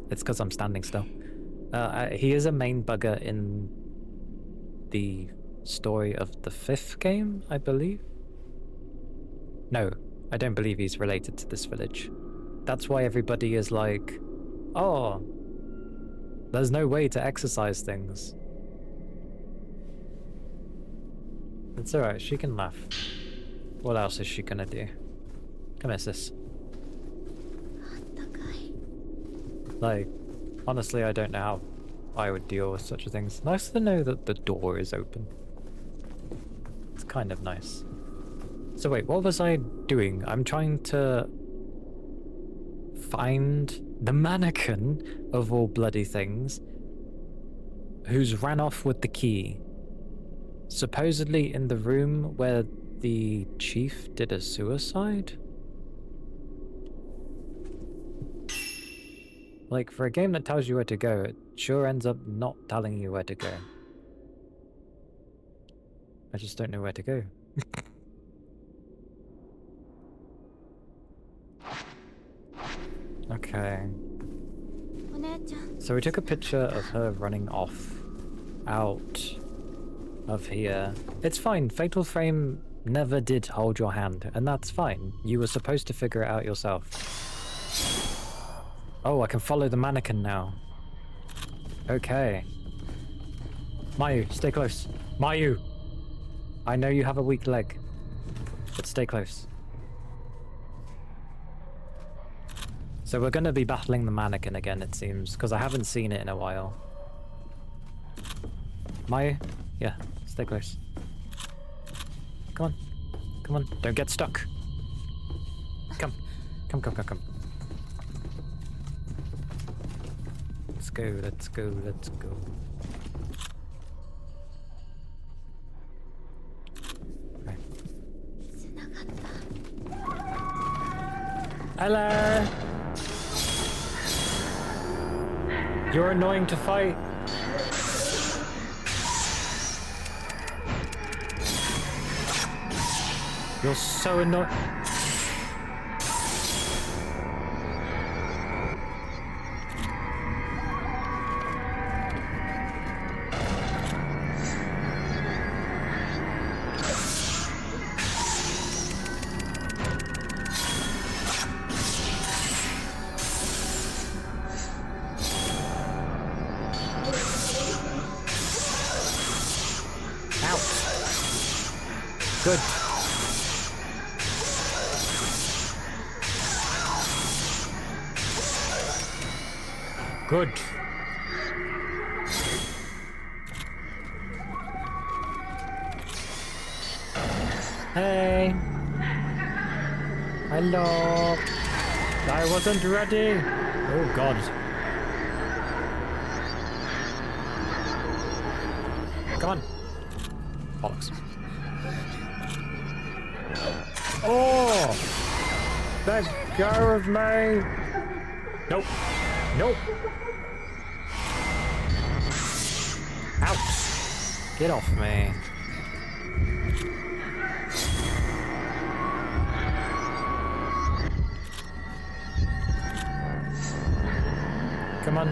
It's because I'm standing still. He is a main bugger in the story of the 5th game, I believe. No, I don't believe he's related to this village. That's why everybody is like, oh, there's no way to exercise things. It's alright, she can laugh. What else is she gonna do? Come here, sis. Like, honestly, I don't know how I would deal with such a thing. It's nice to know that the door is open. It's kind of nice. So wait, what was I doing? I'm trying to find the mannequin, of all bloody things, who's ran off with the key. Supposedly in the room where the chief did a suicide? Like, for a game that tells you where to go, it sure ends up not telling you where to go. I just don't know where to go. Okay. So we took a picture of her running off out of here. It's fine. Fatal Frame never did hold your hand, and that's fine. You were supposed to figure it out yourself. Oh, I can follow the mannequin now. Okay. Mayu, stay close. Mayu! I know you have a weak leg, but stay close. So we're gonna be battling the mannequin again, it seems, because I haven't seen it in a while. Mayu? Yeah, stay close. Come on. Come on, don't get stuck. Come. Come, come, come, come. Let's go, let's go, let's go. Okay. Hello! You're annoying to fight. You're so annoying. Good. Good. Hey. Hello. I wasn't ready. Oh God. Come on. Bollocks. Oh! Let go of me! Nope. Nope. Ouch. Get off me. Come on.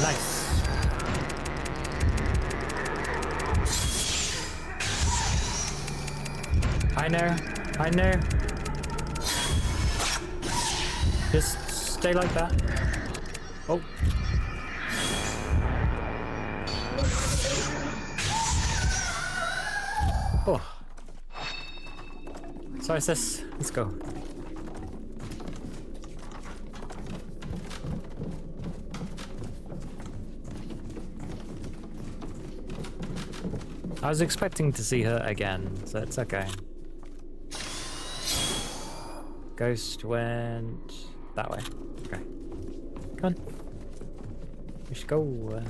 Nice. I know, I know. Just stay like that. Oh. Oh. Sorry, sis. Let's go. I was expecting to see her again, so it's okay. Ghost went that way. Okay. Come on. We should go.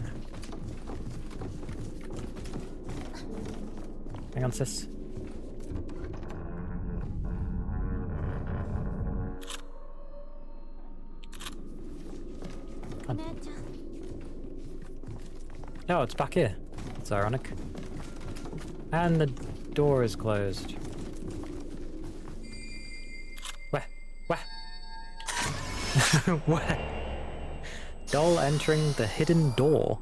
Hang on, sis. Come on. Oh, it's back here. It's ironic. And the door is closed. Where? Where? Where? Doll entering the hidden door.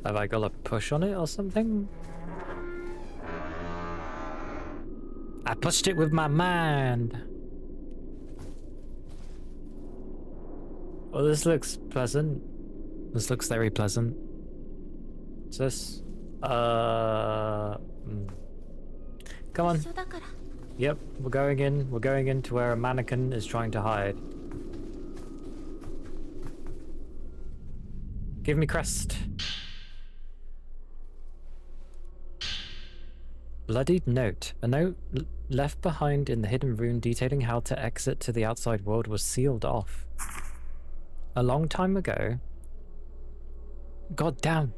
Have I got to push on it or something? I pushed it with my mind. Well, this looks pleasant. This looks very pleasant. What's this? Come on. Yep, we're going in. We're going into where a mannequin is trying to hide. Give me crest. Bloodied note. A note left behind in the hidden room detailing how to exit to the outside world was sealed off. A long time ago. God damn.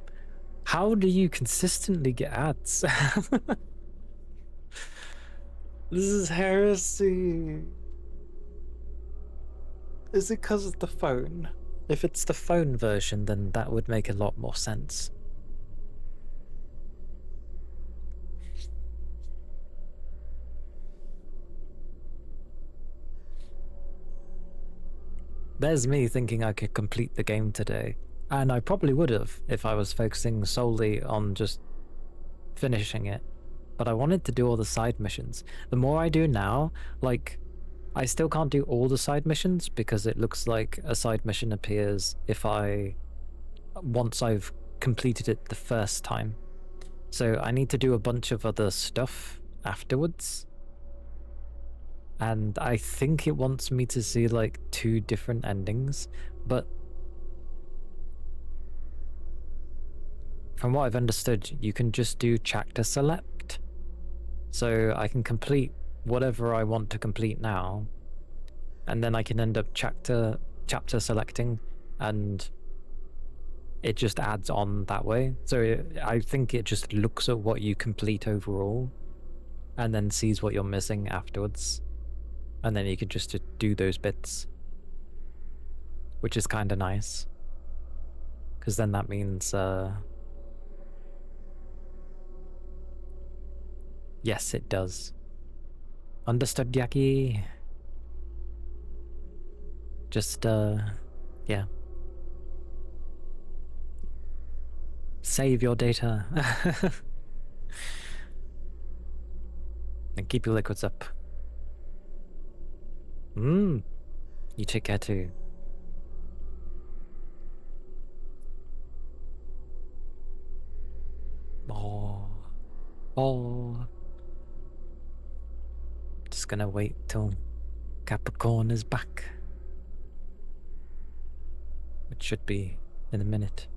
How do you consistently get ads? This is heresy. Is it because of the phone? If it's the phone version, then that would make a lot more sense. There's me thinking I could complete the game today. And I probably would have if I was focusing solely on just finishing it. But I wanted to do all the side missions. The more I do now, like, I still can't do all the side missions because it looks like a side mission appears once I've completed it the first time. So I need to do a bunch of other stuff afterwards. And I think it wants me to see like 2 different endings, but from what I've understood, you can just do chapter select. So I can complete whatever I want to complete now, and then I can end up chapter selecting, and it just adds on that way. So I think it just looks at what you complete overall, and then sees what you're missing afterwards. And then you can just do those bits, which is kind of nice. Because then that means, yes, it does. Understood, Yaki. Just, yeah. Save your data. And keep your liquids up. You take care too. Oh. Just gonna wait till Capricorn is back. Which should be in a minute.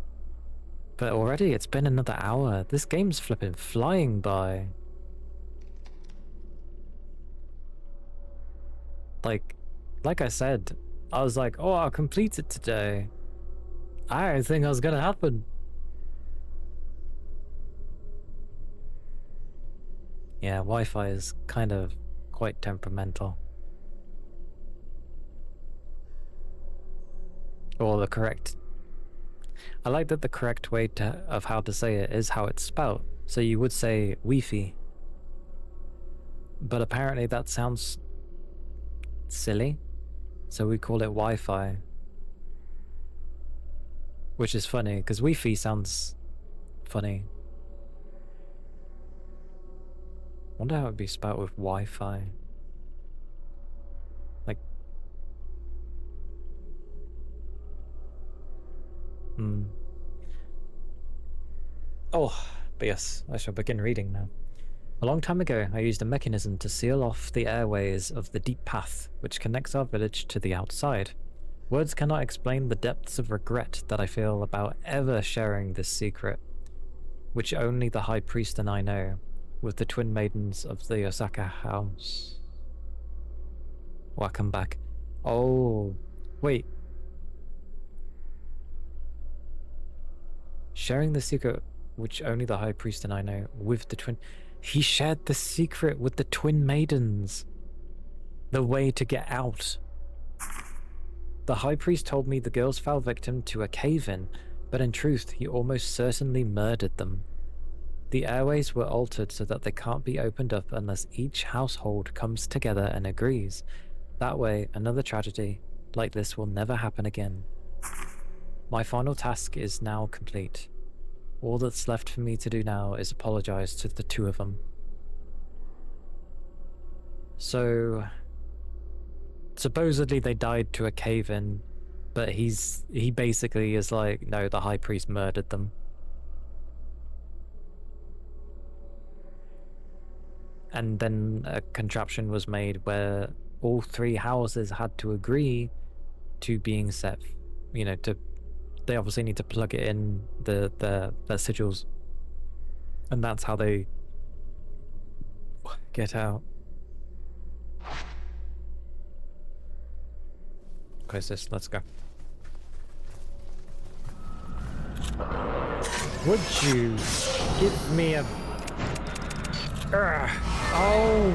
But already it's been another hour. This game's flipping flying by. Like I said, I was like, oh, I'll complete it today. I didn't think it was gonna happen. Yeah, Wi-Fi is kind of quite temperamental. Or the correct... I like that the correct way of how to say it is how it's spelled. So you would say Wi-Fi. But apparently that sounds silly. So we call it Wi-Fi. Which is funny, because Wi-Fi sounds funny. Wonder how it would be spelled with Wi-Fi. Like... Oh, but yes, I shall begin reading now. A long time ago, I used a mechanism to seal off the airways of the deep path which connects our village to the outside. Words cannot explain the depths of regret that I feel about ever sharing this secret, which only the High Priest and I know, with the twin maidens of the Osaka house. Welcome back. Oh, wait. Sharing the secret, which only the High Priest and I know, with the twin... He shared the secret with the twin maidens. The way to get out. The High Priest told me the girls fell victim to a cave-in, but in truth, he almost certainly murdered them. The airways were altered so that they can't be opened up unless each household comes together and agrees. That way, another tragedy like this will never happen again. My final task is now complete. All that's left for me to do now is apologize to the two of them. So, supposedly they died to a cave-in, but he basically is like, no, the High Priest murdered them. And then a contraption was made where all three houses had to agree to being set, you know, they obviously need to plug it in their sigils. And that's how they get out. Okay, sis, let's go. Would you give me a... Oh!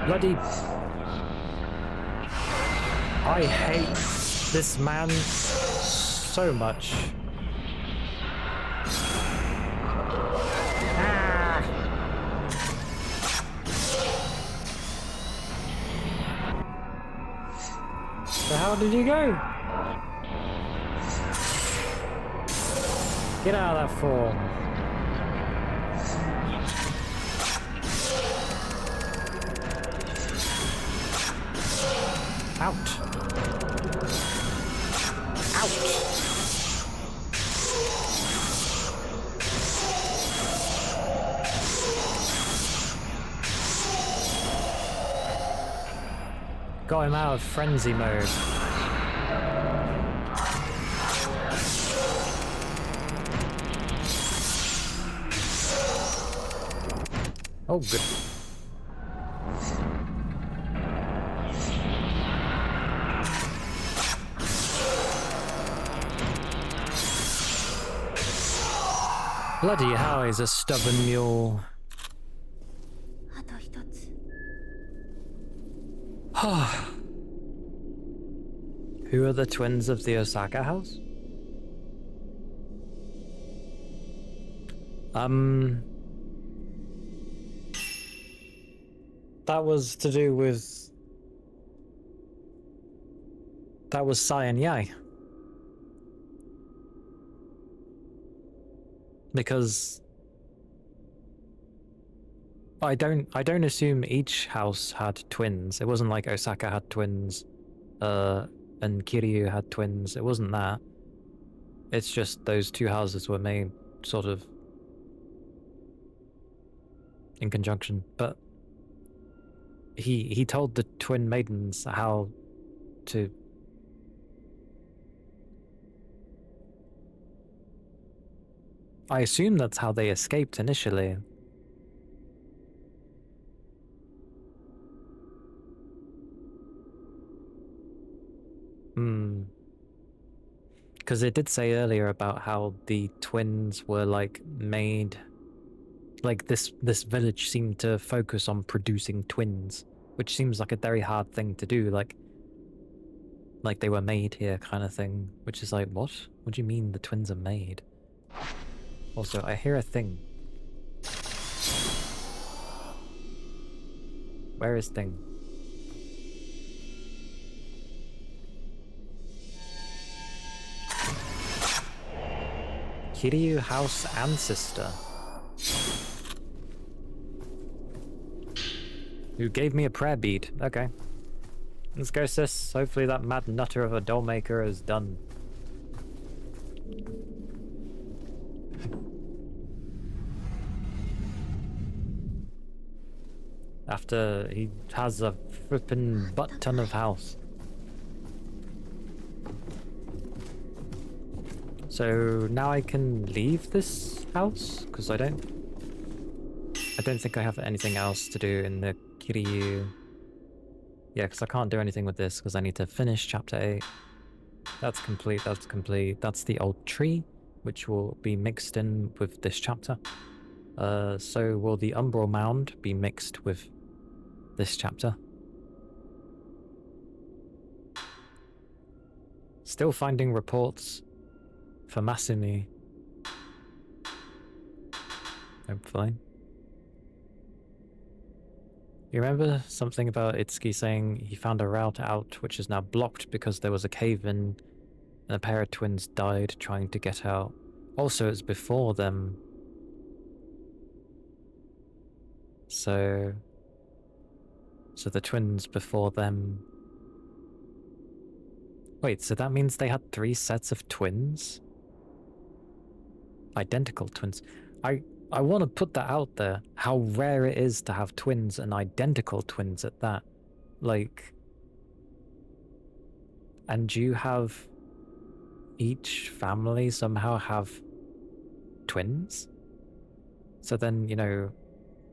Bloody... I hate this man so much. Ah! So how did you go? Get out of that form. Out. Out. Got him out of frenzy mode. Oh, good. Bloody hell, he's a stubborn mule. Who are the twins of the Osaka house? That was to do with... That was Sai and Yai. Because I don't assume each house had twins. It wasn't like Osaka had twins, and Kiryu had twins. It wasn't that. It's just those two houses were made sort of in conjunction. But he told the twin maidens how to... I assume that's how they escaped initially. Because it did say earlier about how the twins were like made... Like this village seemed to focus on producing twins, which seems like a very hard thing to do, like they were made here kind of thing, which is like, what? What do you mean the twins are made? Also, I hear a thing. Where is thing? Kiryu house ancestor. Who gave me a prayer bead. Okay. Let's go, sis. Hopefully that mad nutter of a doll maker is done. After he has a flippin' butt ton of house. So now I can leave this house? Because I don't think I have anything else to do in the Kiryu. Yeah, because I can't do anything with this because I need to finish chapter 8. That's complete, that's complete. That's the old tree, which will be mixed in with this chapter. So will the Umbral Mound be mixed with this chapter? Still finding reports for Masumi. Hopefully. You remember something about Itsuki saying he found a route out which is now blocked because there was a cave-in and a pair of twins died trying to get out. Also, it's before them. So the twins before them. Wait, so that means they had 3 sets of twins? Identical twins. I want to put that out there, how rare it is to have twins and identical twins at that. Like, and you have each family somehow have twins? So then, you know,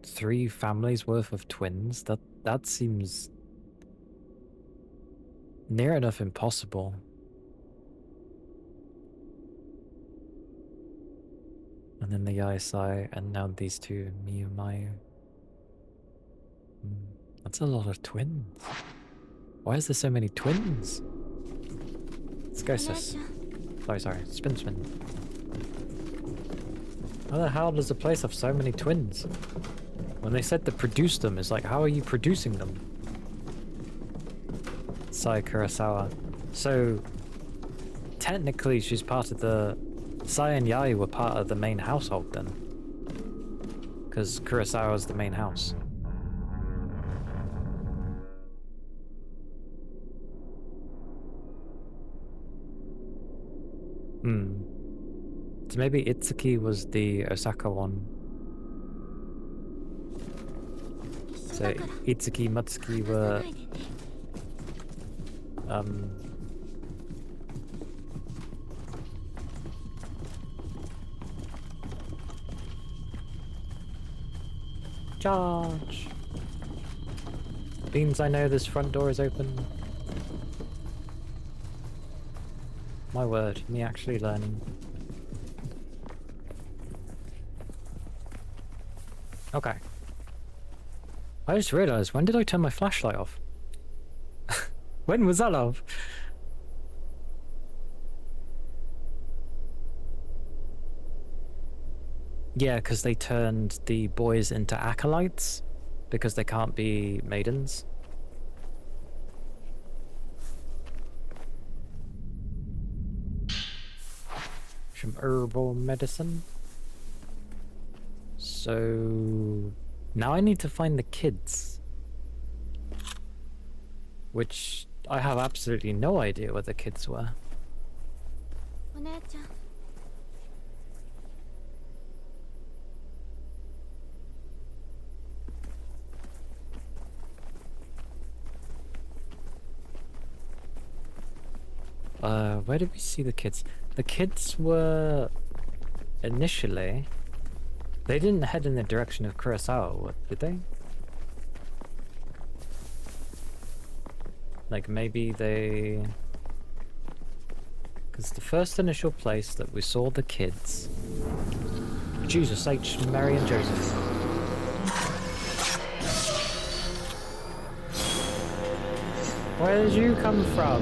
3 families worth of twins? That seems near enough impossible. And then the Yaisai, and now these 2, Miyu Mayu. That's a lot of twins. Why is there so many twins? Let's go, sis. Sorry. Spin. How the hell does a place have so many twins? When they said to produce them, it's like, how are you producing them? Sai Kurosawa. So, technically she's part of the... Sai and Yai were part of the main household then. Because Kurosawa's the main house. So maybe Itsuki was the Osaka one. So Itsuki, Matsuki were... Charge! Beans, I know this front door is open. My word, me actually learning. Okay. I just realised, when did I turn my flashlight off? When was that off? Yeah, because they turned the boys into acolytes, because they can't be maidens. Some herbal medicine. So now I need to find the kids, which I have absolutely no idea where the kids were. Where did we see the kids? The kids were initially... They didn't head in the direction of Kurosawa, did they? Like, maybe they... Because the first initial place that we saw the kids... Jesus H, Mary and Joseph. Where did you come from?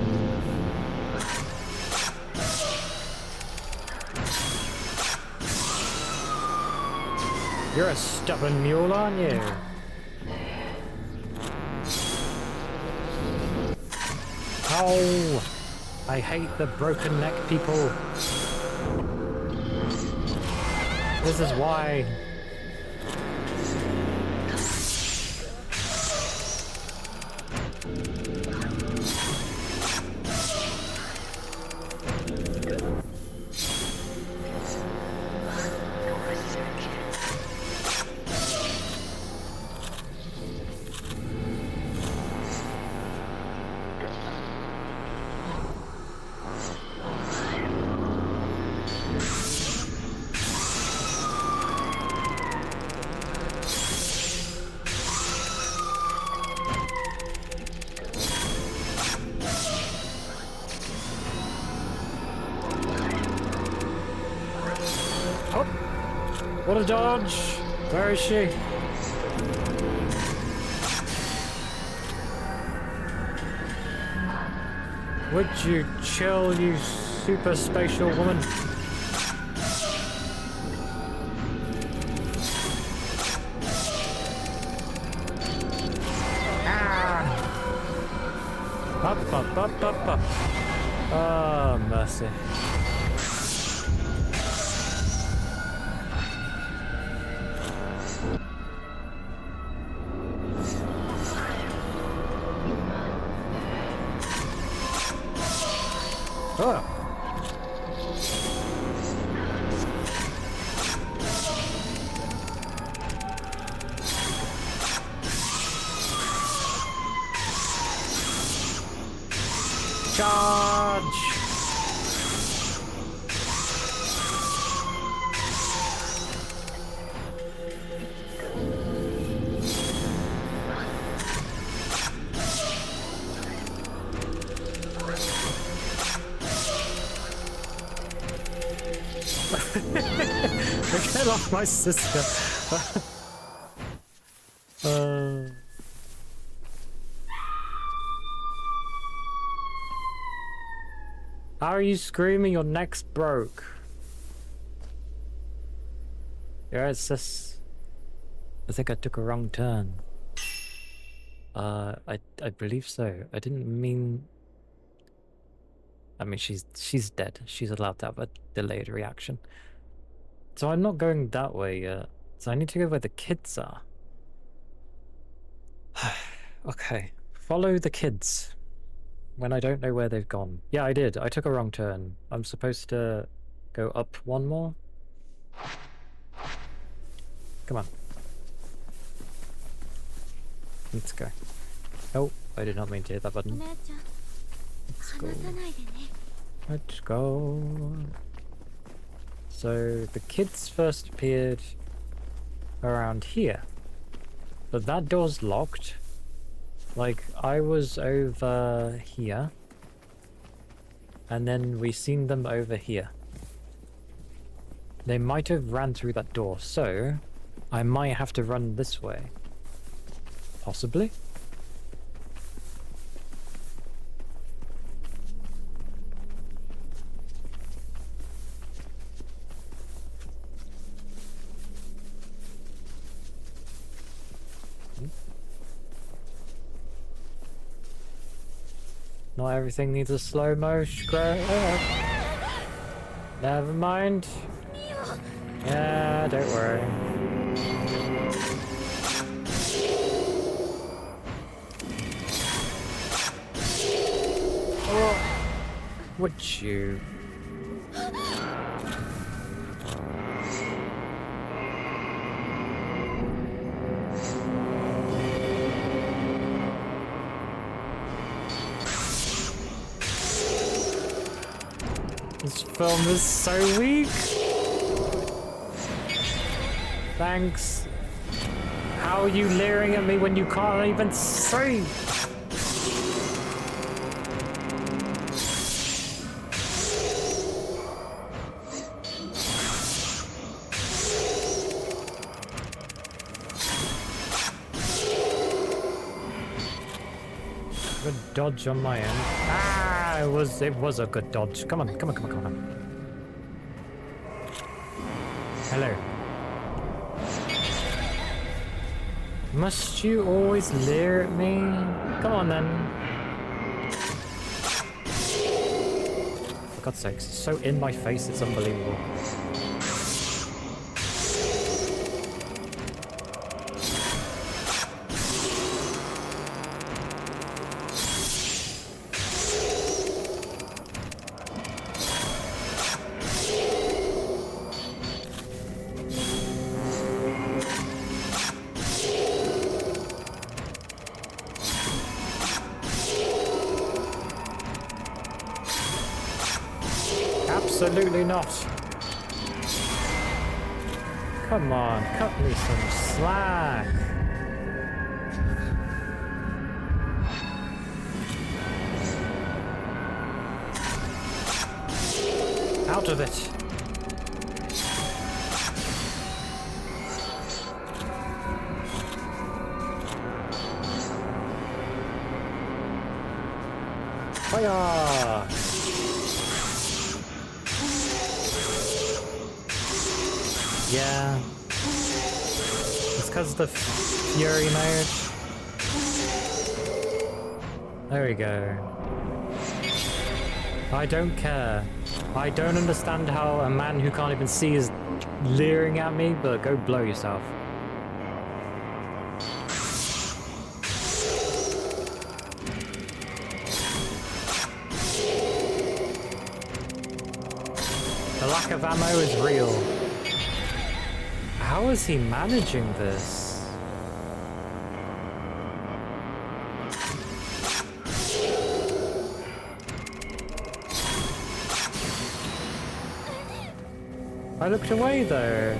You're a stubborn mule, aren't you? Oh, I hate the broken neck people. This is why. What a dodge! Where is she? Would you chill, you super spatial woman? Ah! Up, up, up, up, up. Oh, mercy. Oh. Charge! Get off my sister! How are you screaming? Your neck's broke. Yeah, it's just... I think I took a wrong turn. I believe so. I didn't mean... I mean, she's dead. She's allowed to have a delayed reaction. So I'm not going that way yet. So I need to go where the kids are. Okay. Follow the kids. When I don't know where they've gone. Yeah, I did. I took a wrong turn. I'm supposed to go up one more. Come on. Let's go. Oh, I did not mean to hit that button. Let's go. Let's go. So the kids first appeared around here. But that door's locked. Like, I was over here. And then we seen them over here. They might have ran through that door, so I might have to run this way. Possibly? Not everything needs a slow-mo scrap. Never mind. Yeah, don't worry. Oh, would you? This film is so weak. Thanks. How are you leering at me when you can't even see? Good dodge on my end. Ah, it was a good dodge. Come on, come on, come on, come on. Hello. Must you always leer at me? Come on then. For God's sakes, it's so in my face, it's unbelievable. Absolutely not. Come on, cut me some slack. Out of it. Fire! Yeah. It's because of the Fury mode. There we go. I don't care. I don't understand how a man who can't even see is leering at me, but go blow yourself. The lack of ammo is real. How is he managing this? I looked away though.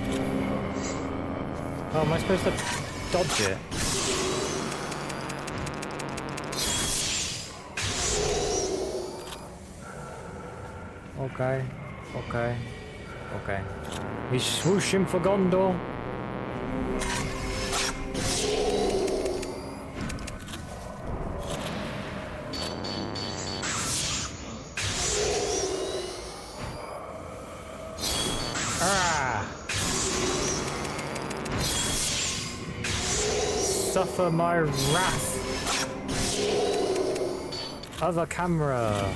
Oh, am I supposed to dodge it? Okay, okay, okay. He's swooshing for Gondor. Suffer my wrath. Other camera.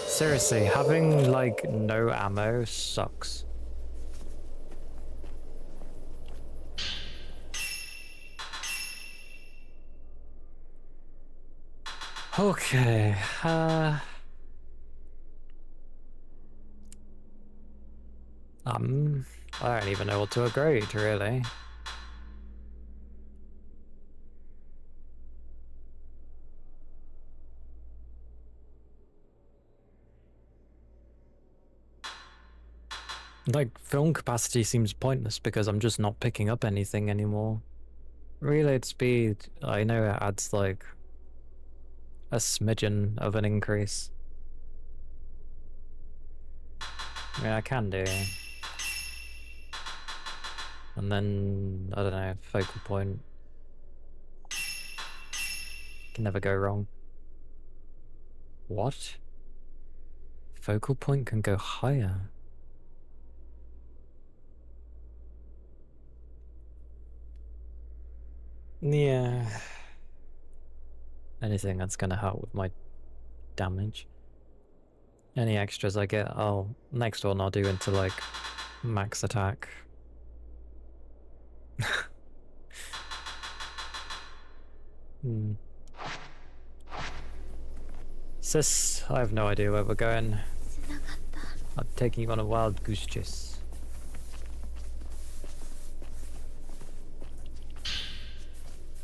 Seriously, having like no ammo sucks. Okay, I don't even know what to grade, really. Like, film capacity seems pointless because I'm just not picking up anything anymore. Reload speed, I know it adds like a smidgen of an increase. Yeah, I can do. And then, I don't know, focal point. Can never go wrong. What? Focal point can go higher. Yeah. Anything that's gonna help with my damage. Any extras I get, next one I'll do into like max attack. Sis, I have no idea where we're going. I'm taking you on a wild goose chase.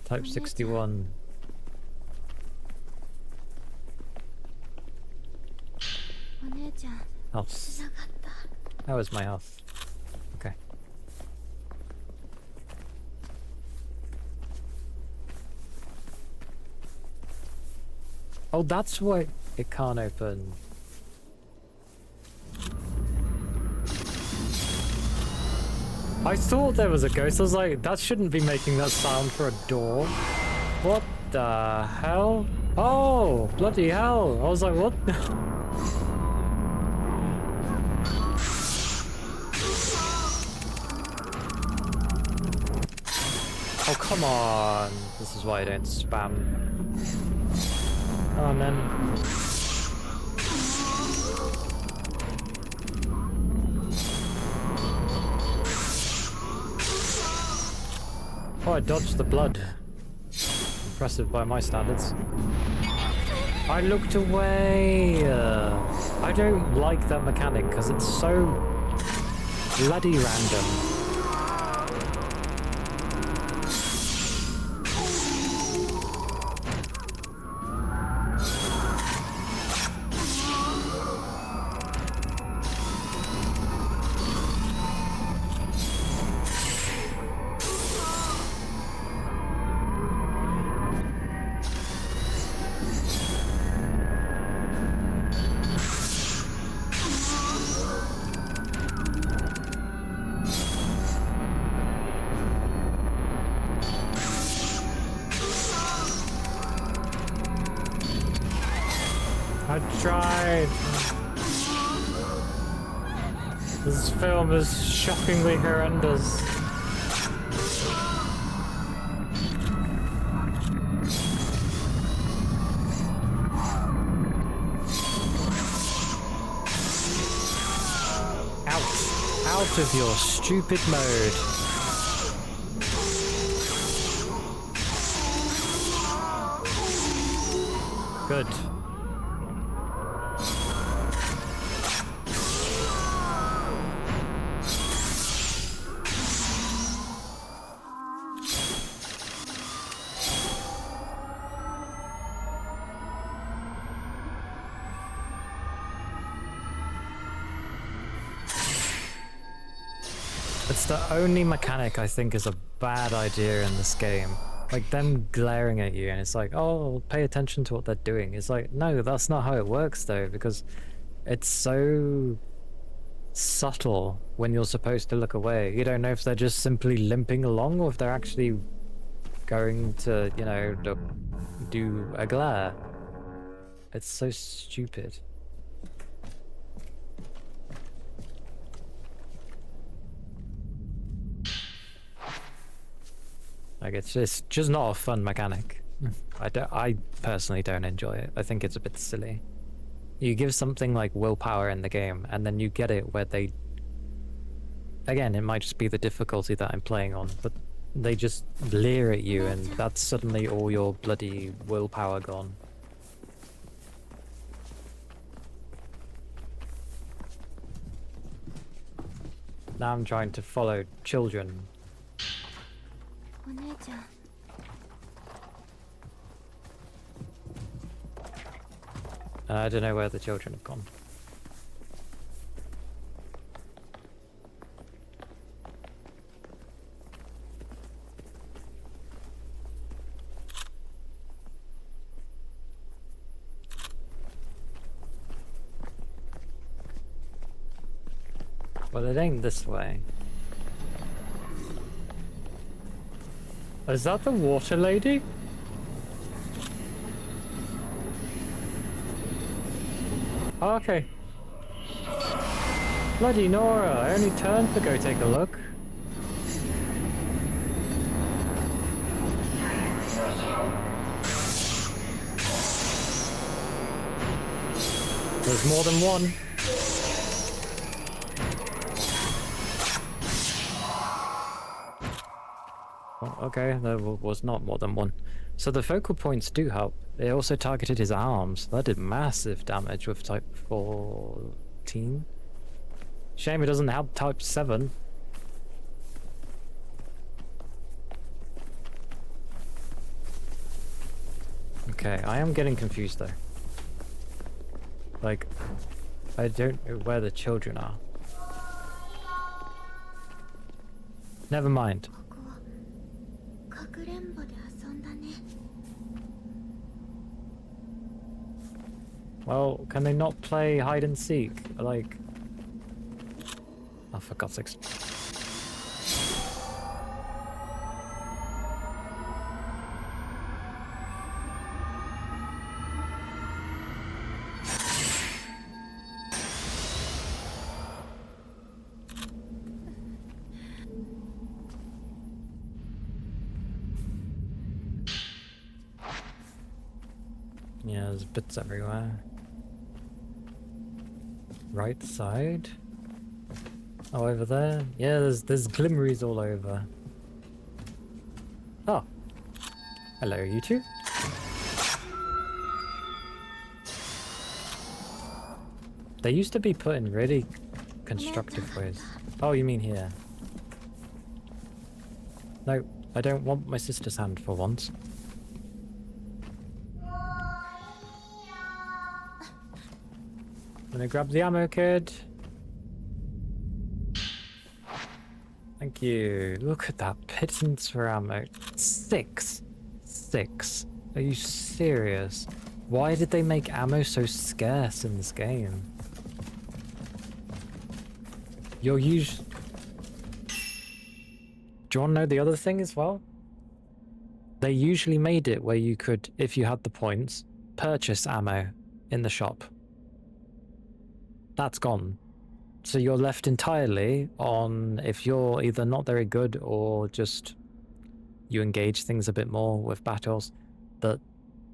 Type 61. Health. How is my health? Okay. Oh, that's why it can't open. I thought there was a ghost. I was like, that shouldn't be making that sound for a door. What the hell? Oh, bloody hell. I was like, what? Oh, come on. This is why I don't spam. Oh, man. Oh, I dodged the blood. Impressive by my standards. I looked away. I don't like that mechanic because it's so bloody random. point. This film is shockingly horrendous. Out of your stupid mode. Good. It's the only mechanic I think is a bad idea in this game. Like them glaring at you and it's like, oh, pay attention to what they're doing. It's like, no, that's not how it works though, because it's so subtle when you're supposed to look away. You don't know if they're just simply limping along or if they're actually going to, you know, do a glare. It's so stupid. Like it's just not a fun mechanic. I personally don't enjoy it. I think it's a bit silly. You give something like willpower in the game, and then you get it where they... Again, it might just be the difficulty that I'm playing on, but they just leer at you, and that's suddenly all your bloody willpower gone. Now I'm trying to follow children. I don't know where the children have gone. Well, it ain't this way. Is that the water lady? Oh, okay. Bloody Nora, I only turned to go take a look. There's more than one. Well, okay, there was not more than one. So the focal points do help. They also targeted his arms. That did massive damage with type 14. Shame it doesn't help type 7. Okay, I am getting confused though. Like, I don't know where the children are. Never mind. Well, can they not play hide and seek? Like... Oh, for God's sakes. Yeah, there's bits everywhere. Right side? Oh, over there? Yeah, there's glimmeries all over. Oh. Hello, you two. They used to be put in really constructive ways. Oh, you mean here? No, I don't want my sister's hand for once. Gonna grab the ammo, kid. Thank you. Look at that pittance for ammo. 6. 6. Are you serious? Why did they make ammo so scarce in this game? You're usually... Do you want to know the other thing as well? They usually made it where you could, if you had the points, purchase ammo in the shop. that's gone. So you're left entirely on if you're either not very good or just you engage things a bit more with battles, that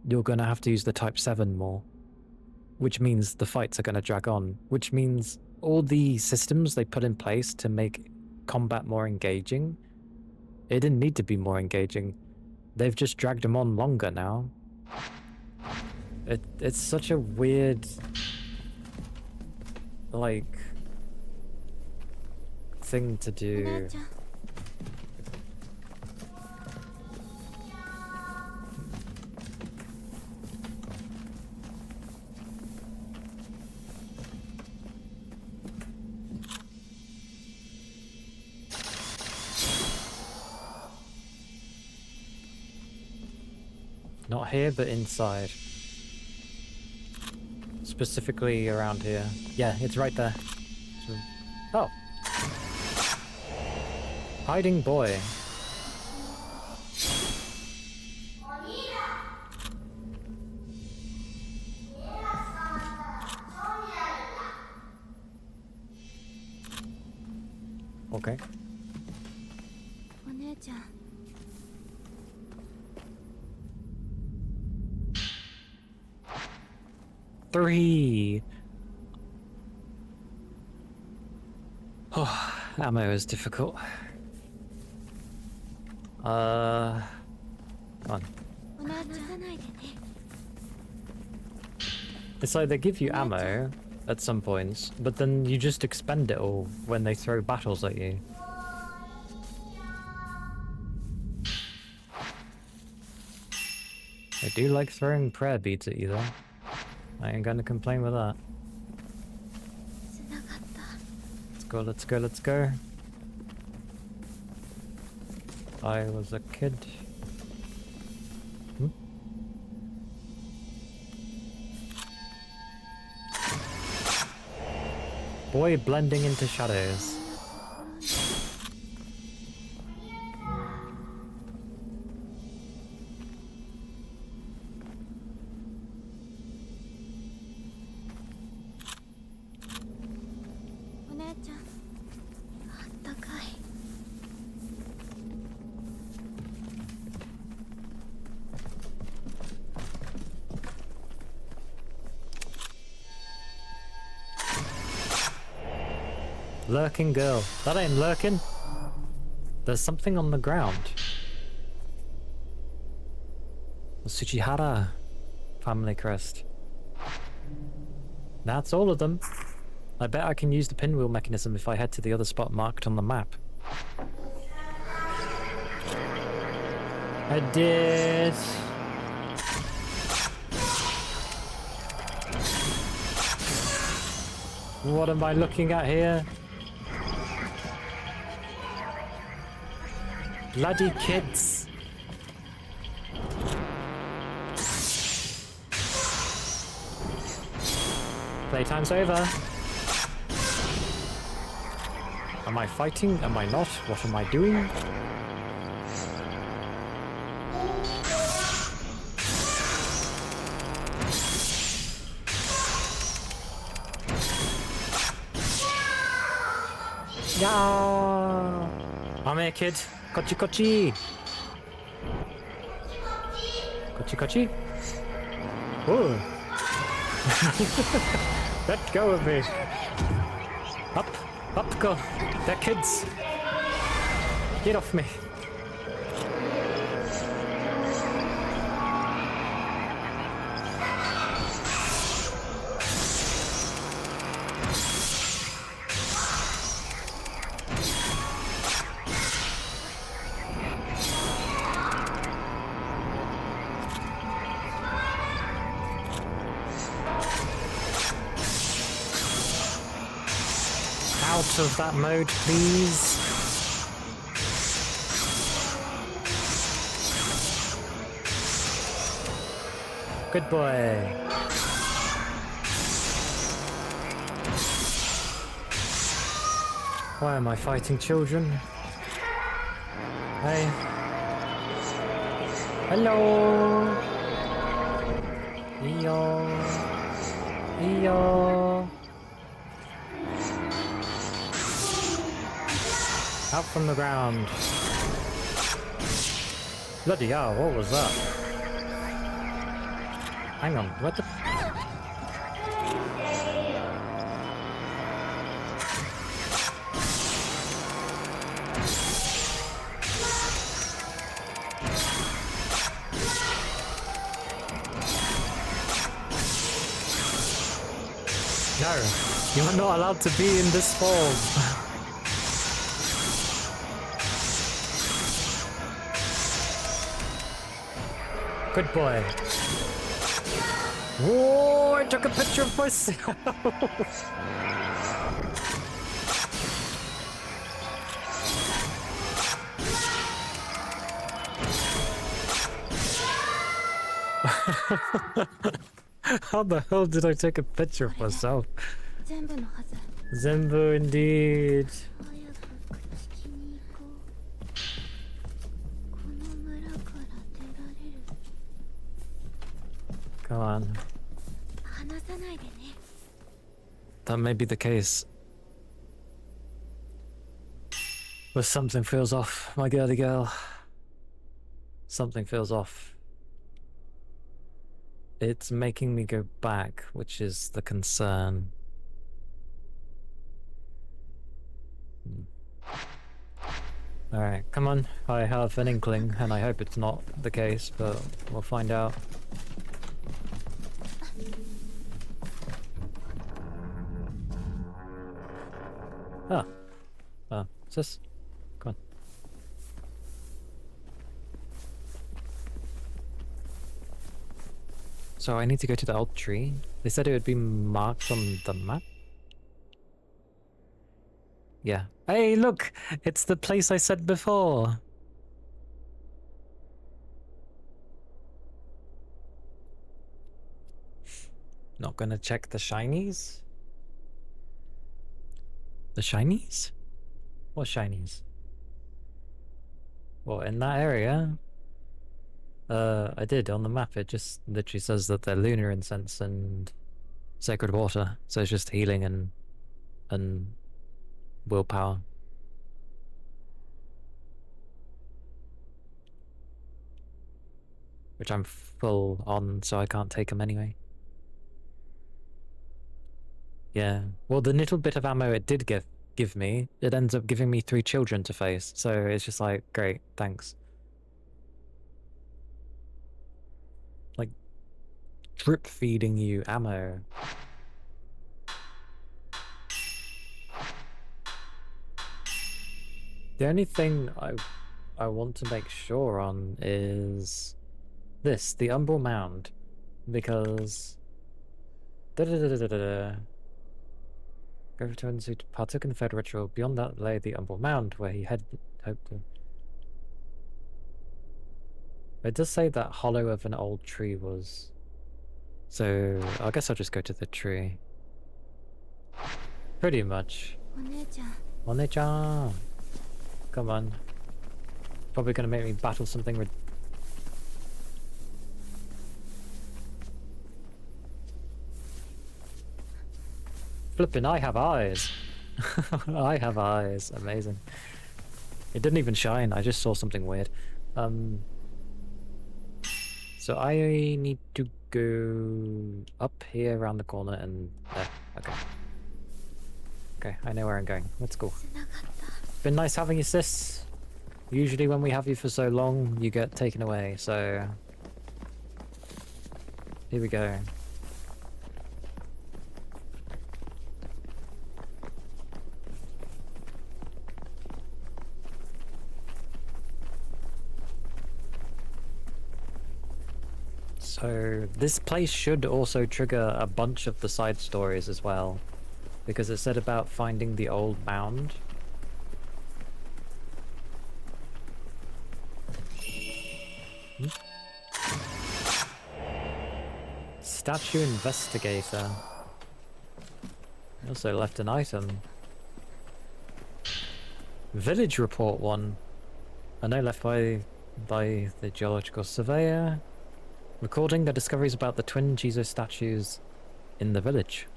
you're going to have to use the Type 7 more, which means the fights are going to drag on, which means all the systems they put in place to make combat more engaging, it didn't need to be more engaging. They've just dragged them on longer now. It's such a weird, like, thing to do. Not here, but inside. Specifically around here. Yeah, it's right there. Oh. Hiding boy. Okay. 3. Oh, ammo is difficult. Come on. It's like they give you ammo at some points, but then you just expend it all when they throw battles at you. I do like throwing prayer beads at you though. I ain't gonna complain with that. Let's go, let's go, let's go. I was a kid. Hmm? Boy blending into shadows. Lurking girl. That ain't lurking. There's something on the ground. The Tsuchihara family crest. That's all of them. I bet I can use the pinwheel mechanism if I head to the other spot marked on the map. I did. What am I looking at here? Bloody kids. Playtime's over. Am I fighting? Am I not? What am I doing? Yeah. I'm here, kid. Kochi kochi. Kochi kochi. Oh. Let go of me. Up go. They're kids. Get off me. Out of that mode, please. Good boy. Why am I fighting children? Hey. Hello. Iyo. Iyo. Out from the ground. Bloody hell, what was that? Hang on, what the... No, you're not allowed to be in this form. Good boy. Whoa, I took a picture of myself. How the hell did I take a picture of myself? Zenbu indeed. Come on. That may be the case. But something feels off, my girly girl. Something feels off. It's making me go back, which is the concern. Alright, come on. I have an inkling, and I hope it's not the case, but we'll find out. Ah. Sis? Come on. So I need to go to the old tree. They said it would be marked on the map? Yeah. Hey, look! It's the place I said before! Not gonna check the shinies? The shinies? What shinies? Well, in that area? I did on the map. It just literally says that they're lunar incense and sacred water. So it's just healing and willpower. Which I'm full on, so I can't take them anyway. Yeah. Well, the little bit of ammo it did give me, it ends up giving me 3 children to face. So it's just like, great, thanks. Like, drip feeding you ammo. The only thing I want to make sure on is this, the Umbral Mound, because go return to partook in the third ritual. Beyond that lay the Umbral Mound, where he had hoped to. It does say that hollow of an old tree was. So I guess I'll just go to the tree. Pretty much. One-chan. Come on. Probably gonna make me battle something Flippin', I have eyes. I have eyes. Amazing. It didn't even shine. I just saw something weird. So I need to go up here around the corner and there. Okay. Okay, I know where I'm going. Let's go. Been nice having you, sis. Usually when we have you for so long, you get taken away, so... Here we go. So this place should also trigger a bunch of the side stories as well, because it said about finding the old mound. Statue investigator. Also left an item. Village report one. I know, left by the geological surveyor. Recording the discoveries about the twin Jesus statues in the village.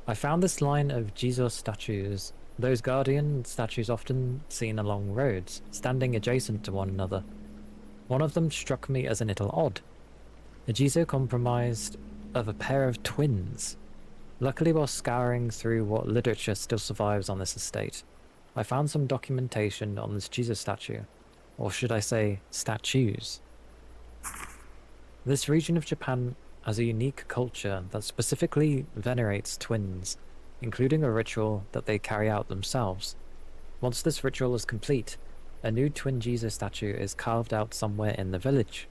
I found this line of Jesus statues Those guardian statues often seen along roads, standing adjacent to one another. One of them struck me as a little odd. A Jizo comprised of a pair of twins. Luckily, while scouring through what literature still survives on this estate, I found some documentation on this Jizo statue, or should I say, statues. This region of Japan has a unique culture that specifically venerates twins, including a ritual that they carry out themselves. Once this ritual is complete, a new twin Jizo statue is carved out somewhere in the village.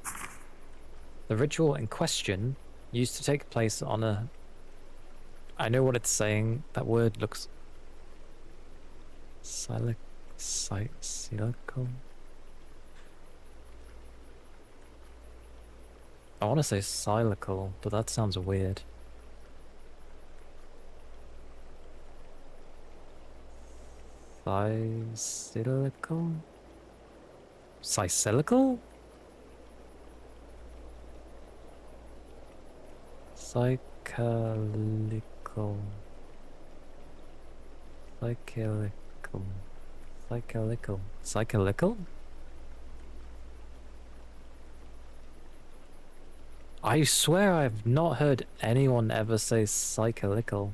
The ritual in question used to take place on a... I know what it's saying. That word looks... Silical? I want to say silical, but that sounds weird. Silical? Silical? Cyclical. Cyclical? I swear I've not heard anyone ever say cyclical.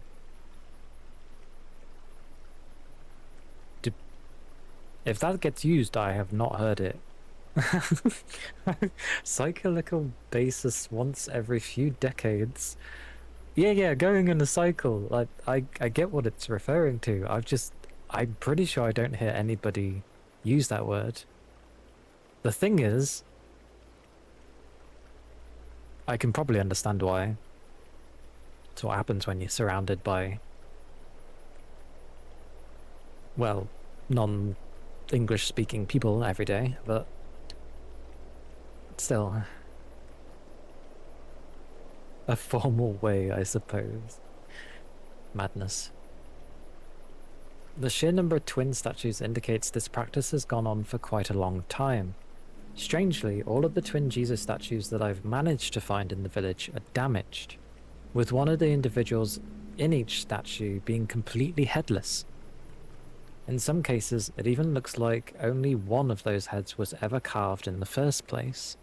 If that gets used, I have not heard it. Cyclical basis once every few decades. Yeah, going in a cycle. I get what it's referring to. I'm pretty sure I don't hear anybody use that word. The thing is, I can probably understand why. It's what happens when you're surrounded by, well, non-English speaking people every day, but still. A formal way, I suppose. Madness. The sheer number of twin statues indicates this practice has gone on for quite a long time. Strangely, all of the twin Jesus statues that I've managed to find in the village are damaged, with one of the individuals in each statue being completely headless. In some cases, it even looks like only one of those heads was ever carved in the first place.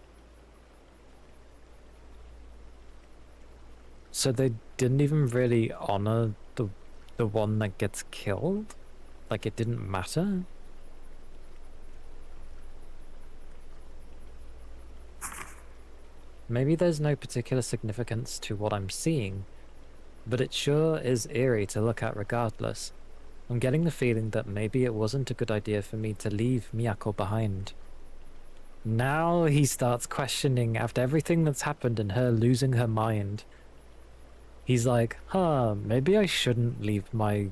So they didn't even really honor the one that gets killed? Like it didn't matter? Maybe there's no particular significance to what I'm seeing, but it sure is eerie to look at regardless. I'm getting the feeling that maybe it wasn't a good idea for me to leave Miyako behind. Now he starts questioning after everything that's happened and her losing her mind. He's like, maybe I shouldn't leave my,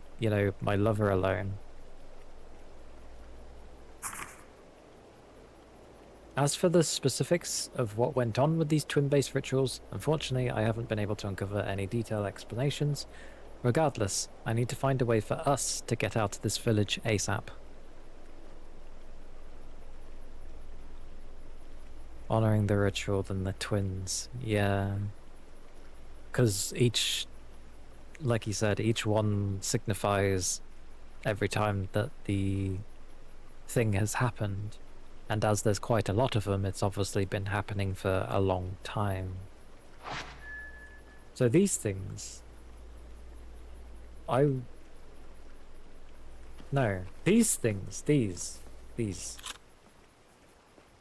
my lover alone. As for the specifics of what went on with these twin-based rituals, unfortunately I haven't been able to uncover any detailed explanations. Regardless, I need to find a way for us to get out of this village ASAP. Honoring the ritual than the twins, yeah. Because each, like you said, each one signifies every time that the thing has happened. And as there's quite a lot of them, it's obviously been happening for a long time. So these things... these things, these.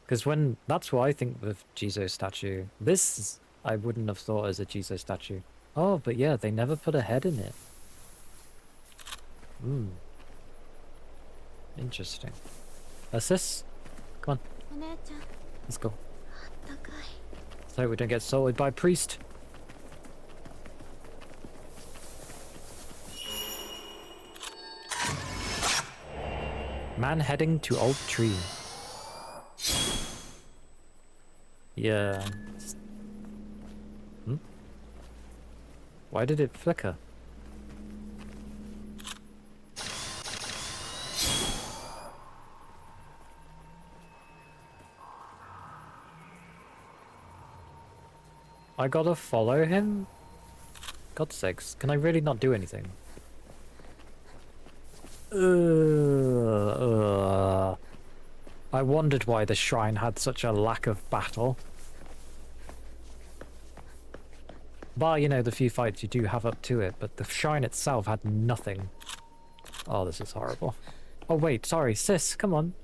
Because that's what I think with Jizo statue. This... I wouldn't have thought as a Jizo statue. Oh, but yeah, they never put a head in it. Interesting. Assist? Come on. Let's go. So we don't get salted by priest. Man heading to old tree. Yeah. Why did it flicker? I gotta follow him? God's sakes, can I really not do anything? I wondered why the shrine had such a lack of battle. Bar, you know, the few fights you do have up to it, but the shrine itself had nothing. Oh, this is horrible. Oh wait, sorry, sis, come on.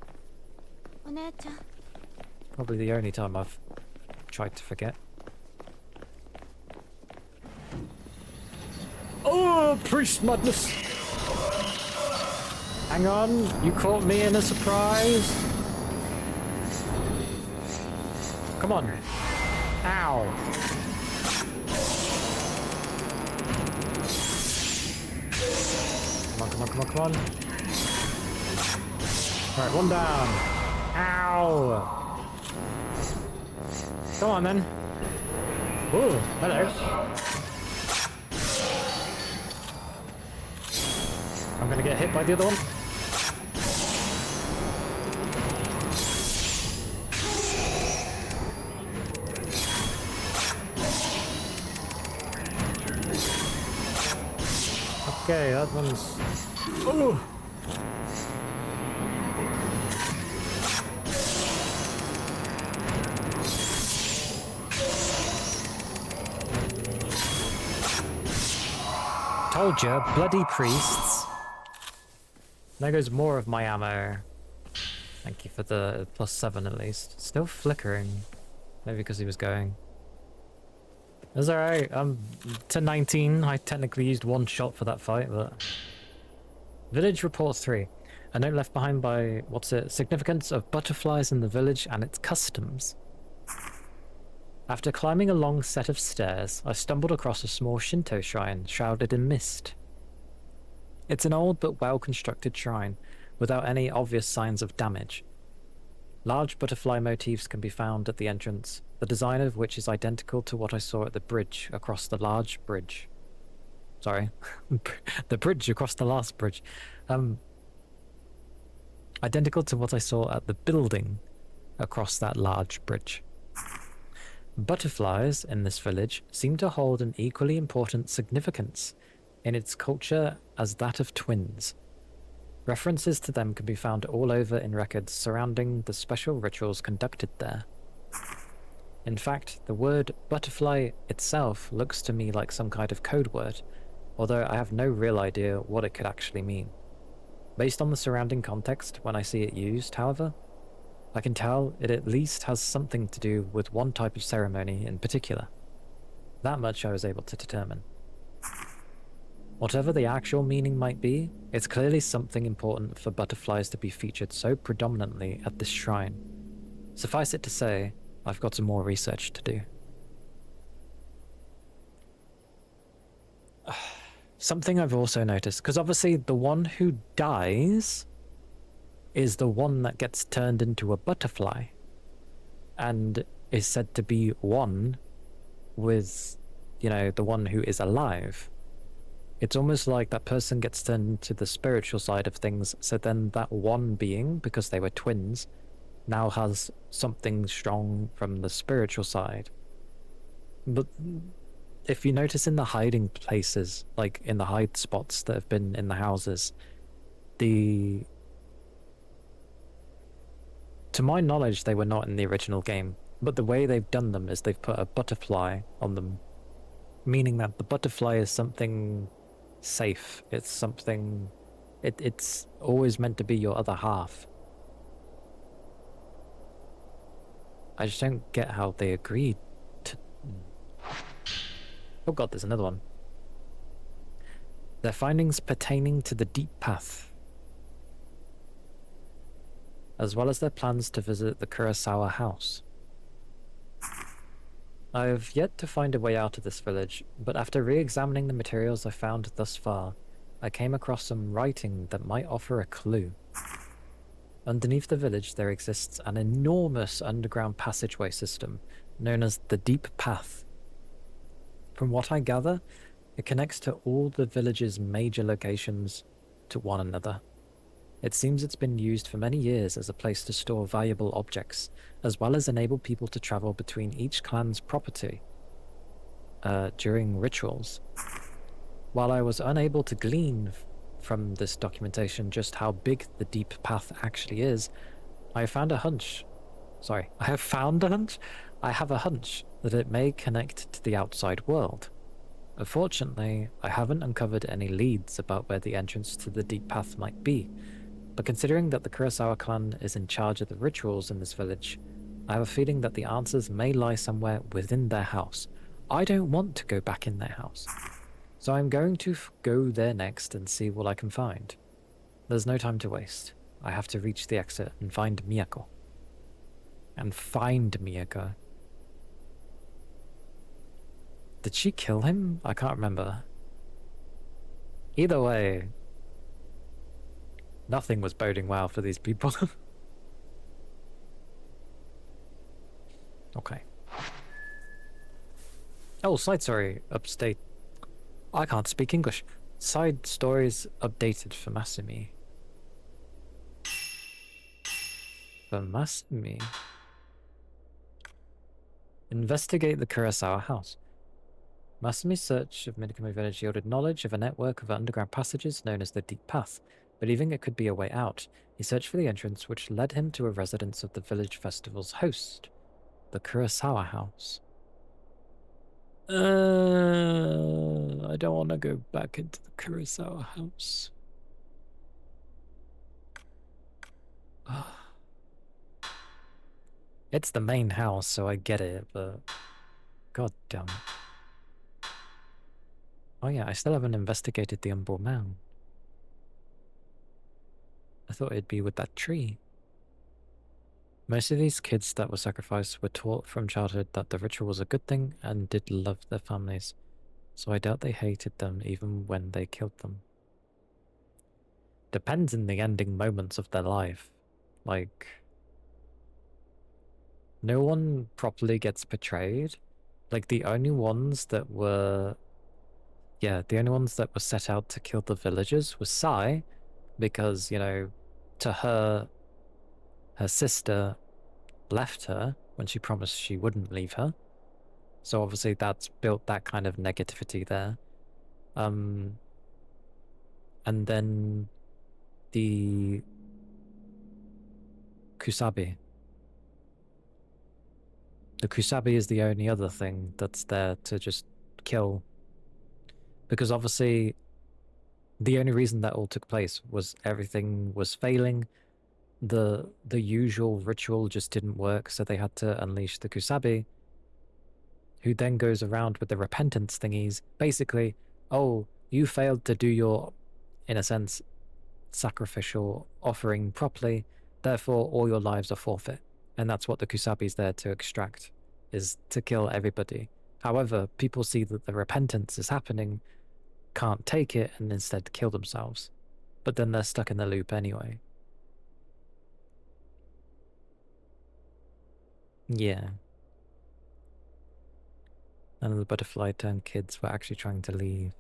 Probably the only time I've tried to forget. Oh, priest madness! Hang on, you caught me in a surprise. Come on. Ow. Come on, come on, come on, come on. Alright, one down. Ow. Come on then. Ooh, hello. I'm gonna get hit by the other one. Okay, that one's... Oh! Told ya, bloody priests. There goes more of my ammo. Thank you for the +7 at least. Still flickering. Maybe because he was going. It's alright, to 19. I technically used one shot for that fight, but... Village Report 3. A note left behind by, what's it, significance of butterflies in the village and its customs. After climbing a long set of stairs, I stumbled across a small Shinto shrine shrouded in mist. It's an old but well-constructed shrine, without any obvious signs of damage. Large butterfly motifs can be found at the entrance, the design of which is identical to what I saw at the bridge across the large bridge. Sorry, the bridge across the last bridge. Identical to what I saw at the building across that large bridge. Butterflies in this village seem to hold an equally important significance in its culture as that of twins. References to them can be found all over in records surrounding the special rituals conducted there. In fact, the word butterfly itself looks to me like some kind of code word, although I have no real idea what it could actually mean. Based on the surrounding context when I see it used, however, I can tell it at least has something to do with one type of ceremony in particular. That much I was able to determine. Whatever the actual meaning might be, it's clearly something important for butterflies to be featured so predominantly at this shrine. Suffice it to say, I've got some more research to do. Something I've also noticed, because obviously the one who dies is the one that gets turned into a butterfly and is said to be one with, you know, the one who is alive. It's almost like that person gets turned into the spiritual side of things, so then that one being, because they were twins, now has something strong from the spiritual side. But if you notice in the hiding places, like in the hide spots that have been in the houses, to my knowledge they were not in the original game, but the way they've done them is they've put a butterfly on them, meaning that the butterfly is something safe. It's something... It's always meant to be your other half. I just don't get how they agreed to... Oh god, there's another one. Their findings pertaining to the Deep Path, as well as their plans to visit the Kurosawa house. I have yet to find a way out of this village, but after re-examining the materials I found thus far, I came across some writing that might offer a clue. Underneath the village there exists an enormous underground passageway system known as the Deep Path. From what I gather, it connects to all the village's major locations to one another. It seems it's been used for many years as a place to store valuable objects, as well as enable people to travel between each clan's property during rituals. While I was unable to glean from this documentation just how big the deep path actually is, I found a hunch. Sorry, I have found a hunch? I have a hunch that it may connect to the outside world. Unfortunately, I haven't uncovered any leads about where the entrance to the deep path might be, but considering that the Kurosawa clan is in charge of the rituals in this village, I have a feeling that the answers may lie somewhere within their house. I don't want to go back in their house, so I'm going to go there next and see what I can find. There's no time to waste. I have to reach the exit and find Miyako. And find Miyako. Did she kill him? I can't remember. Either way, nothing was boding well for these people. Okay. Oh, side story update. I can't speak English. Side stories updated for Masumi. For Masumi. Investigate the Kurosawa house. Masumi's search of Minakami Village yielded knowledge of a network of underground passages known as the Deep Path. Believing it could be a way out, he searched for the entrance, which led him to a residence of the village festival's host, the Kurosawa house. I don't want to go back into the Kurosawa house. It's the main house, so I get it, but god damn it. Oh yeah, I still haven't investigated the Umbral Mound. I thought it'd be with that tree. Most of these kids that were sacrificed were taught from childhood that the ritual was a good thing and did love their families, so I doubt they hated them even when they killed them. Depends in the ending moments of their life. Like, no one properly gets betrayed. Like, the only ones that were... Yeah, the only ones that were set out to kill the villagers was Sai, because, you know, to her, her sister left her when she promised she wouldn't leave her. So obviously that's built that kind of negativity there. And then the Kusabi. The Kusabi is the only other thing that's there to just kill. Because obviously the only reason that all took place was everything was failing. The usual ritual just didn't work, so they had to unleash the Kusabi, who then goes around with the repentance thingies. Basically, oh, you failed to do your, in a sense, sacrificial offering properly, therefore all your lives are forfeit. And that's what the Kusabi's there to extract, is to kill everybody. However, people see that the repentance is happening, can't take it, and instead kill themselves. But then they're stuck in the loop anyway. Yeah. None of the butterfly turned kids were actually trying to leave.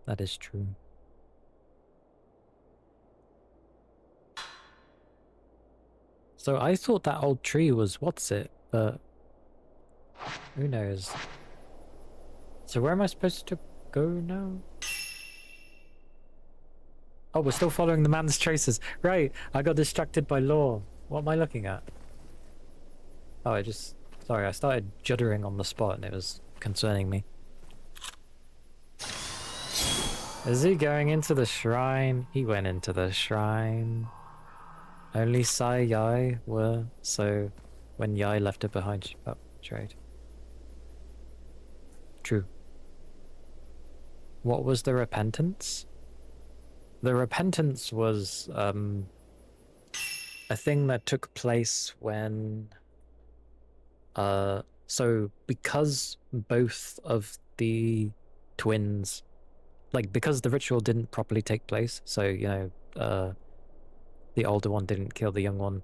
That is true. So I thought that old tree was what's it, but who knows? So where am I supposed to go now? Oh, we're still following the man's traces. Right, I got distracted by law. What am I looking at? Oh, sorry, I started juddering on the spot and it was concerning me. Is he going into the shrine? He went into the shrine. Only Sai Yai were, so when Yai left her behind, she felt betrayed. True. What was the repentance? The repentance was a thing that took place when so because both of the twins, like because the ritual didn't properly take place, so you know the older one didn't kill the young one,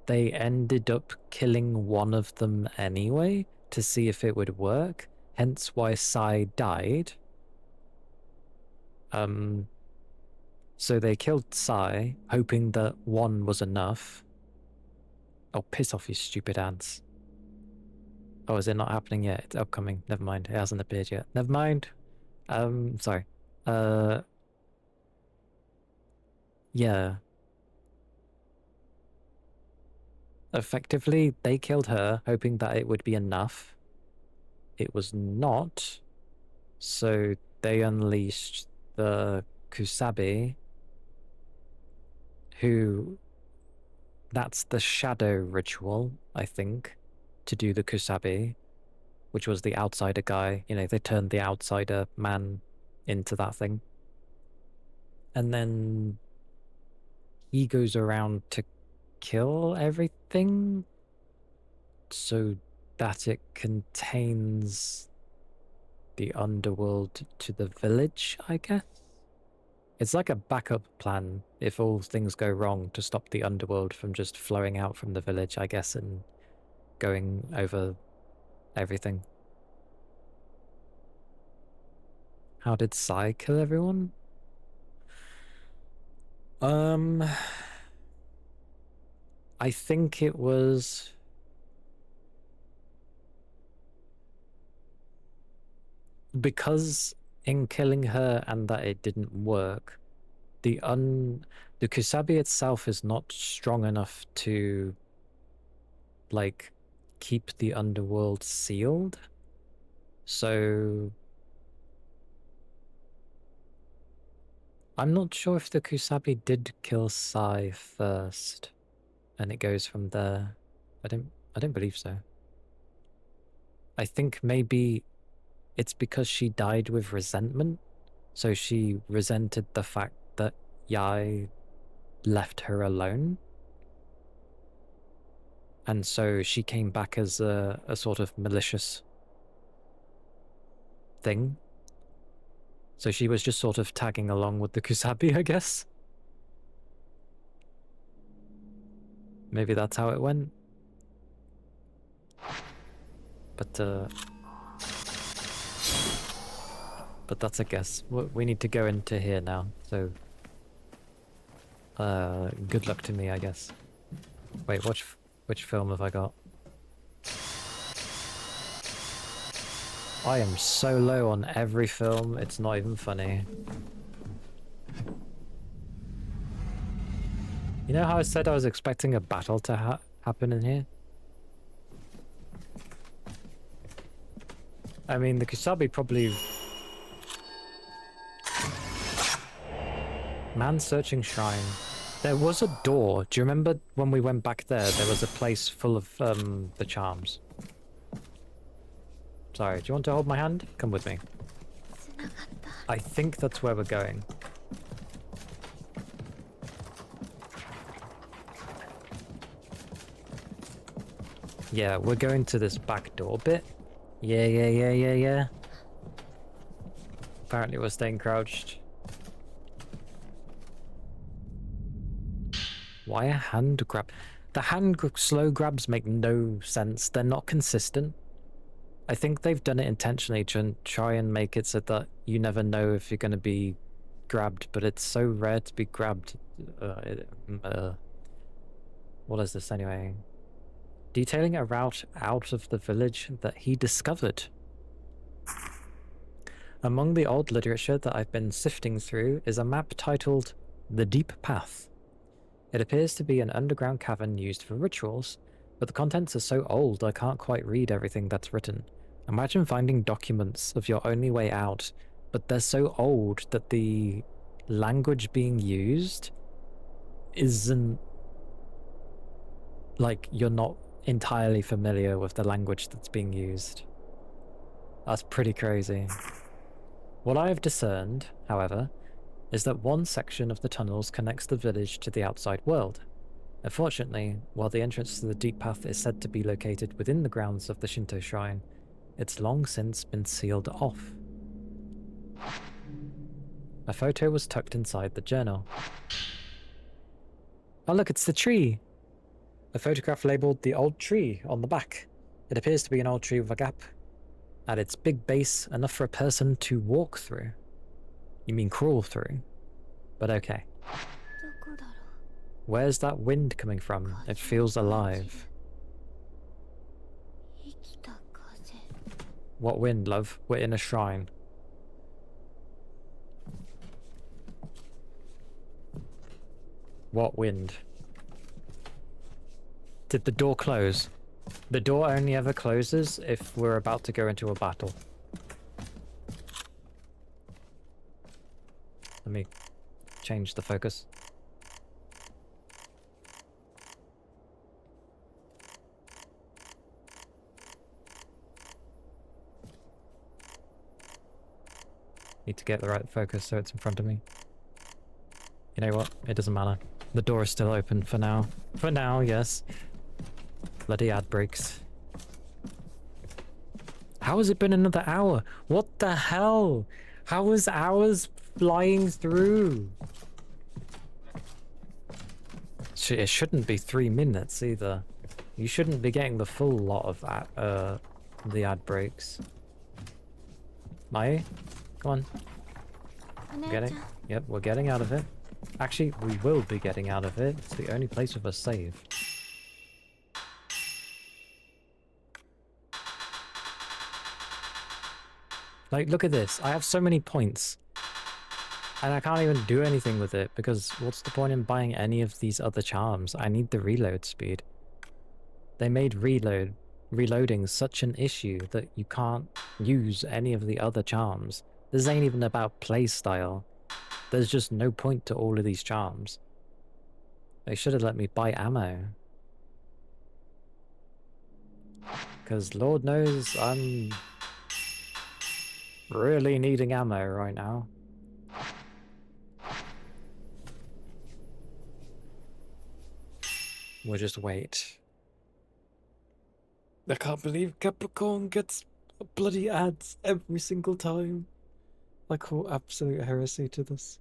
they ended up killing one of them anyway to see if it would work, hence why Sai died. So they killed Sai, hoping that one was enough. Oh, piss off, you stupid ants. Oh, is it not happening yet? It's upcoming. Never mind. It hasn't appeared yet. Never mind. Sorry. Yeah. Effectively, they killed her, hoping that it would be enough. It was not. So they unleashed the Kusabi, who... That's the shadow ritual, I think, to do the Kusabi, which was the outsider guy. You know, they turned the outsider man into that thing. And then he goes around to kill everything so that it contains the underworld to the village, I guess. It's like a backup plan if all things go wrong to stop the underworld from just flowing out from the village, I guess, and going over everything. How did Sai kill everyone? I think it was... because in killing her and that it didn't work, the Kusabi itself is not strong enough to, like, keep the underworld sealed. So I'm not sure if the Kusabi did kill Sai first and it goes from there. I don't believe so. I think maybe it's because she died with resentment. So she resented the fact that Yai left her alone. And so she came back as a sort of malicious thing. So she was just sort of tagging along with the Kusabi, I guess. Maybe that's how it went. But that's a guess. We need to go into here now, so good luck to me, I guess. Wait, which film have I got? I am so low on every film, it's not even funny. You know how I said I was expecting a battle to happen in here? I mean, the Kusabi probably... Man searching shrine. There was a door. Do you remember when we went back there? There was a place full of the charms. Sorry, do you want to hold my hand? Come with me. I think that's where we're going. Yeah, we're going to this back door bit. Yeah. Apparently we're staying crouched. Why a hand grab? The slow grabs make no sense. They're not consistent. I think they've done it intentionally to try and make it so that you never know if you're going to be grabbed, but it's so rare to be grabbed. What is this anyway? Detailing a route out of the village that he discovered. Among the old literature that I've been sifting through is a map titled The Deep Path. It appears to be an underground cavern used for rituals, but the contents are so old I can't quite read everything that's written. Imagine finding documents of your only way out, but they're so old that the language being used isn't... like, you're not entirely familiar with the language that's being used. That's pretty crazy. What I have discerned, however, is that one section of the tunnels connects the village to the outside world. Unfortunately, while the entrance to the deep path is said to be located within the grounds of the Shinto shrine, it's long since been sealed off. A photo was tucked inside the journal. Oh look, it's the tree! A photograph labelled "the old tree" on the back. It appears to be an old tree with a gap at its big base, enough for a person to walk through. You mean crawl through? But okay. Where's that wind coming from? It feels alive. What wind, love? We're in a shrine. What wind? Did the door close? The door only ever closes if we're about to go into a battle. Let me change the focus. Need to get the right focus so it's in front of me. You know what? It doesn't matter. The door is still open for now. For now, yes. Bloody ad breaks. How has it been another hour? What the hell? How is hours flying through? It shouldn't be 3 minutes either. You shouldn't be getting the full lot of the ad breaks. Mai, come on. Getting? Yep, we're getting out of it. Actually, we will be getting out of it. It's the only place with a save. Like, look at this. I have so many points. And I can't even do anything with it, because what's the point in buying any of these other charms? I need the reload speed. They made reloading such an issue that you can't use any of the other charms. This ain't even about playstyle. There's just no point to all of these charms. They should have let me buy ammo. Because Lord knows I'm really needing ammo right now. We'll just wait. I can't believe Capricorn gets bloody ads every single time. I call absolute heresy to this.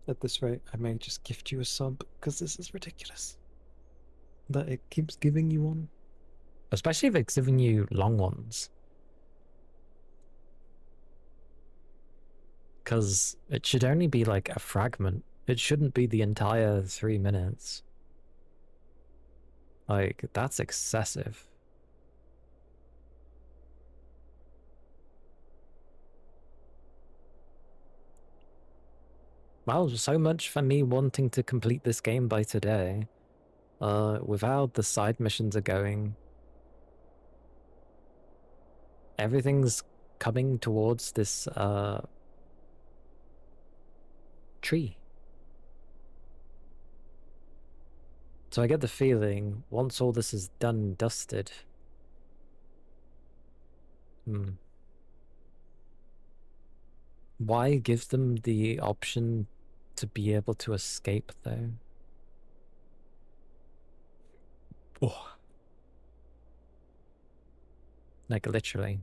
At this rate, I may just gift you a sub, because this is ridiculous. That it keeps giving you one. Especially if it's giving you long ones. Because it should only be like a fragment. It shouldn't be the entire 3 minutes. Like, that's excessive. Well, so much for me wanting to complete this game by today. With how the side missions are going, everything's coming towards this, tree. So I get the feeling, once all this is done and dusted... Why give them the option to be able to escape, though? Oh. Like, literally.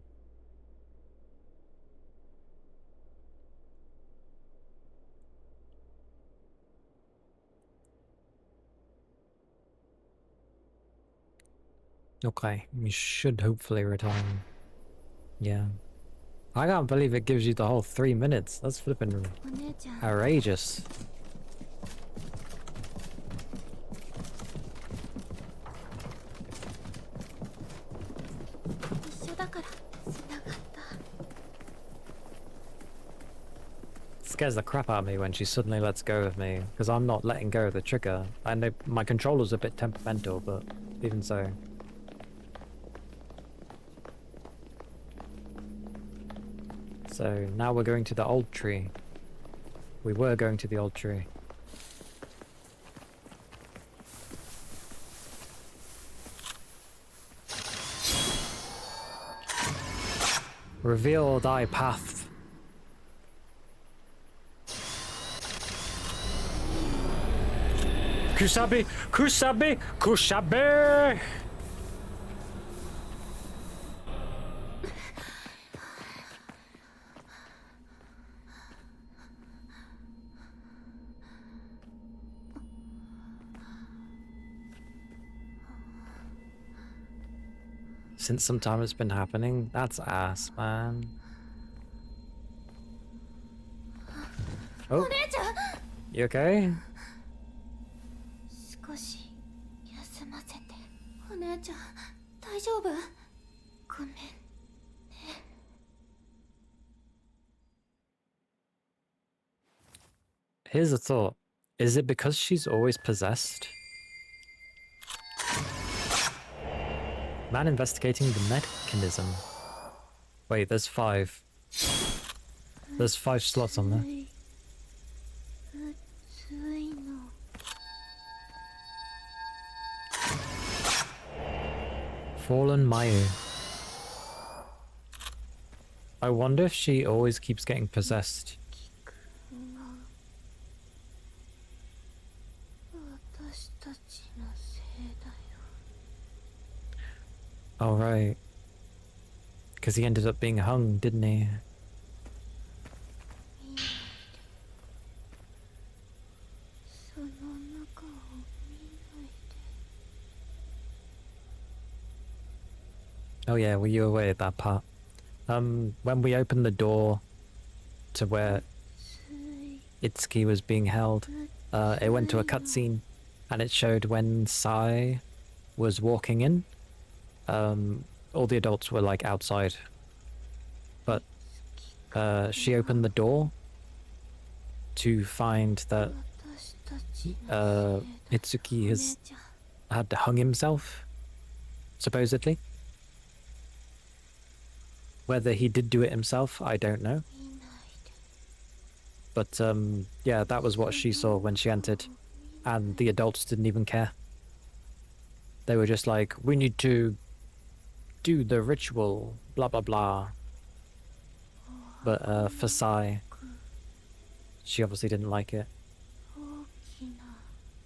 Okay, we should hopefully return. Yeah. I can't believe it gives you the whole 3 minutes. That's flipping outrageous. It scares the crap out of me when she suddenly lets go of me, because I'm not letting go of the trigger. I know my controller's a bit temperamental, but even so. So now we're going to the old tree. We were going to the old tree. Reveal thy path. Kusabi! Kusabi! Kusabi! Since some time it's been happening? That's ass, man. Oh. You okay? Here's a thought. Is it because she's always possessed? Man investigating the mechanism. Wait, there's 5. There's 5 slots on there. Fallen Mayu. I wonder if she always keeps getting possessed. Oh, right. Because he ended up being hung, didn't he? Oh yeah, were you aware of that part? When we opened the door to where Itsuki was being held, it went to a cutscene and it showed when Sai was walking in. All the adults were like outside, but she opened the door to find that Itsuki had hung himself, supposedly. Whether he did do it himself, I don't know. But yeah, that was what she saw when she entered, and the adults didn't even care. They were just like, we need to do the ritual, blah blah blah. But for Sai, she obviously didn't like it.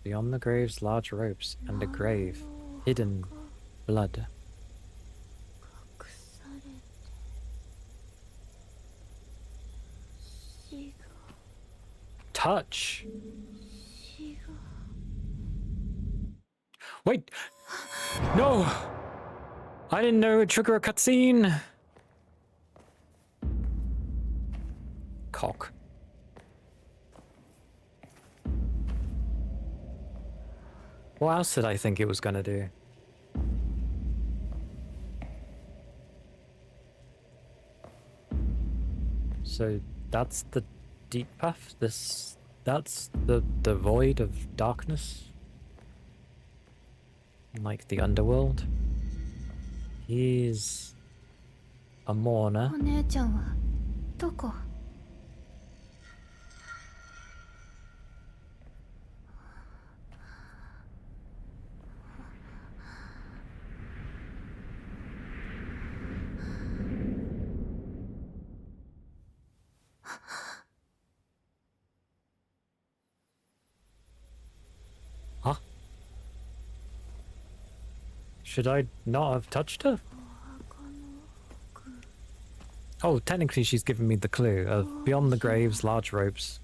Beyond the graves, large ropes, and a grave. Hidden blood. Touch! Wait! No! I didn't know it would trigger a cutscene! Cock. What else did I think it was gonna do? So that's the deep path? That's the void of darkness? Like the underworld? He's a mourner. Huh? Should I not have touched her? Oh, technically she's given me the clue of beyond the graves, large ropes,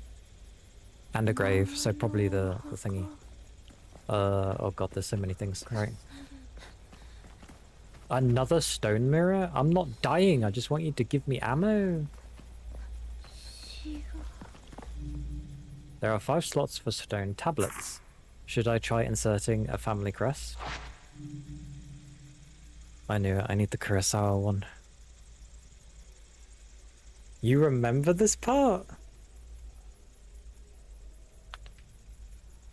and a grave, so probably the thingy. Oh god, there's so many things. Right. Another stone mirror? I'm not dying, I just want you to give me ammo. There are 5 slots for stone tablets. Should I try inserting a family crest? I knew it, I need the Kurosawa one. You remember this part?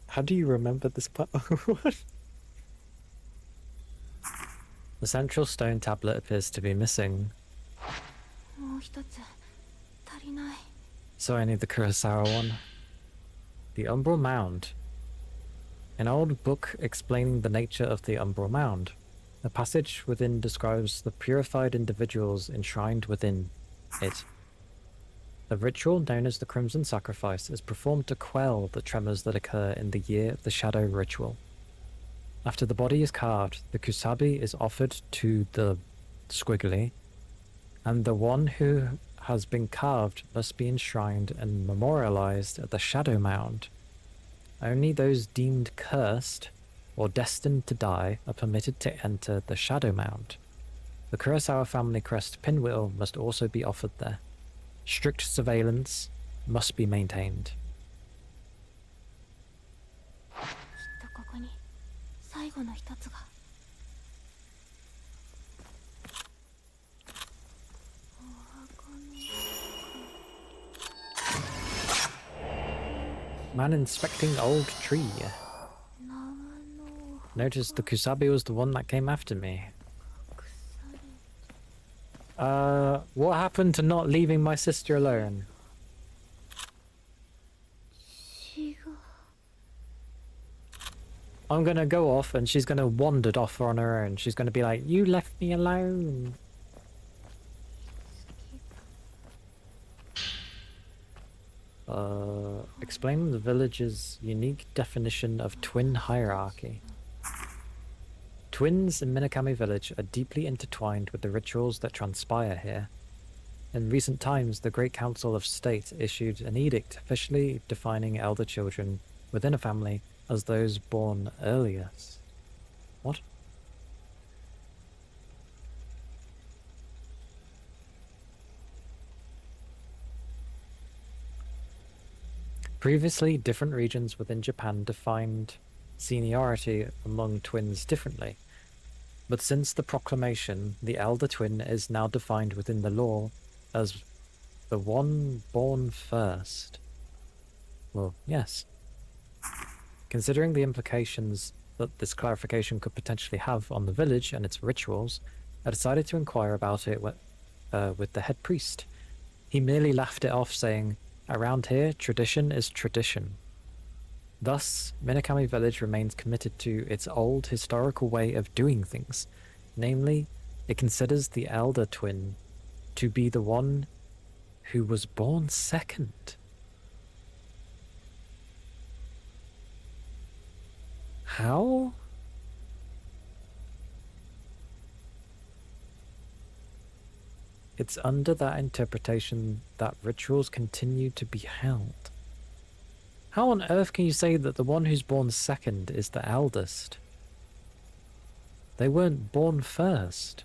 How do you remember this part? The central stone tablet appears to be missing. So I need the Kurosawa one. The Umbral Mound. An old book explaining the nature of the Umbral Mound. A passage within describes the purified individuals enshrined within it. The ritual known as the Crimson Sacrifice is performed to quell the tremors that occur in the year of the Shadow Ritual. After the body is carved, the kusabi is offered to the squiggly, and the one who has been carved must be enshrined and memorialized at the Shadow Mound. Only those deemed cursed or destined to die are permitted to enter the Shadow Mound. The Kurosawa family crest pinwheel must also be offered there. Strict surveillance must be maintained. Man inspecting old tree. Noticed the Kusabi was the one that came after me. What happened to not leaving my sister alone? I'm gonna go off and she's gonna wander off on her own. She's gonna be like, you left me alone. Explain the village's unique definition of twin hierarchy. Twins in Minakami Village are deeply intertwined with the rituals that transpire here. In recent times, the Great Council of State issued an edict officially defining elder children within a family as those born earliest. What? Previously, different regions within Japan defined seniority among twins differently. But since the proclamation, the elder twin is now defined within the law as the one born first. Well, yes. Considering the implications that this clarification could potentially have on the village and its rituals, I decided to inquire about it with the head priest. He merely laughed it off, saying, "Around here, tradition is tradition." Thus, Minakami Village remains committed to its old historical way of doing things. Namely, it considers the elder twin to be the one who was born second. How? It's under that interpretation that rituals continue to be held. How on earth can you say that the one who's born second is the eldest? They weren't born first.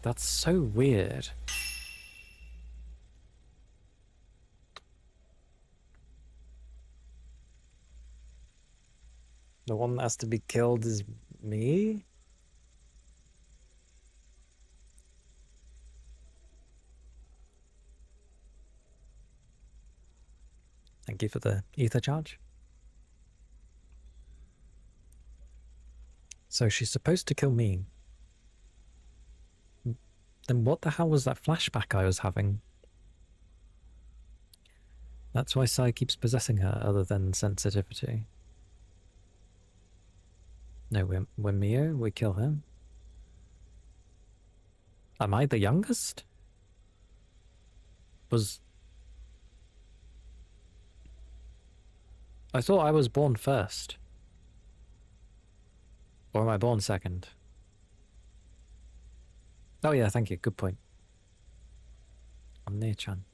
That's so weird. The one that has to be killed is me? Thank you for the ether charge. So she's supposed to kill me. Then what the hell was that flashback I was having? That's why Sai keeps possessing her, other than sensitivity. No, when Mio, we kill him. Am I the youngest? I thought I was born first. Or am I born second? Oh yeah, thank you, good point. I'm near-chan.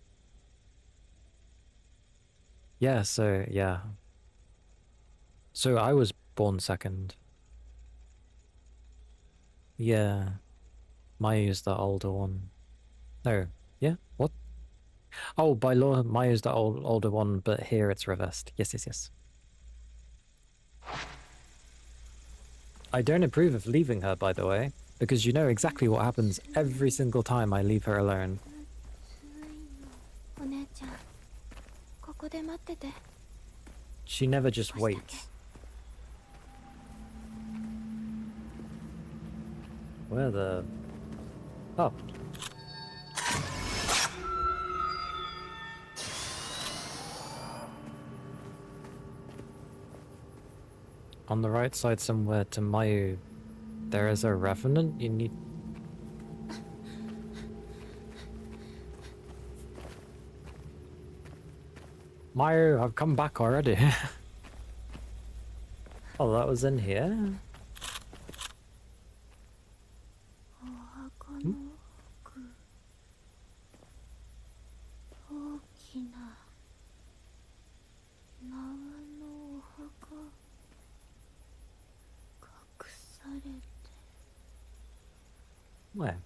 Yeah, so, yeah. So I was born second. Yeah. Mayu's the older one. No, yeah, what? Oh, by law, Mayu's the older one, but here it's reversed. Yes, yes, yes. I don't approve of leaving her, by the way, because you know exactly what happens every single time I leave her alone. She never just waits. Where the... Oh. On the right side somewhere to Mayu, there is a revenant you need... Mayu, I've come back already. Oh, that was in here? Hmm? Where?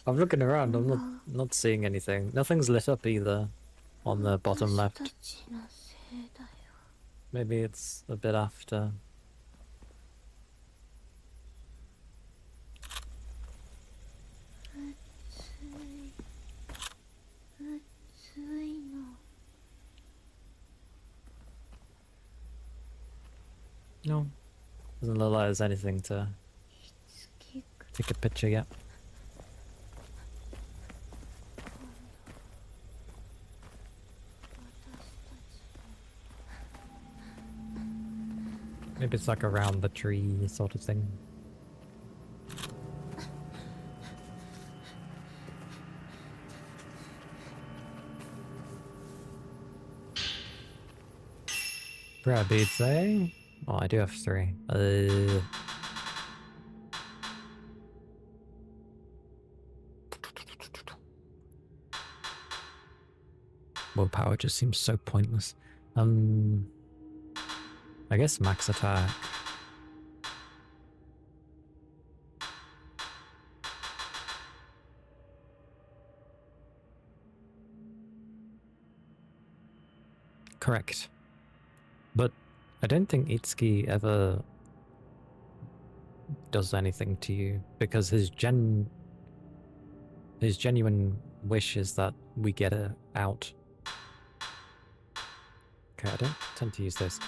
I'm looking around, I'm not seeing anything. Nothing's lit up either. on the bottom left. Maybe it's a bit after. No, doesn't look like there's anything to take a picture yet. Maybe it's like around the tree sort of thing. Grab beads, eh? Oh, I do have 3. Willpower just seems so pointless. I guess max attack. Correct. But I don't think Itsuki ever does anything to you because his genuine wish is that we get it out. Okay, I don't tend to use this.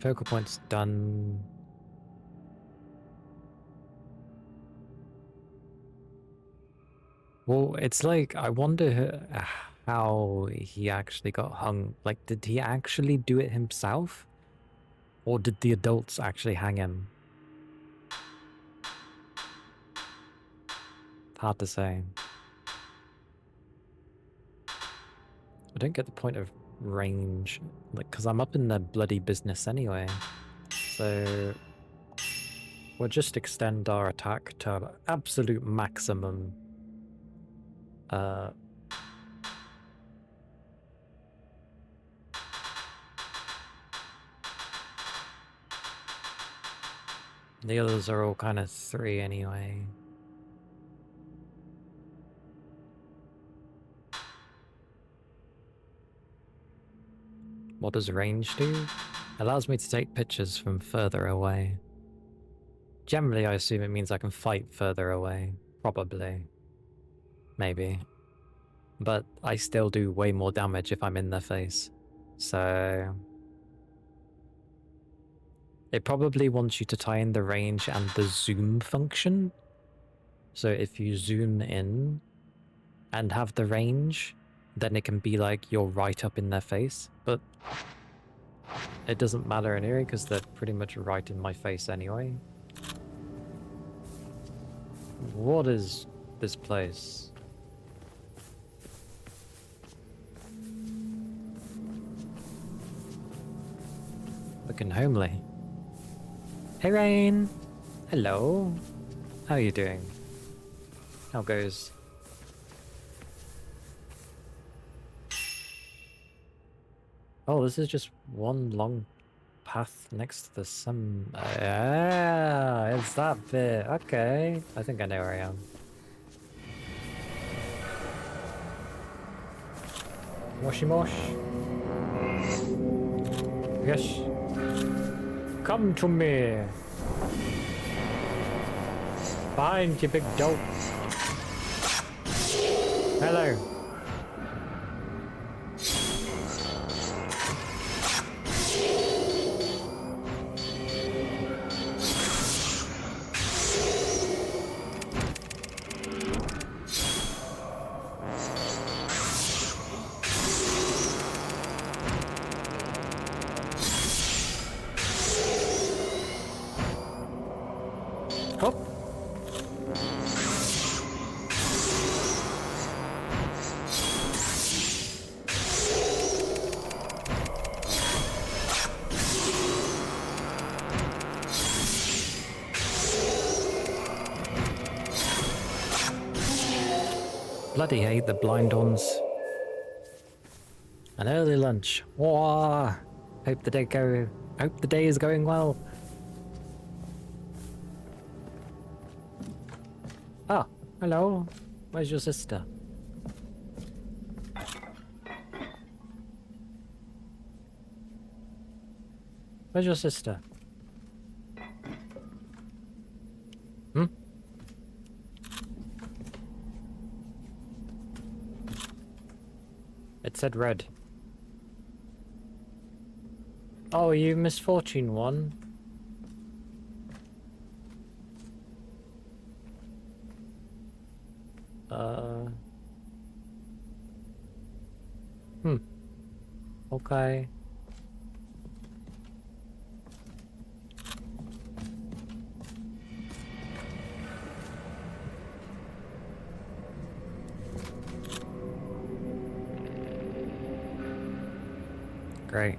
Focal point's done. Well, it's like, I wonder how he actually got hung. Like, did he actually do it himself? Or did the adults actually hang him? Hard to say. I don't get the point of range, like, because I'm up in the bloody business anyway. So we'll just extend our attack to absolute maximum. The others are all kind of 3 anyway. What does range do? Allows me to take pictures from further away. Generally, I assume it means I can fight further away. Probably. Maybe. But I still do way more damage if I'm in their face. So it probably wants you to tie in the range and the zoom function. So if you zoom in and have the range, then it can be like you're right up in their face. But it doesn't matter anyway because they're pretty much right in my face anyway. What is this place? Looking homely. Hey Rain! Hello! How are you doing? How goes? Oh, this is just one long path next to the sun. Yeah, it's that bit. Okay. I think I know where I am. Moshy mosh. Yes. Come to me. Find you, big dope. Hello. Bloody hate the blind ones. An early lunch. Whoa! Hope the day is going well. Ah, hello. Where's your sister? Where's your sister? Hmm? It said red. Oh, you misfortune one. Okay. Great.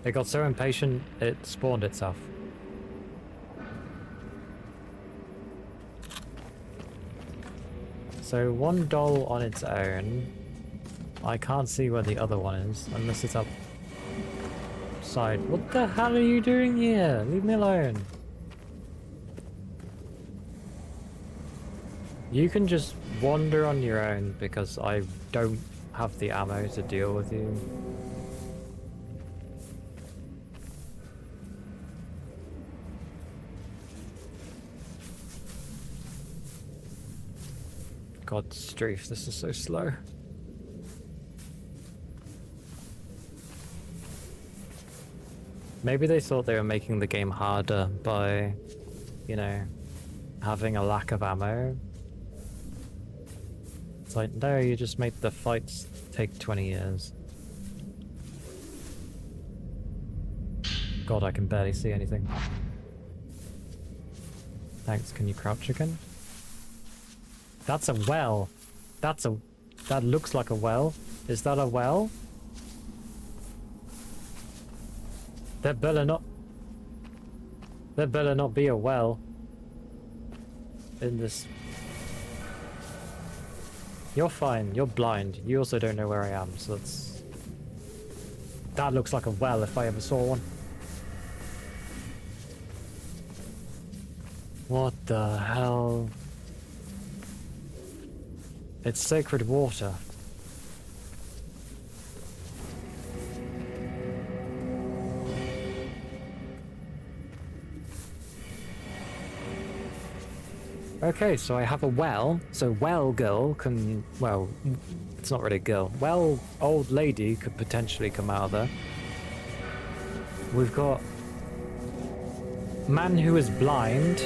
It got so impatient, it spawned itself. So one doll on its own. I can't see where the other one is, unless it's upside. What the hell are you doing here? Leave me alone. You can just wander on your own because I don't have the ammo to deal with you. God, Streef, this is so slow. Maybe they thought they were making the game harder by, you know, having a lack of ammo. It's like, no, you just made the fights take 20 years. God, I can barely see anything. Thanks, can you crouch again? That's a well. That looks like a well. Is that a well? There better not be a well in this. You're fine, you're blind. You also don't know where I am, so that looks like a well if I ever saw one. What the hell? It's sacred water. Okay, so I have a well. So well girl can, well, it's not really a girl. Well, old lady could potentially come out of there. We've got man who is blind,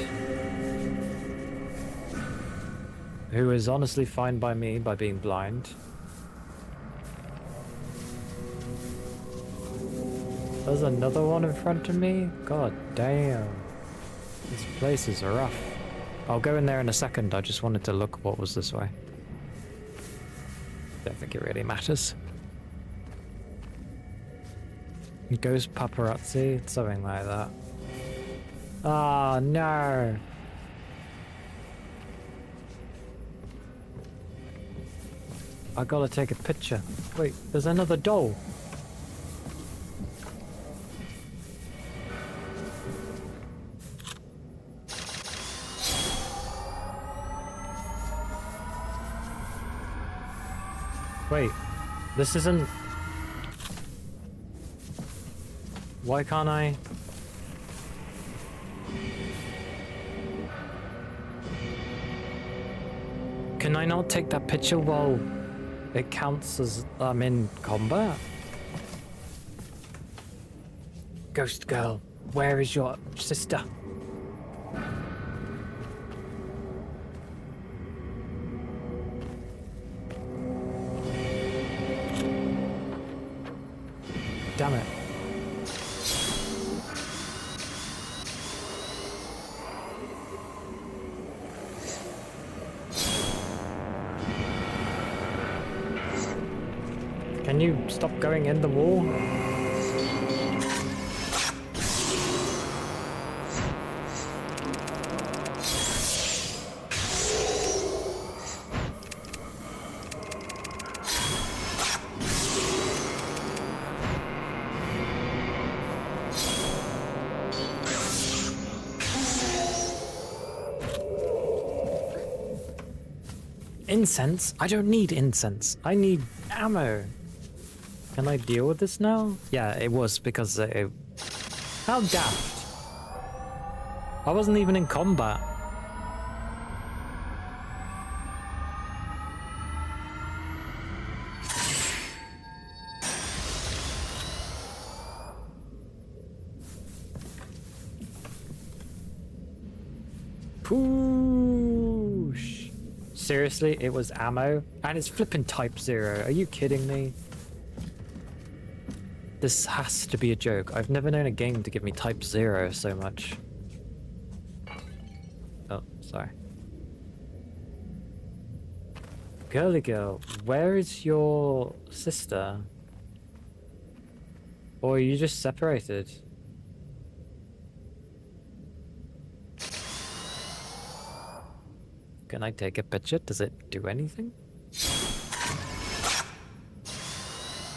who is honestly fine by me by being blind. There's another one in front of me? God damn. This place is rough. I'll go in there in a second. I just wanted to look what was this way. Don't think it really matters. Ghost paparazzi? Something like that. Oh no! I gotta take a picture. Wait, there's another doll. Wait, this isn't... Why can't I... Can I not take that picture while it counts as I'm in combat? Ghost girl, where is your sister? Damn it. Can you stop going in the wall? Incense? I don't need incense. I need ammo. Can I deal with this now? Yeah, it was because it... How daft! I wasn't even in combat. Poosh! Seriously, it was ammo? And it's flipping Type 0. Are you kidding me? This has to be a joke. I've never known a game to give me Type 0 so much. Oh, sorry. Girly girl, where is your sister? Or are you just separated? Can I take a picture? Does it do anything?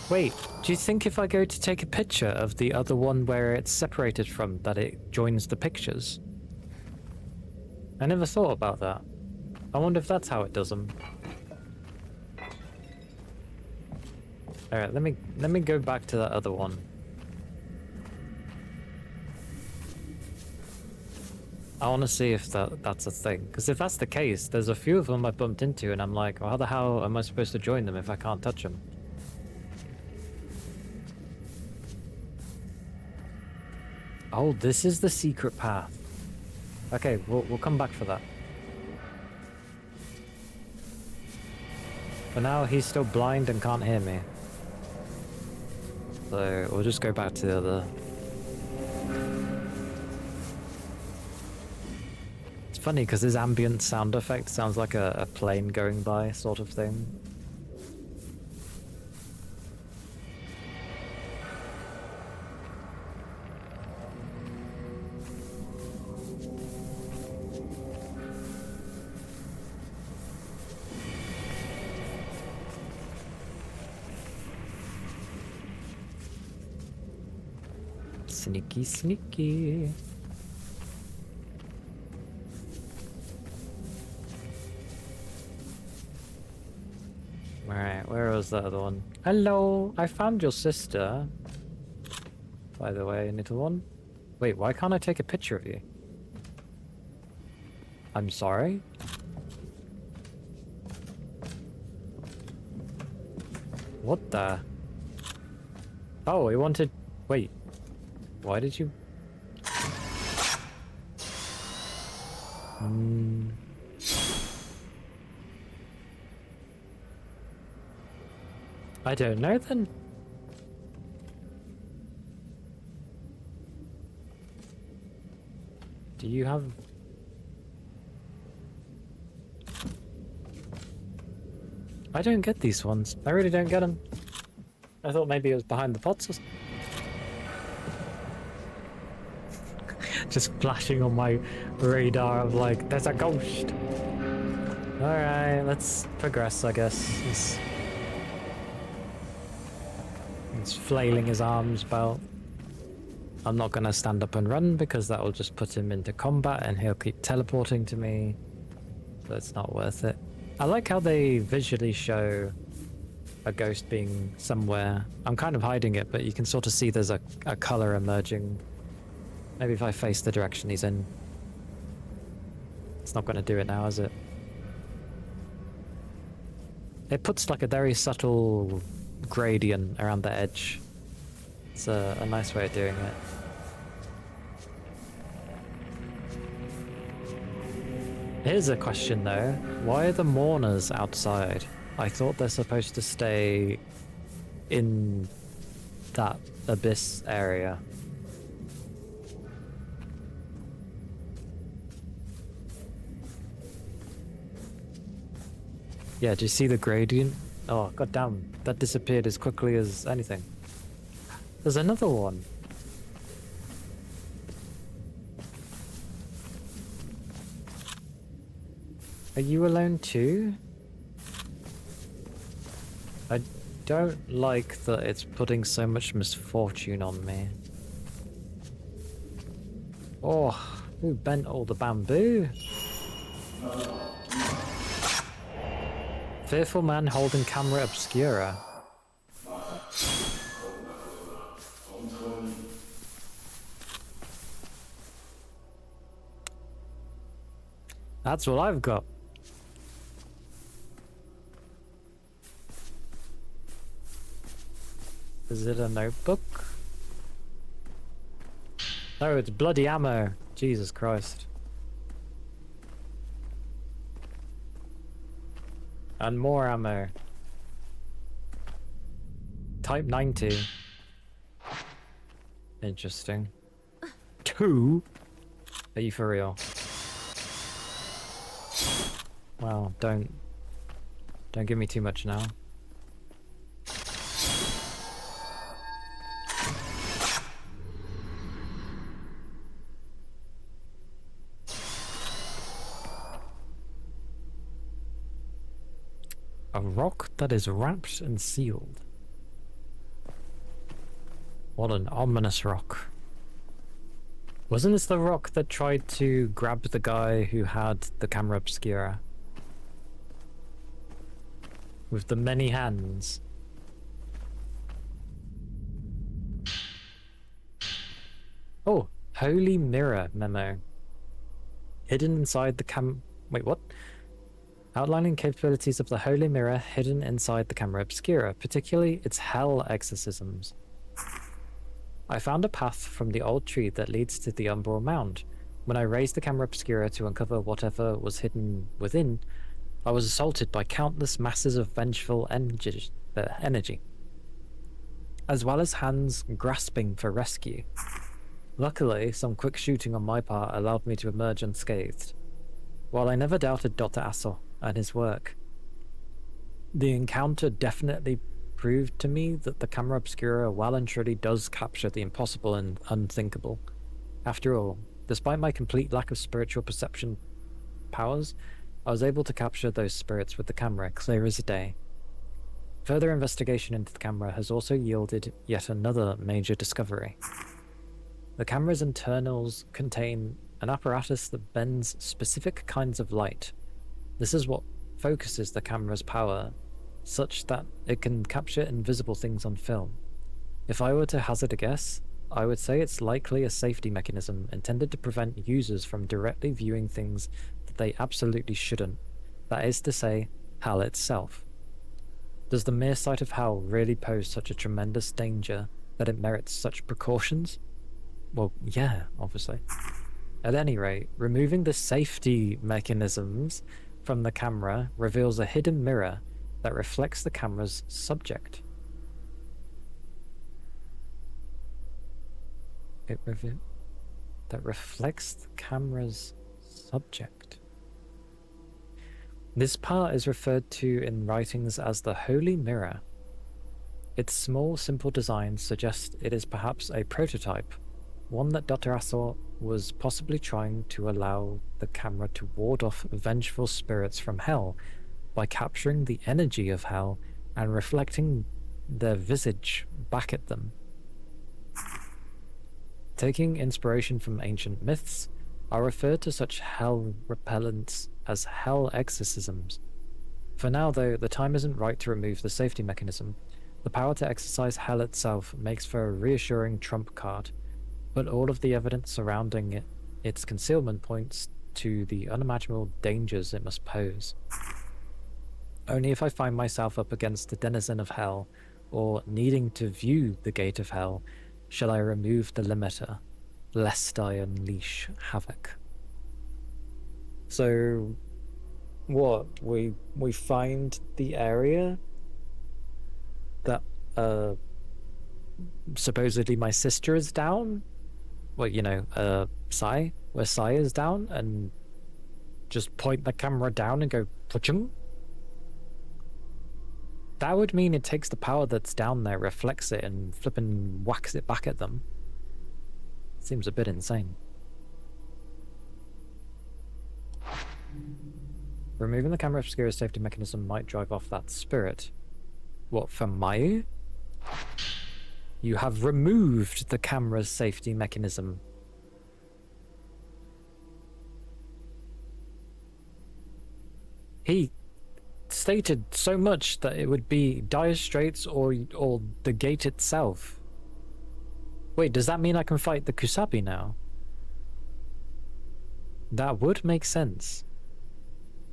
Wait, do you think if I go to take a picture of the other one where it's separated from, that it joins the pictures? I never thought about that. I wonder if that's how it does them. Alright, let me go back to that other one. I want to see if that's a thing. Because if that's the case, there's a few of them I bumped into and I'm like, well, how the hell am I supposed to join them if I can't touch them? Oh, this is the secret path. Okay, we'll come back for that. For now, he's still blind and can't hear me. So we'll just go back to the other. It's funny because his ambient sound effect sounds like a plane going by sort of thing. Sneaky, sneaky. Alright, where was the other one? Hello, I found your sister. By the way, little one. Wait, why can't I take a picture of you? I'm sorry? What the? Oh, he wanted... Wait. Why did you... I don't know then. Do you have... I don't get these ones. I really don't get them. I thought maybe it was behind the pots or something. Just flashing on my radar of like, there's a ghost. Alright, let's progress, I guess. He's flailing his arms about. I'm not gonna stand up and run because that will just put him into combat and he'll keep teleporting to me. So it's not worth it. I like how they visually show a ghost being somewhere. I'm kind of hiding it, but you can sort of see there's a color emerging. Maybe if I face the direction he's in. It's not going to do it now, is it? It puts like a very subtle gradient around the edge. It's a nice way of doing it. Here's a question though. Why are the mourners outside? I thought they're supposed to stay in that abyss area. Yeah, do you see the gradient? Oh, goddamn. That disappeared as quickly as anything. There's another one. Are you alone too? I don't like that it's putting so much misfortune on me. Oh, who bent all the bamboo? Fearful man holding camera obscura. That's what I've got. Is it a notebook? No, it's bloody ammo. Jesus Christ. And more ammo. Type 90. Interesting. 2? Are you for real? Well, don't give me too much now. A rock that is wrapped and sealed. What an ominous rock. Wasn't this the rock that tried to grab the guy who had the camera obscura? With the many hands. Oh, Holy Mirror memo. Hidden inside the Wait, what? Outlining capabilities of the Holy Mirror hidden inside the camera obscura, particularly its hell exorcisms. I found a path from the old tree that leads to the Umbral Mound. When I raised the camera obscura to uncover whatever was hidden within, I was assaulted by countless masses of vengeful energy, as well as hands grasping for rescue. Luckily, some quick shooting on my part allowed me to emerge unscathed. While I never doubted Dr. Assel and his work, the encounter definitely proved to me that the camera obscura well and truly does capture the impossible and unthinkable. After all, despite my complete lack of spiritual perception powers, I was able to capture those spirits with the camera clear as day. Further investigation into the camera has also yielded yet another major discovery. The camera's internals contain an apparatus that bends specific kinds of light. This is what focuses the camera's power, such that it can capture invisible things on film. If I were to hazard a guess, I would say it's likely a safety mechanism intended to prevent users from directly viewing things that they absolutely shouldn't. That is to say, hell itself. Does the mere sight of hell really pose such a tremendous danger that it merits such precautions? Well, yeah, obviously. At any rate, removing the safety mechanisms from the camera reveals a hidden mirror that reflects the camera's subject. That reflects the camera's subject. This part is referred to in writings as the Holy Mirror. Its small, simple design suggests it is perhaps a prototype, one that Dr. Assel was possibly trying to allow the camera to ward off vengeful spirits from hell by capturing the energy of hell and reflecting their visage back at them. Taking inspiration from ancient myths, I refer to such hell repellents as hell exorcisms. For now, though, the time isn't right to remove the safety mechanism. The power to exorcise hell itself makes for a reassuring trump card, but all of the evidence surrounding its concealment points to the unimaginable dangers it must pose. Only if I find myself up against the denizen of hell, or needing to view the gate of hell, shall I remove the limiter, lest I unleash havoc. So, what? We find the area that supposedly my sister is down? Well, you know, Sai, where Sai is down, and just point the camera down and go, "Puchung." That would mean it takes the power that's down there, reflects it, and flippin' whacks it back at them. Seems a bit insane. Removing the camera obscura safety mechanism might drive off that spirit. What, for Mayu? You have removed the camera's safety mechanism. He stated so much that it would be Dire Straits or the gate itself. Wait, does that mean I can fight the Kusabi now? That would make sense.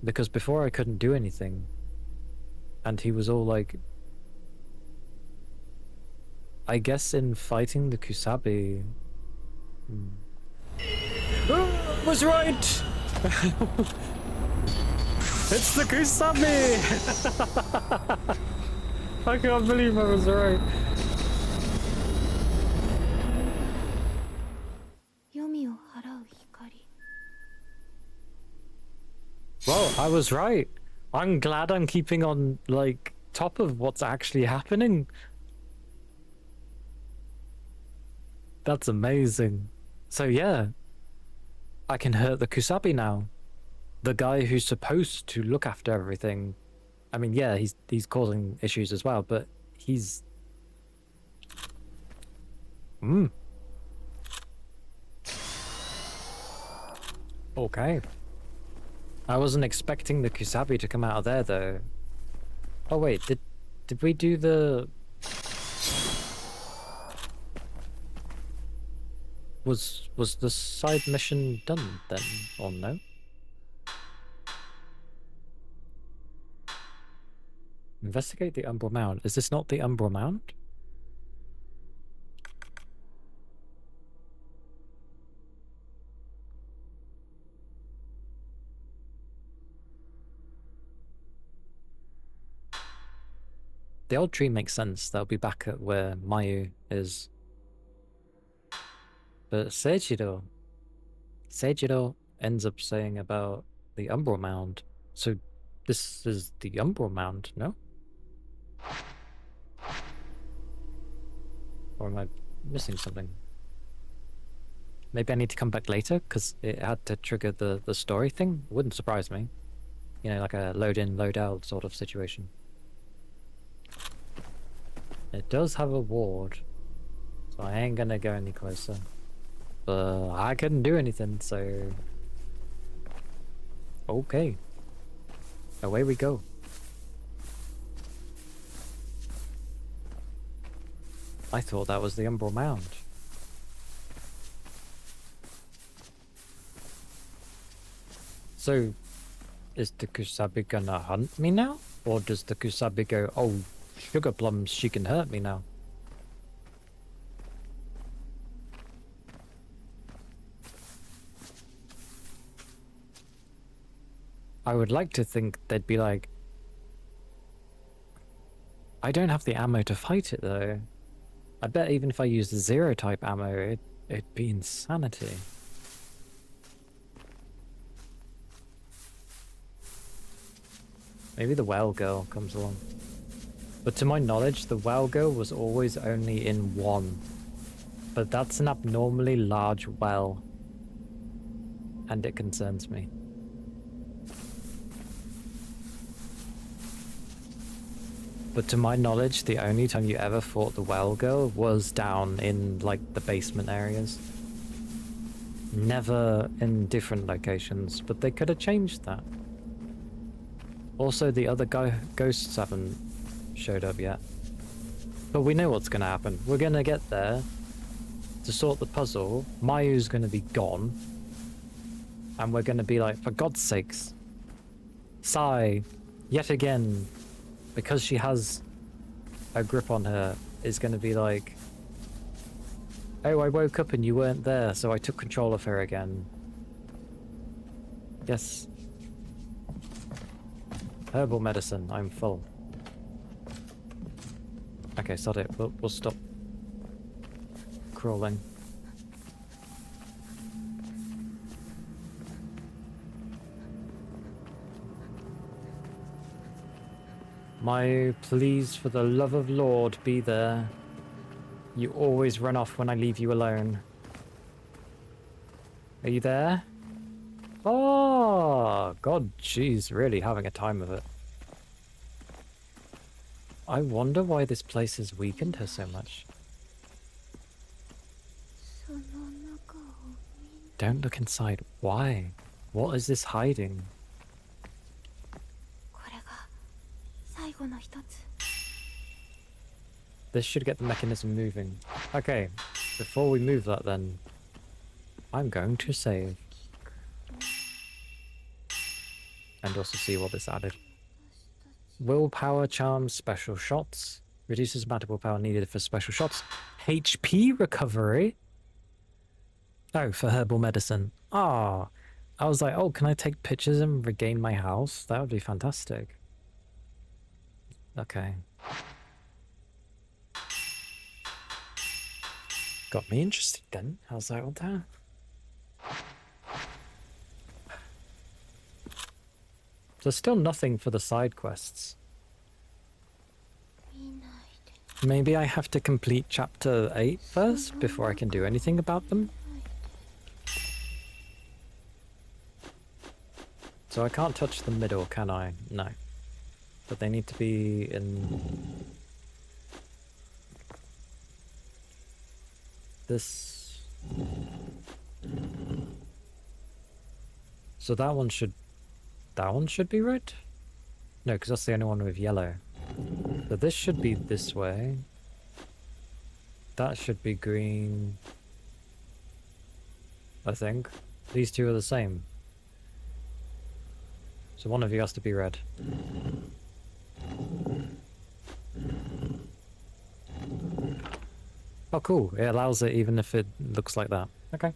Because before I couldn't do anything. And he was all like... I guess in fighting the Kusabi... Oh, I was right! It's the Kusabi! I can't believe I was right. Well, I was right. I'm glad I'm keeping on, like, top of what's actually happening. That's amazing. So yeah, I can hurt the Kusabi now. The guy who's supposed to look after everything. I mean, yeah, he's causing issues as well, but he's... Okay. I wasn't expecting the Kusabi to come out of there, though. Oh wait, did we do the... Was the side mission done then, or no? Investigate the Umbral Mound. Is this not the Umbral Mound? The old tree makes sense. They'll be back at where Mayu is. But Seijiro ends up saying about the Umbral Mound. So this is the Umbral Mound, no? Or am I missing something? Maybe I need to come back later because it had to trigger the story thing. It wouldn't surprise me. You know, like a load in, load out sort of situation. It does have a ward, so I ain't gonna go any closer. But I couldn't do anything, so... Okay. Away we go. I thought that was the Umbral Mound. So, is the Kusabi gonna hunt me now? Or does the Kusabi go, oh, sugar plums, she can hurt me now? I would like to think they'd be like... I don't have the ammo to fight it though. I bet even if I used zero type ammo, it'd be insanity. Maybe the well girl comes along. But to my knowledge, the well girl was always only in one. But that's an abnormally large well. And it concerns me. But to my knowledge, the only time you ever fought the well girl was down in, like, the basement areas. Never in different locations, but they could have changed that. Also, the other ghosts haven't showed up yet. But we know what's going to happen. We're going to get there to sort the puzzle. Mayu's going to be gone. And we're going to be like, for God's sakes, Sai, yet again, because she has a grip on her, is going to be like, oh, I woke up and you weren't there, so I took control of her again. Yes. Herbal medicine, I'm full. Okay, sod it. We'll stop crawling. My please, for the love of Lord, be there. You always run off when I leave you alone. Are you there? Oh, God, she's really having a time of it. I wonder why this place has weakened her so much. Don't look inside. Why? What is this hiding? This should get the mechanism moving. Okay, before we move that then, I'm going to save. and also see what this added. Willpower charms special shots. Reduces amount of willpower needed for special shots. HP recovery. Oh, for herbal medicine. Ah, I was like, oh, can I take pictures and regain my house? That would be fantastic. Okay. Got me interested then. I was like, what the hell? There's still nothing for the side quests. Maybe I have to complete chapter 8 first before I can do anything about them? So I can't touch the middle, can I? No. But they need to be in... this... So that one should be red? No, because that's the only one with yellow. So this should be this way. That should be green. I think. These two are the same. So one of you has to be red. Oh cool, it allows it even if it looks like that. Okay.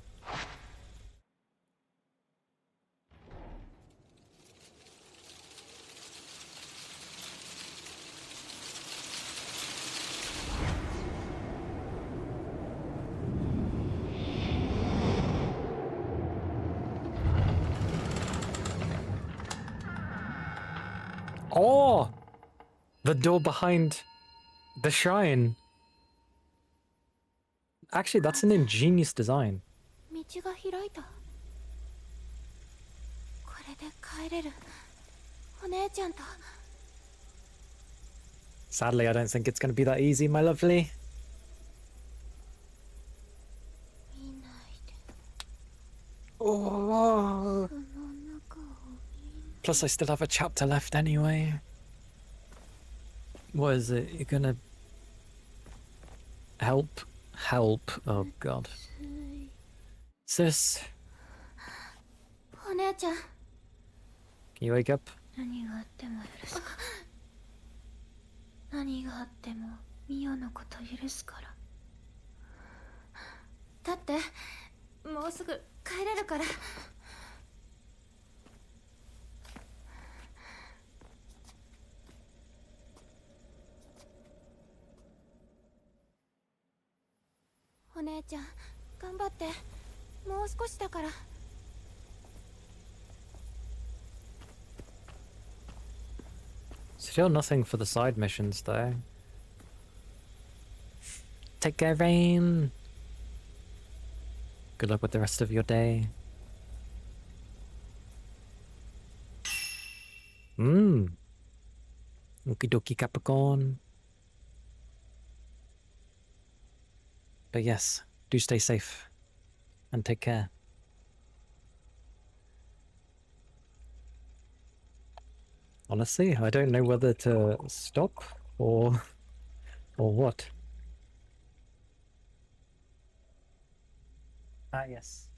Oh! The door behind the shrine. Actually, that's an ingenious design. Sadly, I don't think it's going to be that easy, my lovely. Oh. Plus, I still have a chapter left anyway. What is it? You're gonna... help? Help. Oh, God. Sis. Can you wake up? 何があってもミオのこと許すから。だってもうすぐ帰れるから。お姉ちゃん頑張って。もう少しだから。 Still nothing for the side missions, though. Take care, Rain. Good luck with the rest of your day. Okie dokie, Capricorn. But yes, do stay safe. And take care. Honestly, I don't know whether to stop or what. Ah, yes.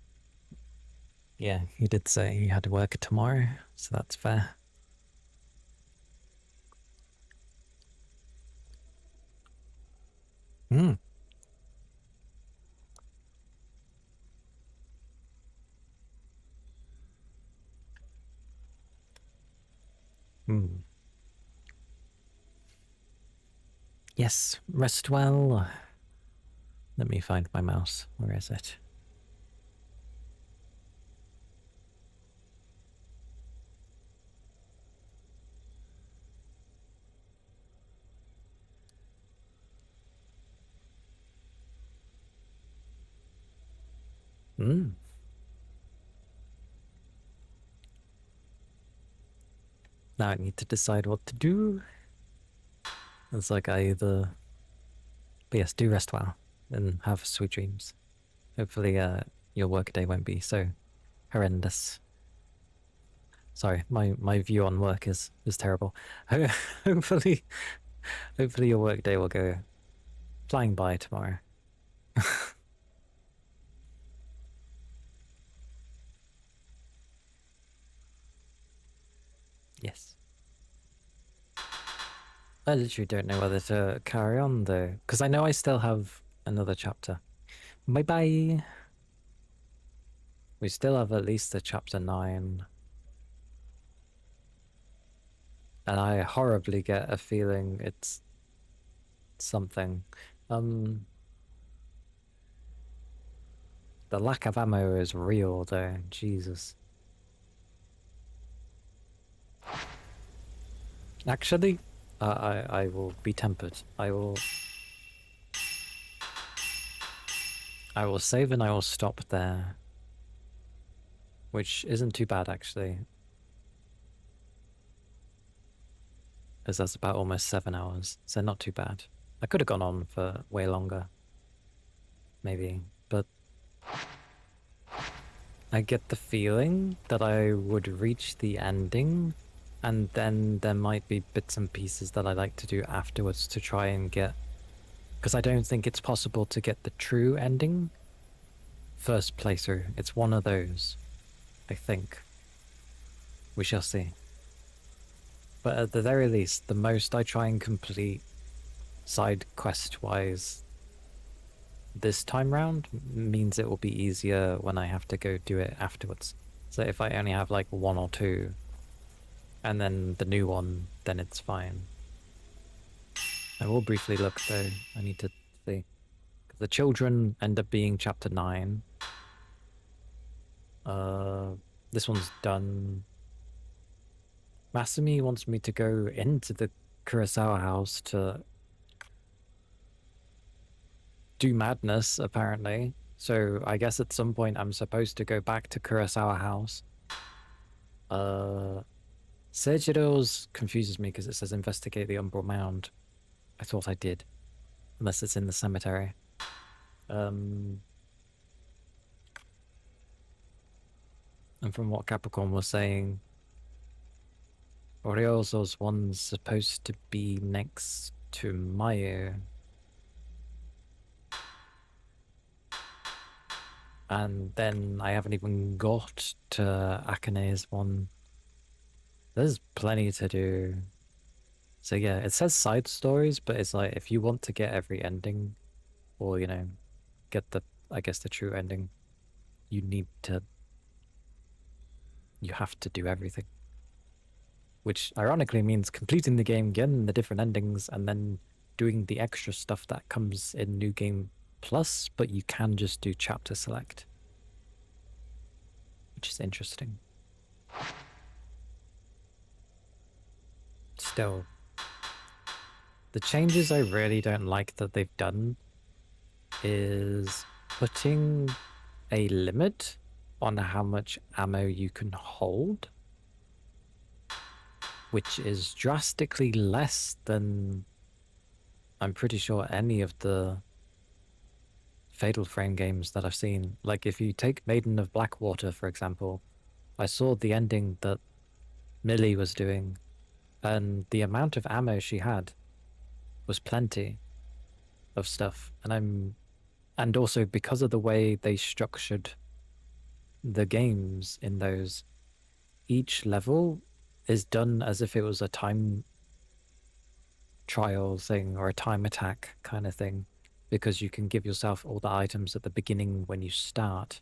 Yeah, he did say he had to work tomorrow, so that's fair. Yes, rest well. Let me find my mouse. Where is it? Now I need to decide what to do. It's like I either... But yes, do rest well and have sweet dreams. Hopefully your workday won't be so horrendous. Sorry, my view on work is terrible. hopefully your workday will go flying by tomorrow. Yes. I literally don't know whether to carry on though, because I know I still have another chapter. Bye bye. We still have at least a chapter 9. And I horribly get a feeling it's something. The lack of ammo is real though, Jesus. Actually, I will be tempered. I will save and I will stop there. Which isn't too bad actually. Because that's about almost 7 hours, so not too bad. I could have gone on for way longer. Maybe, but I get the feeling that I would reach the ending and then there might be bits and pieces that I like to do afterwards to try and get, because I don't think it's possible to get the true ending first playthrough. It's one of those, I think. We shall see. But at the very least, the most I try and complete side quest wise this time round means it will be easier when I have to go do it afterwards. So if I only have like 1 or 2 and then the new one, then it's fine. I will briefly look though. I need to see. The children end up being chapter 9. This one's done. Masumi wants me to go into the Kurosawa house to do madness, apparently. So I guess at some point I'm supposed to go back to Kurosawa house. Seijiro's confuses me because it says investigate the Umbral Mound. I thought I did. Unless it's in the cemetery. And from what Capricorn was saying, Oriozo's one's supposed to be next to Mayu. And then I haven't even got to Akane's one. There's plenty to do. So yeah, it says side stories, but it's like if you want to get every ending, or, you know, get the, I guess, the true ending, you have to do everything. Which ironically means completing the game, getting the different endings, and then doing the extra stuff that comes in New Game Plus, but you can just do chapter select. Which is interesting. Still, the changes I really don't like that they've done is putting a limit on how much ammo you can hold, which is drastically less than I'm pretty sure any of the Fatal Frame games that I've seen. Like if you take Maiden of Blackwater, for example, I saw the ending that Millie was doing, and the amount of ammo she had was plenty of stuff. And also because of the way they structured the games in those, each level is done as if it was a time trial thing or a time attack kind of thing, because you can give yourself all the items at the beginning when you start.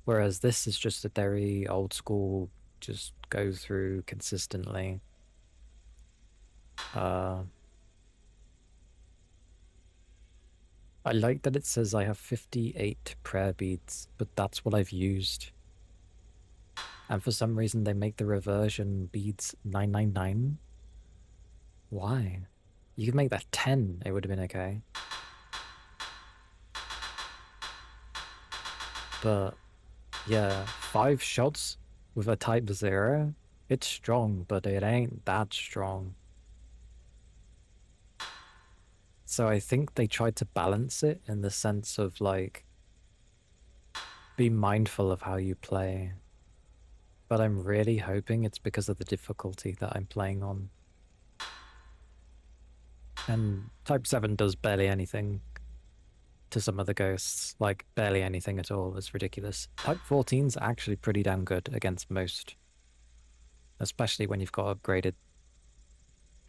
Whereas this is just a very old school, just go through consistently. I like that it says I have 58 prayer beads, but that's what I've used. And for some reason they make the reversion beads 999. Why? You could make that 10, it would have been okay. But yeah, 5 shots with a type 0, it's strong, but it ain't that strong. So I think they tried to balance it in the sense of like, be mindful of how you play. But I'm really hoping it's because of the difficulty that I'm playing on. And Type 7 does barely anything to some of the ghosts. Like, barely anything at all. It's ridiculous. Type 14's actually pretty damn good against most especially when you've got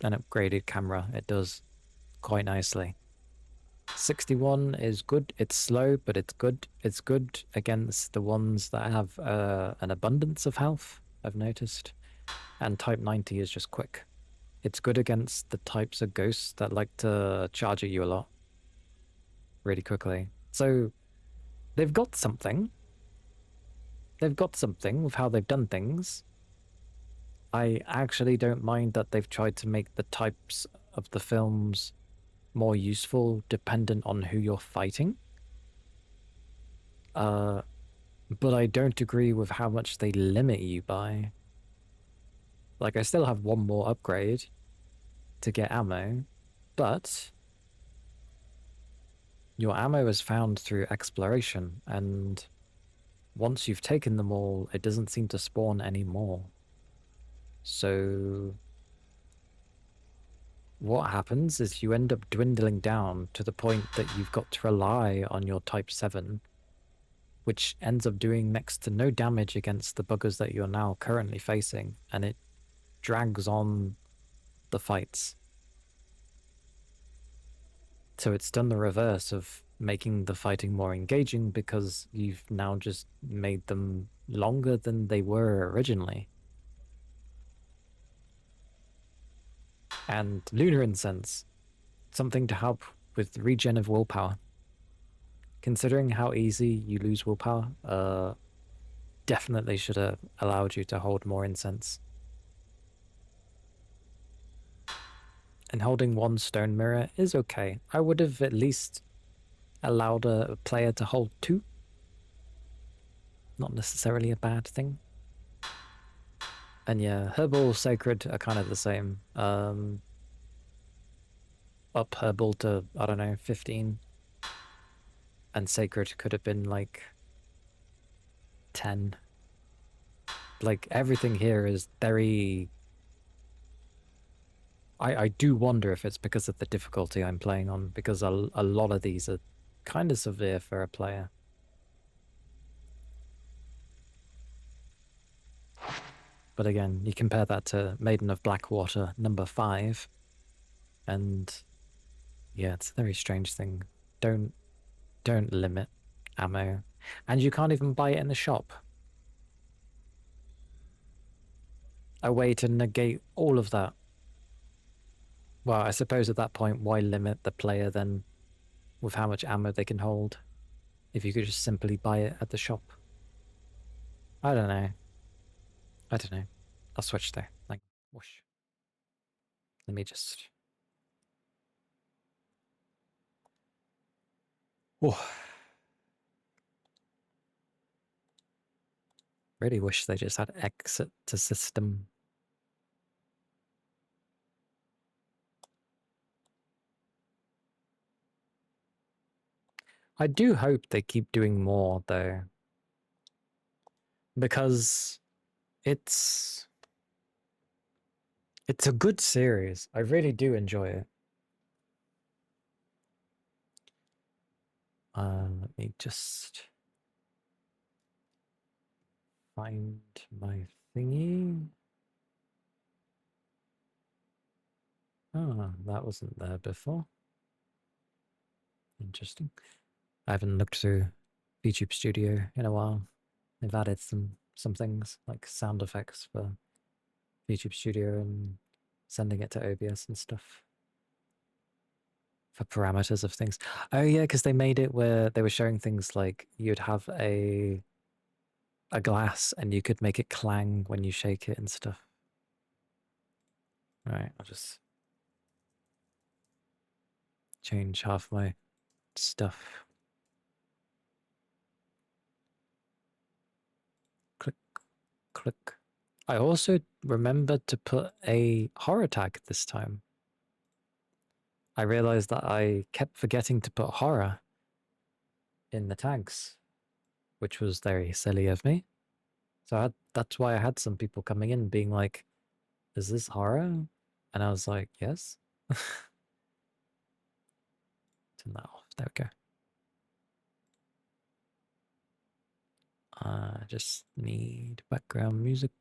an upgraded camera. It does quite nicely. 61 is good. It's slow, but it's good. It's good against the ones that have an abundance of health, I've noticed. And type 90 is just quick. It's good against the types of ghosts that like to charge at you a lot really quickly. So they've got something. They've got something with how they've done things. I actually don't mind that they've tried to make the types of the films more useful dependent on who you're fighting. But I don't agree with how much they limit you by. Like, I still have one more upgrade to get ammo, but your ammo is found through exploration, and once you've taken them all, it doesn't seem to spawn anymore. So what happens is you end up dwindling down to the point that you've got to rely on your Type 7, which ends up doing next to no damage against the buggers that you're now currently facing, and it drags on the fights. So it's done the reverse of making the fighting more engaging because you've now just made them longer than they were originally. And lunar incense, something to help with regen of willpower. Considering how easy you lose willpower, definitely should have allowed you to hold more incense. And holding one stone mirror is okay. I would have at least allowed a player to hold two. Not necessarily a bad thing. And yeah, herbal, sacred are kind of the same. Up herbal to, I don't know, 15. And sacred could have been like 10. Like, everything here is very... I do wonder if it's because of the difficulty I'm playing on, because a lot of these are kind of severe for a player. But again, you compare that to Maiden of Blackwater number 5, and yeah, it's a very strange thing. Don't limit ammo. And you can't even buy it in the shop. A way to negate all of that. Well, I suppose at that point, why limit the player then with how much ammo they can hold if you could just simply buy it at the shop? I don't know. I don't know. I'll switch there. Like, whoosh. Let me just... Oh. Really wish they just had exit to system. I do hope they keep doing more, though. Because it's a good series. I really do enjoy it. Let me just find my thingy. Oh, that wasn't there before. Interesting. I haven't looked through YouTube Studio in a while. They've added some things like sound effects for YouTube Studio and sending it to OBS and stuff for parameters of things. Oh yeah, because they made it where they were showing things like you'd have a glass and you could make it clang when you shake it and stuff. All right, I'll just change half my stuff. Click, click. I also remembered to put a horror tag this time. I realized that I kept forgetting to put horror in the tags, which was very silly of me. So that's why I had some people coming in being like, is this horror? And I was like, yes. Turn that off. There we go. I just need background music.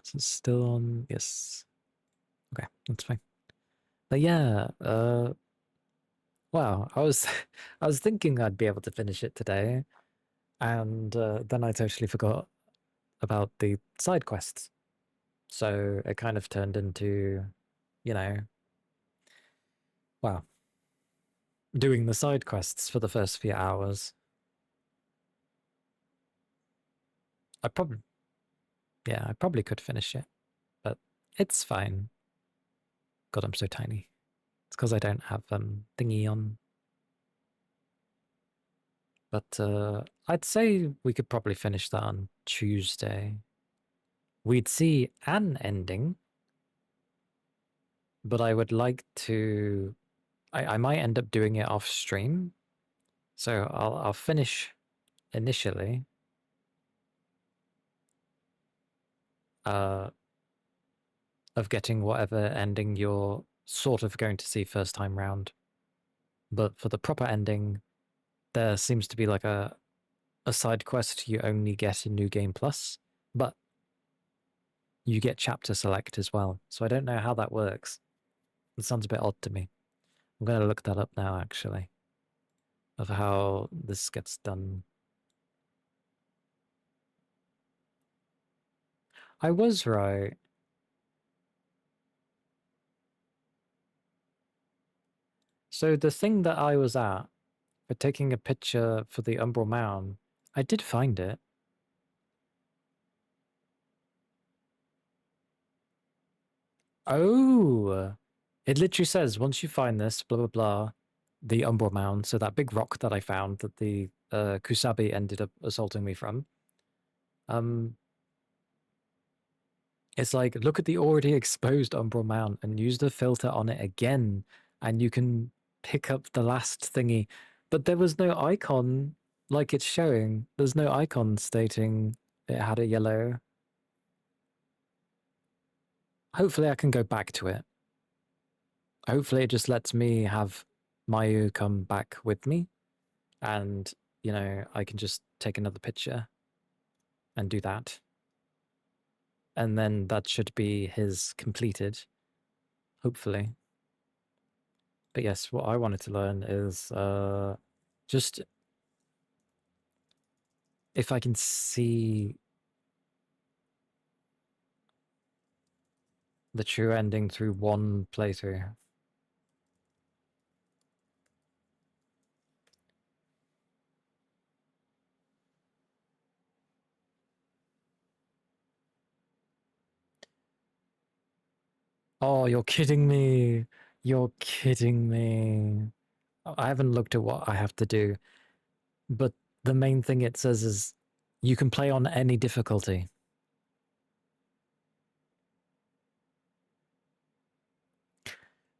So it's still on. Yes. Okay, that's fine. But yeah, wow, I was I was thinking I'd be able to finish it today, and then I totally forgot about the side quests. So it kind of turned into, you know, wow, doing the side quests for the first few hours. I probably, yeah, I probably could finish it, but it's fine. God, I'm so tiny. It's because I don't have thingy on. But I'd say we could probably finish that on Tuesday. We'd see an ending, but I would like to. I might end up doing it off stream, so I'll finish initially. Uh, of getting whatever ending you're sort of going to see first time round. But for the proper ending, there seems to be like a side quest you only get in New Game Plus, but you get chapter select as well. So I don't know how that works. It sounds a bit odd to me. I'm going to look that up now, actually, of how this gets done. I was right. So the thing that I was at for taking a picture for the Umbral Mound, I did find it. Oh, it literally says once you find this, blah blah blah, the Umbral Mound. So that big rock that I found that the Kusabi ended up assaulting me from. Um, it's like look at the already exposed Umbral Mound and use the filter on it again, and you can pick up the last thingy. But there was no icon like it's showing. There's no icon stating it had a yellow. Hopefully, I can go back to it. Hopefully, it just lets me have Mayu come back with me, and I can just take another picture and do that, and then that should be his completed, hopefully. But yes, what I wanted to learn is just if I can see the true ending through one playthrough. Oh, you're kidding me. You're kidding me. I haven't looked at what I have to do, but the main thing it says is you can play on any difficulty.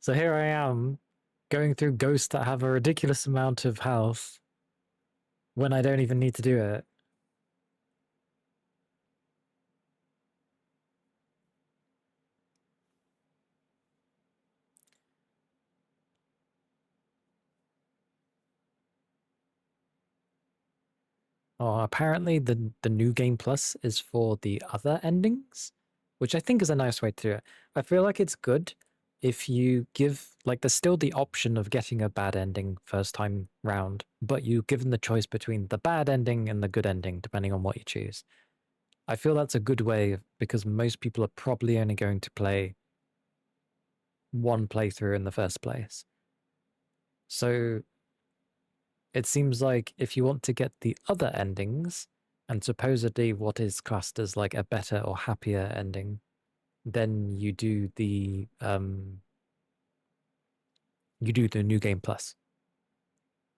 So here I am going through ghosts that have a ridiculous amount of health when I don't even need to do it. Oh, apparently the new game plus is for the other endings, which I think is a nice way to do it. I feel like it's good if you give like there's still the option of getting a bad ending first time round, but you given the choice between the bad ending and the good ending depending on what you choose. I feel that's a good way because most people are probably only going to play one playthrough in the first place. So it seems like if you want to get the other endings, and supposedly what is classed as like a better or happier ending, then you do the new game plus.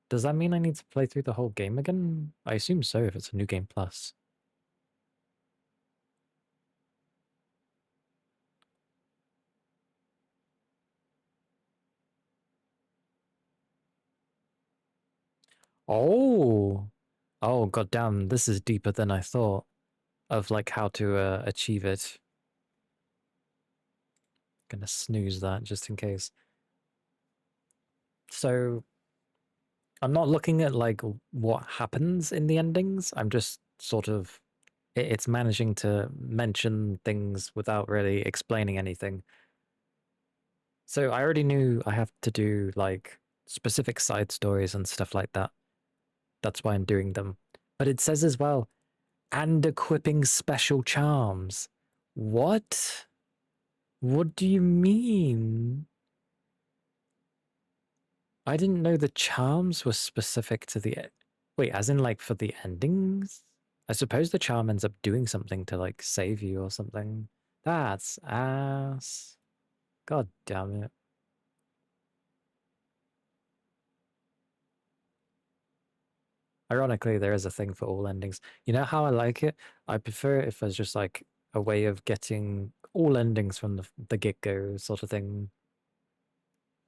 Does that mean I need to play through the whole game again? I assume so if it's a new game plus. Oh, oh, goddamn! This is deeper than I thought of like how to achieve it. Gonna snooze that just in case. So I'm not looking at like what happens in the endings. I'm just sort of it's managing to mention things without really explaining anything. So I already knew I have to do like specific side stories and stuff like that. That's why I'm doing them. But it says as well, and equipping special charms. What? What do you mean? I didn't know the charms were specific to the. Wait, as in like for the endings? I suppose the charm ends up doing something to like save you or something. That's ass. God damn it. Ironically, there is a thing for all endings. You know how I like it? I prefer it if there's just like a way of getting all endings from the get-go sort of thing.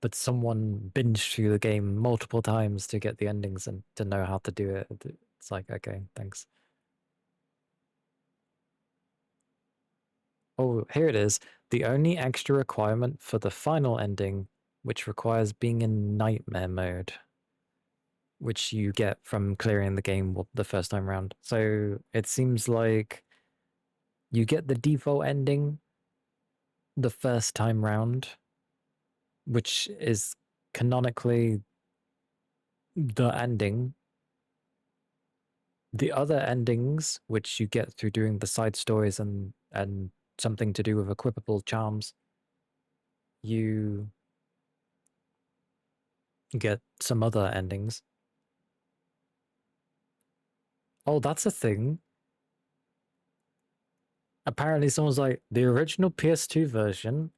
But someone binged through the game multiple times to get the endings and to know how to do it. It's like, okay, thanks. Oh, here it is. The only extra requirement for the final ending, which requires being in nightmare mode, which you get from clearing the game the first time round. So it seems like you get the default ending the first time round, which is canonically the ending. The other endings, which you get through doing the side stories and something to do with equipable charms, you get some other endings. Oh, that's a thing. Apparently, someone's like, the original PS2 version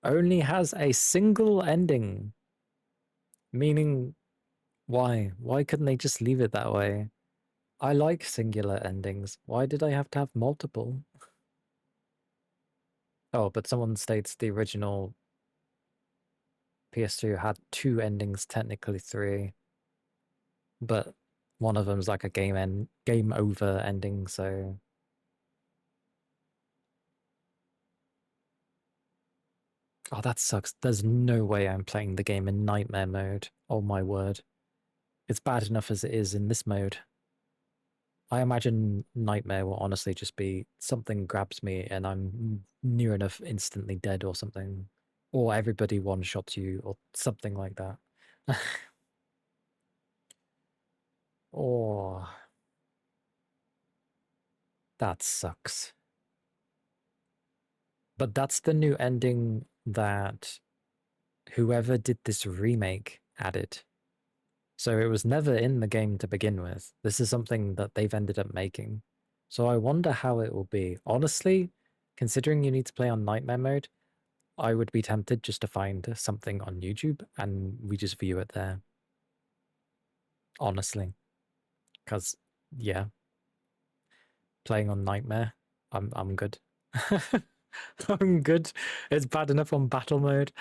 only has a single ending. Meaning, why? Why couldn't they just leave it that way? I like singular endings. Why did I have to have multiple? Oh, but someone states the original PS2 had two endings, technically three, but one of them's like a game over ending, so oh, that sucks. There's no way I'm playing the game in nightmare mode. Oh my word. It's bad enough as it is in this mode. I imagine nightmare will honestly just be something grabs me and I'm near enough instantly dead or something. Or everybody one-shots you or something like that. Oh, that sucks. But that's the new ending that whoever did this remake added. So it was never in the game to begin with. This is something that they've ended up making. So I wonder how it will be. Honestly, considering you need to play on nightmare mode, I would be tempted just to find something on YouTube and we just view it there. Honestly. Because yeah, playing on nightmare, I'm good. I'm good. It's bad enough on battle mode.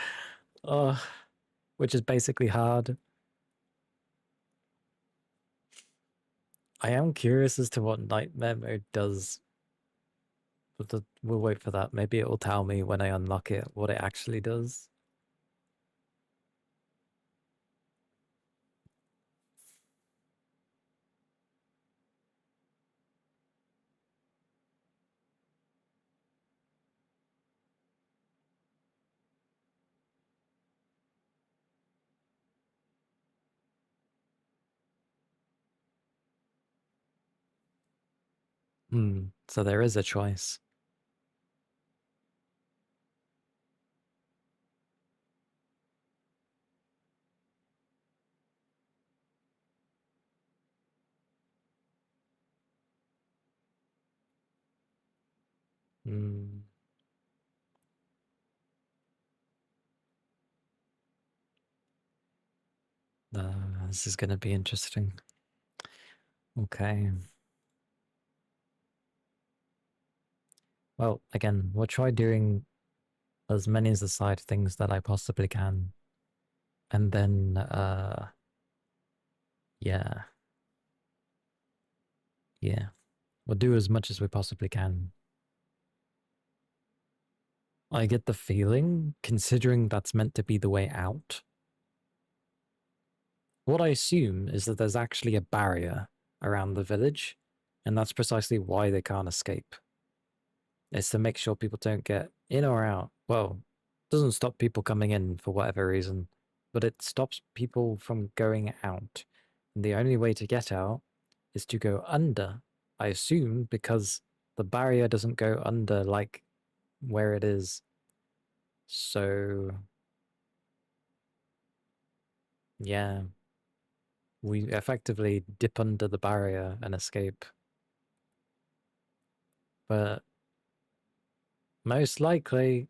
Which is basically hard. I am curious as to what nightmare mode does. But we'll wait for that. Maybe it will tell me when I unlock it what it actually does. So there is a choice. Hmm. This is going to be interesting. Okay. Well, again, we'll try doing as many as the side things that I possibly can. And then, yeah. Yeah. We'll do as much as we possibly can. I get the feeling, considering that's meant to be the way out, what I assume is that there's actually a barrier around the village, And that's precisely why they can't escape. It's to make sure people don't get in or out. Well, it doesn't stop people coming in for whatever reason, but it stops people from going out. And the only way to get out is to go under, I assume, because the barrier doesn't go under like where it is. So, yeah, we effectively dip under the barrier and escape. But most likely,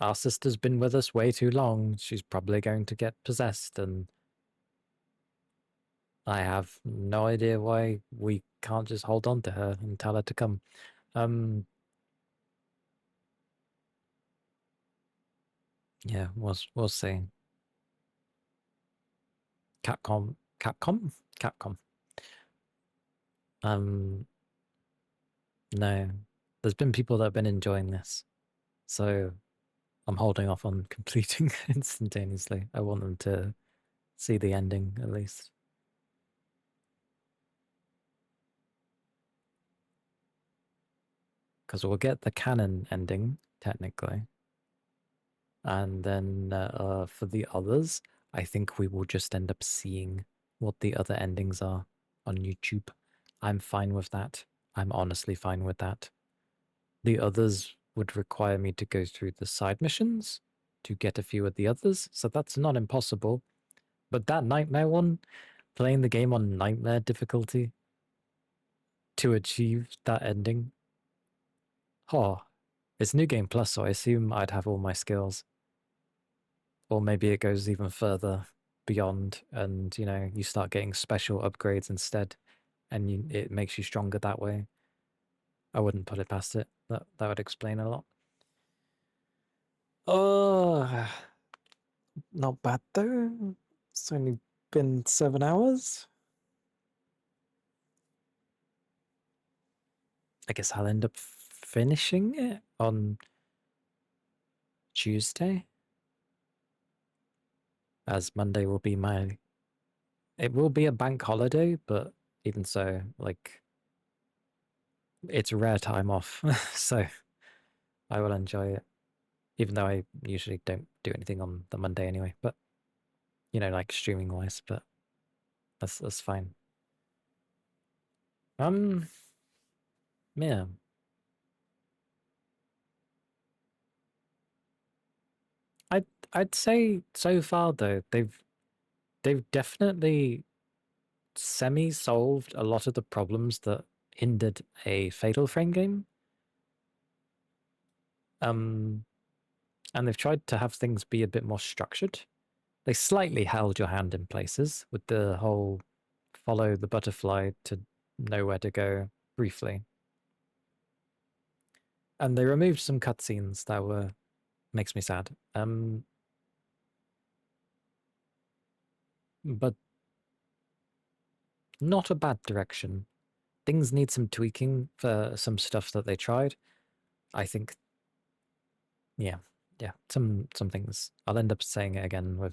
our sister's been with us way too long. She's probably going to get possessed, and I have no idea why we can't just hold on to her and tell her to come. Um, yeah, we'll see. Capcom. Um, no, there's been people that have been enjoying this, so I'm holding off on completing instantaneously. I want them to see the ending at least, because we'll get the canon ending technically. And then for the others, I think we will just end up seeing what the other endings are on YouTube. I'm fine with that. I'm honestly fine with that. The others would require me to go through the side missions to get a few of the others, so that's not impossible. But that Nightmare one, playing the game on Nightmare difficulty to achieve that ending, oh, it's New Game Plus, so I assume I'd have all my skills. Or maybe it goes even further beyond and you start getting special upgrades instead and it makes you stronger that way. I wouldn't put it past it. That would explain a lot. Oh, not bad though. It's only been 7 hours. I guess I'll end up finishing it on Tuesday, as Monday will be it will be a bank holiday, but even so, like, it's rare time off, so I will enjoy it. Even though I usually don't do anything on the Monday anyway, but like streaming wise, but that's fine. Um, yeah, I'd say so far though they've definitely semi solved a lot of the problems that hindered a Fatal Frame game. Um, and they've tried to have things be a bit more structured. They slightly held your hand in places with the whole follow the butterfly to know where to go briefly. And they removed some cutscenes that were makes me sad. But not a bad direction. Things need some tweaking for some stuff that they tried. I think, yeah, some things. I'll end up saying it again with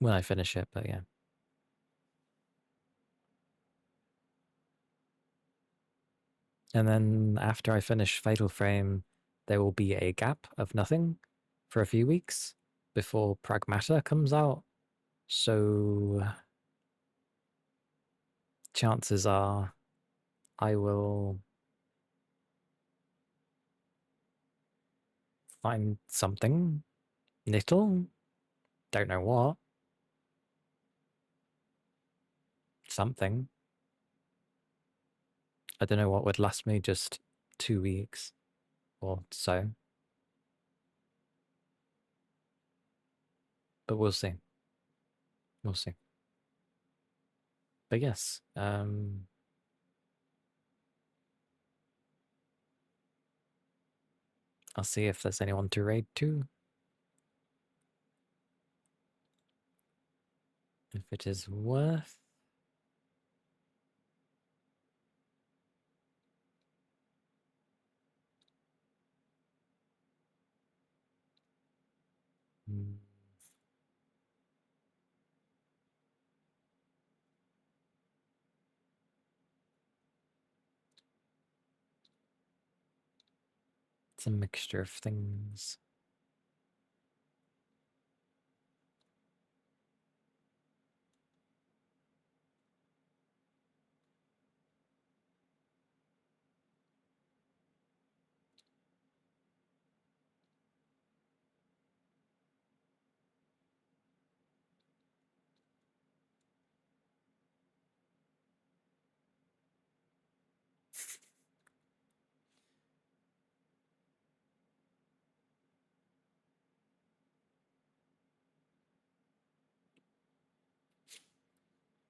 when I finish it, but yeah. And then after I finish Fatal Frame, there will be a gap of nothing for a few weeks before Pragmata comes out. So chances are I will find something little, don't know what, something. I don't know what would last me just 2 weeks or so, but we'll see. We'll see. But yes, I'll see if there's anyone to raid to. If it is worth. Hmm. a mixture of things.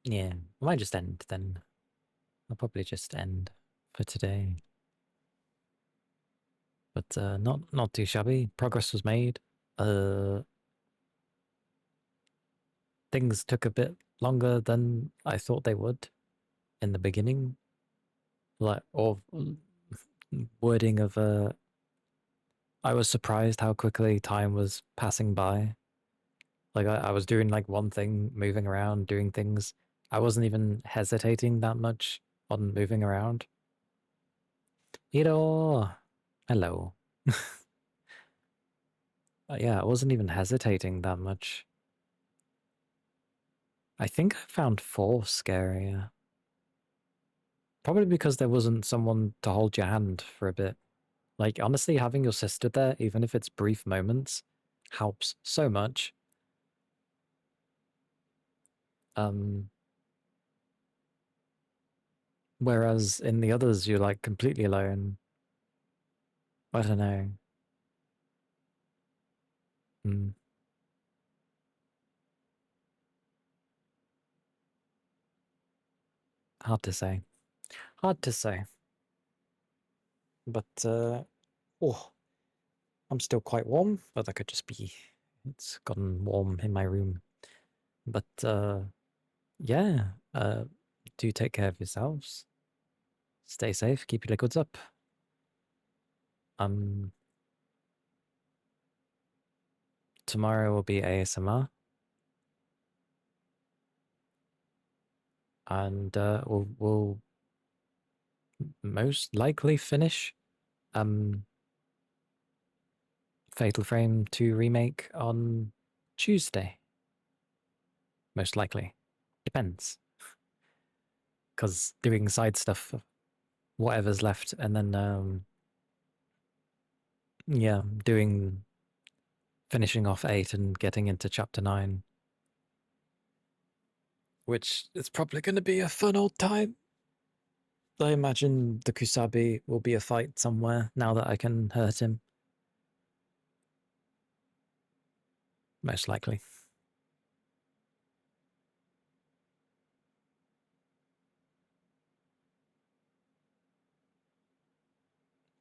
Yeah, I might just end then. I'll probably just end for today. But not too shabby. Progress was made. Things took a bit longer than I thought they would in the beginning. Like, or wording of I was surprised how quickly time was passing by. Like I was doing like one thing, moving around, doing things. I wasn't even hesitating that much on moving around. Ito, hello. Yeah, I wasn't even hesitating that much. I think I found 4 scarier. Probably because there wasn't someone to hold your hand for a bit. Like, honestly, having your sister there, even if it's brief moments, helps so much. Whereas in the others, you're like completely alone. I don't know. Mm, hard to say. Hard to say. But, oh, I'm still quite warm, but that could just be, it's gotten warm in my room. But, yeah, do take care of yourselves. Stay safe, keep your liquids up. Tomorrow will be ASMR. And we'll most likely finish Fatal Frame 2 Remake on Tuesday. Most likely. Depends. Because doing side stuff, whatever's left, and then, yeah, finishing off 8 and getting into chapter 9. Which is probably going to be a fun old time. I imagine the Kusabi will be a fight somewhere now that I can hurt him. Most likely.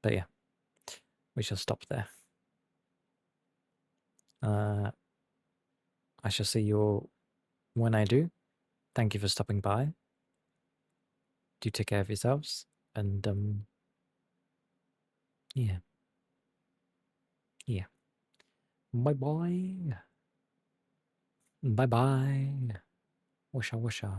But yeah, we shall stop there. I shall see you all when I do. Thank you for stopping by. Do take care of yourselves. And yeah. Yeah. Bye bye. Bye bye. Washa washa.